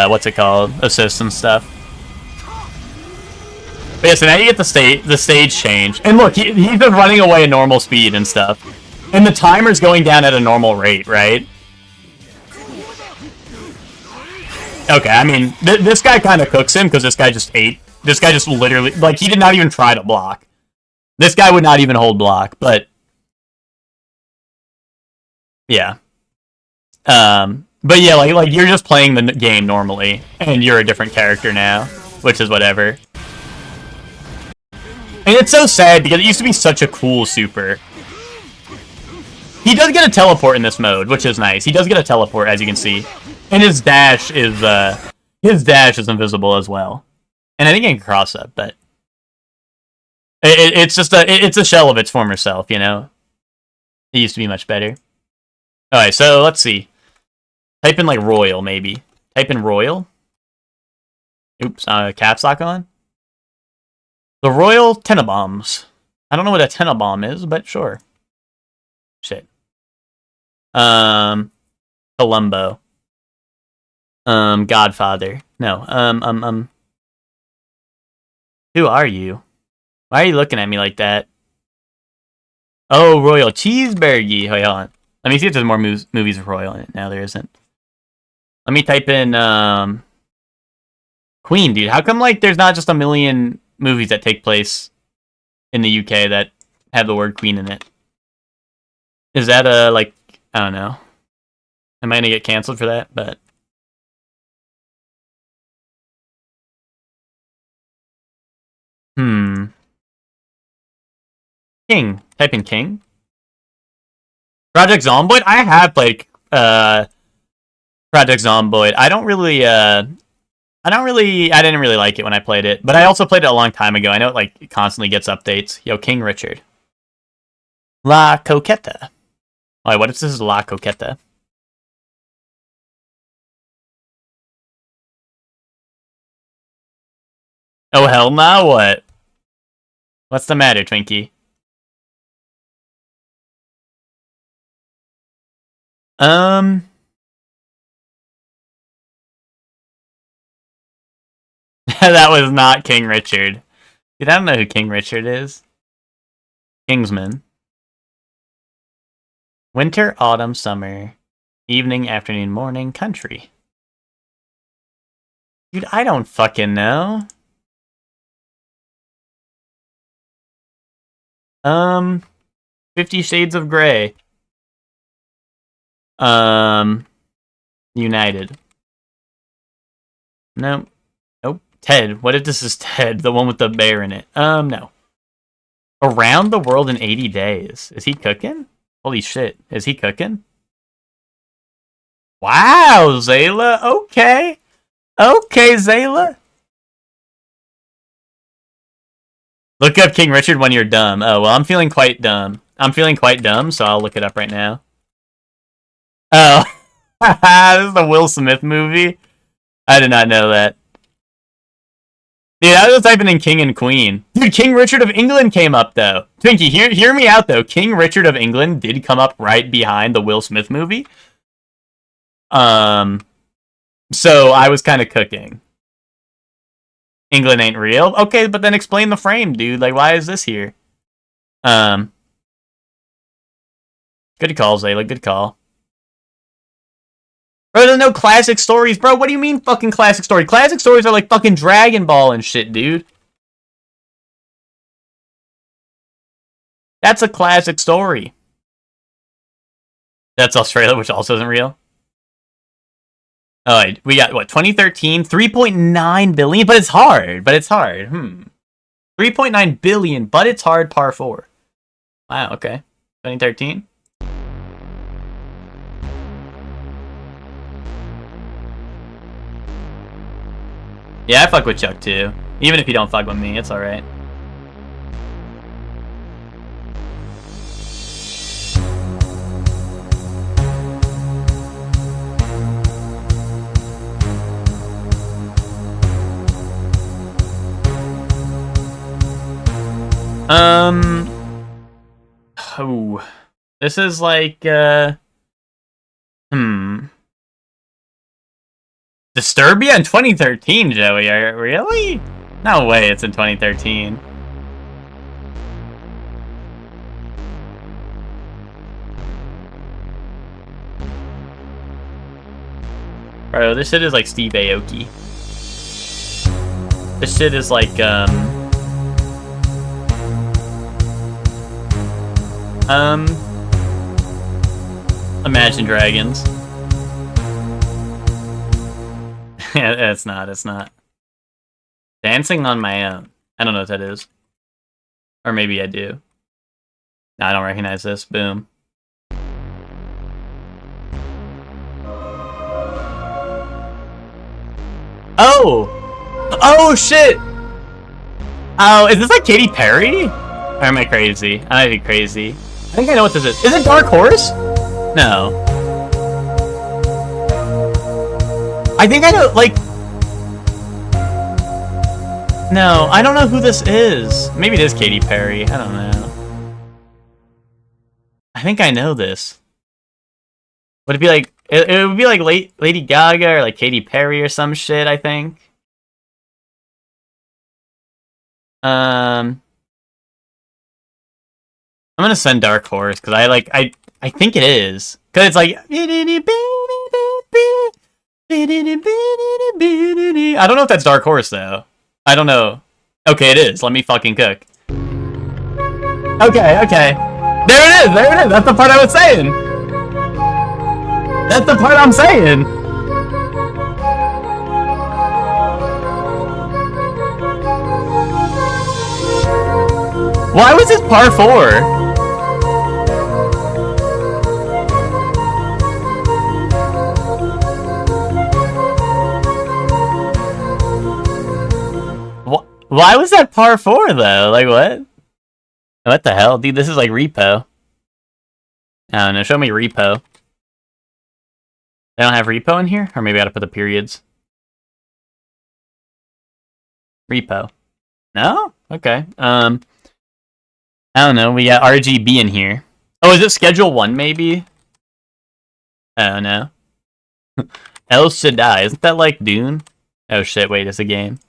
what's it called? Assists and stuff. But yeah, so now you get the stage change. And look, he's been running away at normal speed and stuff. And the timer's going down at a normal rate, right? Okay, I mean, this guy kind of cooks him because this guy just ate. This guy just literally, like, he did not even try to block. This guy would not even hold block, but... Yeah. But yeah, like you're just playing the game normally, and you're a different character now. which is whatever. And it's so sad because it used to be such a cool super. He does get a teleport in this mode, which is nice. He does get a teleport, as you can see. And his dash is invisible as well. And I think he can cross up, but it's just it's a shell of its former self, you know? It used to be much better. Alright, so let's see. Type in like Royal, maybe. Type in Royal. Oops, caps lock on. The Royal Tenenbaums. I don't know what a Tenenbaum is, but sure. Shit. Columbo. Godfather. No, Who are you? Why are you looking at me like that? Oh, Royal Cheeseburger. Hold on. Let me see if there's more movies with Royal in it. No, there isn't. Let me type in, Queen, dude. How come, like, there's not just a million movies that take place in the UK that have the word Queen in it? Is that, like, I don't know. Am I gonna get canceled for that? But King. Type in King. Project Zomboid? I have played Project Zomboid. I didn't really like it when I played it, but I also played it a long time ago. I know it like constantly gets updates. Yo, King Richard. La Coqueta. Alright, what if this is La Coqueta? Oh hell nah, what? What's the matter, Twinkie? That was not King Richard. Dude, I don't know who King Richard is. Kingsman. Winter, autumn, summer, evening, afternoon, morning, country. Dude, I don't fucking know. 50 Shades of Grey. United. Nope. Nope. Ted. What if this is Ted? The one with the bear in it. No. Around the World in 80 Days. Is he cooking? Holy shit. Is he cooking? Wow, Zayla. Okay. Okay, Zayla. Look up King Richard when you're dumb. Oh, well, I'm feeling quite dumb. I'm feeling quite dumb, so I'll look it up right now. Oh. This is the Will Smith movie? I did not know that. Dude, I was typing in King and Queen. Dude, King Richard of England came up, though. Twinkie, hear me out, though. King Richard of England did come up right behind the Will Smith movie. So I was kind of cooking. England ain't real? Okay, but then explain the frame, dude. Like, why is this here? Good call, Zayla. Good call. Bro, there's no classic stories. Bro, what do you mean fucking classic story? Classic stories are like fucking Dragon Ball and shit, dude. That's a classic story. That's Australia, which also isn't real. Alright, we got, what, 2013? 3.9 billion? But it's hard. 3.9 billion, but it's hard, par 4. Wow, okay. 2013? Yeah, I fuck with Chuck, too. Even if you don't fuck with me, it's alright. Oh. This is like, Disturbia in 2013, Joey? Really? No way it's in 2013. Bro, this shit is like Steve Aoki. This shit is like, Imagine Dragons. Yeah, it's not. Dancing on My Own. I don't know what that is. Or maybe I do. No, I don't recognize this. Boom. Oh! Oh, shit! Oh, is this like Katy Perry? Or am I crazy? I might be crazy. I think I know what this is. Is it Dark Horse? No. I think I know, like... No, I don't know who this is. Maybe it is Katy Perry. I don't know. I think I know this. Would it be like... It would be like Lady Gaga or like Katy Perry or some shit, I think. I'm gonna send Dark Horse, because I think it is. Because it's like... I don't know if that's Dark Horse, though. I don't know. Okay, it is. Let me fucking cook. Okay, okay. There it is! There it is! That's the part I was saying! That's the part I'm saying! Why was this par 4? Why was that par 4 though? Like what? What the hell? Dude, this is like repo. I don't know, show me repo. They don't have repo in here? Or maybe I gotta put the periods. Repo. No? Okay. I don't know, we got RGB in here. Oh, is it schedule 1 maybe? I don't know. El Shaddai, isn't that like Dune? Oh shit, wait, it's a game.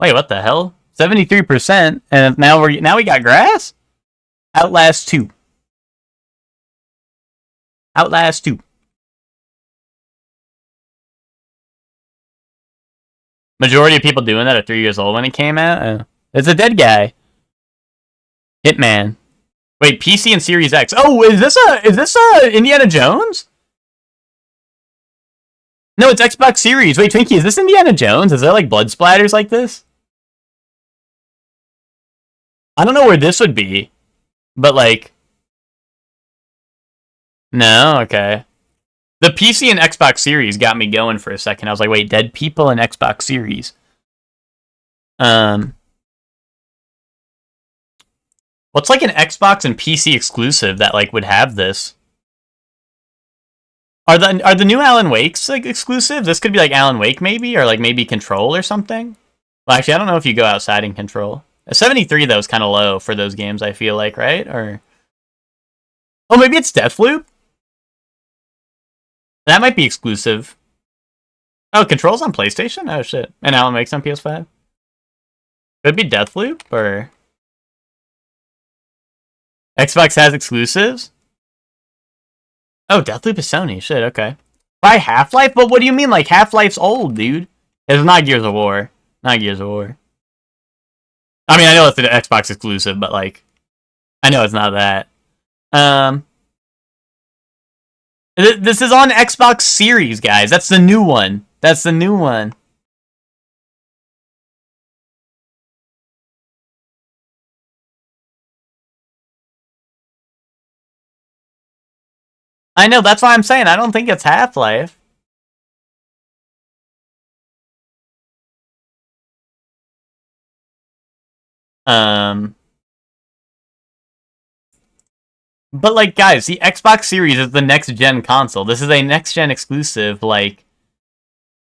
Wait, what the hell? 73%, and now we got grass? Outlast 2. Outlast 2. Majority of people doing that are 3 years old when it came out. It's a dead guy. Hitman. Wait, PC and Series X. Oh, is this Indiana Jones? No, it's Xbox Series. Wait, Twinkie, is this Indiana Jones? Is there like blood splatters like this? I don't know where this would be, but like... No? Okay. The PC and Xbox Series got me going for a second. I was like, wait, dead people in Xbox Series. What's like an Xbox and PC exclusive that like would have this? Are the new Alan Wakes like exclusive? This could be like Alan Wake maybe, or like maybe Control or something. Well, actually, I don't know if you go outside in Control. A 73 though is kind of low for those games. I feel like, right? Or oh, maybe it's Deathloop. That might be exclusive. Oh, Control's on PlayStation. Oh shit, and Alan Wake's on PS5. Could be Deathloop or Xbox has exclusives. Oh, Deathloop is Sony. Shit, okay. By Half-Life? But what do you mean? Like, Half-Life's old, dude. It's not Gears of War. Not Gears of War. I mean, I know it's an Xbox exclusive, but, like... I know it's not that. This is on Xbox Series, guys. That's the new one. That's the new one. I know, that's why I'm saying I don't think it's Half-Life. But like, guys, the Xbox Series is the next-gen console. This is a next-gen exclusive, like...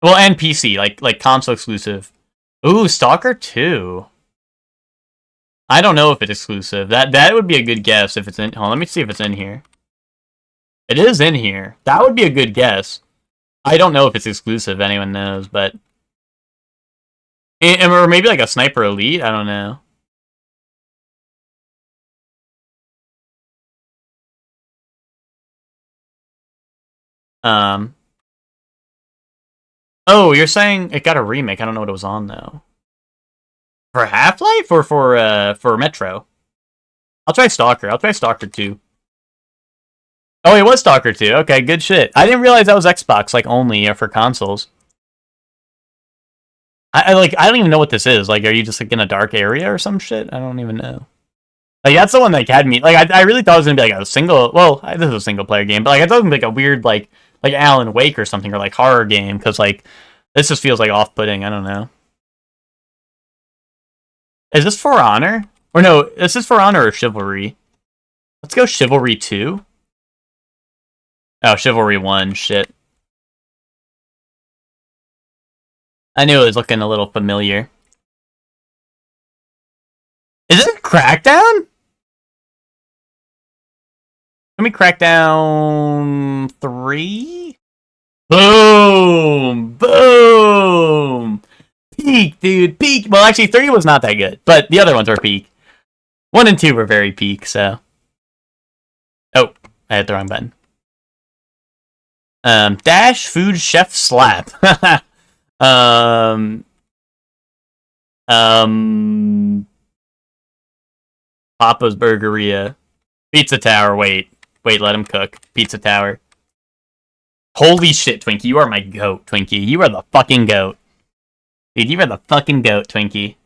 Well, and PC, like console exclusive. Ooh, Stalker 2. I don't know if it's exclusive. That would be a good guess if it's in... Hold on, let me see if it's in here. It is in here. That would be a good guess. I don't know if it's exclusive, anyone knows, but... Or maybe like a Sniper Elite? I don't know. Oh, you're saying it got a remake. I don't know what it was on, though. For Half-Life or for Metro? I'll try Stalker. I'll try Stalker 2. Oh, it was Stalker 2. Okay, good shit. I didn't realize that was Xbox, like, only for consoles. I don't even know what this is. Like, are you just like in a dark area or some shit? I don't even know. Like, that's the one that had me. Like, I really thought it was gonna be like a single. Well, this is a single player game, but like I thought it was gonna be like a weird like Alan Wake or something, or like horror game, because like this just feels like off-putting. I don't know. Is this For Honor? Or no, is this For Honor or Chivalry? Let's go Chivalry 2. Oh, Chivalry 1. Shit. I knew it was looking a little familiar. Is it Crackdown? Let me Crackdown 3? Boom! Boom! Peak, dude. Peak. Well, actually, 3 was not that good, but the other ones were peak. 1 and 2 were very peak, so. Oh, I hit the wrong button. Dash Food Chef Slap. Papa's Burgeria. Pizza Tower, wait, let him cook. Pizza Tower. Holy shit, Twinkie, you are my goat, Twinkie. You are the fucking goat. Dude, you are the fucking goat, Twinkie.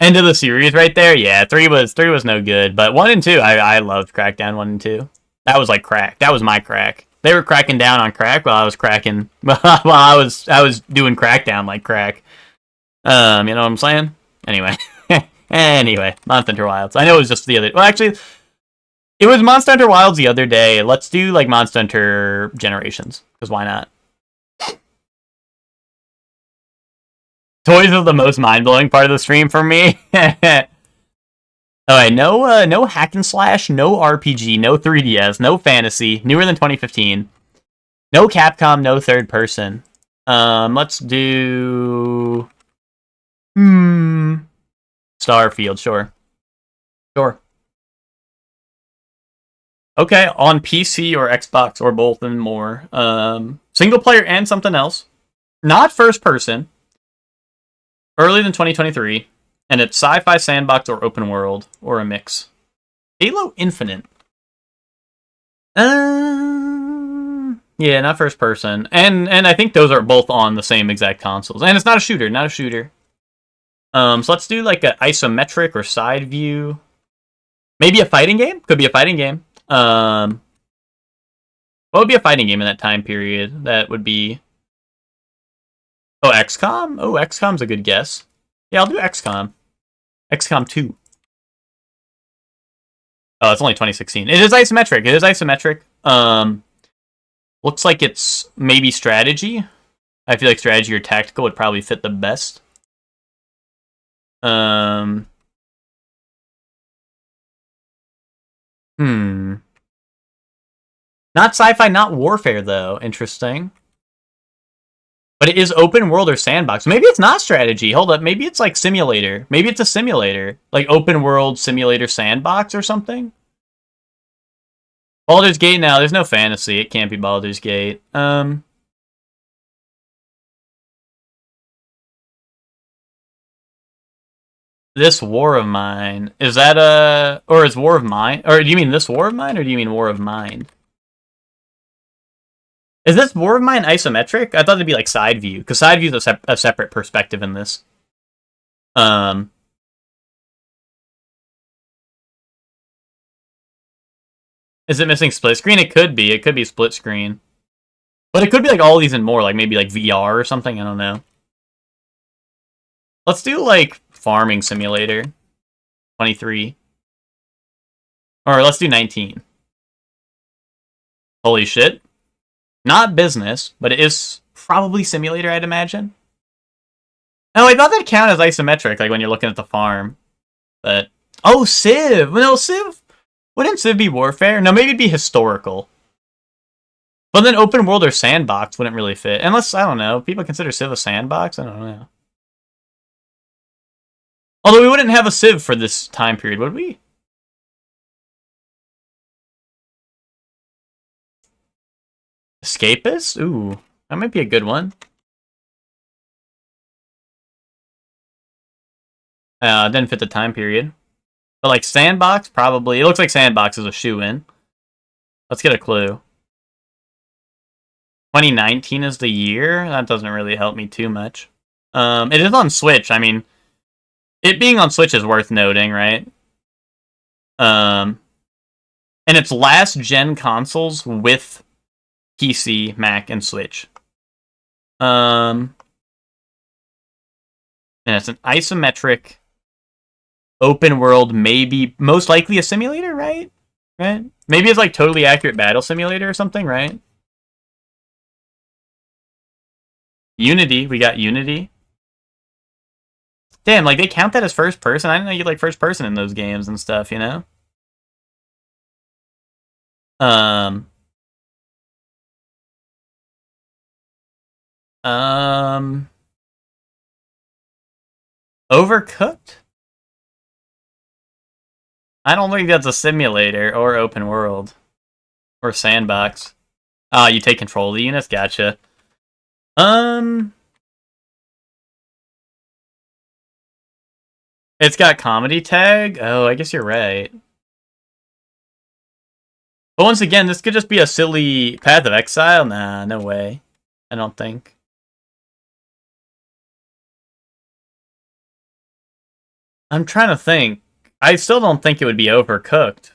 End of the series right there? Yeah, 3 was no good, but 1 and 2, I loved Crackdown 1 and 2. That was like crack. That was my crack. They were cracking down on crack while I was cracking while I was doing Crackdown like crack. You know what I'm saying? Anyway. Anyway, Monster Hunter Wilds. I know it was just the other... Well, actually, it was Monster Hunter Wilds the other day. Let's do, like, Monster Hunter Generations. Because why not? Toys is the most mind-blowing part of the stream for me. Alright, no hack and slash, no RPG, no 3DS, no fantasy, newer than 2015. No Capcom, no third person. Let's do... Starfield, sure. Sure. Okay, on PC or Xbox or both and more. Single player and something else. Not first person. Earlier than 2023. And it's sci-fi, sandbox, or open world, or a mix. Halo Infinite. Yeah, not first person. And I think those are both on the same exact consoles. And it's not a shooter. So let's do like an isometric or side view. Maybe a fighting game? Could be a fighting game. What would be a fighting game in that time period? That would be... Oh, XCOM? Oh, XCOM's a good guess. Yeah, I'll do XCOM. XCOM 2. Oh, it's only 2016. It is isometric. Looks like it's maybe strategy. I feel like strategy or tactical would probably fit the best. Not sci-fi, not warfare, though. Interesting. But it is open world or sandbox. Maybe it's not strategy. Hold up. Maybe it's like simulator. Maybe it's a simulator. Like open world simulator sandbox or something. Baldur's Gate now. There's no fantasy. It can't be Baldur's Gate. This War of Mine. Is that a... Or is War of Mine? Or do you mean this War of Mine? Or do you mean War of Mine? Is this War of Mine isometric? I thought it'd be like side view. Because side view is a separate perspective in this. Is it missing split screen? It could be. It could be split screen. But it could be like all these and more. Like maybe like VR or something. I don't know. Let's do like farming simulator. 23. Or let's do 19. Holy shit. Not business, but it is probably simulator, I'd imagine. Oh, I thought that count as isometric, like when you're looking at the farm. But, oh, Civ! No, Civ! Wouldn't Civ be warfare? No, maybe it'd be historical. But then open world or sandbox wouldn't really fit. Unless, I don't know, people consider Civ a sandbox? I don't know. Although we wouldn't have a Civ for this time period, would we? Escapist? Ooh, that might be a good one. Didn't fit the time period. But like sandbox, probably. It looks like sandbox is a shoe-in. Let's get a clue. 2019 is the year? That doesn't really help me too much. It is on Switch. I mean, it being on Switch is worth noting, right? And it's last gen consoles with PC, Mac, and Switch. And it's an isometric open world, maybe most likely a simulator, right? Right? Maybe it's like totally accurate battle simulator or something, right? Unity, we got Unity. Damn, like they count that as first person? I didn't know you like first person in those games and stuff, you know? Um Overcooked? I don't think that's a simulator or open world or sandbox. Ah, you take control of the units, gotcha. It's got comedy tag. Oh, I guess you're right. But once again, this could just be a silly Path of Exile. Nah, no way. I don't think. I'm trying to think. I still don't think it would be Overcooked.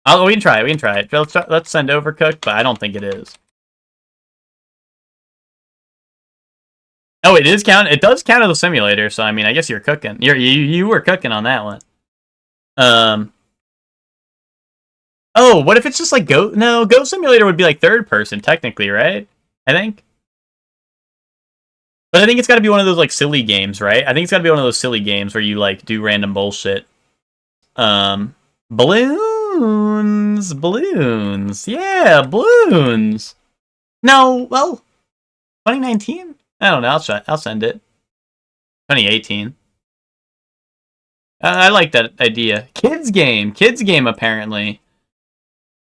We can try it. We can try it. Let's send Overcooked, but I don't think it is. Oh, it is count. It does count as a simulator. So I mean, I guess you're cooking. You were cooking on that one. Oh, what if it's just like Goat? No, Goat Simulator would be like third person technically, right? I think. But I think it's got to be one of those like silly games, right? I think it's got to be one of those silly games where you like do random bullshit. Balloons. Yeah, balloons. No, well, 2019. I don't know. I'll send it. 2018. I like that idea. Kids game. Apparently.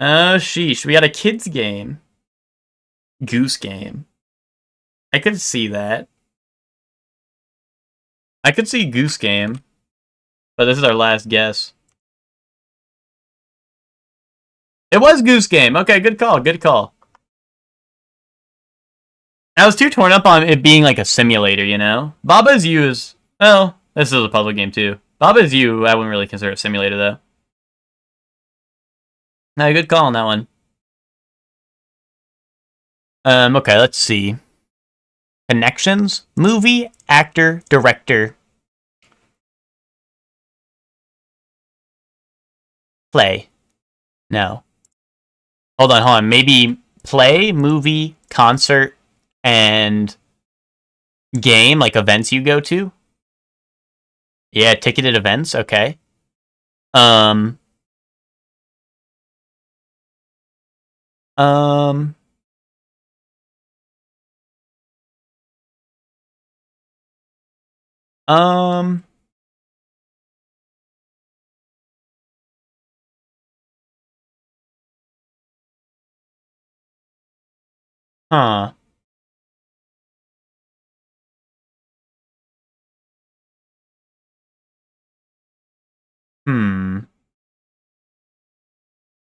Oh, sheesh. We got a kids game. Goose game. I could see that. I could see Goose Game. But this is our last guess. It was Goose Game. Okay, good call. I was too torn up on it being like a simulator, you know? Baba's You is... Oh, this is a puzzle game too. Baba's You, I wouldn't really consider a simulator though. No, good call on that one. Okay, let's see. Connections, movie, actor, director. Play. No. Hold on. Maybe play, movie, concert, and game, like events you go to. Yeah, ticketed events, okay. Huh.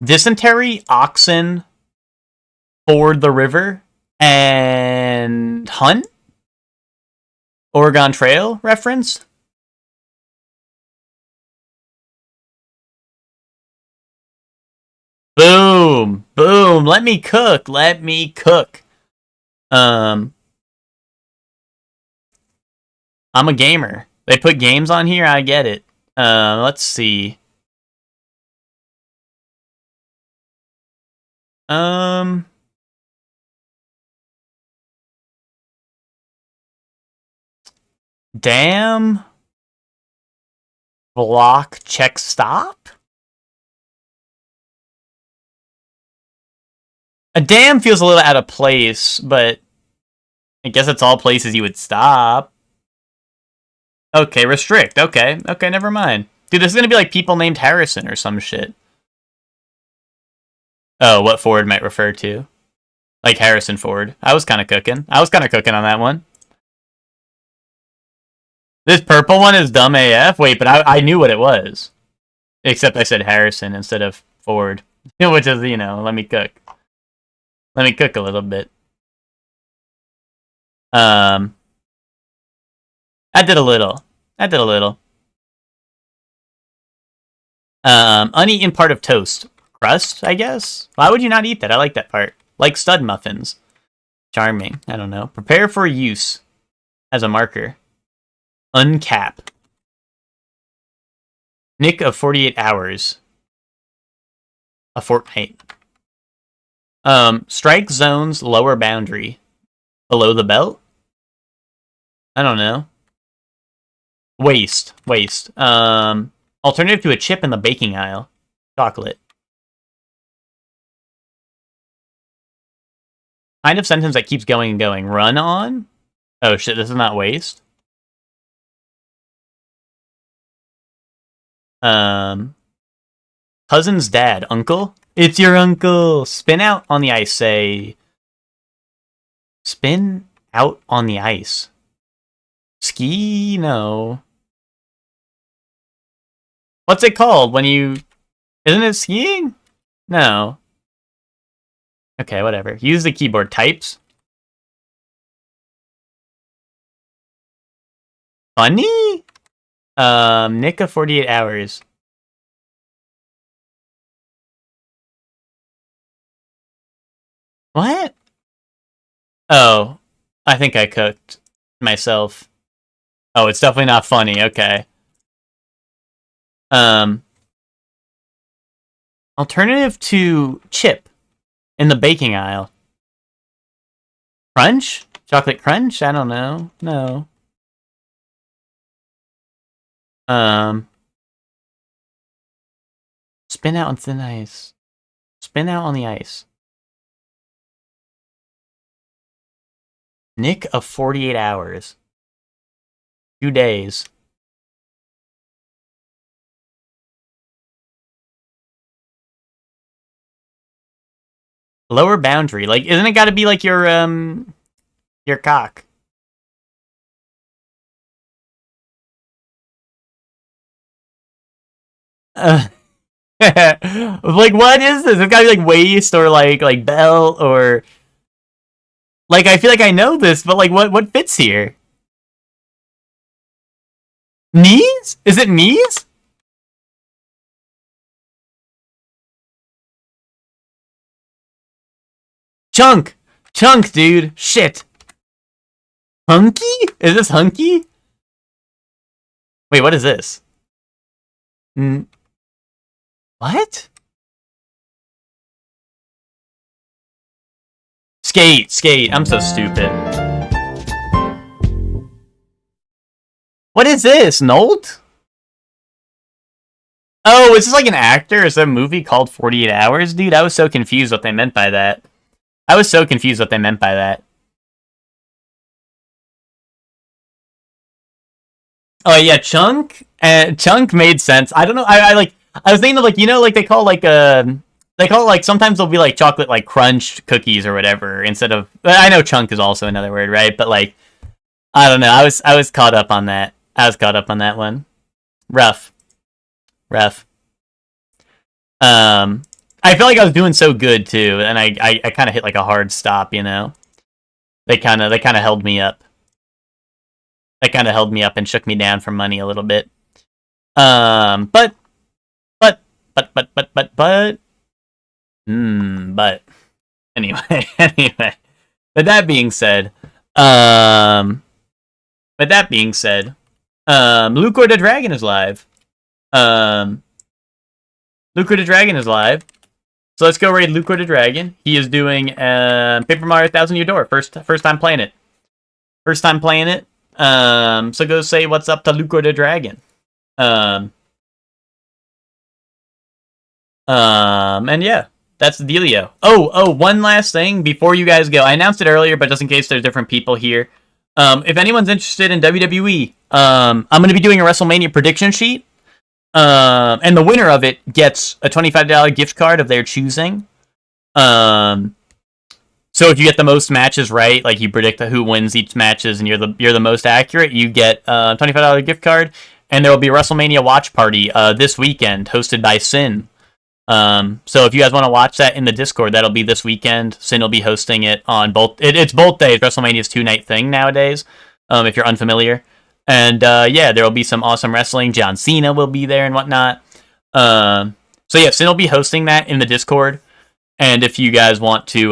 Dysentery, oxen, ford the river, and hunt? Oregon Trail reference? Boom. Let me cook. I'm a gamer. They put games on here, I get it. Let's see. Damn. Block check stop? A dam feels a little out of place, but I guess it's all places you would stop. Okay, restrict. Okay, never mind. Dude, this is gonna be like people named Harrison or some shit. Oh, what Ford might refer to. Like Harrison Ford. I was kind of cooking on that one. This purple one is dumb AF? Wait, but I knew what it was. Except I said Harrison instead of Ford. Which is, let me cook. Let me cook a little bit. I did a little. Uneaten part of toast. Crust, I guess? Why would you not eat that? I like that part. Like stud muffins. Charming. I don't know. Prepare for use as a marker. Uncap. Nick of 48 hours. A fortnight. Strike zone's lower boundary. Below the belt? I don't know. Waste. Alternative to a chip in the baking aisle. Chocolate. Kind of sentence that keeps going and going. Run on? Oh shit, this is not waste. Cousin's dad. Uncle? It's your uncle! Spin out on the ice, say... Spin out on the ice. Ski? No. What's it called when you... Isn't it skiing? No. Okay, whatever. Use the keyboard. Types. Funny? Nick of 48 hours. What? Oh, I think I cooked myself. Oh, it's definitely not funny. Okay. Alternative to chip in the baking aisle. Crunch? Chocolate crunch? I don't know. No. Spin out on thin ice. Spin out on the ice. Nick of 48 hours. 2 days. Lower boundary. Like, isn't it gotta be like your cock? Like, what is this? It's gotta be like waist or like belt or... Like, I feel like I know this, but like, what fits here? Knees? Is it knees? Chunk, dude. Shit. Hunky? Is this hunky? Wait, what is this? What? Skate. I'm so stupid. What is this? Nolt? Oh, is this like an actor? Is there a movie called 48 Hours? Dude, I was so confused what they meant by that. Oh yeah, Chunk. Chunk made sense. I don't know. I was thinking of like, you know, like they call like sometimes they'll be like chocolate like crunch cookies or whatever instead of. I know chunk is also another word, right? But like, I don't know. I was caught up on that. One. Rough. I feel like I was doing so good too, and I kind of hit like a hard stop. You know, they kind of held me up. And shook me down for money a little bit. But. Anyway. With that being said, Lucor the Dragon is live. So let's go raid Lucor the Dragon. He is doing Paper Mario 1000 Year Door. First time playing it. So go say what's up to Lucor the Dragon. And yeah, that's the dealio. Oh, one last thing before you guys go. I announced it earlier, but just in case there's different people here. If anyone's interested in WWE, I'm going to be doing a WrestleMania prediction sheet. And the winner of it gets a $25 gift card of their choosing. So if you get the most matches right, like you predict who wins each matches, and you're the most accurate, you get a $25 gift card. And there will be a WrestleMania watch party this weekend, hosted by Sin. So if you guys want to watch that in the Discord, that'll be this weekend. Sin will be hosting it on both. It's both days. WrestleMania's 2-night thing nowadays. If you're unfamiliar, and yeah, there will be some awesome wrestling. John Cena will be there and whatnot. So yeah, Sin will be hosting that in the Discord, and if you guys want to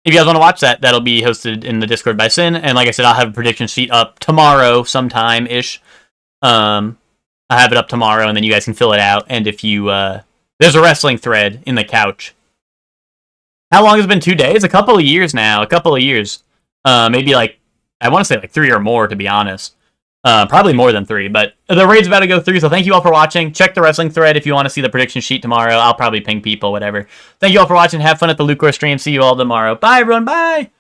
watch that, that'll be hosted in the Discord by Sin. And like I said, I'll have a prediction sheet up tomorrow sometime ish. I have it up tomorrow, and then you guys can fill it out. And if you there's a wrestling thread in the couch. How long has it been? 2 days? A couple of years now. A couple of years. Maybe like, I want to say like 3 or more, to be honest. Probably more than 3, but the raid's about to go through, so thank you all for watching. Check the wrestling thread if you want to see the prediction sheet tomorrow. I'll probably ping people, whatever. Thank you all for watching. Have fun at the Lucor stream. See you all tomorrow. Bye, everyone. Bye!